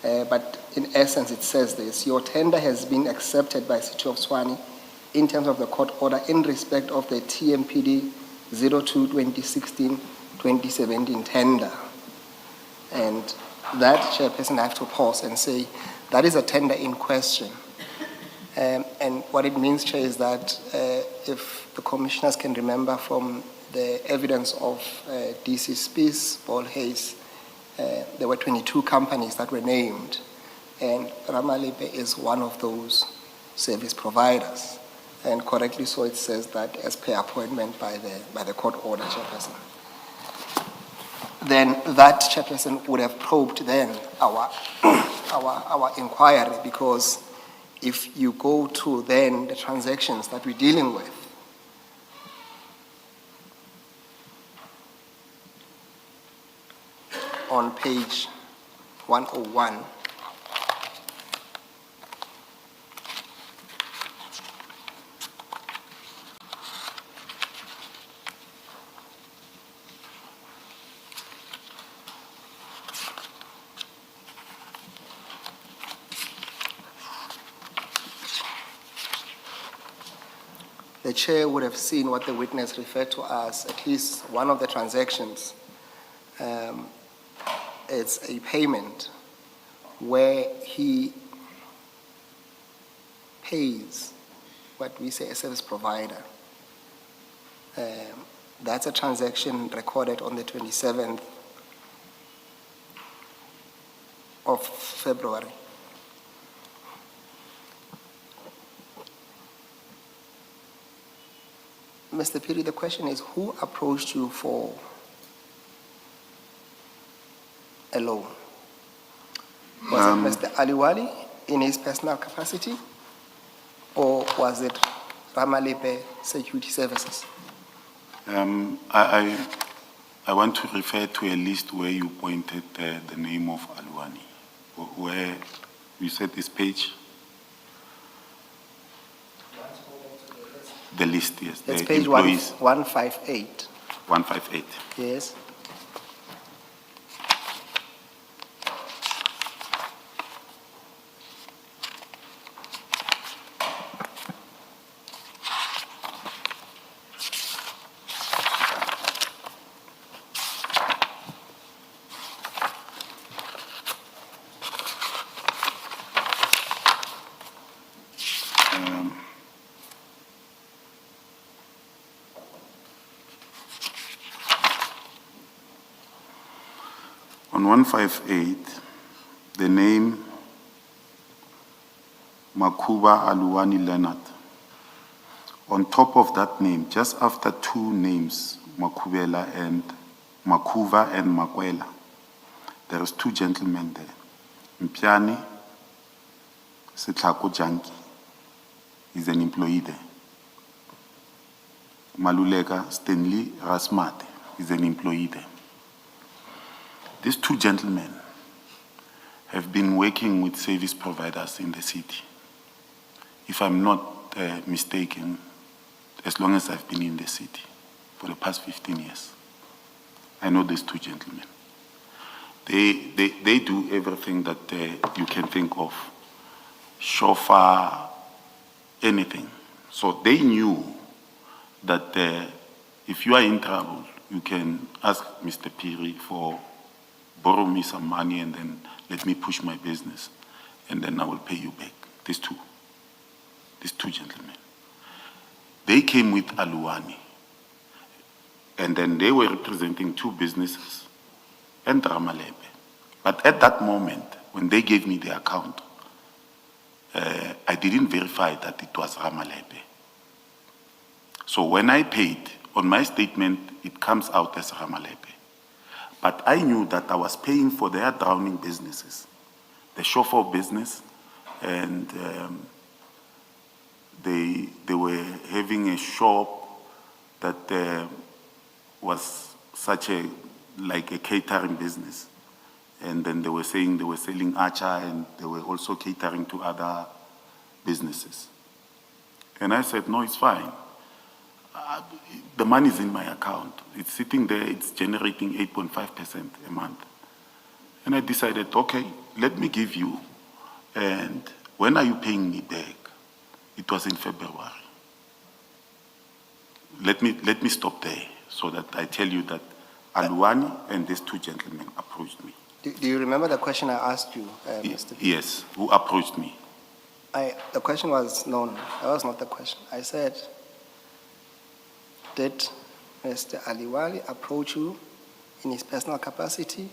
but in essence it says this: your tender has been accepted by City of Tshwane in terms of the court order in respect of the TMPD 02-2016-2017 tender. And that, Chairperson, I have to pause and say that is a tender in question. And what it means, Chair, is that if the commissioners can remember from the evidence of DC Spies, Paul Hayes, there were 22 companies that were named, and Ramalepe is one of those service providers. And correctly so, it says that as per appointment by the court order, Chairperson. Then that, Chairperson, would have probed then our inquiry, because if you go to then the transactions that we're dealing with, on page 101, the chair would have seen what the witness referred to as at least one of the transactions. It's a payment where he pays what we say a service provider. That's a transaction recorded on the 27th of February. Mr. Piri, the question is, who approached you for a loan? Was it Mr. Aliwali in his personal capacity, or was it Ramalepe Security Services? I want to refer to a list where you pointed the name of Aliwani, where you said this page. The list, yes. It's the page employees. 158. 158. Yes. On 158, the name Makuba Aluwani Leonard. On top of that name, just after two names, Makuba and Makwela, there is two gentlemen there. Mpiani Sitlako Janki is an employee there. Maluleka Stanley Rasmate is an employee there. These two gentlemen have been working with service providers in the city. If I'm not mistaken, as long as I've been in the city, for the past 15 years. I know these two gentlemen. They do everything that you can think of. Chauffeur, anything. So they knew that if you are in trouble, you can ask Mr. Piri for borrow me some money and then let me push my business and then I will pay you back. These two gentlemen. They came with Aluwani and then they were representing two businesses and Ramalepe. But at that moment, when they gave me the account, I didn't verify that it was Ramalepe. So when I paid, on my statement, it comes out as Ramalepe. But I knew that I was paying for their drowning businesses, the chauffeur business, and they were having a shop that was like a catering business. And then they were saying they were selling acha and they were also catering to other businesses. And I said, no, it's fine. The money is in my account. It's sitting there, it's generating 8.5% a month. And I decided, okay, let me give you. And when are you paying me back? It was in February. Let me stop there so that I tell you that Aluwani and these two gentlemen approached me. Do you remember the question I asked you, Mr. P? Yes, who approached me? The question was, no, that was not the question. I said, did Mr. Aliwali approach you in his personal capacity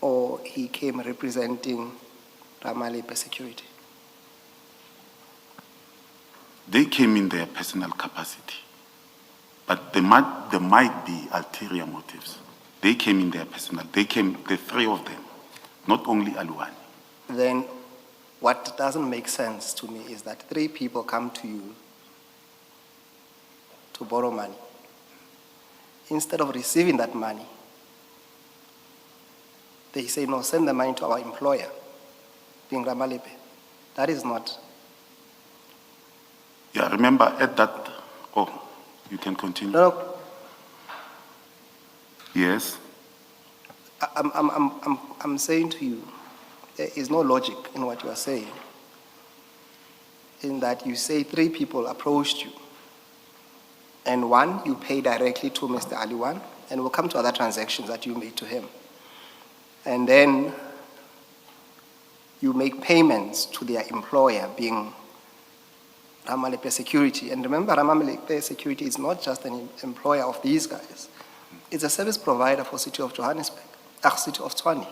or he came representing Ramalepe Security? They came in their personal capacity, but there might be ulterior motives. They came in their personal, the three of them, not only Aluwani. Then what doesn't make sense to me is that three people come to you to borrow money. Instead of receiving that money, they say, no, send the money to our employer, being Ramalepe. That is not. Yeah, remember at that, oh, you can continue. No. Yes. I'm saying to you, there is no logic in what you are saying. In that you say three people approached you And one, you pay directly to Mr. Aliwan, and we'll come to other transactions that you made to him. And then you make payments to their employer, being Ramalepe Security. And remember, Ramalepe Security is not just an employer of these guys. It's a service provider for City of Johannesburg, City of Tshwane.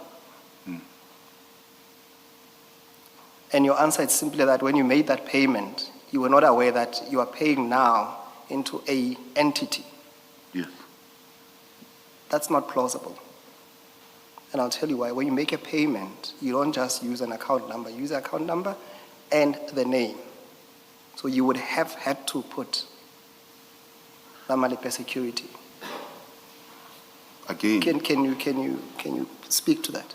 And your answer is simply that when you made that payment, you were not aware that you are paying now into a entity. Yes. That's not plausible. And I'll tell you why. When you make a payment, you don't just use an account number. You use an account number and the name. So you would have had to put Ramalepe Security. Again, Can you speak to that?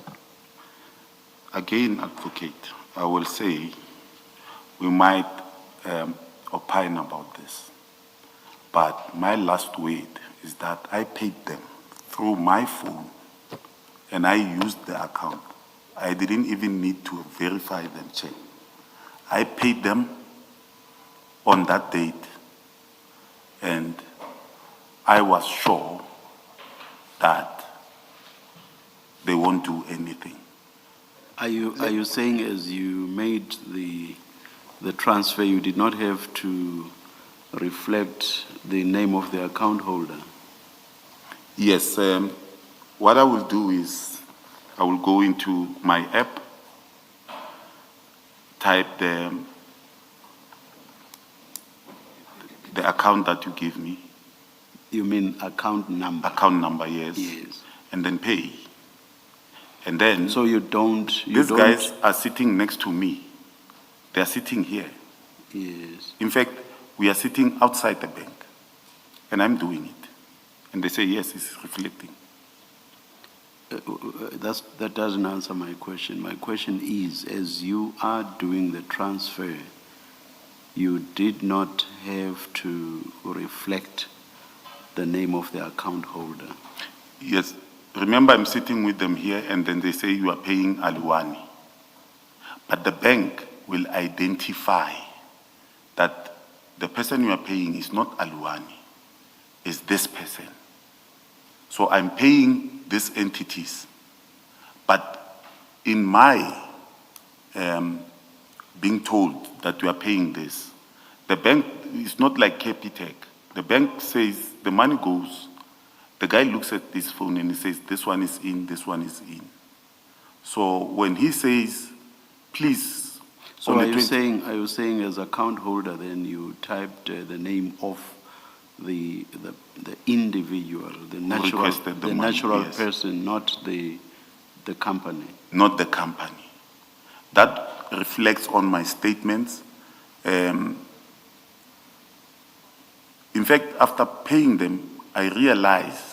again, advocate, I will say we might opine about this, but my last word is that I paid them through my phone and I used the account. I didn't even need to verify them check. I paid them on that date and I was sure that they won't do anything. Are you saying as you made the transfer, you did not have to reflect the name of the account holder? Yes, what I will do is I will go into my app, type the account that you give me. You mean account number? Account number, yes. Yes. And then pay. And then So you don't... these guys are sitting next to me. They are sitting here. Yes. In fact, we are sitting outside the bank and I'm doing it. And they say, yes, it's reflecting. That doesn't answer my question. My question is, as you are doing the transfer, you did not have to reflect the name of the account holder. Yes. Remember, I'm sitting with them here and then they say you are paying Aliwani. But the bank will identify that the person you are paying is not Aliwani, it's this person. So I'm paying these entities. But in my being told that you are paying this, the bank is not like Capitec. The bank says the money goes. The guy looks at this phone and he says, this one is in, this one is in. So when he says, please. So are you saying as account holder then you typed the name of the individual, the natural, requested the money, natural yes. person, not the company? Not the company. That reflects on my statements. In fact, after paying them, I realized,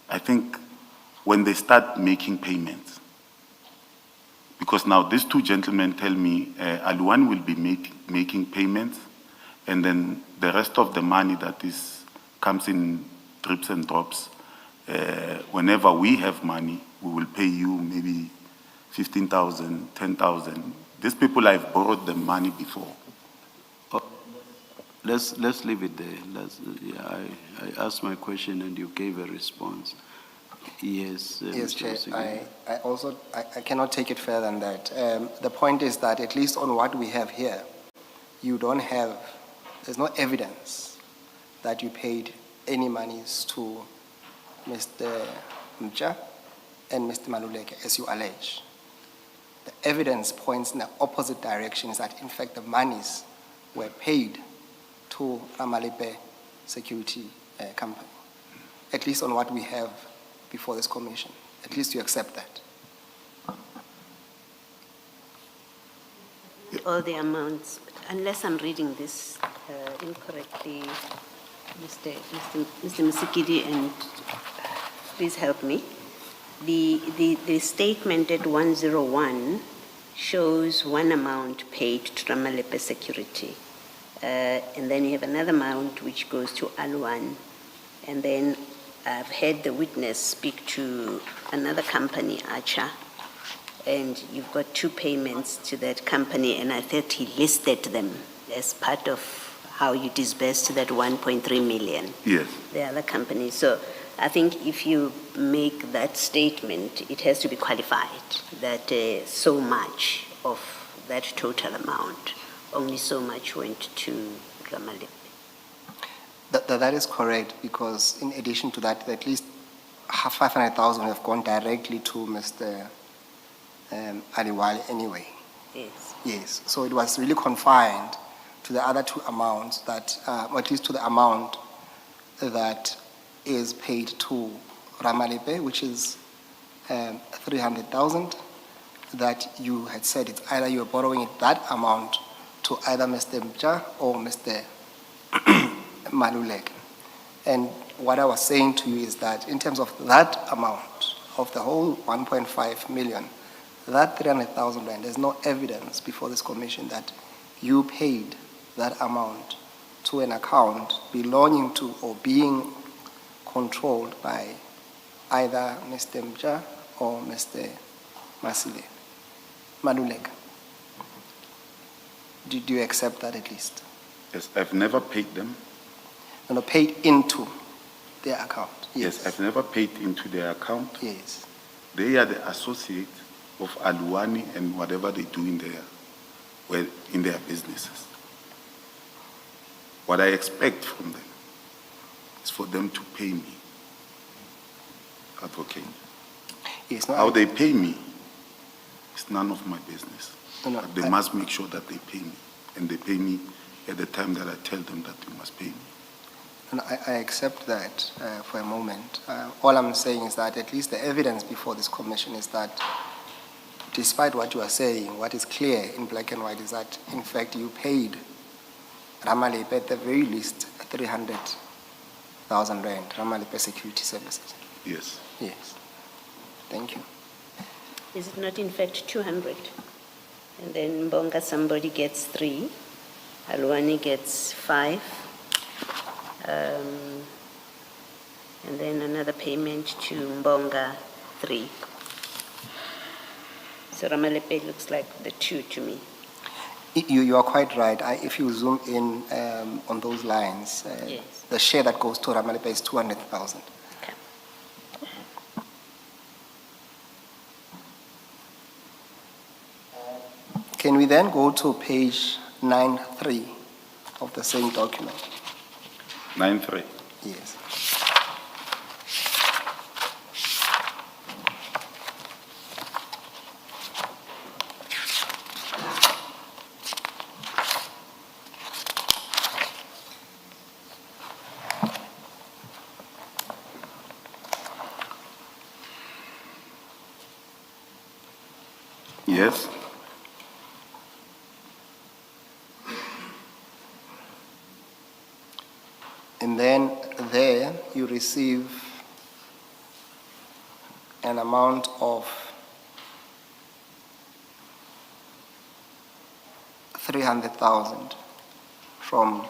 I think, when they start making payments, because now these two gentlemen tell me Aliwan will be making payments, and then the rest of the money that comes in drips and drops, whenever we have money, we will pay you maybe 15,000, 10,000. These people, I've borrowed them money before. Let's leave it there. I asked my question and you gave a response. Yes. Yes, Mr. Chair. Osigwe. I cannot take it further than that. The point is that at least on what we have here, there's no evidence that you paid any monies to Mr. Mcha and Mr. Maluleke, as you allege. The evidence points in the opposite direction, is that in fact the monies were paid to Ramalepe Security Company, at least on what we have before this commission. At least you accept that. All the amounts, unless I'm reading this incorrectly, Mr. Musikidi, and please help me. The statement at 101 shows one amount paid to Ramalepe Security. And then you have another amount which goes to Alwan. And then I've heard the witness speak to another company, Archer, and you've got two payments to that company, and I thought he listed them as part of how you disbursed that 1.3 million, Yes. the other company. So I think if you make that statement, it has to be qualified that so much of that total amount, only so much went to Ramalepe. That is correct, because in addition to that, at least 500,000 have gone directly to Mr. Aliwali anyway. Yes. Yes, so it was really confined to the other two amounts that, or at least to the amount that is paid to Ramalepe, which is 300,000, that you had said it's either you're borrowing that amount to either Mr. Mja or Mr. Maluleke. And what I was saying to you is that in terms of that amount, of the whole 1.5 million, that 300,000 rand, there's no evidence before this commission that you paid that amount to an account belonging to or being controlled by either Mr. Mja or Mr. Maluleke. Do you accept that at least? Yes, I've never paid them. No, paid into their account. Yes, I've never paid into their account. Yes. They are the associate of Aluwani and whatever they do in their businesses. What I expect from them is for them to pay me. Advocate. Yes, no, How they pay me is none of my business. No, But they must make sure that they pay me. And they pay me at the time that I tell them that they must pay me. And I accept that for a moment. All I'm saying is that at least the evidence before this commission is that despite what you are saying, what is clear in black and white is that, in fact, you paid Ramalepe at the very least 300,000 rand, Ramalepe Security Services. Yes. Yes. Thank you. Is it not in fact 200? And then Mbonga, somebody gets 3, Alwani gets 5, and then another payment to Mbonga, 3. So Ramalepe looks like the 2 to me. You are quite right. If you zoom in on those lines, Yes. the share that goes to Ramalepe is 200,000. Okay. Can we then go to page 9.3 of the same document? 9-3. Yes. Yes. And then there you receive an amount of 300,000 from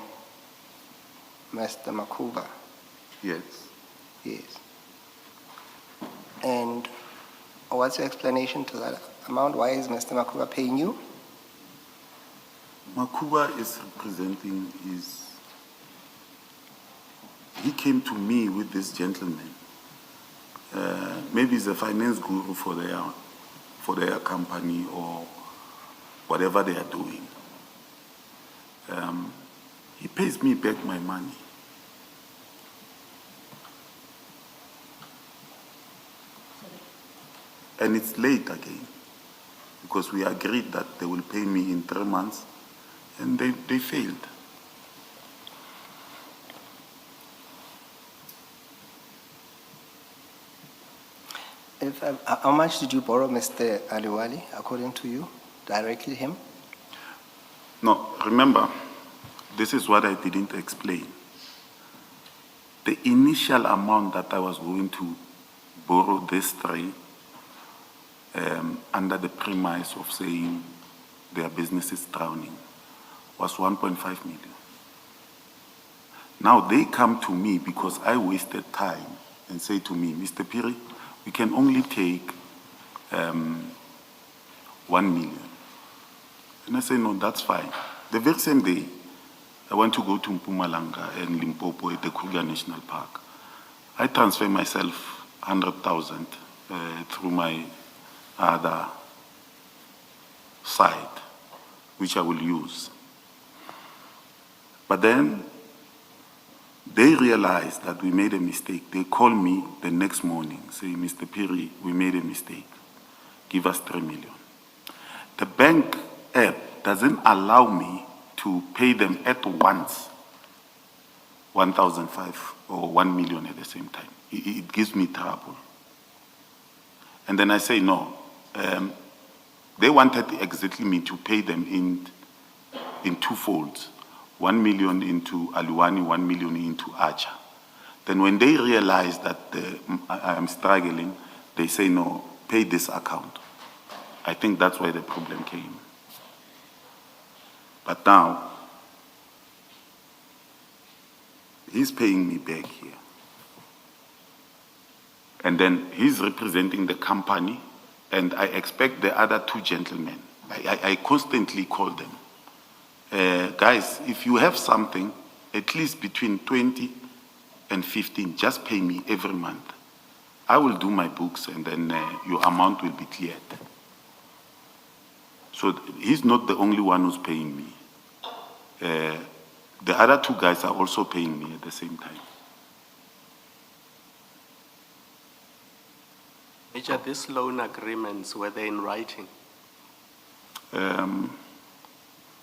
Mr. Makuba. Yes. Yes. And what's your explanation to that amount? Why is Mr. Makuba paying you? Makuba is representing he came to me with this gentleman. Maybe he's a finance guru for their company or whatever they are doing. He pays me back my money. And it's late again, because we agreed that they will pay me in 3 months, and they failed. How much did you borrow Mr. Aliwali, according to you, directly him? No, remember, this is what I didn't explain. The initial amount that I was going to borrow this 3, under the premise of saying their business is drowning, was 1.5 million. Now they come to me because I wasted time and say to me, Mr. Piri, we can only take 1 million. And I say, no, that's fine. The very same day, I want to go to Mpumalanga and Limpopo at the Kruger National Park. I transfer myself 100,000 through my other site, which I will use. But then they realized that we made a mistake. They called me the next morning, saying, Mr. Phiri, we made a mistake. Give us 3 million. The bank app doesn't allow me to pay them at once 1,500 or 1 million at the same time. It gives me trouble. And then I say, no. They wanted exactly me to pay them in two folds. 1 million into Aluwani, 1 million into Acha. Then when they realize that I am struggling, they say, no, pay this account. I think that's where the problem came. But now, he's paying me back here. And then he's representing the company, and I expect the other two gentlemen. I constantly call them. Guys, if you have something, at least between 20 and 15, just pay me every month. I will do my books and then your amount will be cleared. So he's not the only one who's paying me. The other two guys are also paying me at the same time. Major, these loan agreements, were they in writing? I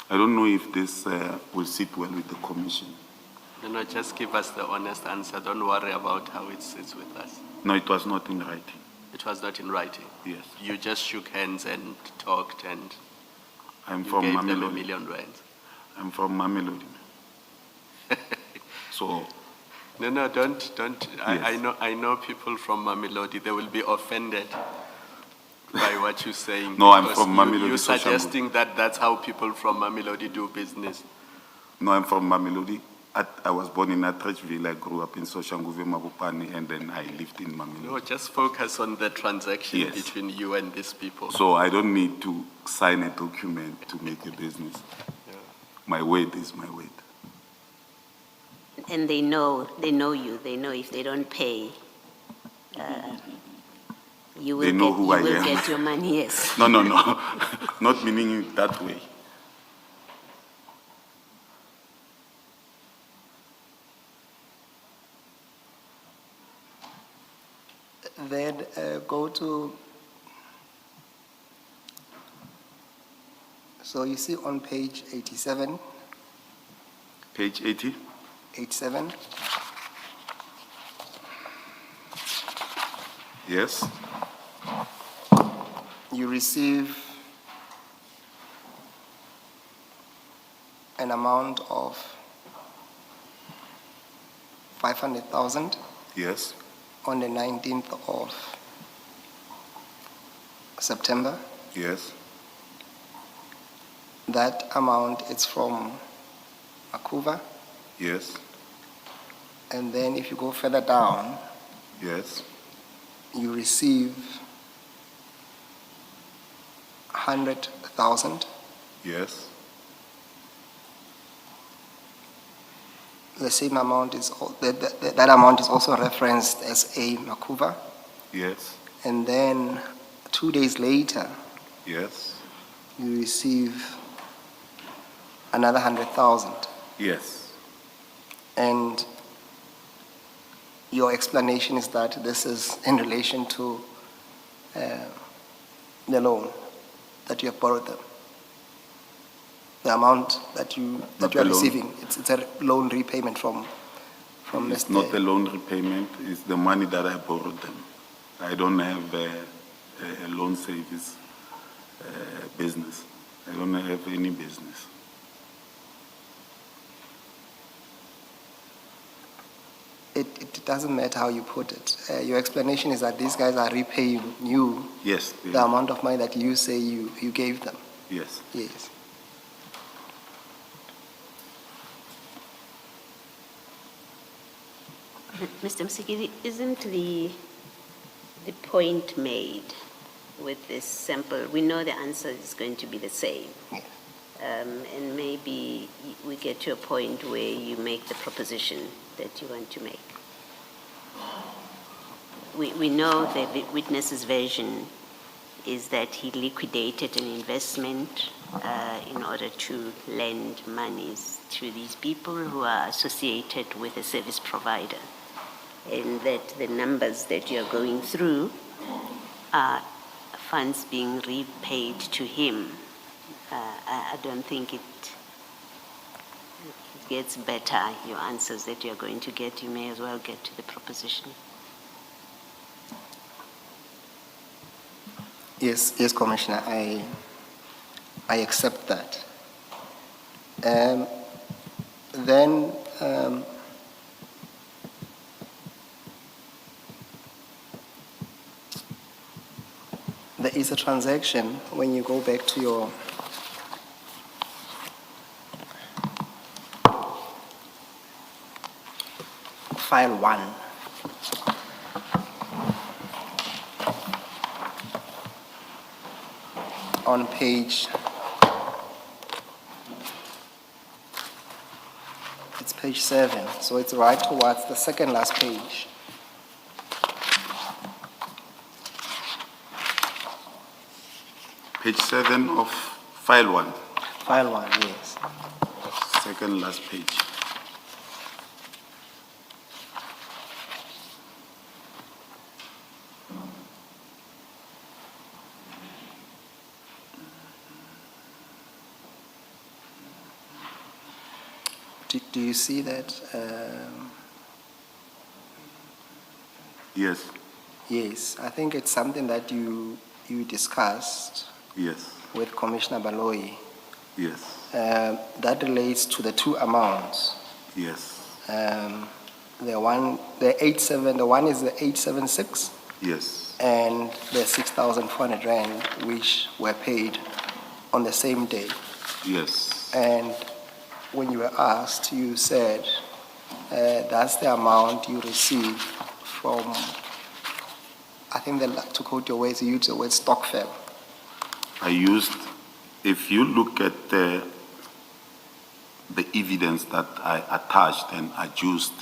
don't know if this will sit well with the commission. No, just give us the honest answer. Don't worry about how it sits with us. No, it was not in writing. It was not in writing? Yes. You just shook hands and talked and I'm you from gave them Mamelodi. R1 million. I'm from Mamelodi. So. No, don't. Yes. I know people from Mamelodi. They will be offended by what you're saying. No, I'm because from Mamelodi. You're Soshanguve. suggesting that that's how people from Mamelodi do business. No, I'm from Mamelodi. I was born in Atteridgeville. I grew up in Soshanguve, Mabopane, and then I lived in Mamelodi. No, just focus on the transaction Yes. between you and these people. So I don't need to sign a document to make a business. Yeah. My word is my word. And they know you. They know if they don't pay, you will, They know who I am. get your money, yes. No. Not meaning it that way. Then go to, so you see on page 87, Page 80. 87, Yes. you receive an amount of 500,000 Yes. on the 19th of September. Yes. That amount is from Makuva. Yes. And then if you go further down, Yes. you receive 100,000. Yes. The same amount is, that amount is also referenced as a Makuva. Yes. And then 2 days later, Yes. you receive another 100,000. Yes. And your explanation is that this is in relation to the loan that you have borrowed them. The amount that you Not are the loan. receiving, it's a loan repayment from It's Mr. not the loan repayment, it's the money that I borrowed them. I don't have a loan service business. I don't have any business. It doesn't matter how you put it. Your explanation is that these guys are repaying you Yes. the amount of money that you say you gave them. Yes. Yes. Mr. Msikili, isn't the point made with this sample? We know the answer is going to be the same. Yes. And maybe we get to a point where you make the proposition that you want to make. We know the witness's version is that he liquidated an investment in order to lend monies to these people who are associated with a service provider, and that the numbers that you're going through are funds being repaid to him. I don't think it gets better, your answers that you're going to get. You may as well get to the proposition. Yes, Commissioner, I accept that. Then there is a transaction when you go back to your file 1. On page, it's page 7, so it's right towards the second last page. Page 7 of file 1, File 1, yes. second last page. Do you see that? Yes, Yes, I think it's something that you discussed yes, with Commissioner Baloyi. yes, That relates to the two amounts. yes, The one is the 876 yes, and the 6,400 rand, which were paid on the same day. yes, And when you were asked, you said that's the amount you received from, I think to quote your words, you used the word Stockfell. I used, if you look at the evidence that I attached and adduced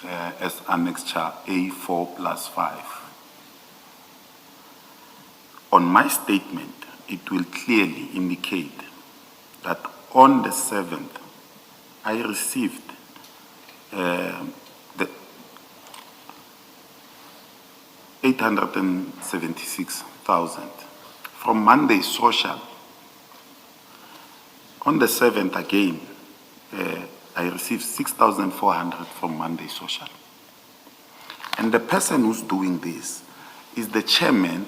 as annexure A4+5, on my statement, it will clearly indicate that on the 7th, I received the 876,000 from Monday Social. On the 7th again, I received 6,400 from Monday Social. And the person who's doing this is the chairman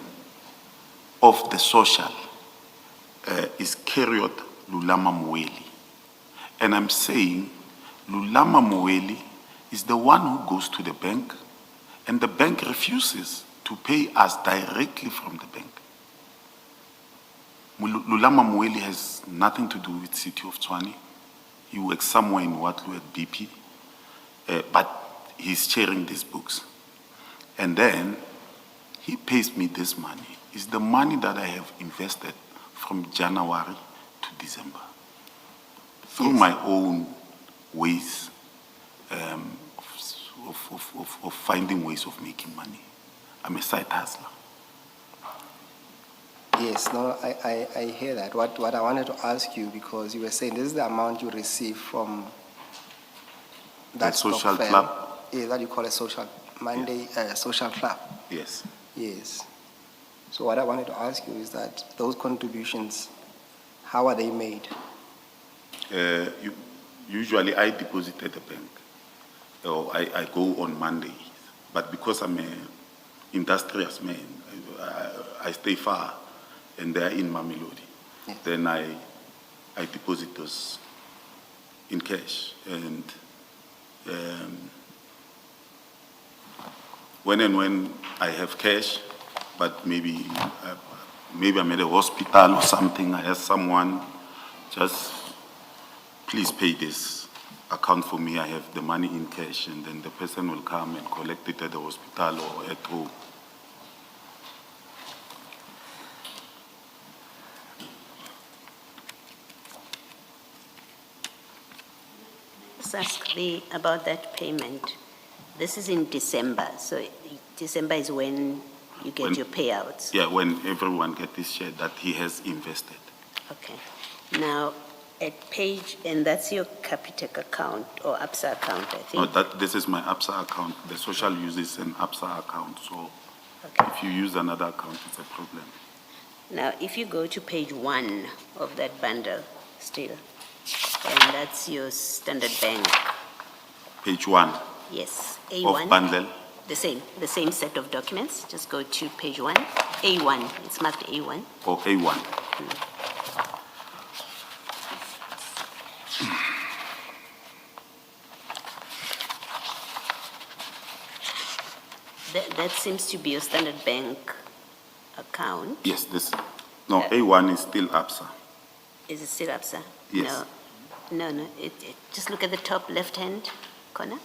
of the social, is Keriot Lulama Mweli. And I'm saying Lulama Mweli is the one who goes to the bank, and the bank refuses to pay us directly from the bank. Lulama Mweli has nothing to do with City of Tshwane. He works somewhere in Watlu at BP, but he's chairing these books. And then he pays me this money. It's the money that I have invested from January to December through my own ways of finding ways of making money. I'm a side hustler. Yes, no, I hear that. What I wanted to ask you, because you were saying this is the amount you receive from that social Stockfell. club? Yeah, that you call a social Monday social club. Yes. Yes. So what I wanted to ask you is that those contributions, how are they made? Usually I deposit at the bank, or I go on Monday. But because I'm an industrious man, I stay far, and they're in Mamelodi. Yes. Then I deposit those in cash. And when I have cash, but maybe I'm at a hospital or something, I ask someone, just please pay this account for me, I have the money in cash, and then the person will come and collect it at the hospital or at home. just ask about that payment? This is in December, so December is when you get When- your payouts. Yeah, when everyone gets this share that he has invested. Okay. Now, at page, and that's your Capitec account or ABSA account, I No, think. this is my ABSA account. The social uses an ABSA account, so Okay. if you use another account, it's a problem. Now, if you go to page 1 of that bundle still, and that's your Standard Bank, Page 1 yes, of A1. bundle. The same set of documents. Just go to page 1, A1. It's marked A1. Or A1. That seems to be your Standard Bank account. Yes, no, A1 is still ABSA. Is it still ABSA? Yes. No. Just look at the top left-hand corner.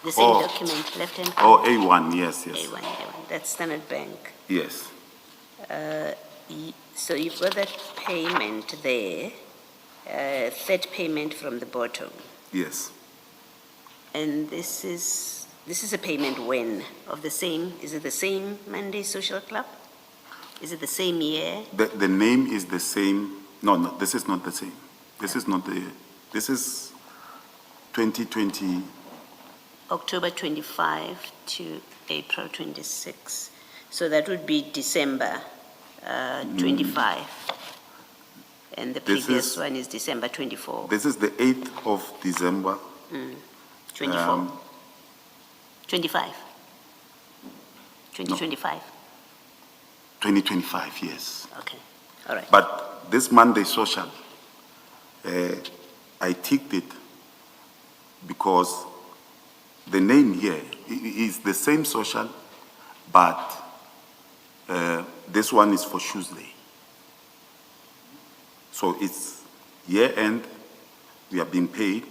The same Oh. document, left-hand Oh, corner. A1, yes. A1. That's Standard Bank. Yes. So you've got that payment there, third payment from the bottom. Yes. And this is a payment when? Is it the same Monday Social Club? Is it the same year? The name is the same. No, this is not the same. This is 2020. October 25 to April 26. So that would be December 25. And the This previous is- one is December 24. This is the 8th of December. 24. 25. 2025. 2025, yes. Okay. All right. But this Monday social, I ticked it because the name here is the same social, but this one is for Tuesday. So it's year end, we are being paid,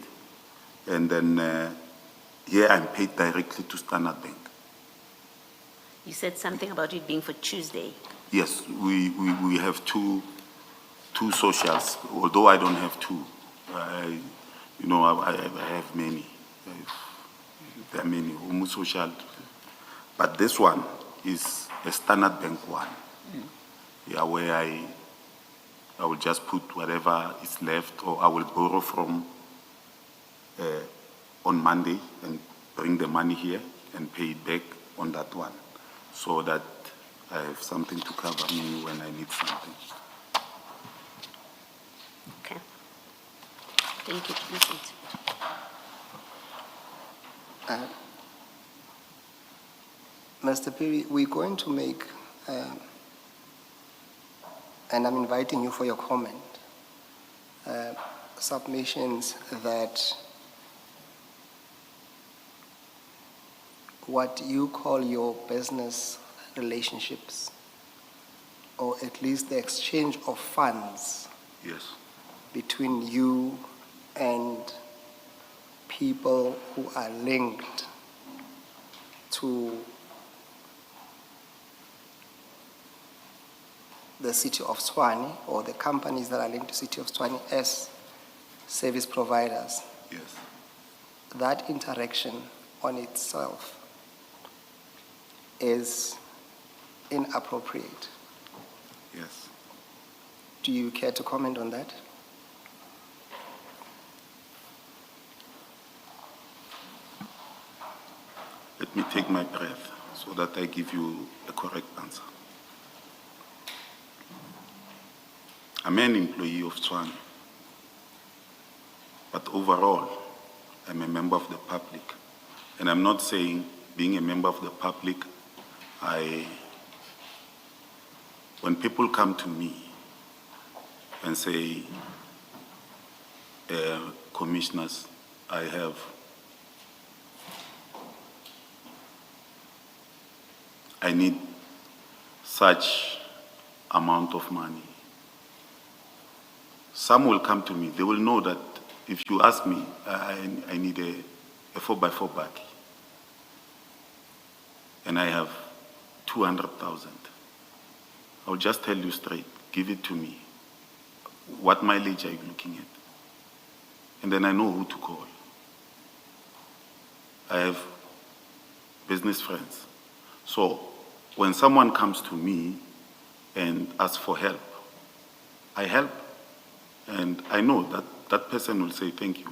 and then here I'm paid directly to Standard Bank. You said something about it being for Tuesday. Yes, we have two socials, although I don't have two. I have many. There are many, Homo Social. But this one is a Standard Bank one. Yeah, where I will just put whatever is left, or I will borrow from on Monday and bring the money here and pay it back on that one, so that I have something to cover me when I need something. Okay. Thank you. Vincent. Mr. Perry, we're going to make, and I'm inviting you for your comment, submissions that what you call your business relationships, or at least the exchange of funds Yes. between you and people who are linked to the city of Tshwane, or the companies that are linked to city of Tshwane as service providers. Yes. That interaction on itself is inappropriate. Yes. Do you care to comment on that? Let me take my breath so that I give you a correct answer. I'm an employee of Tshwane, but overall, I'm a member of the public. And I'm not saying being a member of the public, when people come to me and say, commissioners, I need such amount of money. Some will come to me, they will know that if you ask me, I need a 4x4 buggy, and I have 200,000. I'll just tell you straight, give it to me. What mileage are you looking at? And then I know who to call. I have business friends. So when someone comes to me and asks for help, I help. And I know that that person will say thank you.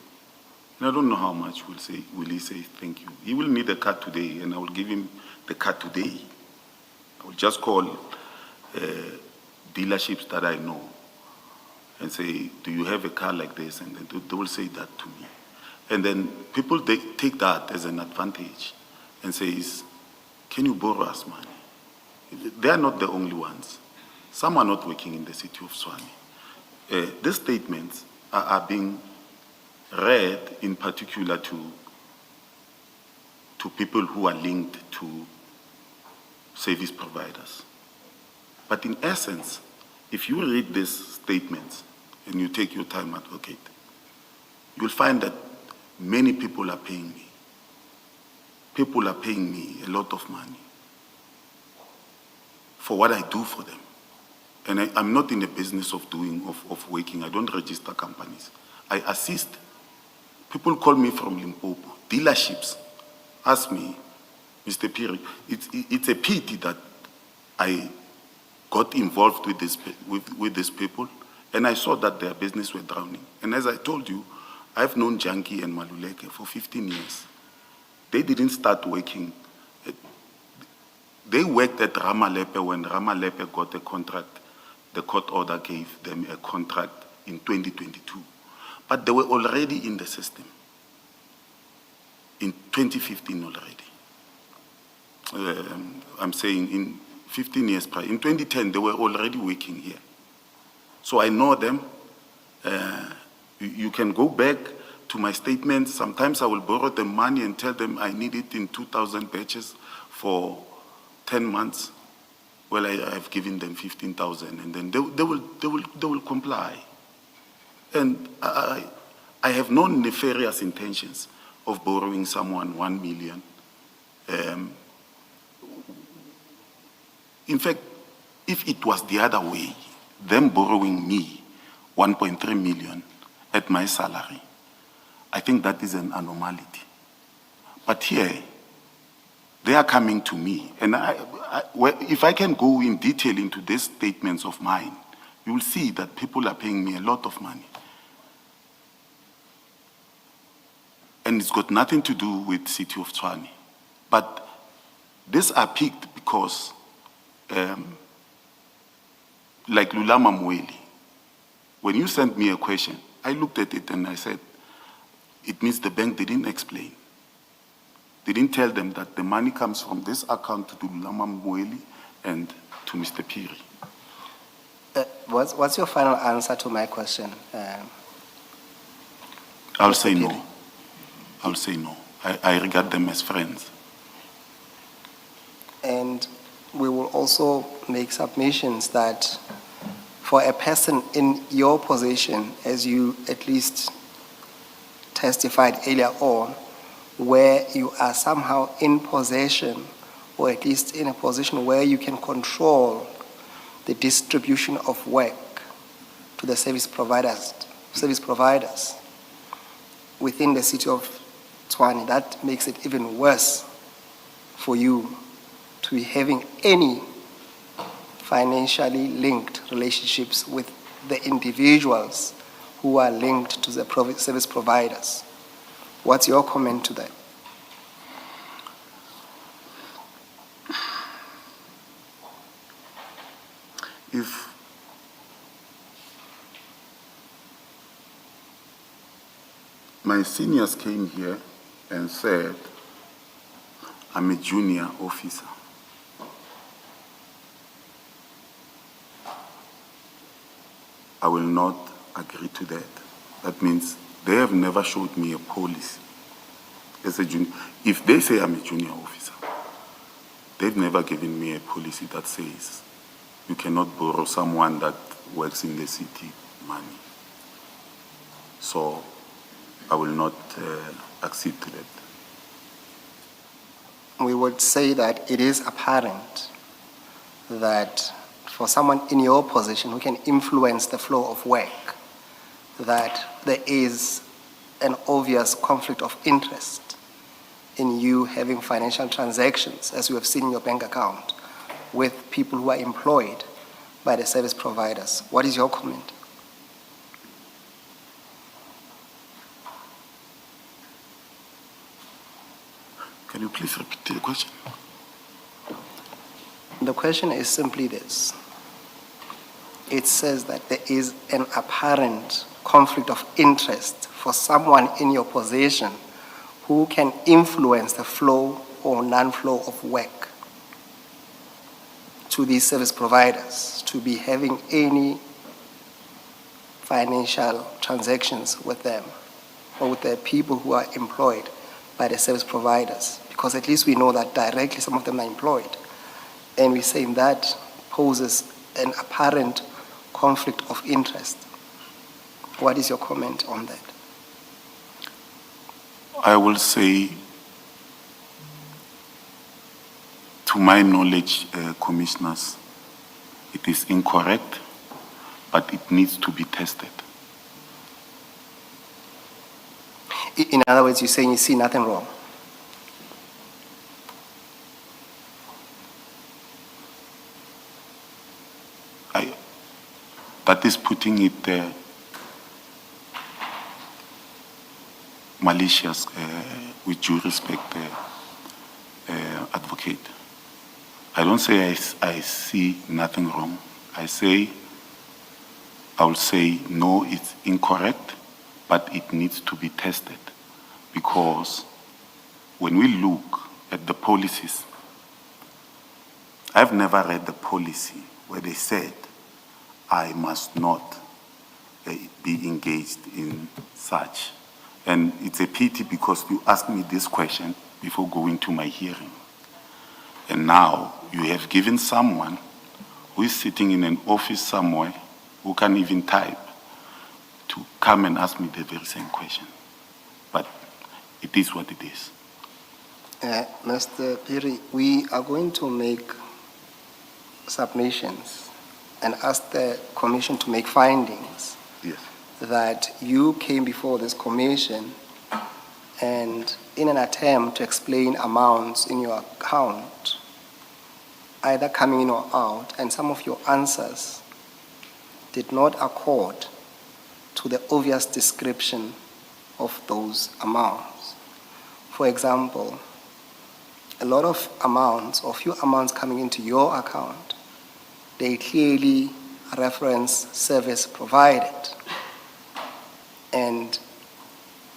And I don't know how much will he say thank you. He will need a car today, and I will give him the car today. I will just call dealerships that I know and say, do you have a car like this? And then they will say that to me. And then people, they take that as an advantage and says, can you borrow us money? They are not the only ones. Some are not working in the city of Tshwane. These statements are being read in particular to people who are linked to service providers. But in essence, if you read these statements and you take your time, advocate, you'll find that many people are paying me. People are paying me a lot of money for what I do for them. And I'm not in the business of working. I don't register companies. I assist. People call me from Limpopo. Dealerships ask me, Mr. Phiri, it's a pity that I got involved with these people, and I saw that their business were drowning. And as I told you, I've known Junkie and Maluleke for 15 years. They didn't start working. They worked at Ramalepe when Ramalepe got a contract. The court order gave them a contract in 2022. But they were already in the system in 2015 already. I'm saying in 15 years prior. In 2010, they were already working here. So I know them. You can go back to my statements. Sometimes I will borrow them money and tell them I need it in 2,000 batches for 10 months. Well, I've given them 15,000, and then they will comply. And I have no nefarious intentions of borrowing someone 1 million. In fact, if it was the other way, them borrowing me 1.3 million at my salary, I think that is an anomaly. But here, they are coming to me, and if I can go in detail into these statements of mine, you will see that people are paying me a lot of money. And it's got nothing to do with City of Tshwane. But these are picked because, like Lulama Mweli, when you sent me a question, I looked at it and I said, it means the bank didn't explain. They didn't tell them that the money comes from this account to Lulama Mweli and to Mr. Phiri. What's your final answer to my question? I'll say no. I'll say no. I regard them as friends. And we will also make submissions that for a person in your position, as you at least testified earlier on, where you are somehow in possession, or at least in a position where you can control the distribution of work to the service providers within the city of Tshwane, that makes it even worse for you to be having any financially linked relationships with the individuals who are linked to the service providers. What's your comment to that? If my seniors came here and said, I'm a junior officer, I will not agree to that. That means they have never showed me a policy as a junior. If they say I'm a junior officer, they've never given me a policy that says you cannot borrow someone that works in the city money. So I will not accede to that. We would say that it is apparent that for someone in your position who can influence the flow of work, that there is an obvious conflict of interest in you having financial transactions, as you have seen in your bank account, with people who are employed by the service providers. What is your comment? Can you please repeat the question? The question is simply this. It says that there is an apparent conflict of interest for someone in your position who can influence the flow or non-flow of work to these service providers, to be having any financial transactions with them or with the people who are employed by the service providers, because at least we know that directly some of them are employed. And we're saying that poses an apparent conflict of interest. What is your comment on that? I will say, to my knowledge, commissioners, it is incorrect, but it needs to be tested. In other words, you're saying you see nothing wrong? That is putting it malicious, with due respect, advocate. I don't say I see nothing wrong. I will say no, it's incorrect, but it needs to be tested, because when we look at the policies, I've never read the policy where they said I must not be engaged in such. And it's a pity, because you asked me this question before going to my hearing. And now you have given someone who is sitting in an office somewhere, who can't even type, to come and ask me the very same question. But it is what it is. Mr. Piri, we are going to make submissions and ask the commission to make findings. Yes. That you came before this commission and in an attempt to explain amounts in your account, either coming in or out, and some of your answers did not accord to the obvious description of those amounts. For example, a lot of amounts, or few amounts coming into your account, they clearly reference service provided. And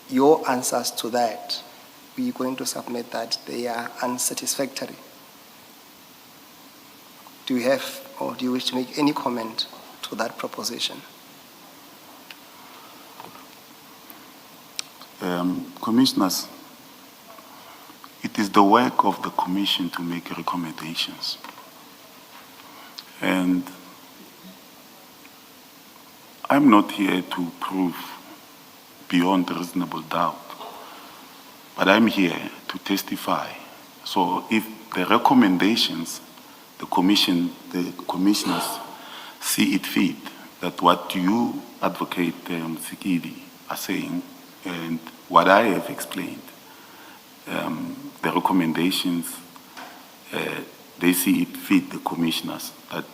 your answers to that, we're going to submit that they are unsatisfactory. Do you have, or do you wish to make any comment to that proposition? Commissioners, it is the work of the commission to make recommendations. And I'm not here to prove beyond reasonable doubt, but I'm here to testify. So if the recommendations, the commissioners see it fit, that what you advocate, Sikidi, are saying, and what I have explained, the recommendations, they see it fit, the commissioners, that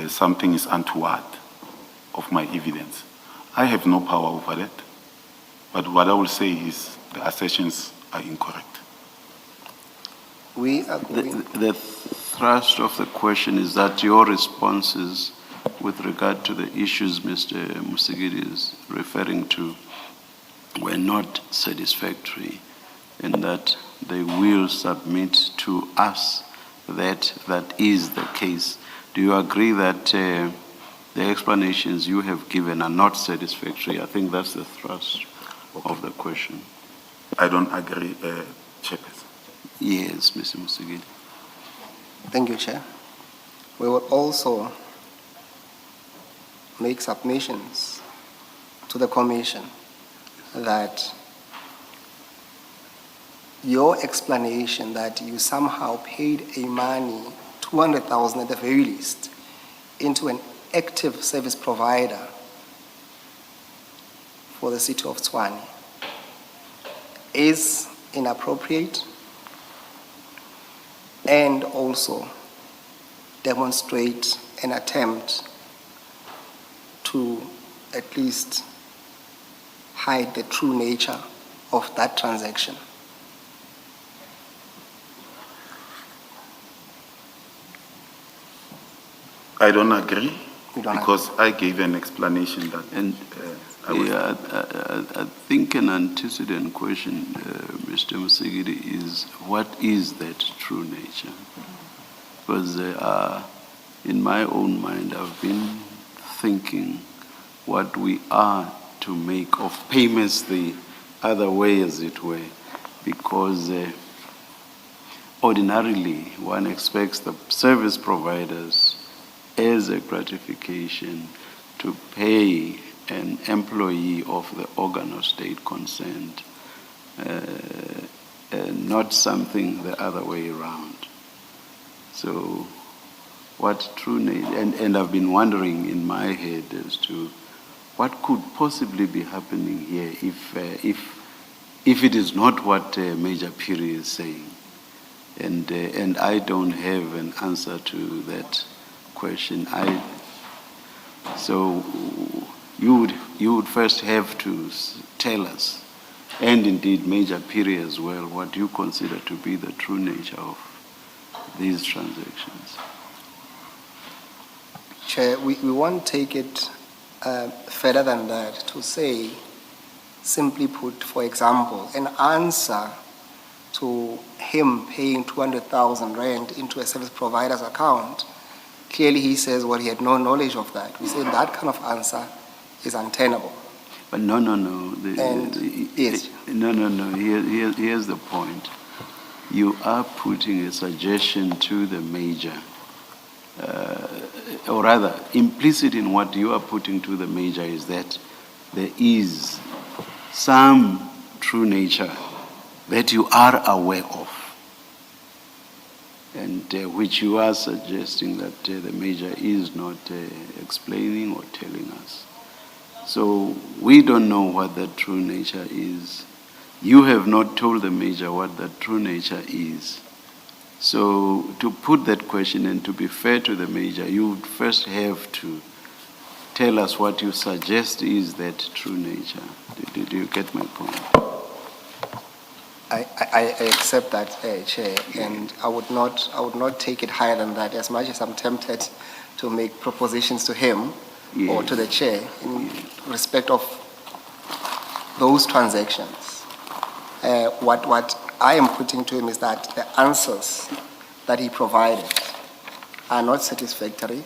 something is untoward of my evidence. I have no power over that, but what I will say is the assertions are incorrect. We are going... The thrust of the question is that your responses with regard to the issues Mr. Musigiri is referring to were not satisfactory, and that they will submit to us that that is the case. Do you agree that the explanations you have given are not satisfactory? I think that's the thrust of the question. I don't agree, Chairperson. Yes, Mr. Musigiri. Thank you, Chair. We will also make submissions to the Commission that your explanation that you somehow paid a money, 200,000 at the very least, into an active service provider for the city of Tshwane is inappropriate and also demonstrate an attempt to at least hide the true nature of that transaction. I don't agree You don't because I gave an explanation that And I was I think an antecedent question, Mr. Musigiri, is what is that true nature? Because in my own mind, I've been thinking what we are to make of payments the other way, as it were, because ordinarily one expects the service providers as a gratification to pay an employee of the organ of state concerned, not something the other way around. So what true nature, and I've been wondering in my head as to what could possibly be happening here if it is not what Major Piri is saying. And I don't have an answer to that question. So you would first have to tell us, and indeed Major Piri as well, what you consider to be the true nature of these transactions. Chair, we won't take it further than that to say, simply put, for example, an answer to him paying 200,000 rand into a service provider's account. Clearly he says, well, he had no knowledge of that. We say that kind of answer is untenable. But no. Yes. No. Here's the point. You are putting a suggestion to the major, or rather, implicit in what you are putting to the major is that there is some true nature that you are aware of, and which you are suggesting that the major is not explaining or telling us. So we don't know what that true nature is. You have not told the major what that true nature is. So to put that question and to be fair to the major, you would first have to tell us what you suggest is that true nature. Did you get my point? I accept that, Chair, and I would not take it higher than that, as much as I'm tempted to make propositions to him or to the Chair in respect of those transactions. What I am putting to him is that the answers that he provided are not satisfactory.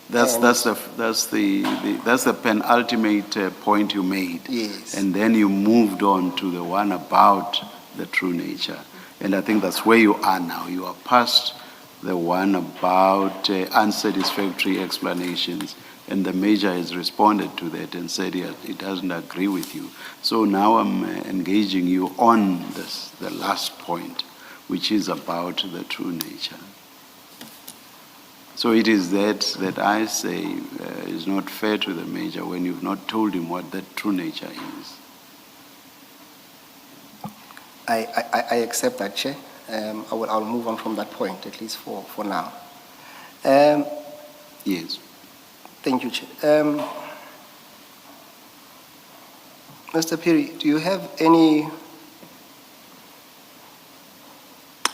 That's the penultimate point you made. Yes. And then you moved on to the one about the true nature. And I think that's where you are now. You are past the one about unsatisfactory explanations. And the major has responded to that and said it doesn't agree with you. So now I'm engaging you on the last point, which is about the true nature. So it is that I say is not fair to the major when you've not told him what that true nature is. I accept that, Chair. I'll move on from that point, at least for now. Yes. Thank you, Chair. Mr. Piri, do you have any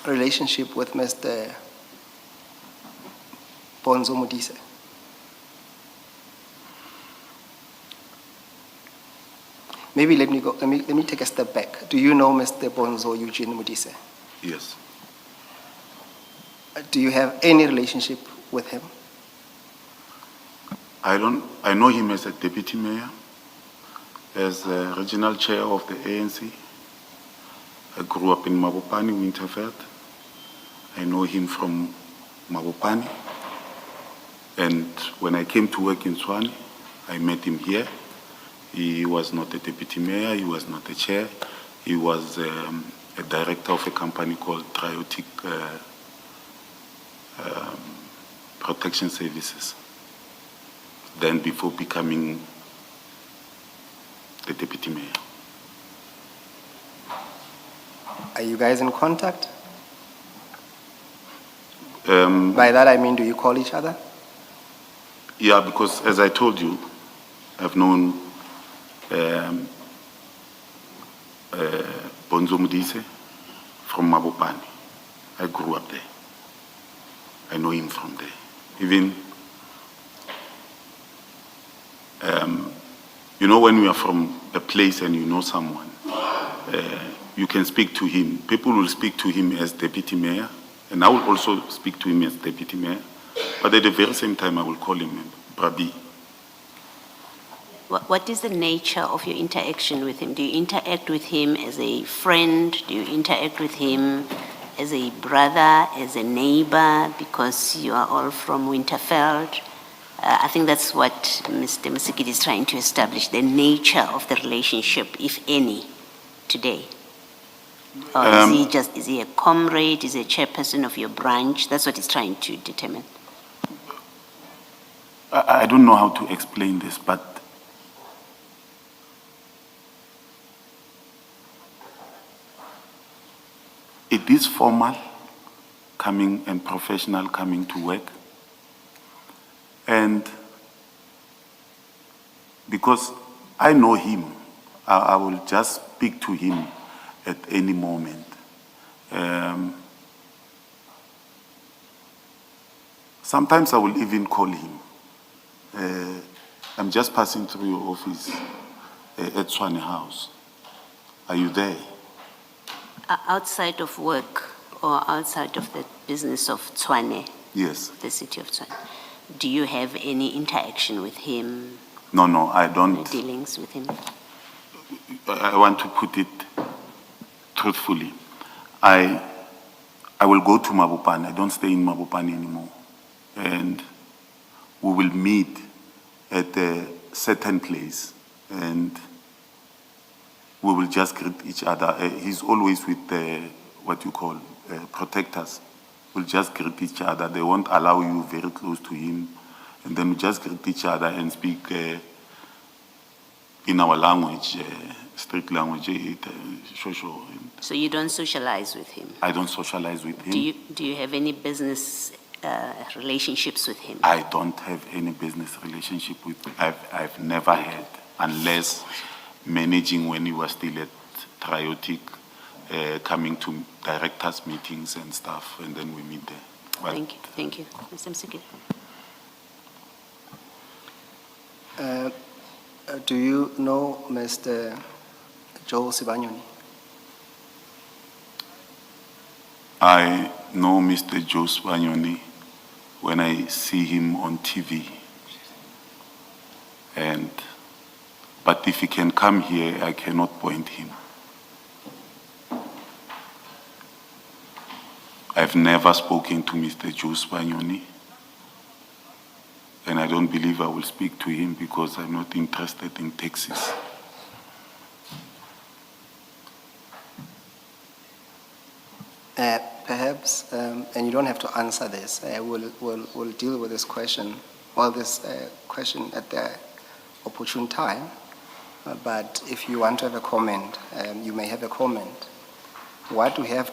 relationship with Mr. Bonzo Modise? Maybe let me take a step back. Do you know Mr. Bonzo Eugene Modise? yes. Do you have any relationship with him? I know him as a deputy mayor, as a regional chair of the ANC. I grew up in Mabopane, Winterveld. I know him from Mabopane. And when I came to work in Tshwane, I met him here. He was not a deputy mayor, he was not a chair. He was a director of a company called Triotic Protection Services. Then before becoming the deputy mayor. Are you guys in contact? Um, By that I mean, do you call each other? Yeah, because as I told you, I've known Bonzo Mudise from Mabopane. I grew up there. I know him from there. Even, you know, when you are from a place and you know someone, you can speak to him. People will speak to him as deputy mayor, and I will also speak to him as deputy mayor. But at the very same time, I will call him Brabi. What is the nature of your interaction with him? Do you interact with him as a friend? Do you interact with him as a brother, as a neighbor, because you are all from Winterfeld? I think that's what Mr. Musikiti is trying to establish, the nature of the relationship, if any, today. Or is he a comrade, is he a chairperson of your branch? That's what he's trying to determine. I don't know how to explain this, but it is formal coming and professional coming to work. And because I know him, I will just speak to him at any moment. Sometimes I will even call him. I'm just passing through your office at Swane House. Are you there? Outside of work or outside of the business of Tshwane, Yes. the city of Tshwane, do you have any interaction with him, No, I any don't. dealings with him? I want to put it truthfully. I will go to Mabopane. I don't stay in Mabopane anymore. And we will meet at a certain place and we will just greet each other. He's always with what you call protectors. We'll just greet each other. They won't allow you very close to him. And then we just greet each other and speak in our language, strict language, shosho. So you don't socialize with him? I don't socialize with him. Do you have any business relationships with him? I don't have any business relationship with him. I've never had, unless managing when he was still at Triotic, coming to directors' meetings and stuff, and then we meet there. But Thank you. Mr. Msikili. Do you know Mr. Joe Sibanyoni? I know Mr. Joe Spanioni when I see him on TV. But if he can come here, I cannot point him. I've never spoken to Mr. Joe Spanioni, and I don't believe I will speak to him because I'm not interested in taxis. Perhaps, and you don't have to answer this, we'll deal with this question, question at the opportune time. But if you want to have a comment, you may have a comment. What we have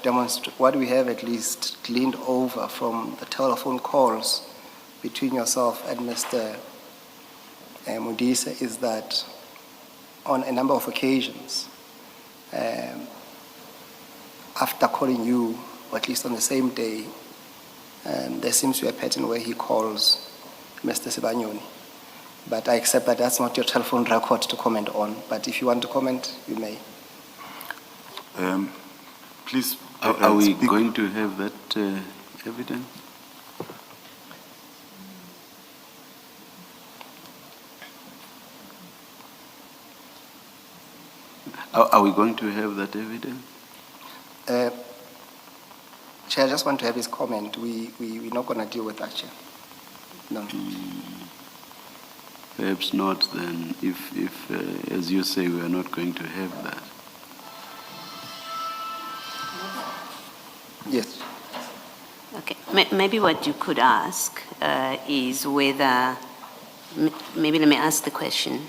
at least gleaned over from the telephone calls between yourself and Mr. Mudise is that on a number of occasions, after calling you, or at least on the same day, there seems to be a pattern where he calls Mr. Sibanyoni. But I accept that that's not your telephone record to comment on. But if you want to comment, you may. Please. Are we speak. going to have that evidence? Are we going to have that evidence? Chair, I just want to have his comment. We're not going to deal with that, Chair. No. Perhaps not then, if as you say, we are not going to have that. Yes. Okay, maybe what you could ask is whether, maybe let me ask the question,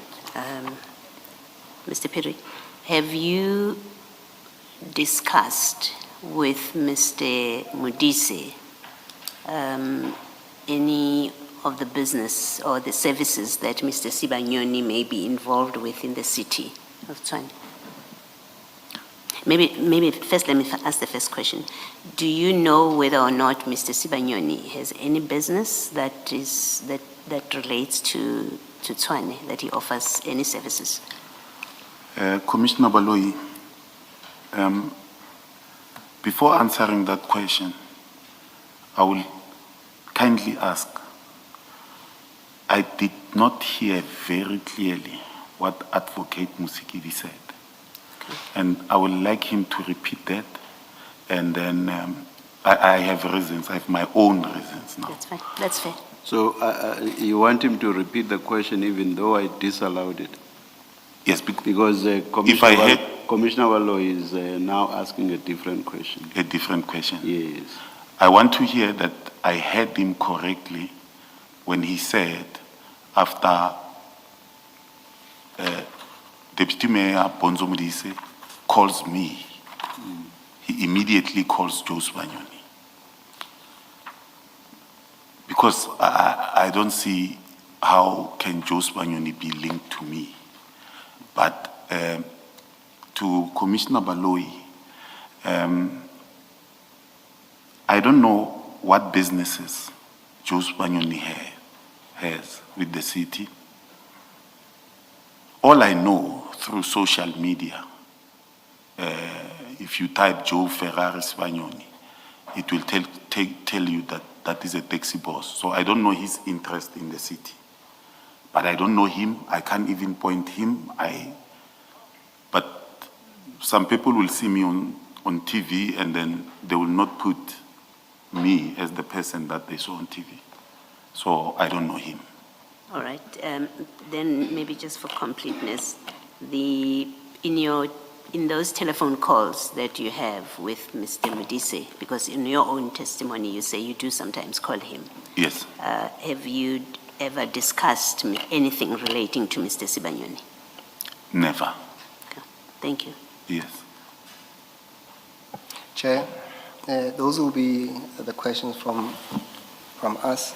Mr. Piri, have you discussed with Mr. Modise any of the business or the services that Mr. Sibanyoni may be involved with in the city of Tshwane? Maybe first let me ask the first question. Do you know whether or not Mr. Sibanyoni has any business that relates to Tshwane, that he offers any services? Commissioner Baloyi, before answering that question, I will kindly ask, I did not hear very clearly what Advocate Musikidi said. And I would like him to repeat that. And then I have reasons, I have my own reasons now. That's fine, that's fair. So you want him to repeat the question even though I disallowed it? Yes, Because Commissioner Wallo is now asking a different question. a different question. Yes. I want to hear that I heard him correctly when he said after Deputy Mayor Bonzo Modise calls me, he immediately calls Joe Sibanyoni. Because I don't see how can Joe Sibanyoni be linked to me. But to Commissioner Baloyi, I don't know what businesses Joe Sibanyoni has with the city. All I know through social media, if you type Joe Ferrari Sibanyoni, it will tell you that that is a taxi boss. So I don't know his interest in the city. But I don't know him. I can't even point him. But some people will see me on TV and then they will not put me as the person that they saw on TV. So I don't know him. All right, then maybe just for completeness, in those telephone calls that you have with Mr. Modise, because in your own testimony you say you do sometimes call him. Yes. Have you ever discussed anything relating to Mr. Sibanyoni? Never. Okay. Thank you. Yes. Chair, those will be the questions from us.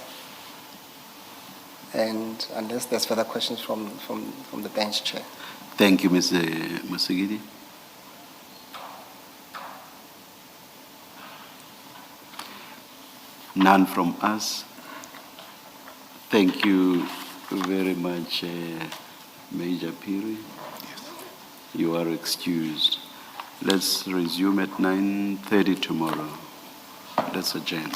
And unless there's further questions from the bench, Chair. Thank you, Mr. Musigidi. None from us. Thank you very much, Major Piri. You are excused. Let's resume at 9:30 tomorrow. Let's adjourn.